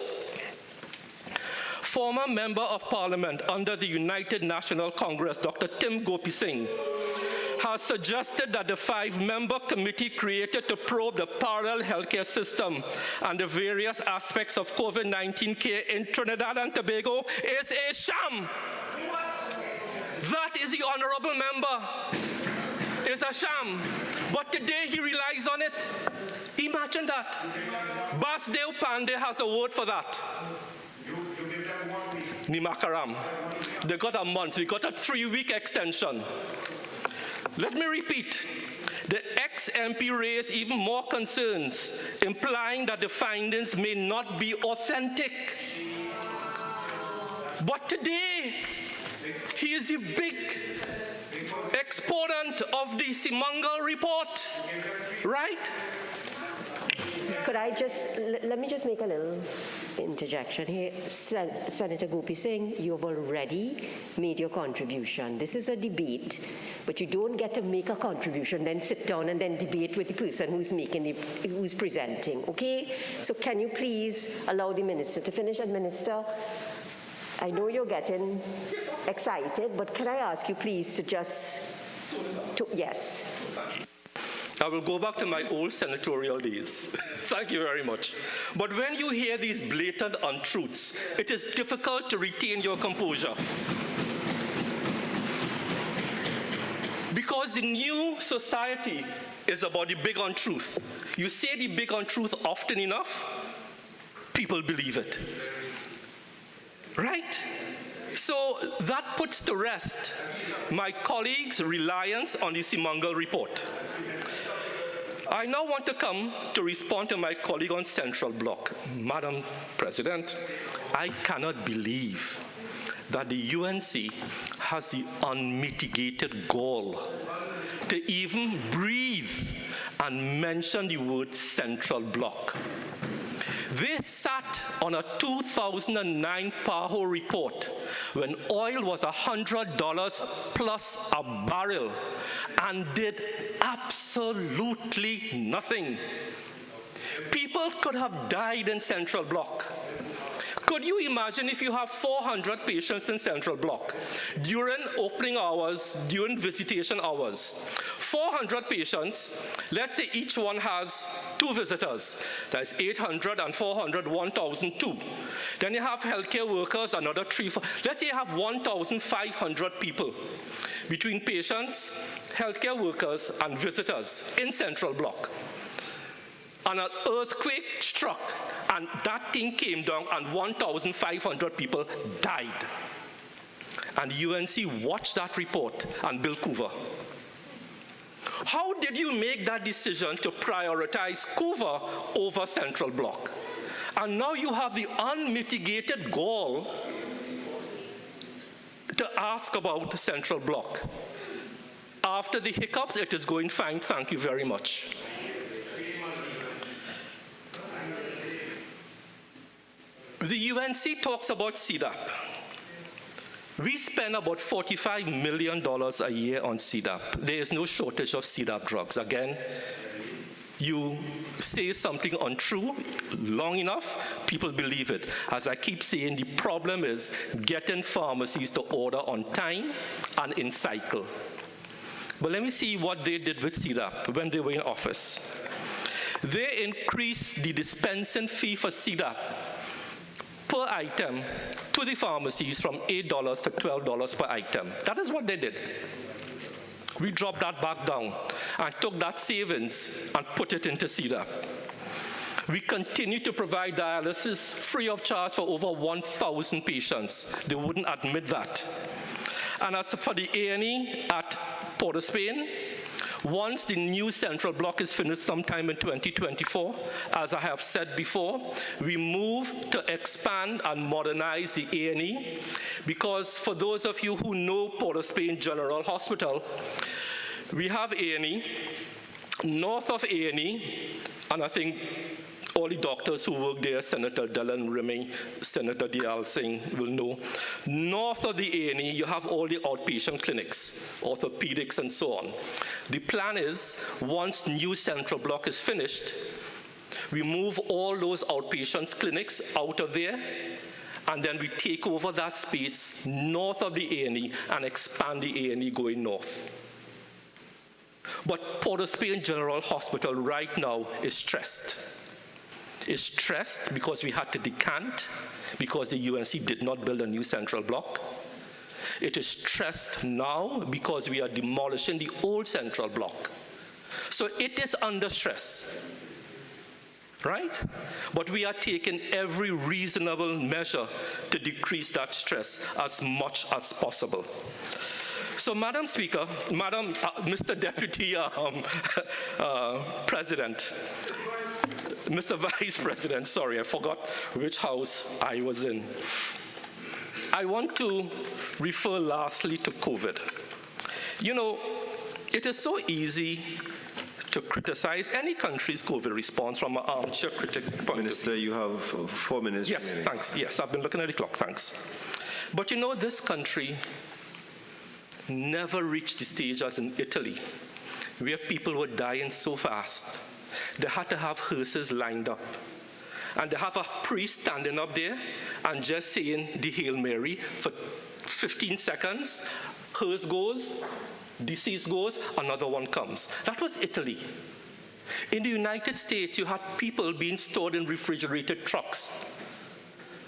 former Member of Parliament under the United National Congress, Dr. Gopeesingh, has suggested that the 5-member committee created to probe the parallel healthcare system and the various aspects of COVID-19 care in Trinidad and Tobago is a sham. That is the honorable member. It's a sham. But today he relies on it. Imagine that. Basdeo Pandey has a word for that. Nimakaram. They got a month. We got a 3-week extension. Let me repeat. The ex-MP raised even more concerns, implying that the findings may not be authentic. But today, he is a big exponent of the Simangal report, right? Could I just, let me just make a little interjection here. Senator Gopeesingh, you have already made your contribution. This is a debate, but you don't get to make a contribution, then sit down and then debate with the person who's presenting, okay? So can you please allow the minister to finish? And Minister, I know you're getting excited, but can I ask you please to just, yes. I will go back to my old senatorial days. Thank you very much. But when you hear these blatant untruths, it is difficult to retain your composure. Because the new society is about the big untruth. You say the big untruth often enough, people believe it. Right? So that puts to rest my colleagues' reliance on the Simangal report. I now want to come to respond to my colleague on Central Block. Madam President, I cannot believe that the UNC has the unmitigated gall to even breathe and mention the word Central Block. They sat on a 2009 PAHO report when oil was $100 plus a barrel and did absolutely nothing. People could have died in Central Block. Could you imagine if you have 400 patients in Central Block during opening hours, during visitation hours? 400 patients, let's say each one has 2 visitors. That's 800 and 400, 1,002. Then you have healthcare workers, another 3, 4. Let's say you have 1,500 people between patients, healthcare workers, and visitors in Central Block. And an earthquake struck, and that thing came down, and 1,500 people died. And UNC watched that report and built Couva. How did you make that decision to prioritize Couva over Central Block? And now you have the unmitigated gall to ask about Central Block. After the hiccups, it is going fine. Thank you very much. The UNC talks about CDAP. We spend about $45 million a year on CDAP. There is no shortage of CDAP drugs. Again, you say something untrue long enough, people believe it. As I keep saying, the problem is getting pharmacies to order on time and in cycle. But let me see what they did with CDAP when they were in office. They increased the dispensing fee for CDAP per item to the pharmacies from $8 to $12 per item. That is what they did. We dropped that back down and took that savings and put it into CDAP. We continue to provide dialysis free of charge for over 1,000 patients. They wouldn't admit that. And as for the A&E at Port of Spain, once the new Central Block is finished sometime in 2024, as I have said before, we move to expand and modernize the A&E, because for those of you who know Port of Spain General Hospital, we have A&E. North of A&E, and I think all the doctors who work there, Senator Dillon-Remy, Senator Deyalsingh will know. North of the A&E, you have all the outpatient clinics, orthopedics and so on. The plan is, once new central block is finished, we move all those outpatient clinics out of there, and then we take over that space north of the A&E and expand the A&E going north. But Port of Spain General Hospital right now is stressed. It's stressed because we had to decant because the UNC did not build a new central block. It is stressed now because we are demolishing the old central block. So it is under stress, right? But we are taking every reasonable measure to decrease that stress as much as possible. So, Madam Speaker, Mr. Deputy President, Mr. Vice President, sorry, I forgot which house I was in. I want to refer lastly to COVID. You know, it is so easy to criticize any country's COVID response from an armchair critic point of view. Minister, you have 4 minutes Yes, remaining. thanks. Yes, I've been looking at the clock, thanks. But you know, this country never reached the stage as in Italy, where people were dying so fast. They had to have hearses lined up. And they have a priest standing up there and just saying the Hail Mary for 15 seconds. Hearse goes, deceased goes, another one comes. That was Italy. In the United States, you had people being stored in refrigerated trucks,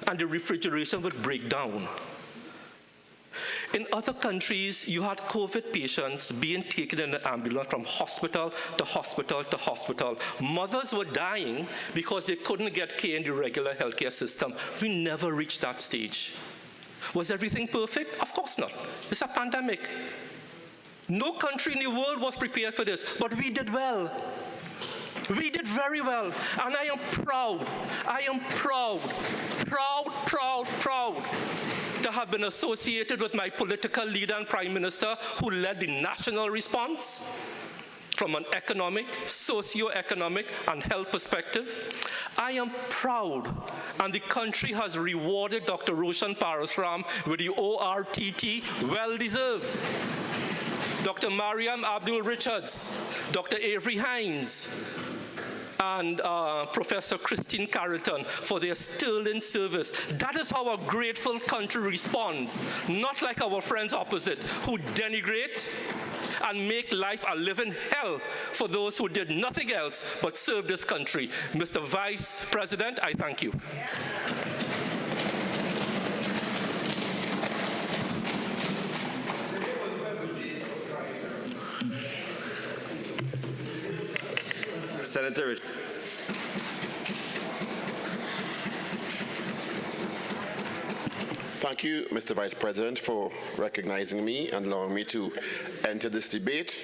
and the refrigeration would break down. In other countries, you had COVID patients being taken in an ambulance from hospital to hospital to hospital. Mothers were dying because they couldn't get care in the regular healthcare system. We never reached that stage. Was everything perfect? Of course not. It's a pandemic. No country in the world was prepared for this, but we did well. We did very well, and I am proud to have been associated with my political leader and Prime Minister who led the national response from an economic, socio-economic, and health perspective. I am proud, and the country has rewarded Dr. Roshan Parasram with the ORTT, well-deserved. Dr. Mariam Abdul-Richards, Dr. Avery Hines, and Professor Christine Carrington for their sterling service. That is how a grateful country responds, not like our friends opposite who denigrate and make life a living hell for those who did nothing else but serve this country. Mr. Vice President, I thank you. Senator Rich. Thank you, Mr. Vice President, for recognizing me and allowing me to enter this debate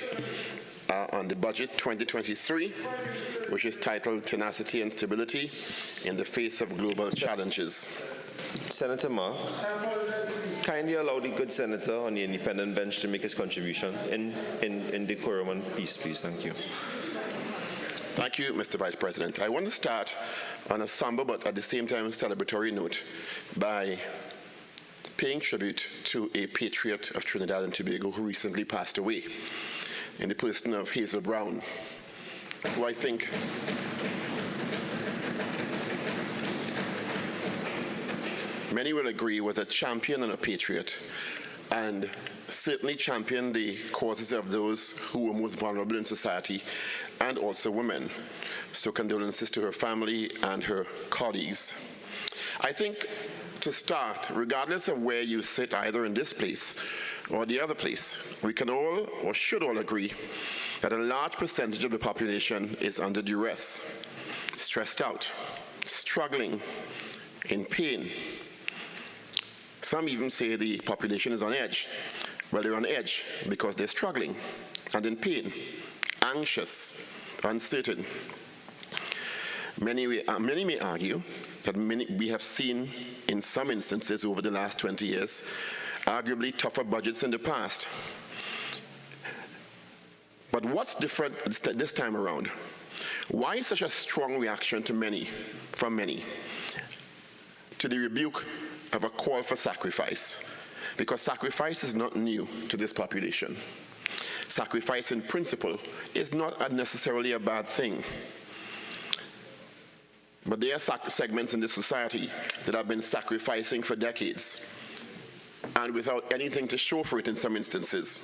on the budget 2023, which is titled Tenacity and Stability in the Face of Global Challenges. Senator Ma, kindly allow the good senator on the independent bench to make his contribution in decorum and peace, please. Thank you. Thank you, Mr. Vice President. I want to start on a somber but at the same time celebratory note by paying tribute to a patriot of Trinidad and Tobago who recently passed away in the person of Hazel Brown, who I think many will agree was a champion and a patriot, and certainly championed the causes of those who were most vulnerable in society, and also women. So condolences to her family and her colleagues. I think to start, regardless of where you sit, either in this place or the other place, we can all, or should all agree, that a large percentage of the population is under duress, stressed out, struggling, in pain. Some even say the population is on edge. Well, they're on edge because they're struggling and in pain, anxious, uncertain. Many may argue that we have seen, in some instances over the last 20 years, arguably tougher budgets in the past. But what's different this time around Why such a strong reaction from many, to the rebuke of a call for sacrifice? Because sacrifice is not new to this population. Sacrifice in principle is not necessarily a bad thing. But there are segments in this society that have been sacrificing for decades, and without anything to show for it in some instances.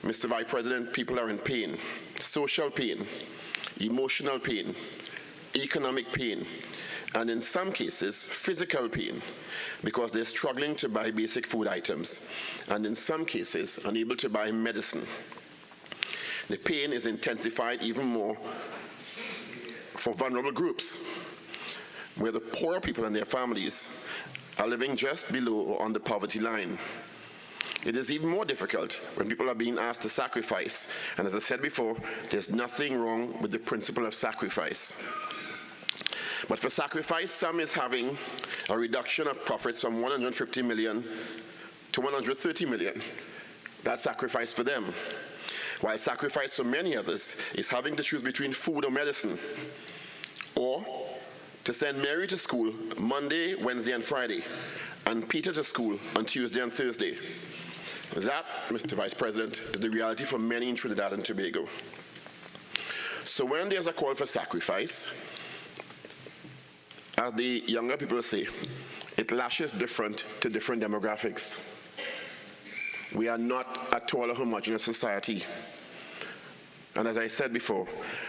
Mr. Vice President, people are in pain, social pain, emotional pain, economic pain, and in some cases, physical pain, because they're struggling to buy basic food items, and in some cases, unable to buy medicine. The pain is intensified even more for vulnerable groups, where the poorer people and their families are living just below or on the poverty line. It is even more difficult when people are being asked to sacrifice. And as I said before, there's nothing wrong with the principle of sacrifice. But for sacrifice, some is having a reduction of profits from 150 million to 130 million. That's sacrifice for them. While sacrifice for many others is having to choose between food or medicine, or to send Mary to school Monday, Wednesday, and Friday, and Peter to school on Tuesday and Thursday. That, Mr. Vice President, is the reality for many in Trinidad and Tobago. So when there's a call for sacrifice, as the younger people say, it lashes different to different demographics. We are not at all a homogeneous society. And as I said before,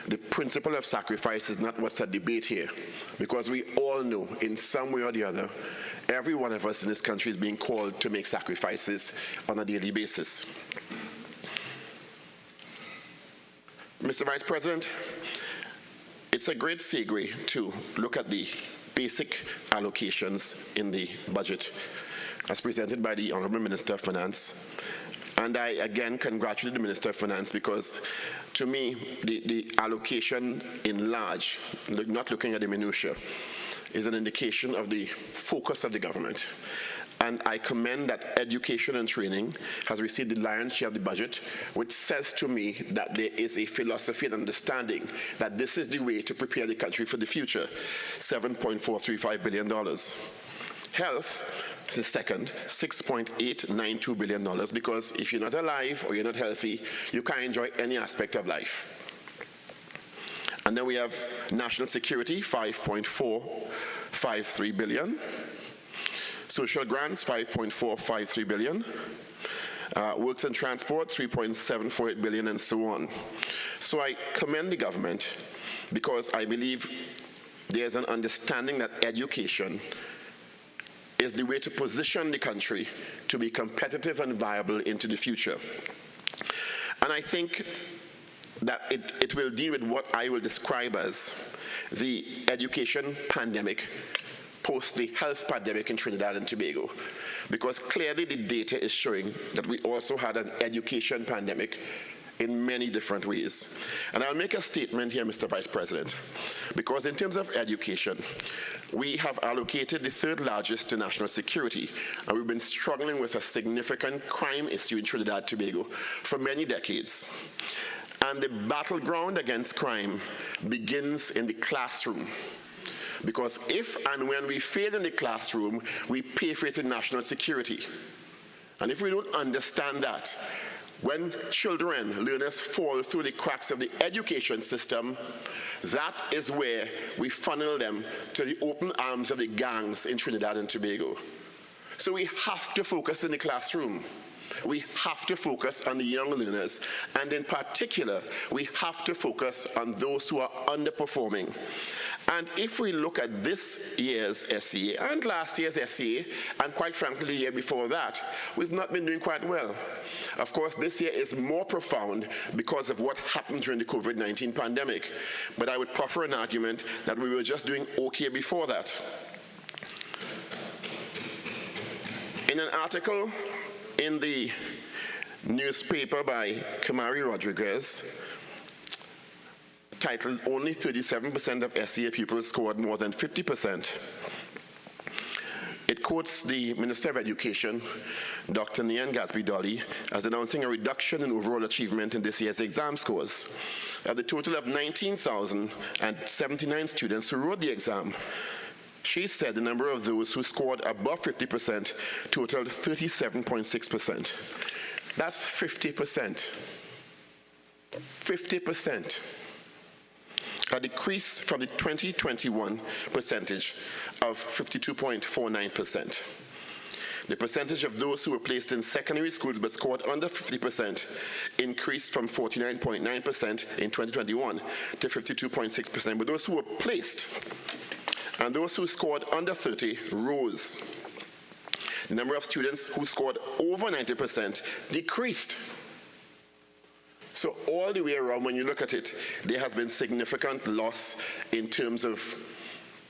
the principle of sacrifice is not what's at debate here, because we all know in some way or the other, every one of us in this country is being called to make sacrifices on a daily basis. Mr. Vice President, it's a great segue to look at the basic allocations in the budget as presented by the Honorable Minister of Finance. And I again congratulate the Minister of Finance, because to me, the allocation in large, not looking at the minutiae, is an indication of the focus of the government. And I commend that education and training has received the lion's share of the budget, which says to me that there is a philosophy and understanding that this is the way to prepare the country for the future. $7.435 billion. Health is the second, $6.892 billion, because if you're not alive or you're not healthy, you can't enjoy any aspect of life. And then we have national security, $5.453 billion. Social grants, $5.453 billion. Works and transport, $3.748 billion, and so on. So I commend the government, because I believe there's an understanding that education is the way to position the country to be competitive and viable into the future. And I think that it will deal with what I will describe as the education pandemic post the health pandemic in Trinidad and Tobago, because clearly the data is showing that we also had an education pandemic in many different ways. And I'll make a statement here, Mr. Vice President, because in terms of education, we have allocated the third largest to national security, and we've been struggling with a significant crime issue in Trinidad and Tobago for many decades. And the battleground against crime begins in the classroom. Because if and when we fail in the classroom, we pay for it in national security. And if we don't understand that, when children, learners fall through the cracks of the education system, that is where we funnel them to the open arms of the gangs in Trinidad and Tobago. So we have to focus in the classroom. We have to focus on the young learners, and in particular, we have to focus on those who are underperforming. And if we look at this year's SCA and last year's SCA, and quite frankly the year before that, we've not been doing quite well. Of course, this year is more profound because of what happened during the COVID-19 pandemic. But I would proffer an argument that we were just doing okay before that. In an article in the newspaper by Kamari Rodriguez, titled "Only 37% of SCA pupils scored more than 50%." It quotes the Minister of Education, Dr. Nian Gatsby-Dolly, as announcing a reduction in overall achievement in this year's exam scores. of the total of 19,079 students who wrote the exam, she said the number of those who scored above 50% totaled 37.6%. That's 50%. 50%. A decrease from the 2021 percentage of 52.49%. The percentage of those who were placed in secondary schools but scored under 50% increased from 49.9% in 2021 to 52.6%. But those who were placed and those who scored under 30 rose. The number of students who scored over 90% decreased. So all the way around, when you look at it, there has been significant loss in terms of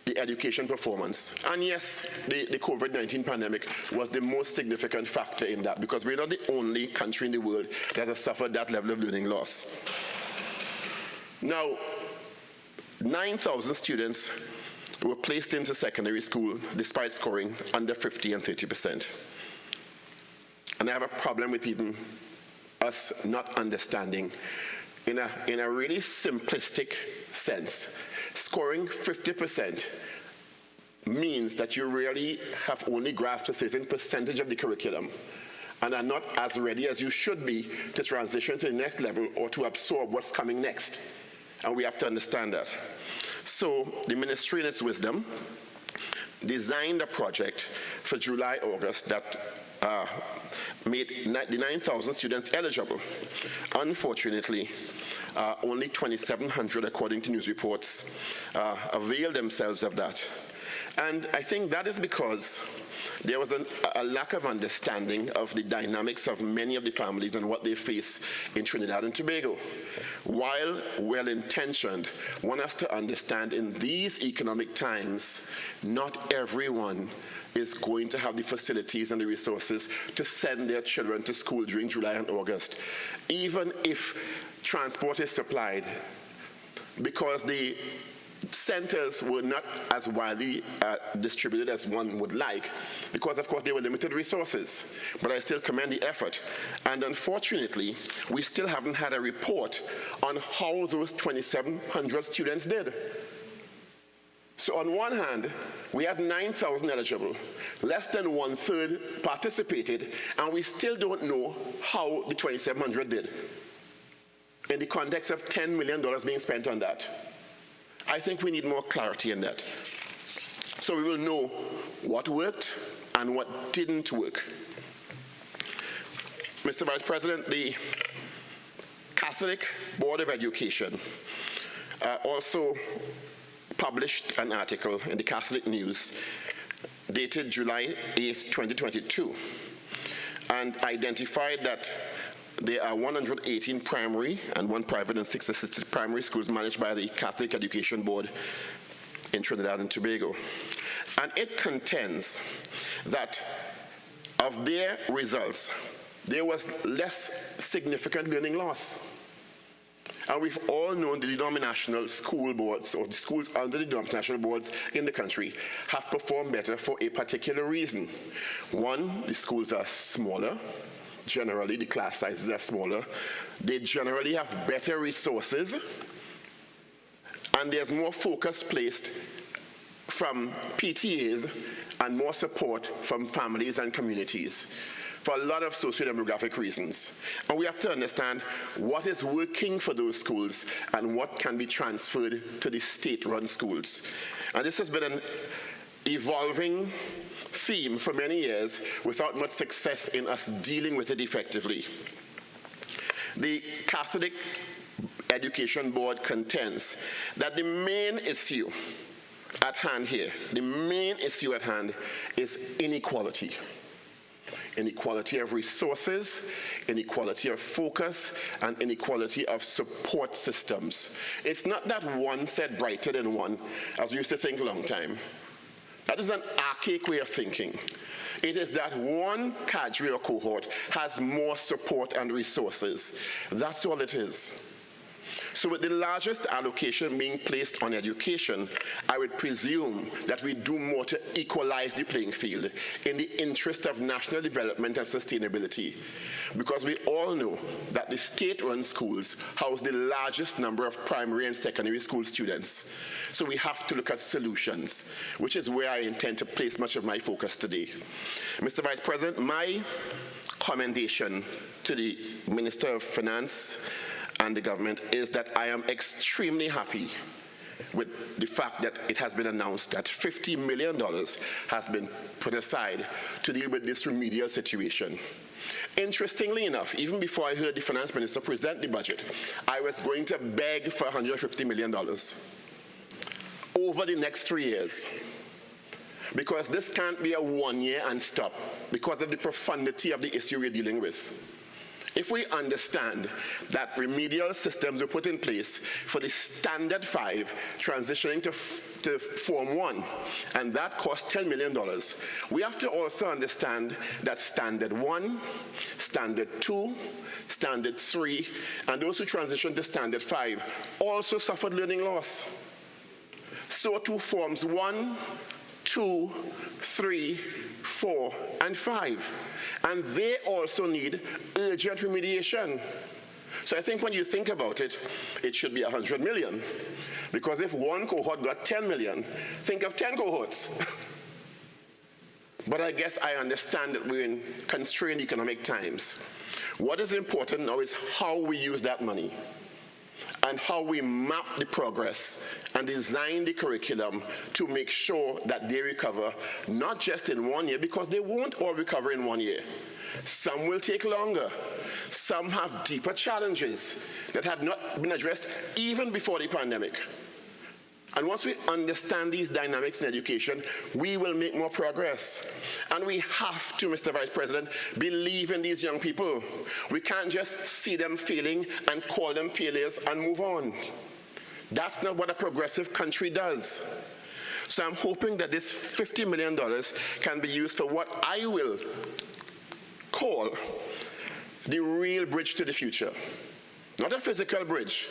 the education performance. And yes, the COVID-19 pandemic was the most significant factor in that, because we're not the only country in the world that has suffered that level of learning loss. Now, 9,000 students were placed into secondary school despite scoring under 50 and 30%. And I have a problem with even us not understanding, in a really simplistic sense, scoring 50% means that you really have only grasped a certain percentage of the curriculum and are not as ready as you should be to transition to the next level or to absorb what's coming next. And we have to understand that. So the ministry, in its wisdom, designed a project for July, August that made the 9,000 students eligible. Unfortunately, only 2,700, according to news reports, availed themselves of that. And I think that is because there was a lack of understanding of the dynamics of many of the families and what they face in Trinidad and Tobago. While well-intentioned, one has to understand in these economic times, not everyone is going to have the facilities and the resources to send their children to school during July and August. Even if transport is supplied, because the centers were not as widely distributed as one would like, because of course they were limited resources. But I still commend the effort. And unfortunately, we still haven't had a report on how those 2,700 students did. So on one hand, we had 9,000 eligible, less than 1/3 participated, and we still don't know how the 2,700 did in the context of $10 million being spent on that. I think we need more clarity in that. So we will know what worked and what didn't work. Mr. Vice President, the Catholic Board of Education also published an article in the Catholic News dated July 8, 2022, and identified that there are 118 primary and 1 private and 6 assisted primary schools managed by the Catholic Education Board in Trinidad and Tobago. And it contends that of their results, there was less significant learning loss. And we've all known the denominational school boards, or the schools under the denominational boards in the country, have performed better for a particular reason. One, the schools are smaller. Generally, the class sizes are smaller. They generally have better resources. And there's more focus placed from PTAs and more support from families and communities, for a lot of socio-demographic reasons. And we have to understand what is working for those schools and what can be transferred to the state-run schools. And this has been an evolving theme for many years without much success in us dealing with it effectively. The Catholic Education Board contends that the main issue at hand here, the main issue at hand is inequality. Inequality of resources, inequality of focus, and inequality of support systems. It's not that one said brighter than one, as we used to think a long time. That is an archaic way of thinking. It is that one cadre or cohort has more support and resources. That's all it is. So with the largest allocation being placed on education, I would presume that we do more to equalize the playing field in the interest of national development and sustainability. Because we all know that the state-run schools house the largest number of primary and secondary school students. So we have to look at solutions, which is where I intend to place much of my focus today. Mr. Vice President, my commendation to the Minister of Finance and the government is that I am extremely happy with the fact that it has been announced that $50 million has been put aside to deal with this remedial situation. Interestingly enough, even before I heard the finance minister present the budget, I was going to beg for $150 million over the next 3 years. Because this can't be a 1 year and stop because of the profundity of the issue we're dealing with. If we understand that remedial systems were put in place for the standard 5 transitioning to Form 1, and that cost $10 million, we have to also understand that standard 1, standard 2, standard 3, and those who transitioned to standard 5 also suffered learning loss. So too Forms 1, 2, 3, 4, and 5. And they also need urgent remediation. So I think when you think about it, it should be 100 million. Because if one cohort got 10 million, think of 10 cohorts. But I guess I understand that we're in constrained economic times. What is important now is how we use that money and how we map the progress and design the curriculum to make sure that they recover, not just in 1 year, because they won't all recover in 1 year. Some will take longer. Some have deeper challenges that had not been addressed even before the pandemic. And once we understand these dynamics in education, we will make more progress. And we have to, Mr. Vice President, believe in these young people. We can't just see them failing and call them failures and move on. That's not what a progressive country does. So I'm hoping that this $50 million can be used for what I will call the real bridge to the future. Not a physical bridge,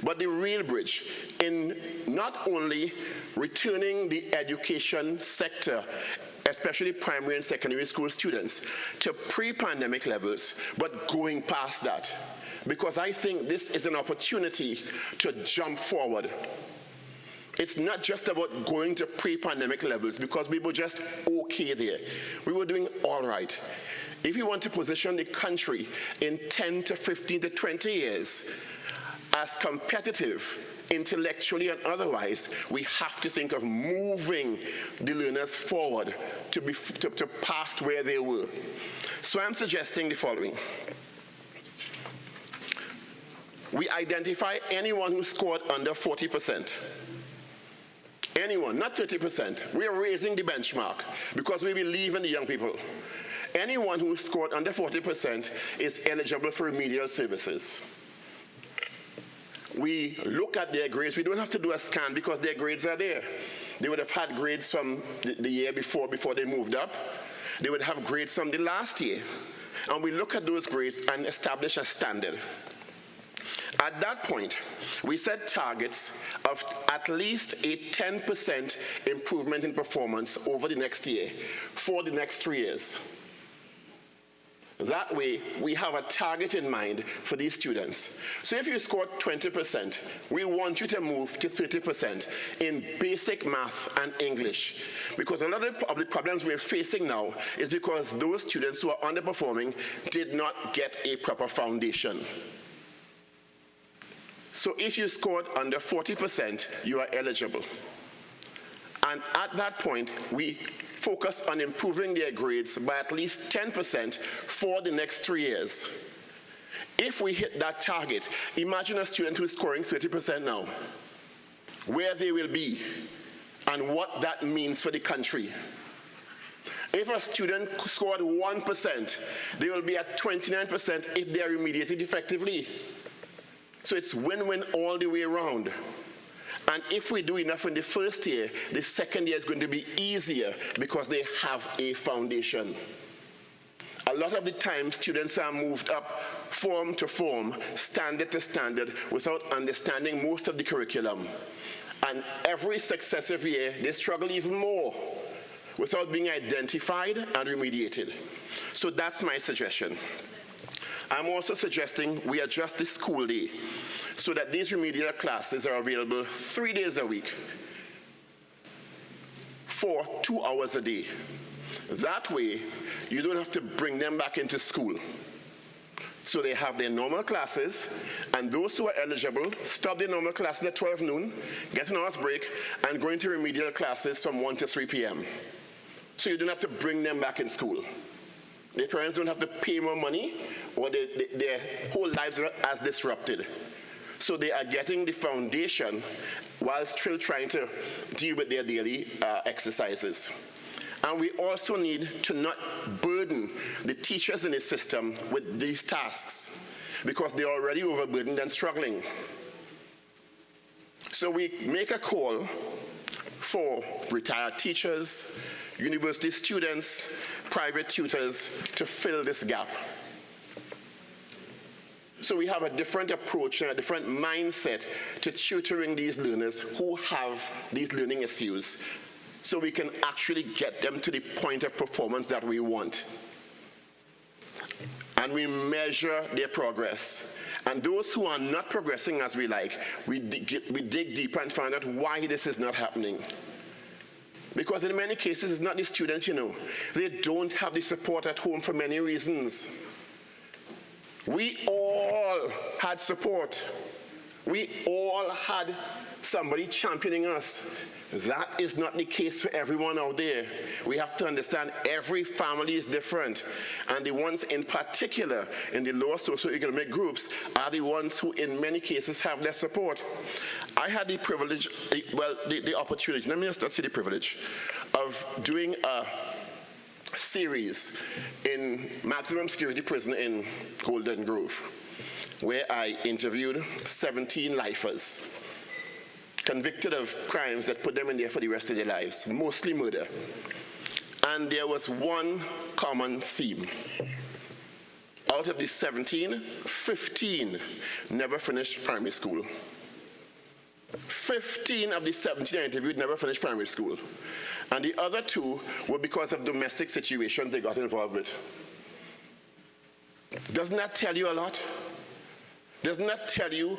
but the real bridge in not only returning the education sector, especially primary and secondary school students, to pre-pandemic levels, but going past that. Because I think this is an opportunity to jump forward. It's not just about going to pre-pandemic levels, because we were just okay there. We were doing all right. If you want to position the country in 10 to 15 to 20 years as competitive intellectually and otherwise, we have to think of moving the learners forward to past where they were. So I'm suggesting the following. We identify anyone who scored under 40%. Anyone, not 30%. We are raising the benchmark because we believe in the young people. Anyone who scored under 40% is eligible for remedial services. We look at their grades. We don't have to do a scan because their grades are there. They would have had grades from the year before they moved up. They would have grades from the last year. And we look at those grades and establish a standard. At that point, we set targets of at least a 10% improvement in performance over the next year for the next 3 years. That way, we have a target in mind for these students. So if you scored 20%, we want you to move to 30% in basic math and English. Because a lot of the problems we're facing now is because those students who are underperforming did not get a proper foundation. So if you scored under 40%, you are eligible. And at that point, we focus on improving their grades by at least 10% for the next 3 years. If we hit that target, imagine a student who's scoring 30% now, where they will be and what that means for the country. If a student scored 1%, they will be at 29% if they are remediated effectively. So it's win-win all the way around. And if we do enough in the first year, the second year is going to be easier because they have a foundation. A lot of the time, students are moved up form to form, standard to standard, without understanding most of the curriculum. And every successive year, they struggle even more without being identified and remediated. So that's my suggestion. I'm also suggesting we adjust the school day so that these remedial classes are available 3 days a week for 2 hours a day. That way, you don't have to bring them back into school. So they have their normal classes, and those who are eligible stop their normal classes at 12 noon, get an hour's break, and go into remedial classes from 1 to 3 p.m. So you don't have to bring them back in school. Their parents don't have to pay more money, or their whole lives are as disrupted. So they are getting the foundation while still trying to deal with their daily exercises. And we also need to not burden the teachers in the system with these tasks, because they're already overburdened and struggling. So we make a call for retired teachers, university students, private tutors to fill this gap. So we have a different approach and a different mindset to tutoring these learners who have these learning issues, so we can actually get them to the point of performance that we want. And we measure their progress. And those who are not progressing as we like, we dig deeper and find out why this is not happening. Because in many cases, it's not the students, you know. They don't have the support at home for many reasons. We all had support. We all had somebody championing us. That is not the case for everyone out there. We have to understand every family is different. And the ones in particular in the lower socioeconomic groups are the ones who in many cases have less support. I had the privilege, the opportunity, let me just not say the privilege, of doing a series in maximum security prison in Golden Grove, where I interviewed 17 lifers convicted of crimes that put them in there for the rest of their lives, mostly murder. And there was one common theme. Out of the 17, 15 never finished primary school. 15 of the 17 I interviewed never finished primary school. And the other 2 were because of domestic situations they got involved with. Doesn't that tell you a lot? Doesn't that tell you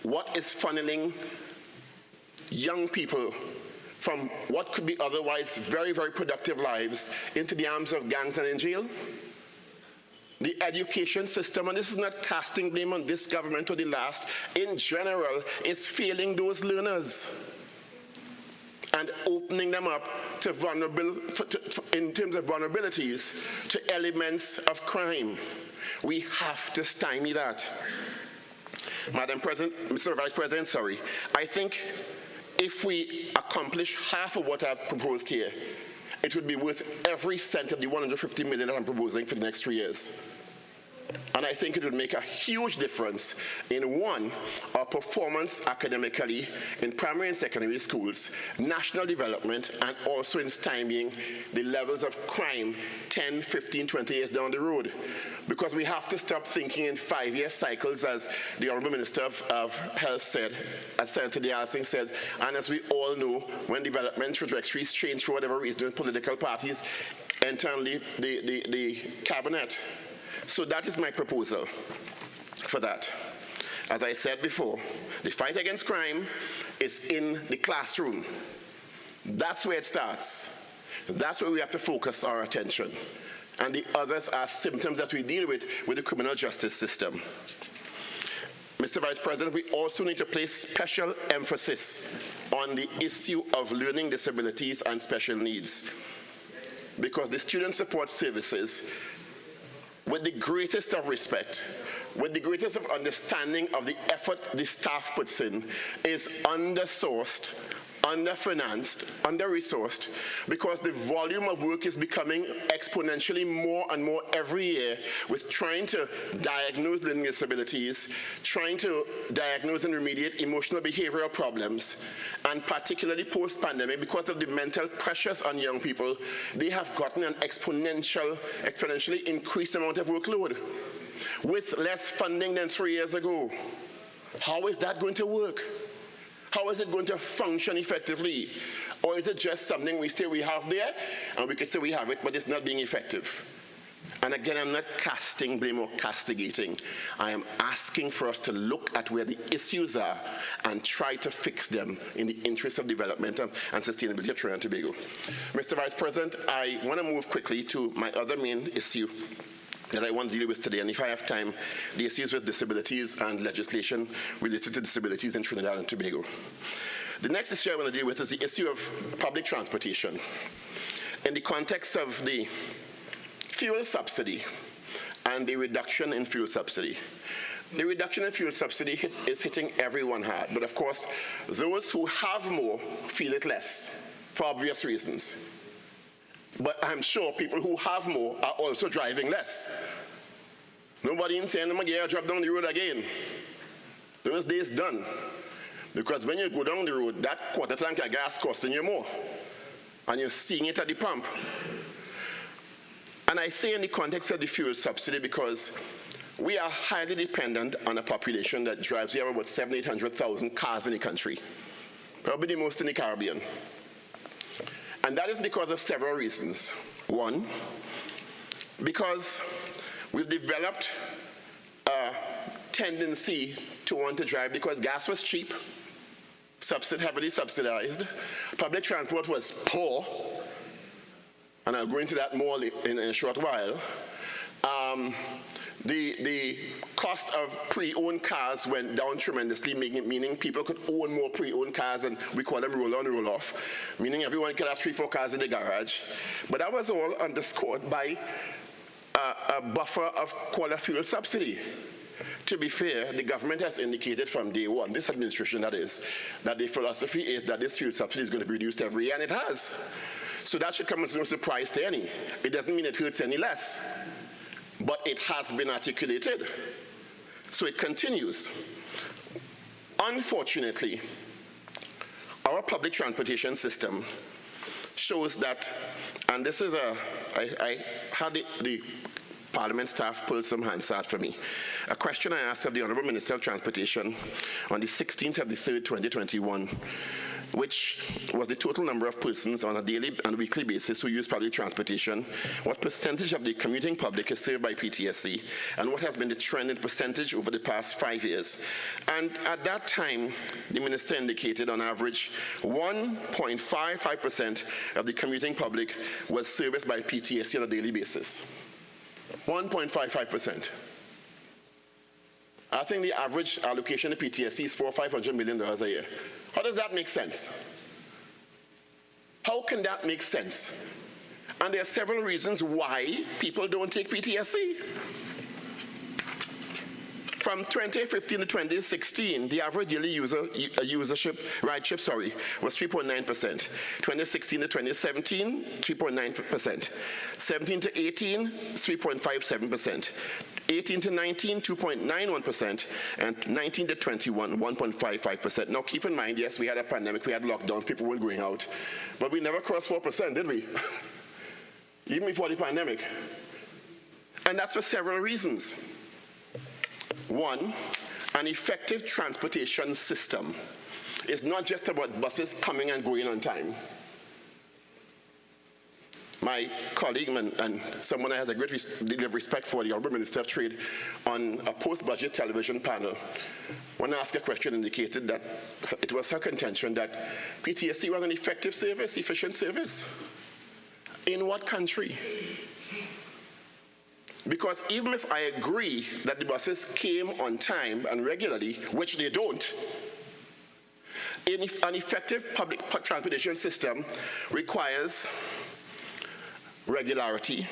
what is funneling young people from what could be otherwise very, very productive lives into the arms of gangs and in jail? The education system, and this is not casting blame on this government or the last, in general, is failing those learners and opening them up to in terms of vulnerabilities, to elements of crime. We have to stymie that. Madam President, Mr. Vice President, sorry. I think if we accomplish half of what I've proposed here, it would be worth every cent of the $150 million that I'm proposing for the next 3 years. And I think it would make a huge difference in, one, our performance academically in primary and secondary schools, national development, and also in stymieing the levels of crime 10, 15, 20 years down the road. Because we have to stop thinking in 5-year cycles, as the Honorable Minister of Health said, as Senator Deyalsingh said, and as we all know, when development trajectories change for whatever reason, political parties enter and leave the cabinet. So that is my proposal for that. As I said before, the fight against crime is in the classroom. That's where it starts. That's where we have to focus our attention. And the others are symptoms that we deal with the criminal justice system. Mr. Vice President, we also need to place special emphasis on the issue of learning disabilities and special needs, because the student support services, with the greatest of respect, with the greatest of understanding of the effort the staff puts in, is undersourced, underfinanced, under-resourced, because the volume of work is becoming exponentially more and more every year with trying to diagnose learning disabilities, trying to diagnose and remediate emotional behavioral problems, and particularly post-pandemic, because of the mental pressures on young people, they have gotten an exponentially increased amount of workload with less funding than 3 years ago. How is that going to work? How is it going to function effectively? Or is it just something we say we have there, and we could say we have it, but it's not being effective? And again, I'm not casting blame or castigating. I am asking for us to look at where the issues are and try to fix them in the interest of development and sustainability of Trinidad and Tobago. Mr. Vice President, I want to move quickly to my other main issue that I want to deal with today, and if I have time, the issues with disabilities and legislation related to disabilities in Trinidad and Tobago. The next issue I want to deal with is the issue of public transportation in the context of the fuel subsidy and the reduction in fuel subsidy. The reduction in fuel subsidy is hitting everyone hard, but of course, those who have more feel it less, for obvious reasons. But I'm sure people who have more are also driving less. Nobody in saying, "I'm drop down the road again." Those days done. Because when you go down the road, that quarter tank of gas costing you more. And you're seeing it at the pump. And I say in the context of the fuel subsidy because we are highly dependent on a population that drives. We have about 700,000 to 800,000 cars in the country. Probably the most in the Caribbean. And that is because of several reasons. One, because we've developed a tendency to want to drive because gas was cheap, heavily subsidized, public transport was poor, and I'll go into that more in a short while. The cost of pre-owned cars went down tremendously, meaning people could own more pre-owned cars, and we call them roll-on, roll-off, meaning everyone could have 3-4 cars in the garage. But that was all underscored by a buffer of quarter fuel subsidy. To be fair, the government has indicated from day one, this administration that is, that the philosophy is that this fuel subsidy is going to be reduced every year, and it has. So that should come as no surprise to any. It doesn't mean it hurts any less. But it has been articulated. So it continues. Unfortunately, our public transportation system shows that, and this is I had the Parliament staff pull some hands out for me. A question I asked of the Honourable Minister of Transportation on the 16th of the 3rd, 2021, which was the total number of persons on a daily and weekly basis who use public transportation, what percentage of the commuting public is served by PTSC, and what has been the trend in percentage over the past 5 years. And at that time, the Minister indicated on average 1.55% of the commuting public was serviced by PTSC on a daily basis. 1.55%. I think the average allocation to PTSC is $400 or $500 million a year. How does that make sense? How can that make sense? And there are several reasons why people don't take PTSC. From 2015 to 2016, the average yearly rideship was 3.9%. 2016 to 2017, 3.9%. 17 to 18, 3.57%. 18 to 19, 2.91%, and 19 to 21, 1.55%. Now keep in mind, yes, we had a pandemic, we had lockdowns, people weren't going out, but we never crossed 4%, did we? Even before the pandemic. And that's for several reasons. One, an effective transportation system is not just about buses coming and going on time. My colleague and someone I have a great deal of respect for, the Honourable Minister of Trade, on a post-budget television panel, when I asked a question, indicated that it was her contention that PTSC was an effective service, efficient service. In what country? Because even if I agree that the buses came on time and regularly, which they don't, an effective public transportation system requires regularity,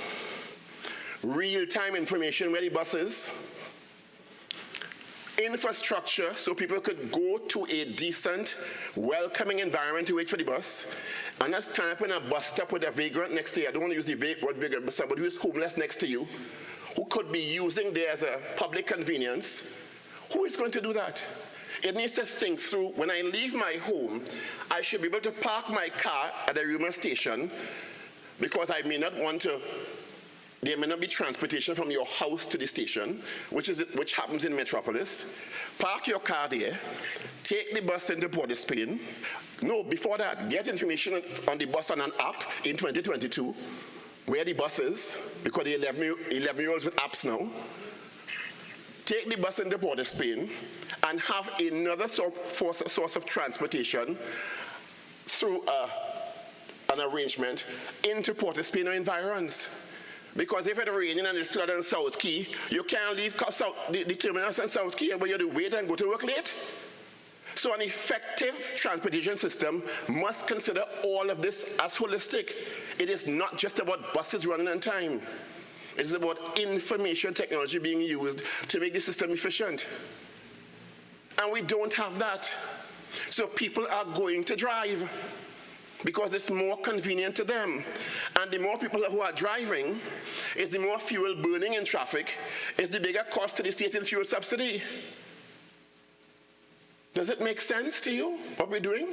real-time information where the bus is, infrastructure so people could go to a decent, welcoming environment to wait for the bus, and not stand up in a bus stop with a vagrant next to you. I don't want to use the word vagrant, but somebody who is homeless next to you, who could be using there as a public convenience. Who is going to do that? It needs to think through, when I leave my home, I should be able to park my car at a Ruma station because I may not want to, there may not be transportation from your house to the station, which happens in Metropolis. Park your car there, take the bus into Port of Spain. No, before that, get information on the bus on an app in 2022, where the bus is, because the 11-year-olds with apps now. Take the bus into Port of Spain and have another source of transportation through an arrangement into Port of Spain or environs. Because if it's raining and it's flooded in South Key, you can't leave the terminals in South Key, but you have to wait and go to work late. So an effective transportation system must consider all of this as holistic. It is not just about buses running on time. It is about information technology being used to make the system efficient. And we don't have that. So people are going to drive because it's more convenient to them. And the more people who are driving, is the more fuel burning in traffic, is the bigger cost to the state in fuel subsidy. Does it make sense to you, what we're doing?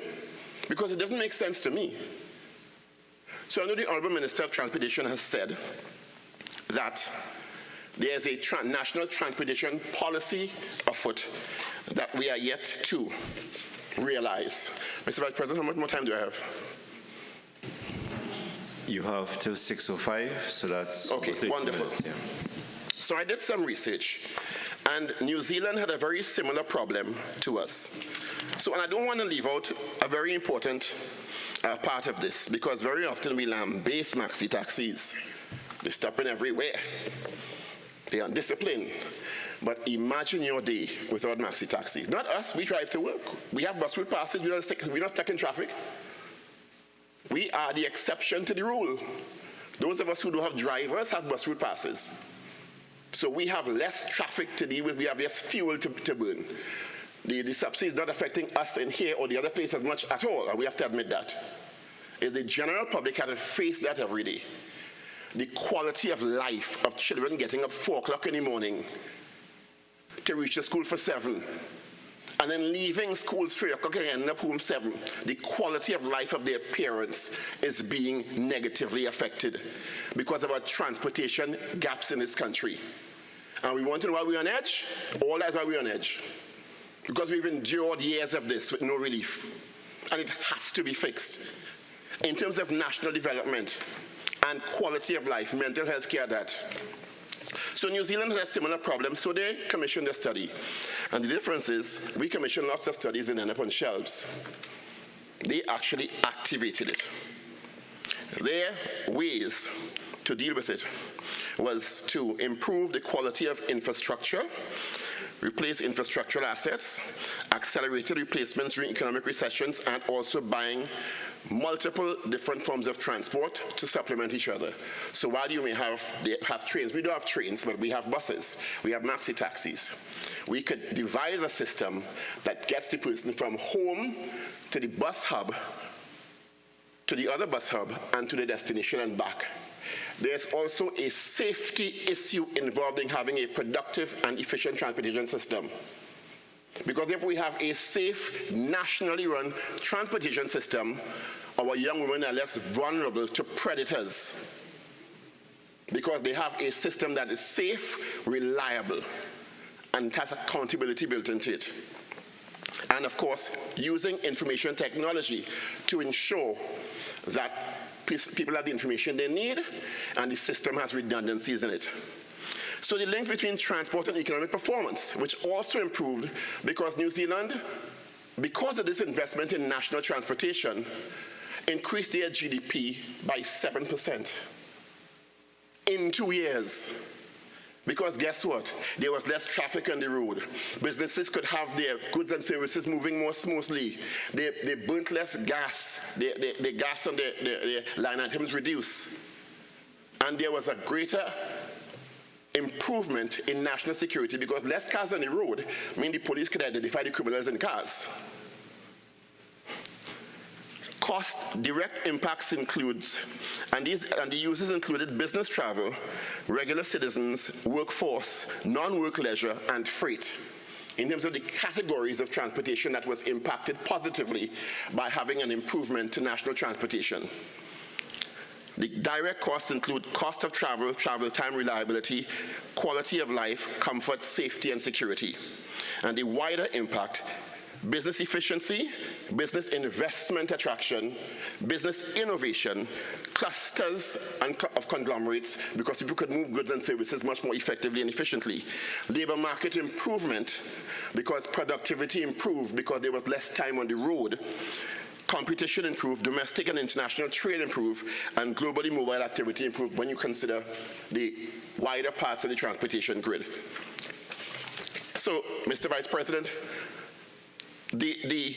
Because it doesn't make sense to me. So I know the Honorable Minister of Transportation has said that there's a national transportation policy afoot that we are yet to realize. Mr. Vice President, how much more time do I have? You have till 6:05, so that's okay. Wonderful. Minutes, yeah. So I did some research, and New Zealand had a very similar problem to us. So, and I don't want to leave out a very important part of this, because very often we lambaste maxi taxis. They're stopping everywhere. They are undisciplined. But imagine your day without maxi taxis. Not us, we drive to work. We have bus route passes, we're not stuck in traffic. We are the exception to the rule. Those of us who don't have drivers have bus route passes. So we have less traffic to deal with, we have less fuel to burn. The subsidy is not affecting us in here or the other place as much at all, and we have to admit that. Is the general public has to face that every day. The quality of life of children getting up 4 o'clock in the morning to reach the school for 7, and then leaving schools 3 o'clock and ending up home 7. The quality of life of their parents is being negatively affected because of our transportation gaps in this country. And we want to know why we're on edge? All that's why we're on edge. Because we've endured years of this with no relief. And it has to be fixed. In terms of national development and quality of life, mental health care, that. So New Zealand has a similar problem, so they commissioned a study. And the difference is, we commissioned lots of studies and end up on shelves. They actually activated it. Their ways to deal with it was to improve the quality of infrastructure, replace infrastructural assets, accelerated replacements during economic recessions, and also buying multiple different forms of transport to supplement each other. So while you may have trains, we don't have trains, but we have buses, we have maxi taxis. We could devise a system that gets the person from home to the bus hub, to the other bus hub, and to the destination and back. There's also a safety issue involved in having a productive and efficient transportation system. Because if we have a safe, nationally run transportation system, our young women are less vulnerable to predators. Because they have a system that is safe, reliable, and has accountability built into it. And of course, using information technology to ensure that people have the information they need and the system has redundancies in it. So the link between transport and economic performance, which also improved because New Zealand, because of this investment in national transportation, increased their GDP by 7% in 2 years. Because guess what? There was less traffic on the road. Businesses could have their goods and services moving more smoothly. They burnt less gas. The gas on their line items reduced. And there was a greater improvement in national security because less cars on the road mean the police can identify the criminals in cars. Cost direct impacts includes, and the uses included business travel, regular citizens, workforce, non-work leisure, and freight. In terms of the categories of transportation that was impacted positively by having an improvement to national transportation. The direct costs include cost of travel, travel time reliability, quality of life, comfort, safety, and security. And the wider impact, business efficiency, business investment attraction, business innovation, clusters of conglomerates because people could move goods and services much more effectively and efficiently. Labor market improvement because productivity improved because there was less time on the road. Competition improved, domestic and international trade improved, and globally mobile activity improved when you consider the wider parts of the transportation grid. So, Mr. Vice President, the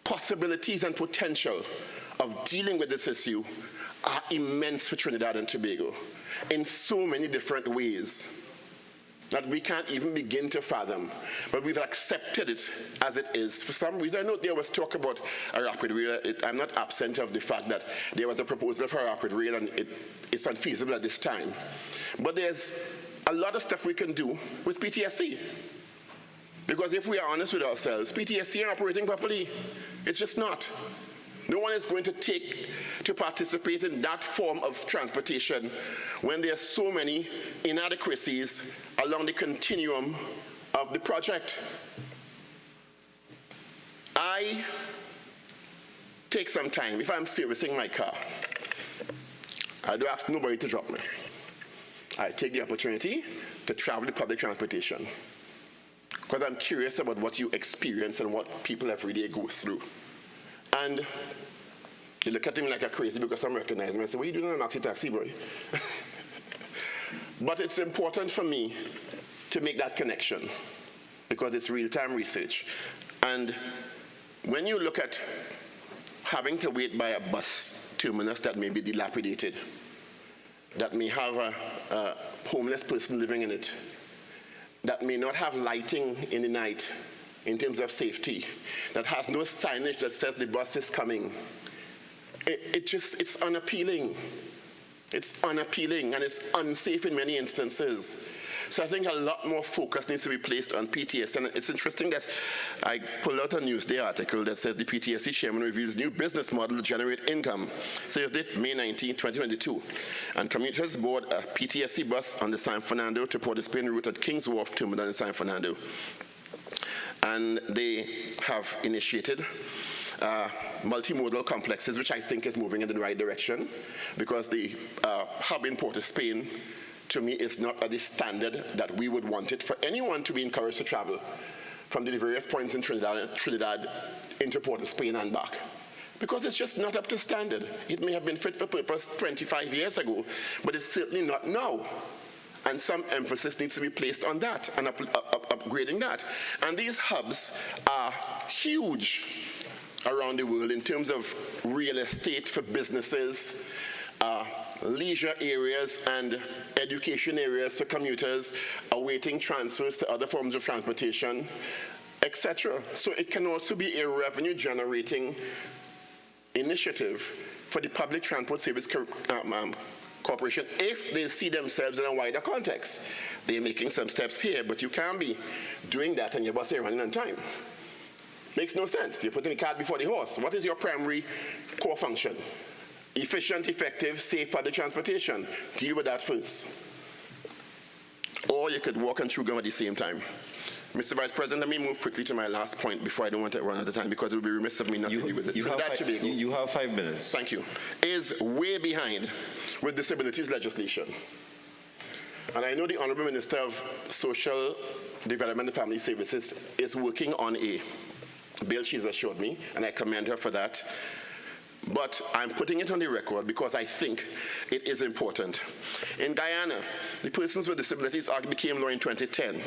possibilities and potential of dealing with this issue are immense for Trinidad and Tobago in so many different ways that we can't even begin to fathom, but we've accepted it as it is. For some reason, I know there was talk about a rapid rail. I'm not absent of the fact that there was a proposal for a rapid rail and it's unfeasible at this time. But there's a lot of stuff we can do with PTSC. Because if we are honest with ourselves, PTSC are operating properly. It's just not. No one is going to participate in that form of transportation when there are so many inadequacies along the continuum of the project. I take some time. If I'm servicing my car, I don't ask nobody to drop me. I take the opportunity to travel with public transportation because I'm curious about what you experience and what people every day go through. And you look at him like a crazy because I'm recognizing me. I say, what are you doing on a maxi taxi, boy? But it's important for me to make that connection because it's real-time research. And when you look at having to wait by a bus terminus that may be dilapidated, that may have a homeless person living in it, that may not have lighting in the night in terms of safety, that has no signage that says the bus is coming, it's unappealing. It's unappealing and it's unsafe in many instances. So I think a lot more focus needs to be placed on PTSD. And it's interesting that I pulled out a Newsday article that says the PTSD chairman reveals new business model to generate income. Thursday, May 19, 2022. And commuters board a PTSD bus on the San Fernando to Port of Spain route at King's Wharf Terminal in San Fernando. And they have initiated multimodal complexes, which I think is moving in the right direction, because the hub in Port of Spain, to me, is not at the standard that we would want it for anyone to be encouraged to travel from the various points in Trinidad into Port of Spain and back, because it's just not up to standard. It may have been fit for purpose 25 years ago, but it's certainly not now. And some emphasis needs to be placed on that and upgrading that. And these hubs are huge around the world in terms of real estate for businesses, leisure areas and education areas for commuters awaiting transfers to other forms of transportation, etc. So it can also be a revenue generating initiative for the Public Transport Service Corporation if they see themselves in a wider context. They're making some steps here, but you can't be doing that and your bus ain't running on time. Makes no sense. You're putting the cart before the horse. What is your primary core function? Efficient, effective, safe public transportation. Deal with that first. Or you could walk and chew gum at the same time. Mr. Vice President, let me move quickly to my last point before I don't want to run out of time, because it would be remiss of me not to deal with it. You have 5 minutes. Thank you. Is way behind with disabilities legislation. And I know the Honorable Minister of Social Development and Family Services is working on a bill, she's assured me, and I commend her for that. But I'm putting it on the record because I think it is important. In Guyana, the Persons with Disabilities Act became law in 2010.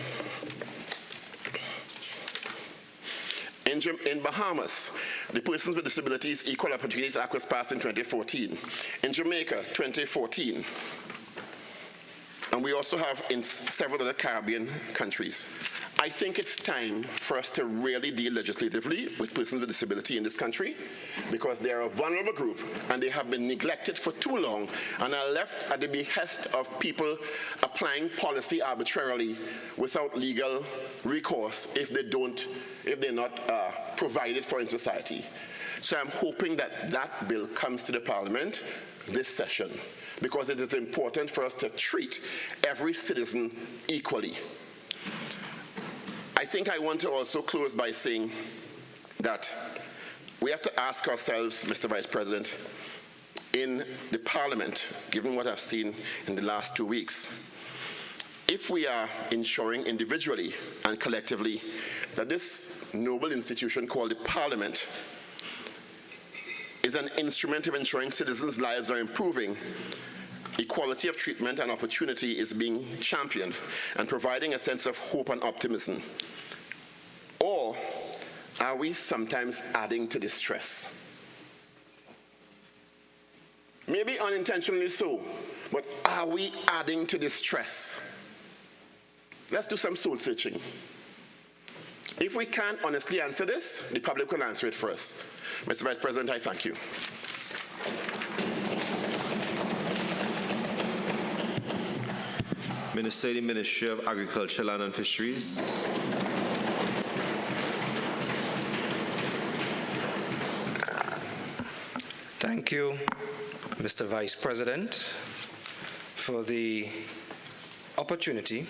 In Bahamas, the Persons with Disabilities Equal Opportunities Act was passed in 2014. In Jamaica, 2014. and we also have in several other Caribbean countries. I think it's time for us to really deal legislatively with persons with disability in this country, because they are a vulnerable group and they have been neglected for too long and are left at the behest of people applying policy arbitrarily without legal recourse if they're not provided for in society. So I'm hoping that that bill comes to the Parliament this session, because it is important for us to treat every citizen equally. I think I want to also close by saying that we have to ask ourselves, Mr. Vice President, in the Parliament, given what I've seen in the last 2 weeks, if we are ensuring individually and collectively that this noble institution called the Parliament is an instrument of ensuring citizens' lives are improving, equality of treatment and opportunity is being championed, and providing a sense of hope and optimism? Or are we sometimes adding to the stress? Maybe unintentionally so, but are we adding to the stress? Let's do some soul searching. If we can't honestly answer this, the public will answer it for us. Mr. Vice President, I thank you. Minister in the Ministry of Agriculture, Land and Fisheries. Thank you, Mr. Vice President, for the opportunity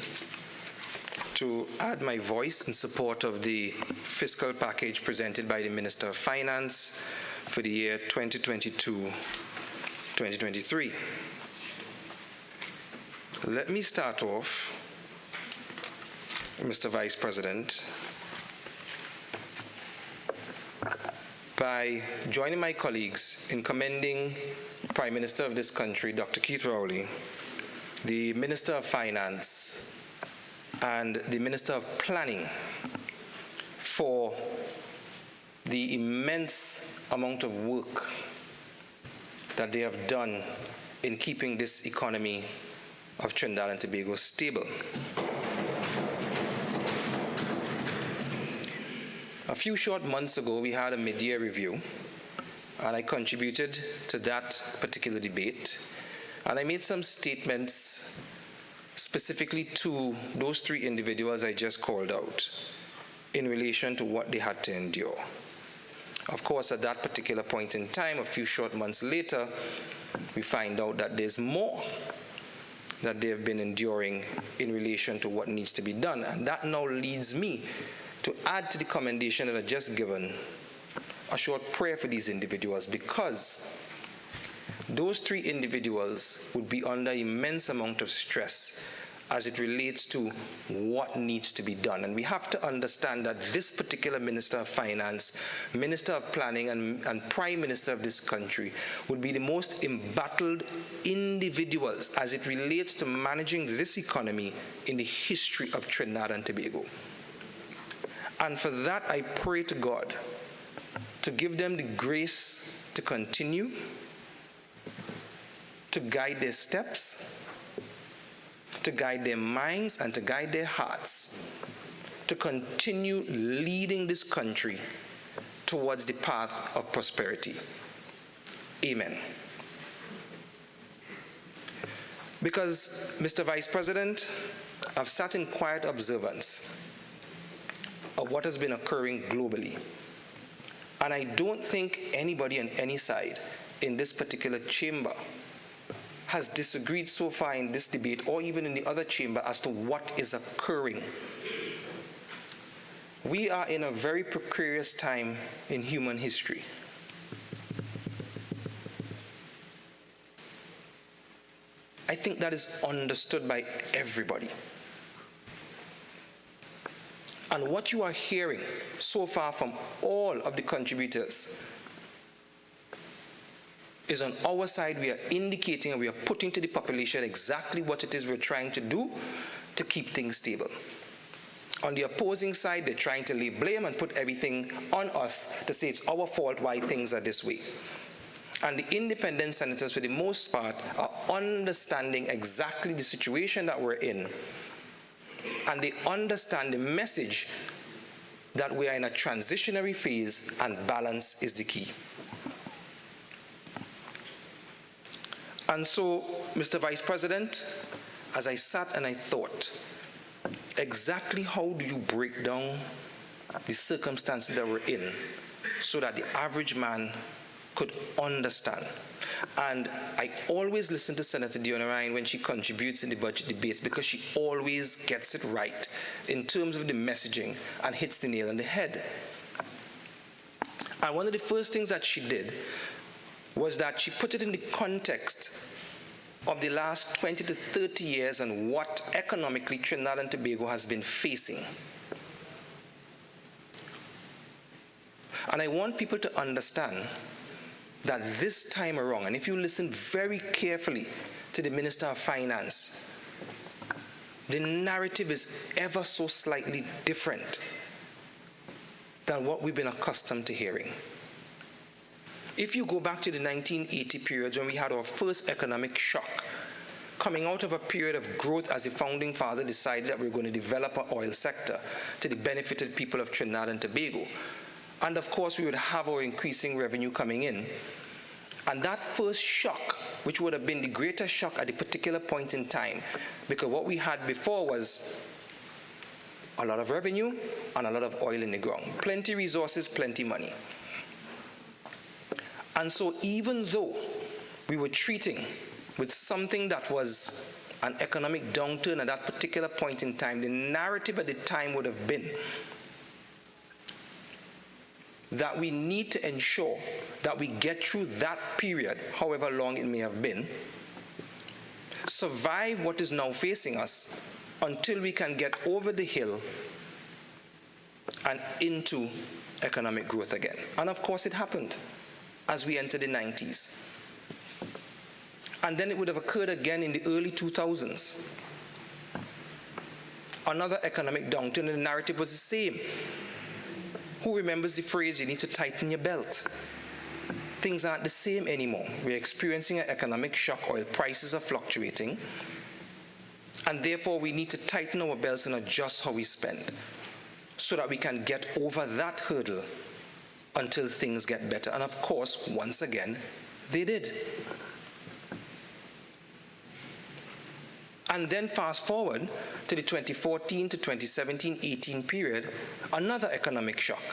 to add my voice in support of the fiscal package presented by the Minister of Finance for the year 2022-2023. Let me start off, Mr. Vice President, by joining my colleagues in commending the Prime Minister of this country, Dr. Keith Rowley, the Minister of Finance, and the Minister of Planning for the immense amount of work that they have done in keeping this economy of Trinidad and Tobago stable. A few short months ago, we had a mid-year review, and I contributed to that particular debate, and I made some statements specifically to those three individuals I just called out in relation to what they had to endure. Of course, at that particular point in time, a few short months later, we find out that there's more that they have been enduring in relation to what needs to be done. And that now leads me to add to the commendation that I just given a short prayer for these individuals, because those three individuals would be under immense amount of stress as it relates to what needs to be done. And we have to understand that this particular Minister of Finance, Minister of Planning, and Prime Minister of this country would be the most embattled individuals as it relates to managing this economy in the history of Trinidad and Tobago. And for that, I pray to God to give them the grace to continue, to guide their steps, to guide their minds, and to guide their hearts, to continue leading this country towards the path of prosperity. Amen. Because, Mr. Vice President, I've sat in quiet observance of what has been occurring globally. And I don't think anybody on any side in this particular chamber has disagreed so far in this debate, or even in the other chamber, as to what is occurring. We are in a very precarious time in human history. I think that is understood by everybody. And what you are hearing so far from all of the contributors is, on our side, we are indicating and we are putting to the population exactly what it is we're trying to do to keep things stable. On the opposing side, they're trying to lay blame and put everything on us to say it's our fault why things are this way. And the independent senators, for the most part, are understanding exactly the situation that we're in. And they understand the message that we are in a transitionary phase and balance is the key. And so, Mr. Vice President, as I sat and I thought, exactly how do you break down the circumstances that we're in so that the average man could understand? And I always listen to Senator Dillon-Remy when she contributes in the budget debates, because she always gets it right in terms of the messaging and hits the nail on the head. And one of the first things that she did was that she put it in the context of the last 20 to 30 years and what economically Trinidad and Tobago has been facing. And I want people to understand that this time around, and if you listen very carefully to the Minister of Finance, the narrative is ever so slightly different than what we've been accustomed to hearing. If you go back to the 1980 period when we had our first economic shock, coming out of a period of growth as the founding father decided that we were going to develop an oil sector to the benefit of the people of Trinidad and Tobago. And of course, we would have our increasing revenue coming in. And that first shock, which would have been the greatest shock at a particular point in time, because what we had before was a lot of revenue and a lot of oil in the ground. Plenty resources, plenty money. And so even though we were treating with something that was an economic downturn at that particular point in time, the narrative at the time would have been that we need to ensure that we get through that period, however long it may have been, survive what is now facing us until we can get over the hill and into economic growth again. And of course it happened as we entered the 90s. And then it would have occurred again in the early 2000s. Another economic downturn, and the narrative was the same. Who remembers the phrase, you need to tighten your belt? Things aren't the same anymore. We're experiencing an economic shock. Oil prices are fluctuating. And therefore, we need to tighten our belts and adjust how we spend so that we can get over that hurdle until things get better. And of course, once again, they did. And then fast forward to the 2014 to 2017-18 period, another economic shock.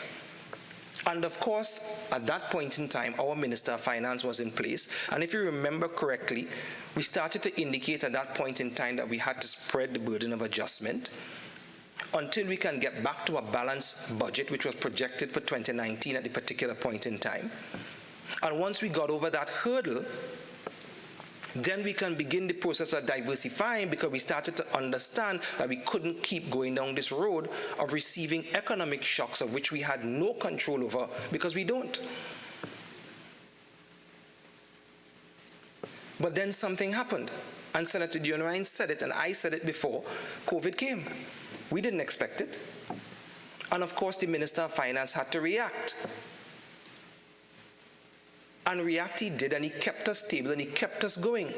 And of course, at that point in time, our Minister of Finance was in place. And if you remember correctly, we started to indicate at that point in time that we had to spread the burden of adjustment until we can get back to a balanced budget, which was projected for 2019 at the particular point in time. And once we got over that hurdle, then we can begin the process of diversifying, because we started to understand that we couldn't keep going down this road of receiving economic shocks of which we had no control over, because we don't. But then something happened, and Senator Dillon-Remy said it, and I said it before, COVID came. We didn't expect it. And of course, the Minister of Finance had to react. And react he did, and he kept us stable, and he kept us going.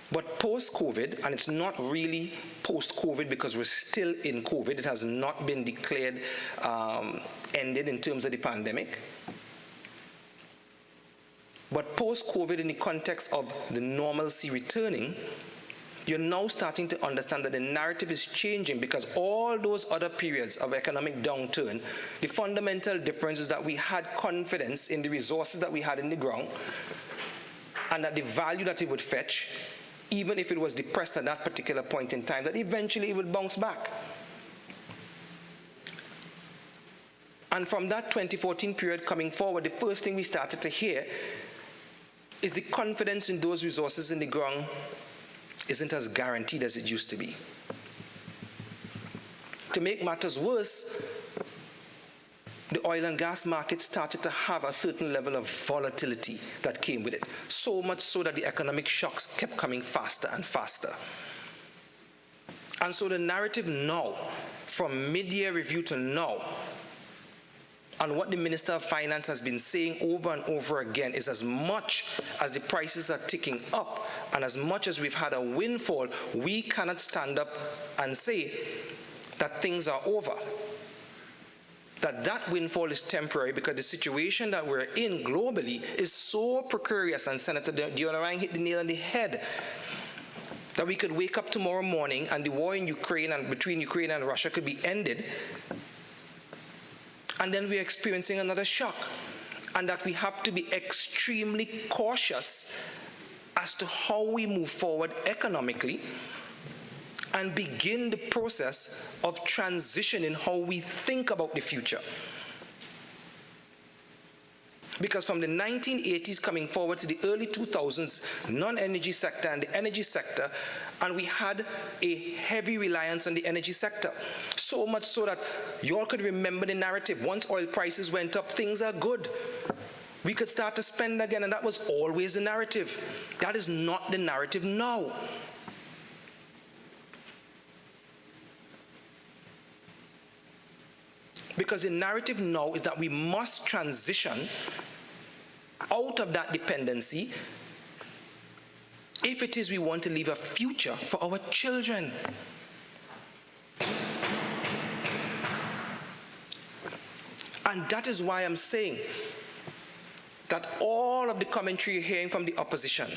But post-COVID, and it's not really post-COVID because we're still in COVID, it has not been declared ended in terms of the pandemic. But post-COVID, in the context of the normalcy returning, you're now starting to understand that the narrative is changing, because all those other periods of economic downturn, the fundamental difference is that we had confidence in the resources that we had in the ground, and that the value that it would fetch, even if it was depressed at that particular point in time, that eventually it would bounce back. And from that 2014 period coming forward, the first thing we started to hear is the confidence in those resources in the ground isn't as guaranteed as it used to be. To make matters worse, the oil and gas market started to have a certain level of volatility that came with it, so much so that the economic shocks kept coming faster and faster. And so the narrative now, from mid-year review to now, And what the Minister of Finance has been saying over and over again is, as much as the prices are ticking up and as much as we've had a windfall, we cannot stand up and say that things are over. That windfall is temporary, because the situation that we're in globally is so precarious, and Senator Dillon-Remy hit the nail on the head, that we could wake up tomorrow morning and the war in Ukraine and between Ukraine and Russia could be ended, and then we're experiencing another shock, and that we have to be extremely cautious as to how we move forward economically and begin the process of transitioning how we think about the future. Because from the 1980s coming forward to the early 2000s, non-energy sector and the energy sector, and we had a heavy reliance on the energy sector. So much so that you all could remember the narrative. Once oil prices went up, things are good. We could start to spend again, and that was always the narrative. That is not the narrative now. Because the narrative now is that we must transition out of that dependency if it is we want to leave a future for our children. And that is why I'm saying that all of the commentary you're hearing from the opposition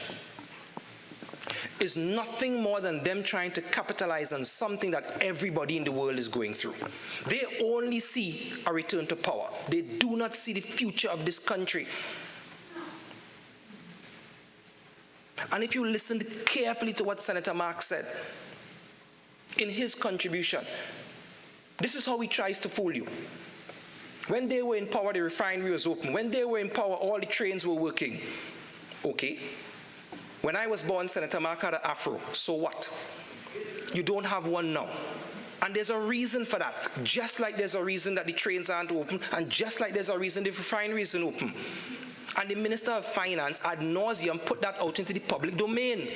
is nothing more than them trying to capitalize on something that everybody in the world is going through. They only see a return to power. They do not see the future of this country. And if you listen carefully to what Senator Mark said in his contribution, this is how he tries to fool you. When they were in power, the refinery was open. When they were in power, all the trains were working. Okay. When I was born, Senator Mark had an afro. So what? You don't have one now. And there's a reason for that. Just like there's a reason that the trains aren't open, and just like there's a reason the refinery isn't open. And the Minister of Finance ad nauseum put that out into the public domain.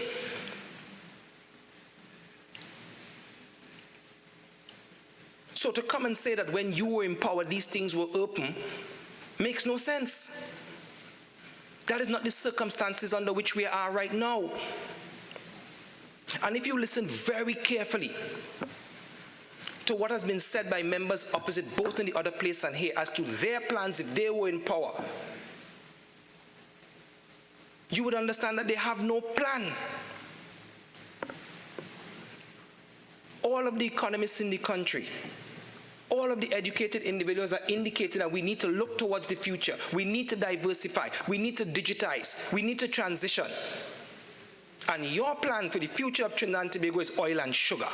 So to come and say that when you were in power, these things were open, makes no sense. That is not the circumstances under which we are right now. And if you listen very carefully to what has been said by members opposite, both in the other place and here, as to their plans if they were in power, you would understand that they have no plan. All of the economists in the country, all of the educated individuals are indicating that we need to look towards the future. We need to diversify. We need to digitize. We need to transition. And your plan for the future of Trinidad and Tobago is oil and sugar.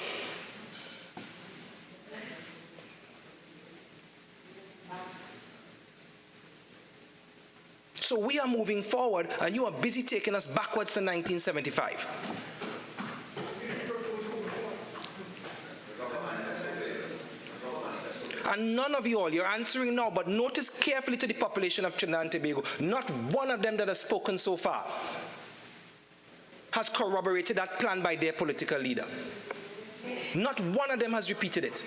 So we are moving forward, and you are busy taking us backwards to 1975. And none of you all, you're answering now, but notice carefully to the population of Trinidad and Tobago. Not one of them that has spoken so far has corroborated that plan by their political leader. Not one of them has repeated it.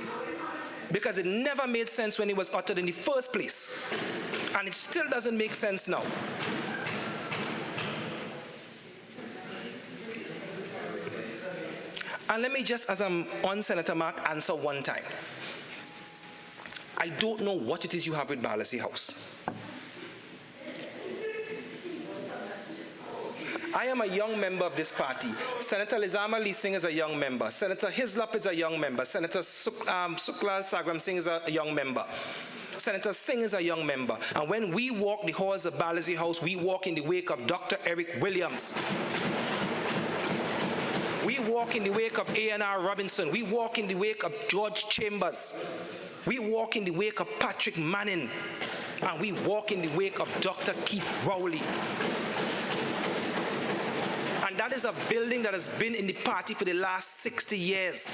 Because it never made sense when it was uttered in the first place. And it still doesn't make sense now. And let me just, as I'm on Senator Mark, answer one time. I don't know what it is you have with Deyalsingh House. I am a young member of this party. Senator Lizama Lee Singh is a young member. Senator Hislop is a young member. Senator Sukla Sagram Singh is a young member. Senator Singh is a young member. And when we walk the halls of Deyalsingh House, we walk in the wake of Dr. Eric Williams. We walk in the wake of A.N.R. Robinson. We walk in the wake of George Chambers. We walk in the wake of Patrick Manning. And we walk in the wake of Dr. Keith Rowley. And that is a building that has been in the party for the last 60 years.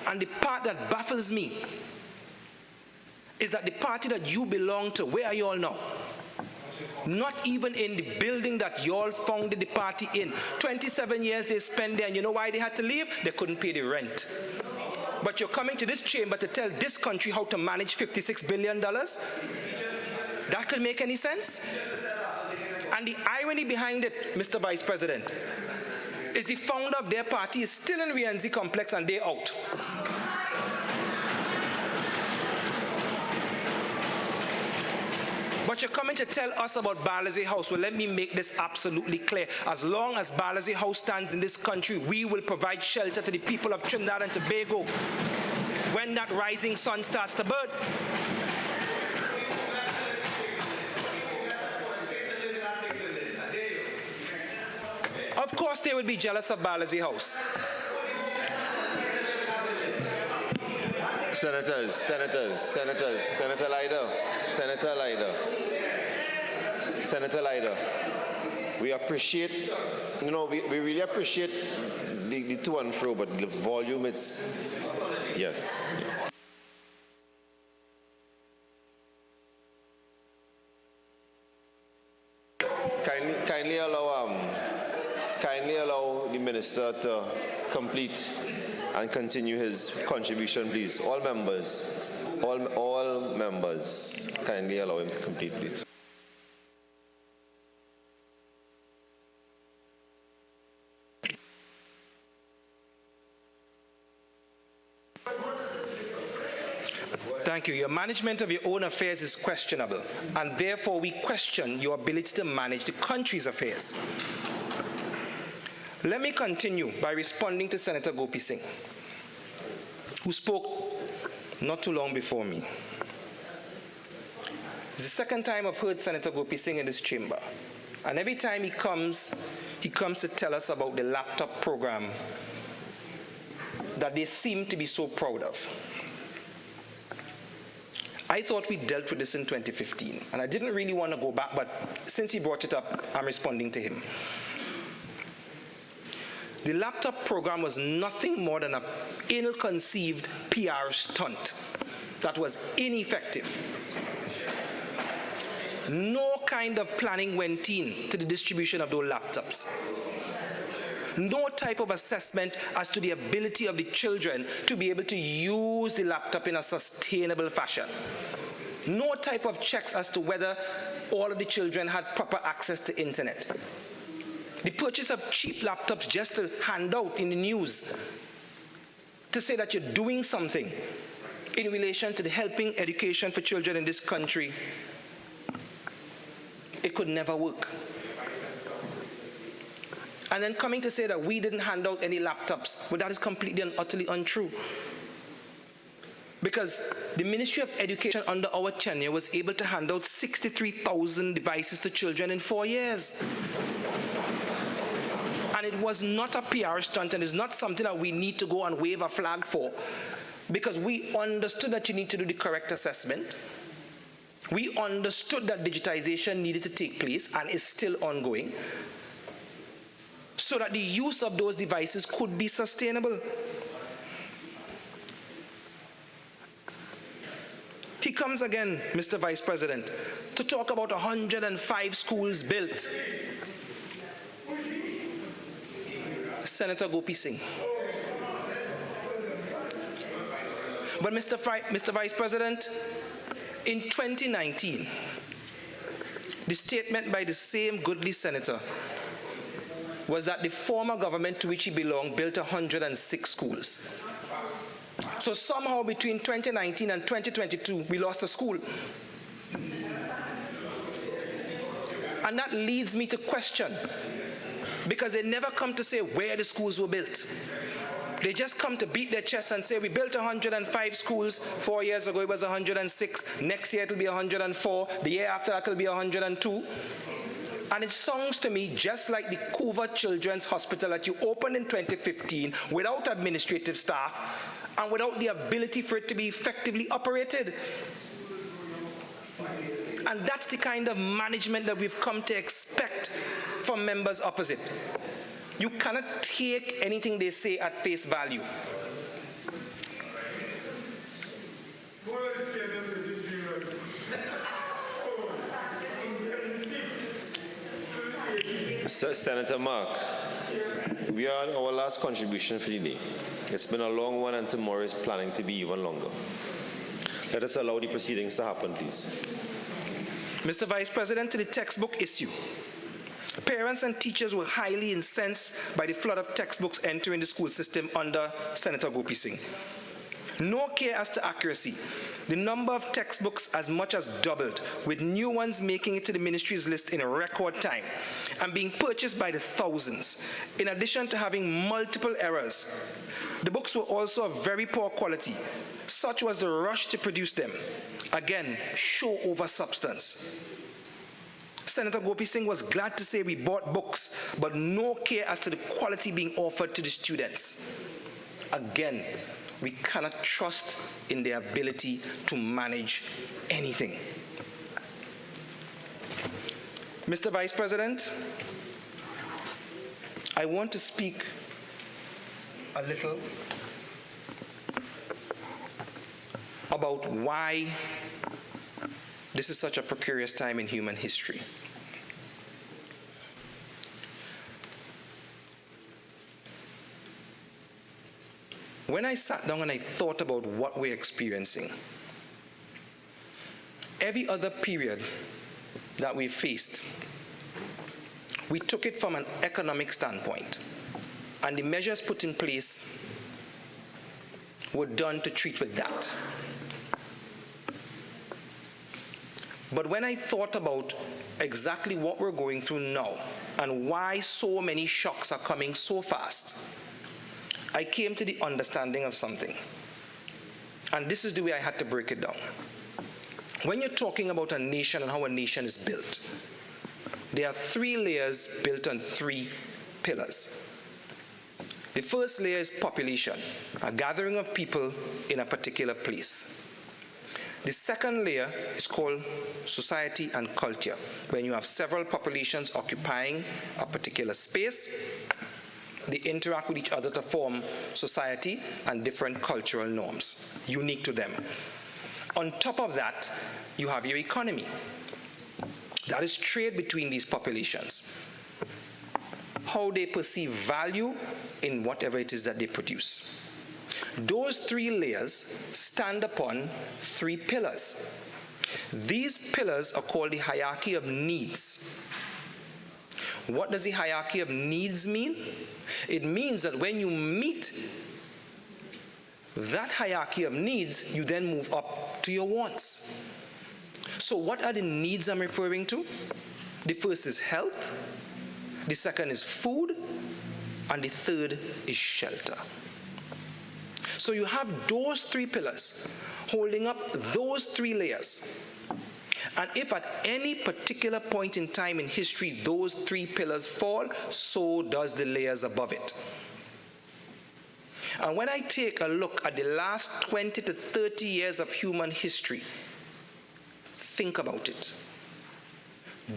And the part that baffles me is that the party that you belong to, where are you all now? Not even in the building that you all founded the party in. 27 years they spent there, and you know why they had to leave? They couldn't pay the rent. but you're coming to this chamber to tell this country how to manage $56 billion? That could make any sense? And the irony behind it, Mr. Vice President, is the founder of their party is still in Rienzi complex and they're out. But you're coming to tell us about Barlazy House. Well, let me make this absolutely clear. As long as Barlazy House stands in this country, we will provide shelter to the people of Trinidad and Tobago when that rising sun starts to burn. Of course they would be jealous of Barlazy House. Senators, Senator Leader, we appreciate, we really appreciate the to and fro, but the volume is, yes. Kindly allow the minister to complete and continue his contribution, please. All members, kindly allow him to complete, please. Thank you. Your management of your own affairs is questionable, and therefore we question your ability to manage the country's affairs. Let me continue by responding to Senator Gopeesingh, who spoke not too long before me. It's the second time I've heard Senator Gopeesingh in this chamber, and every time he comes to tell us about the laptop program that they seem to be so proud of. I thought we dealt with this in 2015, and I didn't really want to go back, but since he brought it up, I'm responding to him. The laptop program was nothing more than an ill-conceived PR stunt that was ineffective. No kind of planning went into the distribution of those laptops. No type of assessment as to the ability of the children to be able to use the laptop in a sustainable fashion. No type of checks as to whether all of the children had proper access to internet. The purchase of cheap laptops just to hand out in the news to say that you're doing something in relation to the helping education for children in this country, it could never work. And then coming to say that we didn't hand out any laptops, well, that is completely and utterly untrue. Because the Ministry of Education under our tenure was able to hand out 63,000 devices to children in 4 years. And it was not a PR stunt, and it's not something that we need to go and wave a flag for, because we understood that you need to do the correct assessment. We understood that digitization needed to take place and is still ongoing, so that the use of those devices could be sustainable. He comes again, Mr. Vice President, to talk about 105 schools built. Senator Gopeesingh. But Mr. Vice President, in 2019, the statement by the same goodly senator was that the former government to which he belonged built 106 schools. So somehow between 2019 and 2022, we lost a school. And that leads me to question, because they never come to say where the schools were built. They just come to beat their chest and say, we built 105 schools. 4 years ago, it was 106. Next year, it'll be 104. The year after that, it'll be 102. And it sounds to me just like the Couva Children's Hospital that you opened in 2015 without administrative staff and without the ability for it to be effectively operated. And that's the kind of management that we've come to expect from members opposite. You cannot take anything they say at face value. Senator Mark, We are on our last contribution for the day. It's been a long one, and tomorrow is planning to be even longer. Let us allow the proceedings to happen, please. Mr. Vice President, to the textbook issue. Parents and teachers were highly incensed by the flood of textbooks entering the school system under Senator Gopeesingh. No care as to accuracy. The number of textbooks as much as doubled, with new ones making it to the ministry's list in a record time and being purchased by the thousands, in addition to having multiple errors. The books were also of very poor quality. Such was the rush to produce them. Again, show over substance. Senator Gopeesingh was glad to say we bought books, but no care as to the quality being offered to the students. Again, we cannot trust in their ability to manage anything. Mr. Vice President, I want to speak a little about why this is such a precarious time in human history. When I sat down and I thought about what we're experiencing, every other period that we faced, we took it from an economic standpoint, and the measures put in place were done to treat with that. But when I thought about exactly what we're going through now and why so many shocks are coming so fast, I came to the understanding of something. And this is the way I had to break it down. When you're talking about a nation and how a nation is built, there are 3 layers built on 3 pillars. The first layer is population, a gathering of people in a particular place. The second layer is called society and culture, when you have several populations occupying a particular space. They interact with each other to form society and different cultural norms, unique to them. On top of that, you have your economy. That is trade between these populations. How they perceive value in whatever it is that they produce. Those 3 layers stand upon 3 pillars. These pillars are called the hierarchy of needs. What does the hierarchy of needs mean? It means that when you meet that hierarchy of needs, you then move up to your wants. So what are the needs I'm referring to? The first is health, the second is food, and the third is shelter. So you have those 3 pillars holding up those 3 layers. And if at any particular point in time in history those 3 pillars fall, so does the layers above it. And when I take a look at the last 20 to 30 years of human history, think about it.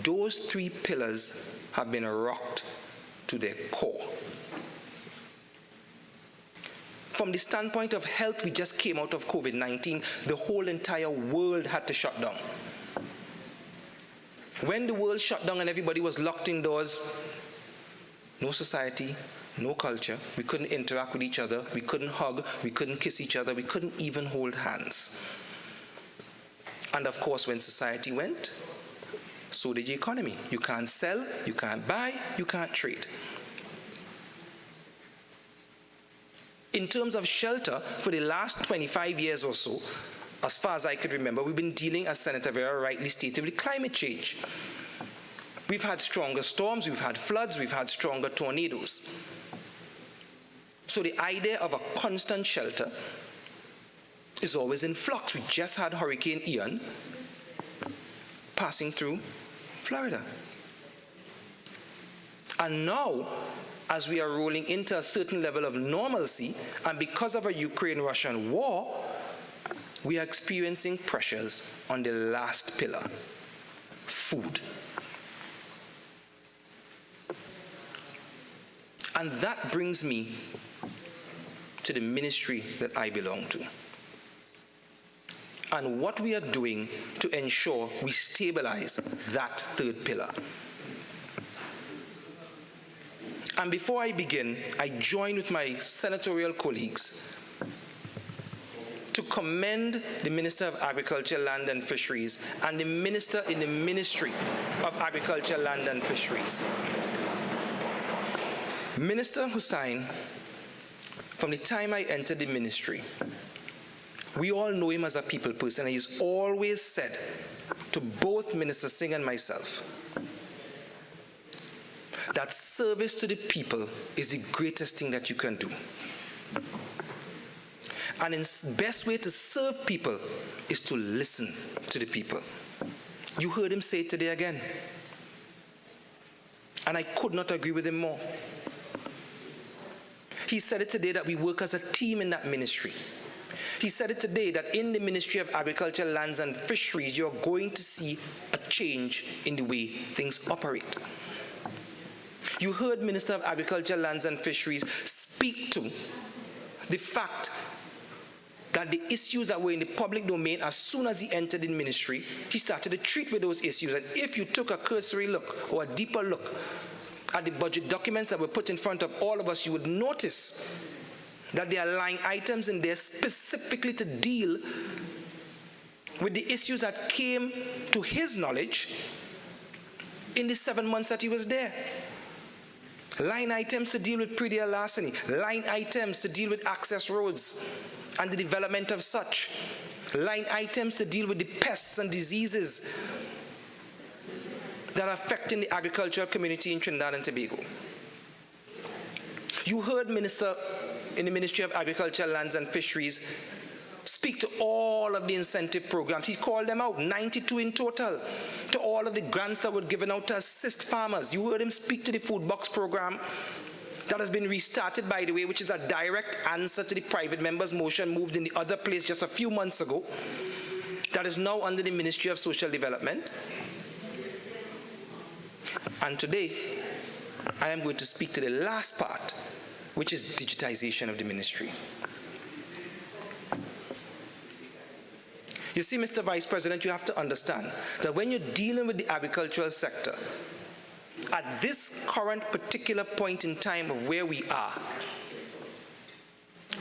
Those 3 pillars have been rocked to their core. From the standpoint of health, we just came out of COVID-19. The whole entire world had to shut down. When the world shut down and everybody was locked indoors, no society, no culture, we couldn't interact with each other, we couldn't hug, we couldn't kiss each other, we couldn't even hold hands. And of course, when society went, so did the economy. You can't sell, you can't buy, you can't trade. In terms of shelter, for the last 25 years or so, as far as I could remember, we've been dealing, as Senator Vera rightly stated, with climate change. We've had stronger storms, we've had floods, we've had stronger tornadoes. So the idea of a constant shelter is always in flux. We just had Hurricane Ian passing through Florida. And now, as we are rolling into a certain level of normalcy, and because of a Ukraine-Russian war, we are experiencing pressures on the last pillar, food. And that brings me to the ministry that I belong to, and what we are doing to ensure we stabilize that 3rd pillar. And before I begin, I join with my senatorial colleagues to commend the Minister of Agriculture, Land and Fisheries and the Minister in the Ministry of Agriculture, Land and Fisheries. Minister Hosein, from the time I entered the ministry, we all know him as a people person, and he's always said to both Minister Singh and myself that service to the people is the greatest thing that you can do. And the best way to serve people is to listen to the people. You heard him say it today again. And I could not agree with him more. He said it today that we work as a team in that ministry. He said it today that in the Ministry of Agriculture, Lands and Fisheries, you're going to see a change in the way things operate. You heard Minister of Agriculture, Lands and Fisheries speak to the fact that the issues that were in the public domain, as soon as he entered in ministry, he started to treat with those issues. And if you took a cursory look or a deeper look at the budget documents that were put in front of all of us, you would notice that there are line items in there specifically to deal with the issues that came to his knowledge in the 7 months that he was there. Line items to deal with pre-deal larceny, line items to deal with access roads and the development of such, line items to deal with the pests and diseases that are affecting the agricultural community in Trinidad and Tobago. You heard Minister in the Ministry of Agriculture, Lands and Fisheries speak to all of the incentive programs. He called them out, 92 in total, to all of the grants that were given out to assist farmers. You heard him speak to the food box program that has been restarted, by the way, which is a direct answer to the private member's motion moved in the other place just a few months ago, that is now under the Ministry of Social Development. And today, I am going to speak to the last part, which is digitization of the ministry. You see, Mr. Vice President, you have to understand that when you're dealing with the agricultural sector, at this current particular point in time of where we are,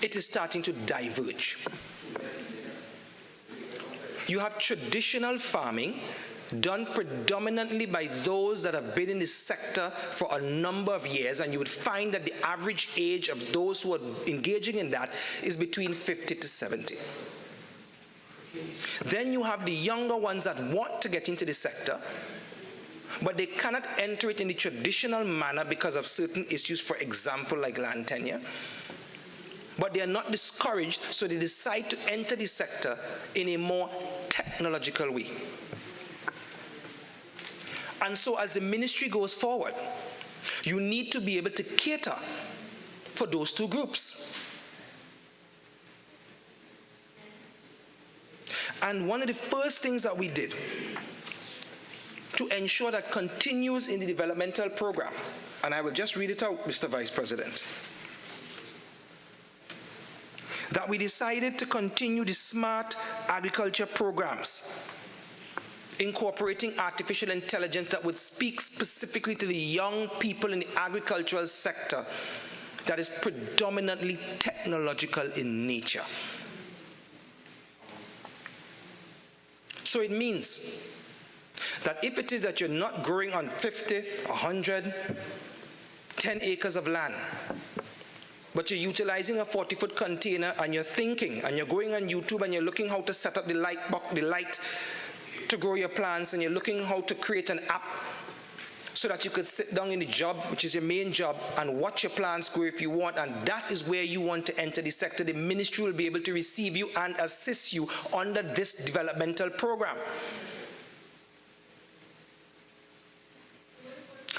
it is starting to diverge. You have traditional farming done predominantly by those that have been in the sector for a number of years, and you would find that the average age of those who are engaging in that is between 50 to 70. Then you have the younger ones that want to get into the sector, but they cannot enter it in the traditional manner because of certain issues, for example, like land tenure. But they are not discouraged, so they decide to enter the sector in a more technological way. And so as the ministry goes forward, you need to be able to cater for those two groups. And one of the first things that we did to ensure that continues in the developmental program, and I will just read it out, Mr. Vice President, that we decided to continue the smart agriculture programs, incorporating artificial intelligence that would speak specifically to the young people in the agricultural sector that is predominantly technological in nature. So it means that if it is that you're not growing on 50, 100, 10 acres of land, but you're utilizing a 40-foot container and you're thinking, and you're going on YouTube and you're looking how to set up the light to grow your plants, and you're looking how to create an app so that you could sit down in the job, which is your main job, and watch your plants grow if you want, and that is where you want to enter the sector, the ministry will be able to receive you and assist you under this developmental program.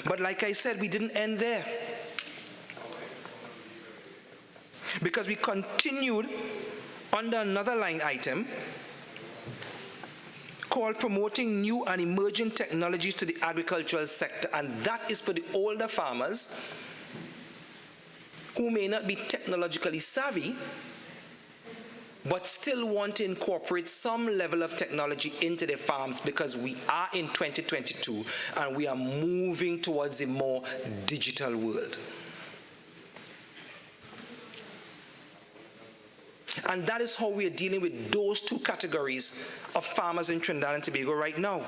But like I said, we didn't end there, because we continued under another line item called promoting new and emerging technologies to the agricultural sector, and that is for the older farmers who may not be technologically savvy but still want to incorporate some level of technology into their farms, because we are in 2022 and we are moving towards a more digital world. And that is how we are dealing with those two categories of farmers in Trinidad and Tobago right now.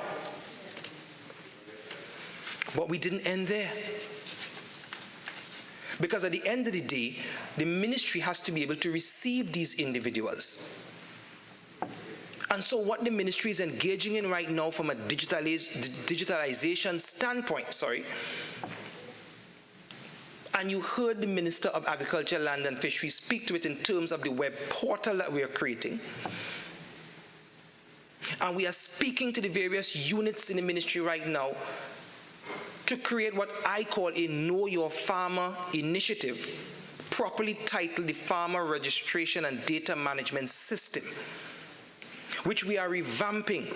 But we didn't end there. Because at the end of the day, the ministry has to be able to receive these individuals. And so what the ministry is engaging in right now from a digitalization standpoint, and you heard the Minister of Agriculture, Land and Fisheries speak to it in terms of the web portal that we are creating. And we are speaking to the various units in the ministry right now to create what I call a Know Your Farmer initiative, properly titled the Farmer Registration and Data Management System, which we are revamping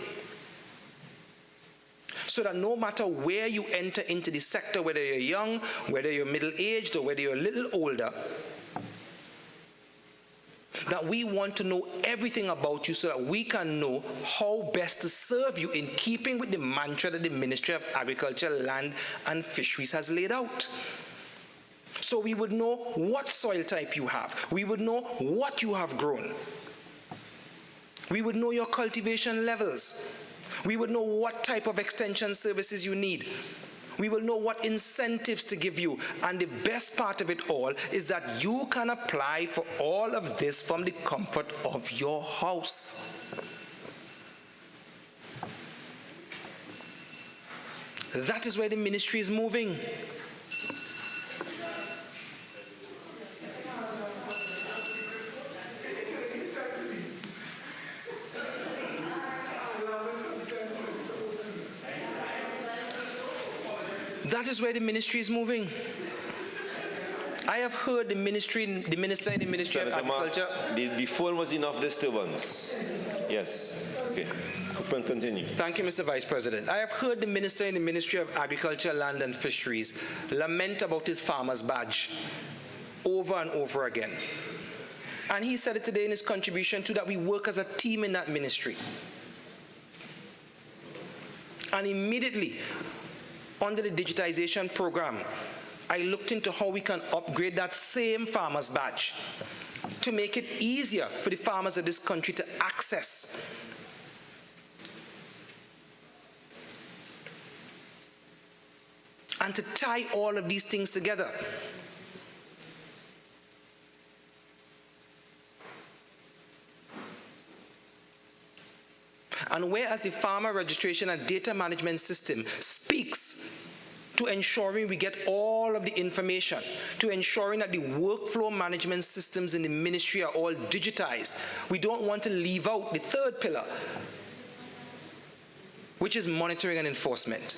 so that no matter where you enter into the sector, whether you're young, whether you're middle-aged, or whether you're a little older, that we want to know everything about you so that we can know how best to serve you in keeping with the mantra that the Ministry of Agriculture, Land and Fisheries has laid out. So we would know what soil type you have. We would know what you have grown. We would know your cultivation levels. We would know what type of extension services you need. We will know what incentives to give you. And the best part of it all is that you can apply for all of this from the comfort of your house. That is where the ministry is moving. That is where the ministry is moving. I have heard the minister in the Ministry of Agriculture. The phone was enough disturbance. Yes. Okay. Continue. Thank you, Mr. Vice President. I have heard the minister in the Ministry of Agriculture, Land and Fisheries lament about his farmer's badge over and over again. And he said it today in his contribution to that we work as a team in that ministry. And immediately, under the digitization program, I looked into how we can upgrade that same farmer's badge to make it easier for the farmers of this country to access. And to tie all of these things together. And whereas the Farmer Registration and Data Management System speaks to ensuring we get all of the information, to ensuring that the workflow management systems in the ministry are all digitized, we don't want to leave out the third pillar, which is monitoring and enforcement.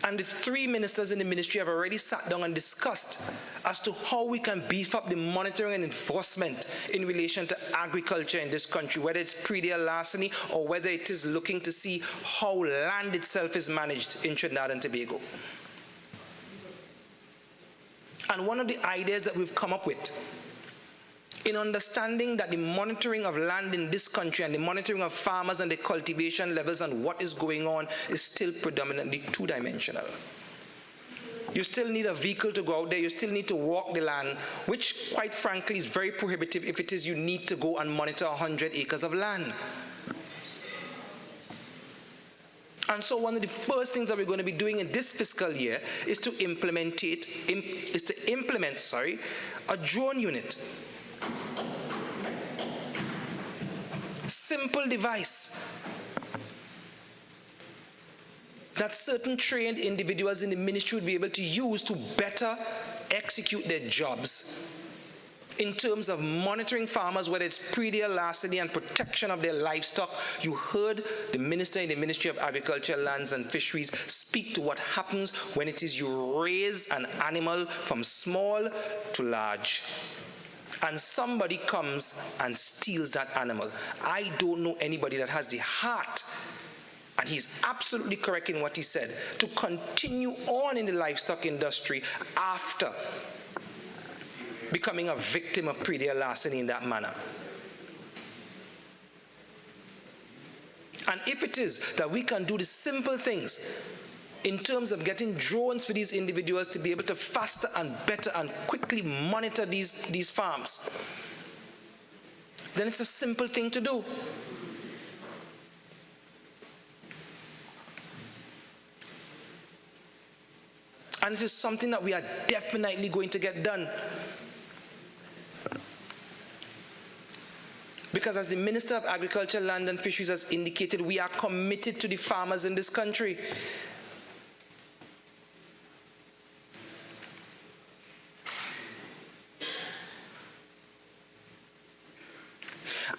And the three ministers in the ministry have already sat down and discussed as to how we can beef up the monitoring and enforcement in relation to agriculture in this country, whether it's pre-deal larceny or whether it is looking to see how land itself is managed in Trinidad and Tobago. And one of the ideas that we've come up with in understanding that the monitoring of land in this country and the monitoring of farmers and the cultivation levels and what is going on is still predominantly two-dimensional. You still need a vehicle to go out there, you still need to walk the land, which quite frankly is very prohibitive if it is you need to go and monitor 100 acres of land. And so one of the first things that we're going to be doing in this fiscal year is to implement a drone unit. Simple device that certain trained individuals in the ministry would be able to use to better execute their jobs in terms of monitoring farmers, whether it's pre-deal larceny and protection of their livestock. You heard the minister in the Ministry of Agriculture, Lands and Fisheries speak to what happens when it is you raise an animal from small to large, and somebody comes and steals that animal. I don't know anybody that has the heart, and he's absolutely correct in what he said, to continue on in the livestock industry after becoming a victim of pre-deal larceny in that manner. And if it is that we can do the simple things in terms of getting drones for these individuals to be able to faster and better and quickly monitor these farms, then it's a simple thing to do. And it is something that we are definitely going to get done. Because as the Minister of Agriculture, Land and Fisheries has indicated, we are committed to the farmers in this country.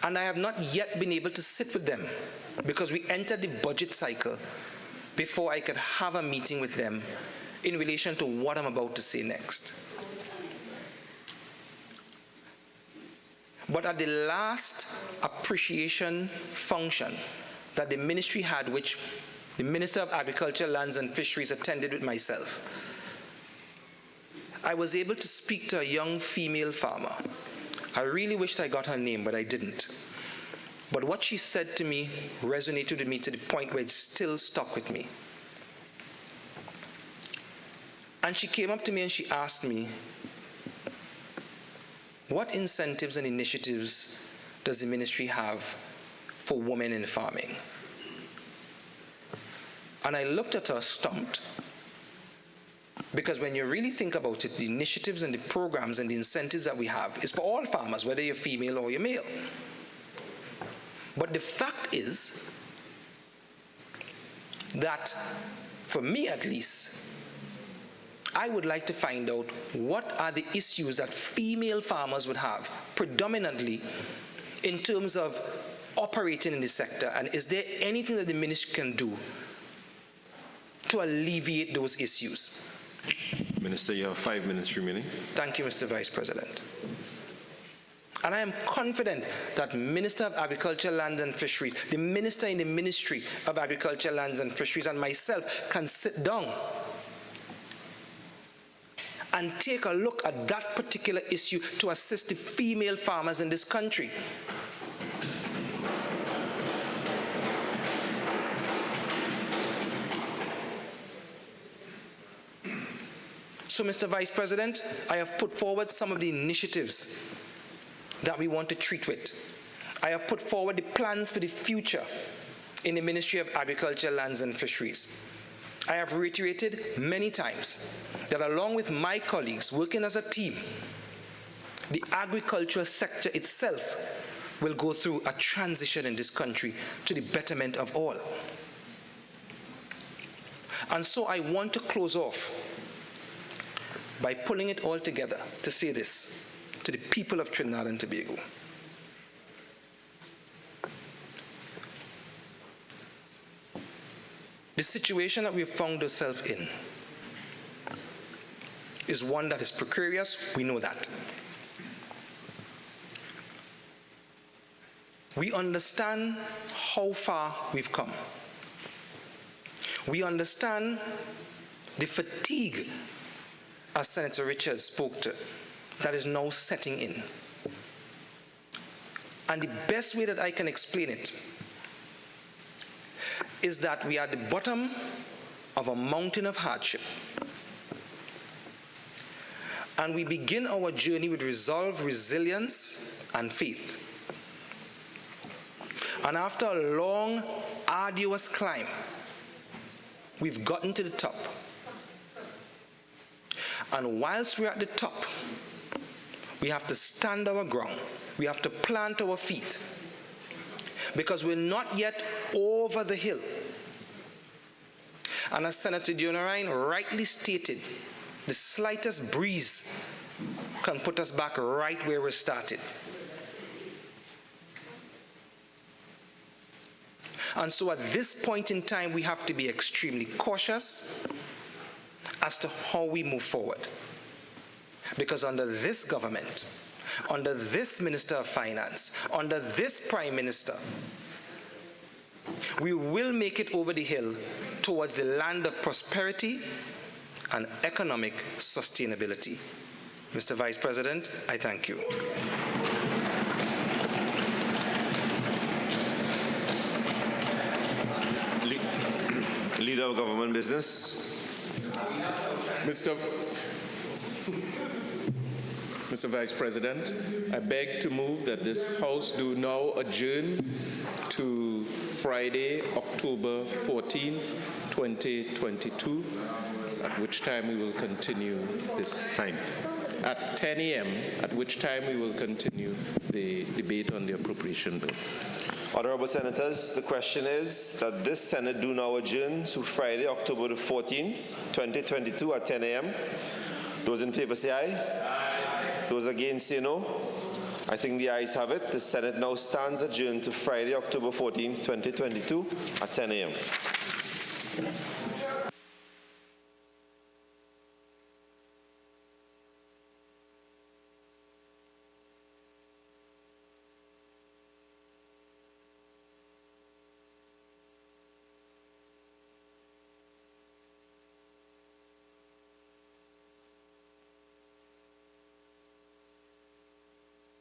And I have not yet been able to sit with them because we entered the budget cycle before I could have a meeting with them in relation to what I'm about to say next. But at the last appreciation function that the ministry had, which the Minister of Agriculture, Lands and Fisheries attended with myself, I was able to speak to a young female farmer. I really wished I got her name, but I didn't. But what she said to me resonated with me to the point where it still stuck with me. And she came up to me and she asked me, what incentives and initiatives does the ministry have for women in farming? And I looked at her stumped, because when you really think about it, the initiatives and the programs and the incentives that we have is for all farmers, whether you're female or you're male. But the fact is that, for me at least, I would like to find out what are the issues that female farmers would have, predominantly in terms of operating in the sector, and is there anything that the ministry can do to alleviate those issues? Minister, you have 5 minutes remaining. Thank you, Mr. Vice President. And I am confident that Minister of Agriculture, Land and Fisheries, the minister in the Ministry of Agriculture, Lands and Fisheries, and myself can sit down and take a look at that particular issue to assist the female farmers in this country. So, Mr. Vice President, I have put forward some of the initiatives that we want to treat with. I have put forward the plans for the future in the Ministry of Agriculture, Lands and Fisheries. I have reiterated many times that along with my colleagues working as a team, the agricultural sector itself will go through a transition in this country to the betterment of all. And so I want to close off by pulling it all together to say this to the people of Trinidad and Tobago. The situation that we've found ourselves in is one that is precarious. We know that. We understand how far we've come. We understand the fatigue, as Senator Richards spoke to, that is now setting in. And the best way that I can explain it is that we are at the bottom of a mountain of hardship. And we begin our journey with resolve, resilience, and faith. And after a long, arduous climb, we've gotten to the top. And whilst we're at the top, we have to stand our ground. We have to plant our feet. Because we're not yet over the hill. And as Senator Dillon-Remy rightly stated, the slightest breeze can put us back right where we started. And so at this point in time, we have to be extremely cautious as to how we move forward. Because under this government, under this Minister of Finance, under this Prime Minister, we will make it over the hill towards the land of prosperity and economic sustainability. Mr. Vice President, I thank you. Leader of Government Business. Mr. Vice President, I beg to move that this House do now adjourn to Friday, October 14th, 2022, at which time we will continue this time. At 10 a.m., at which time we will continue the debate on the appropriation bill. Honorable Senators, the question is that this Senate do now adjourn to Friday, October the 14th, 2022 at 10 a.m. Those in favor say aye. Aye. Those against say no. I think the ayes have it. The Senate now stands adjourned to Friday, October 14th, 2022 at 10 a.m.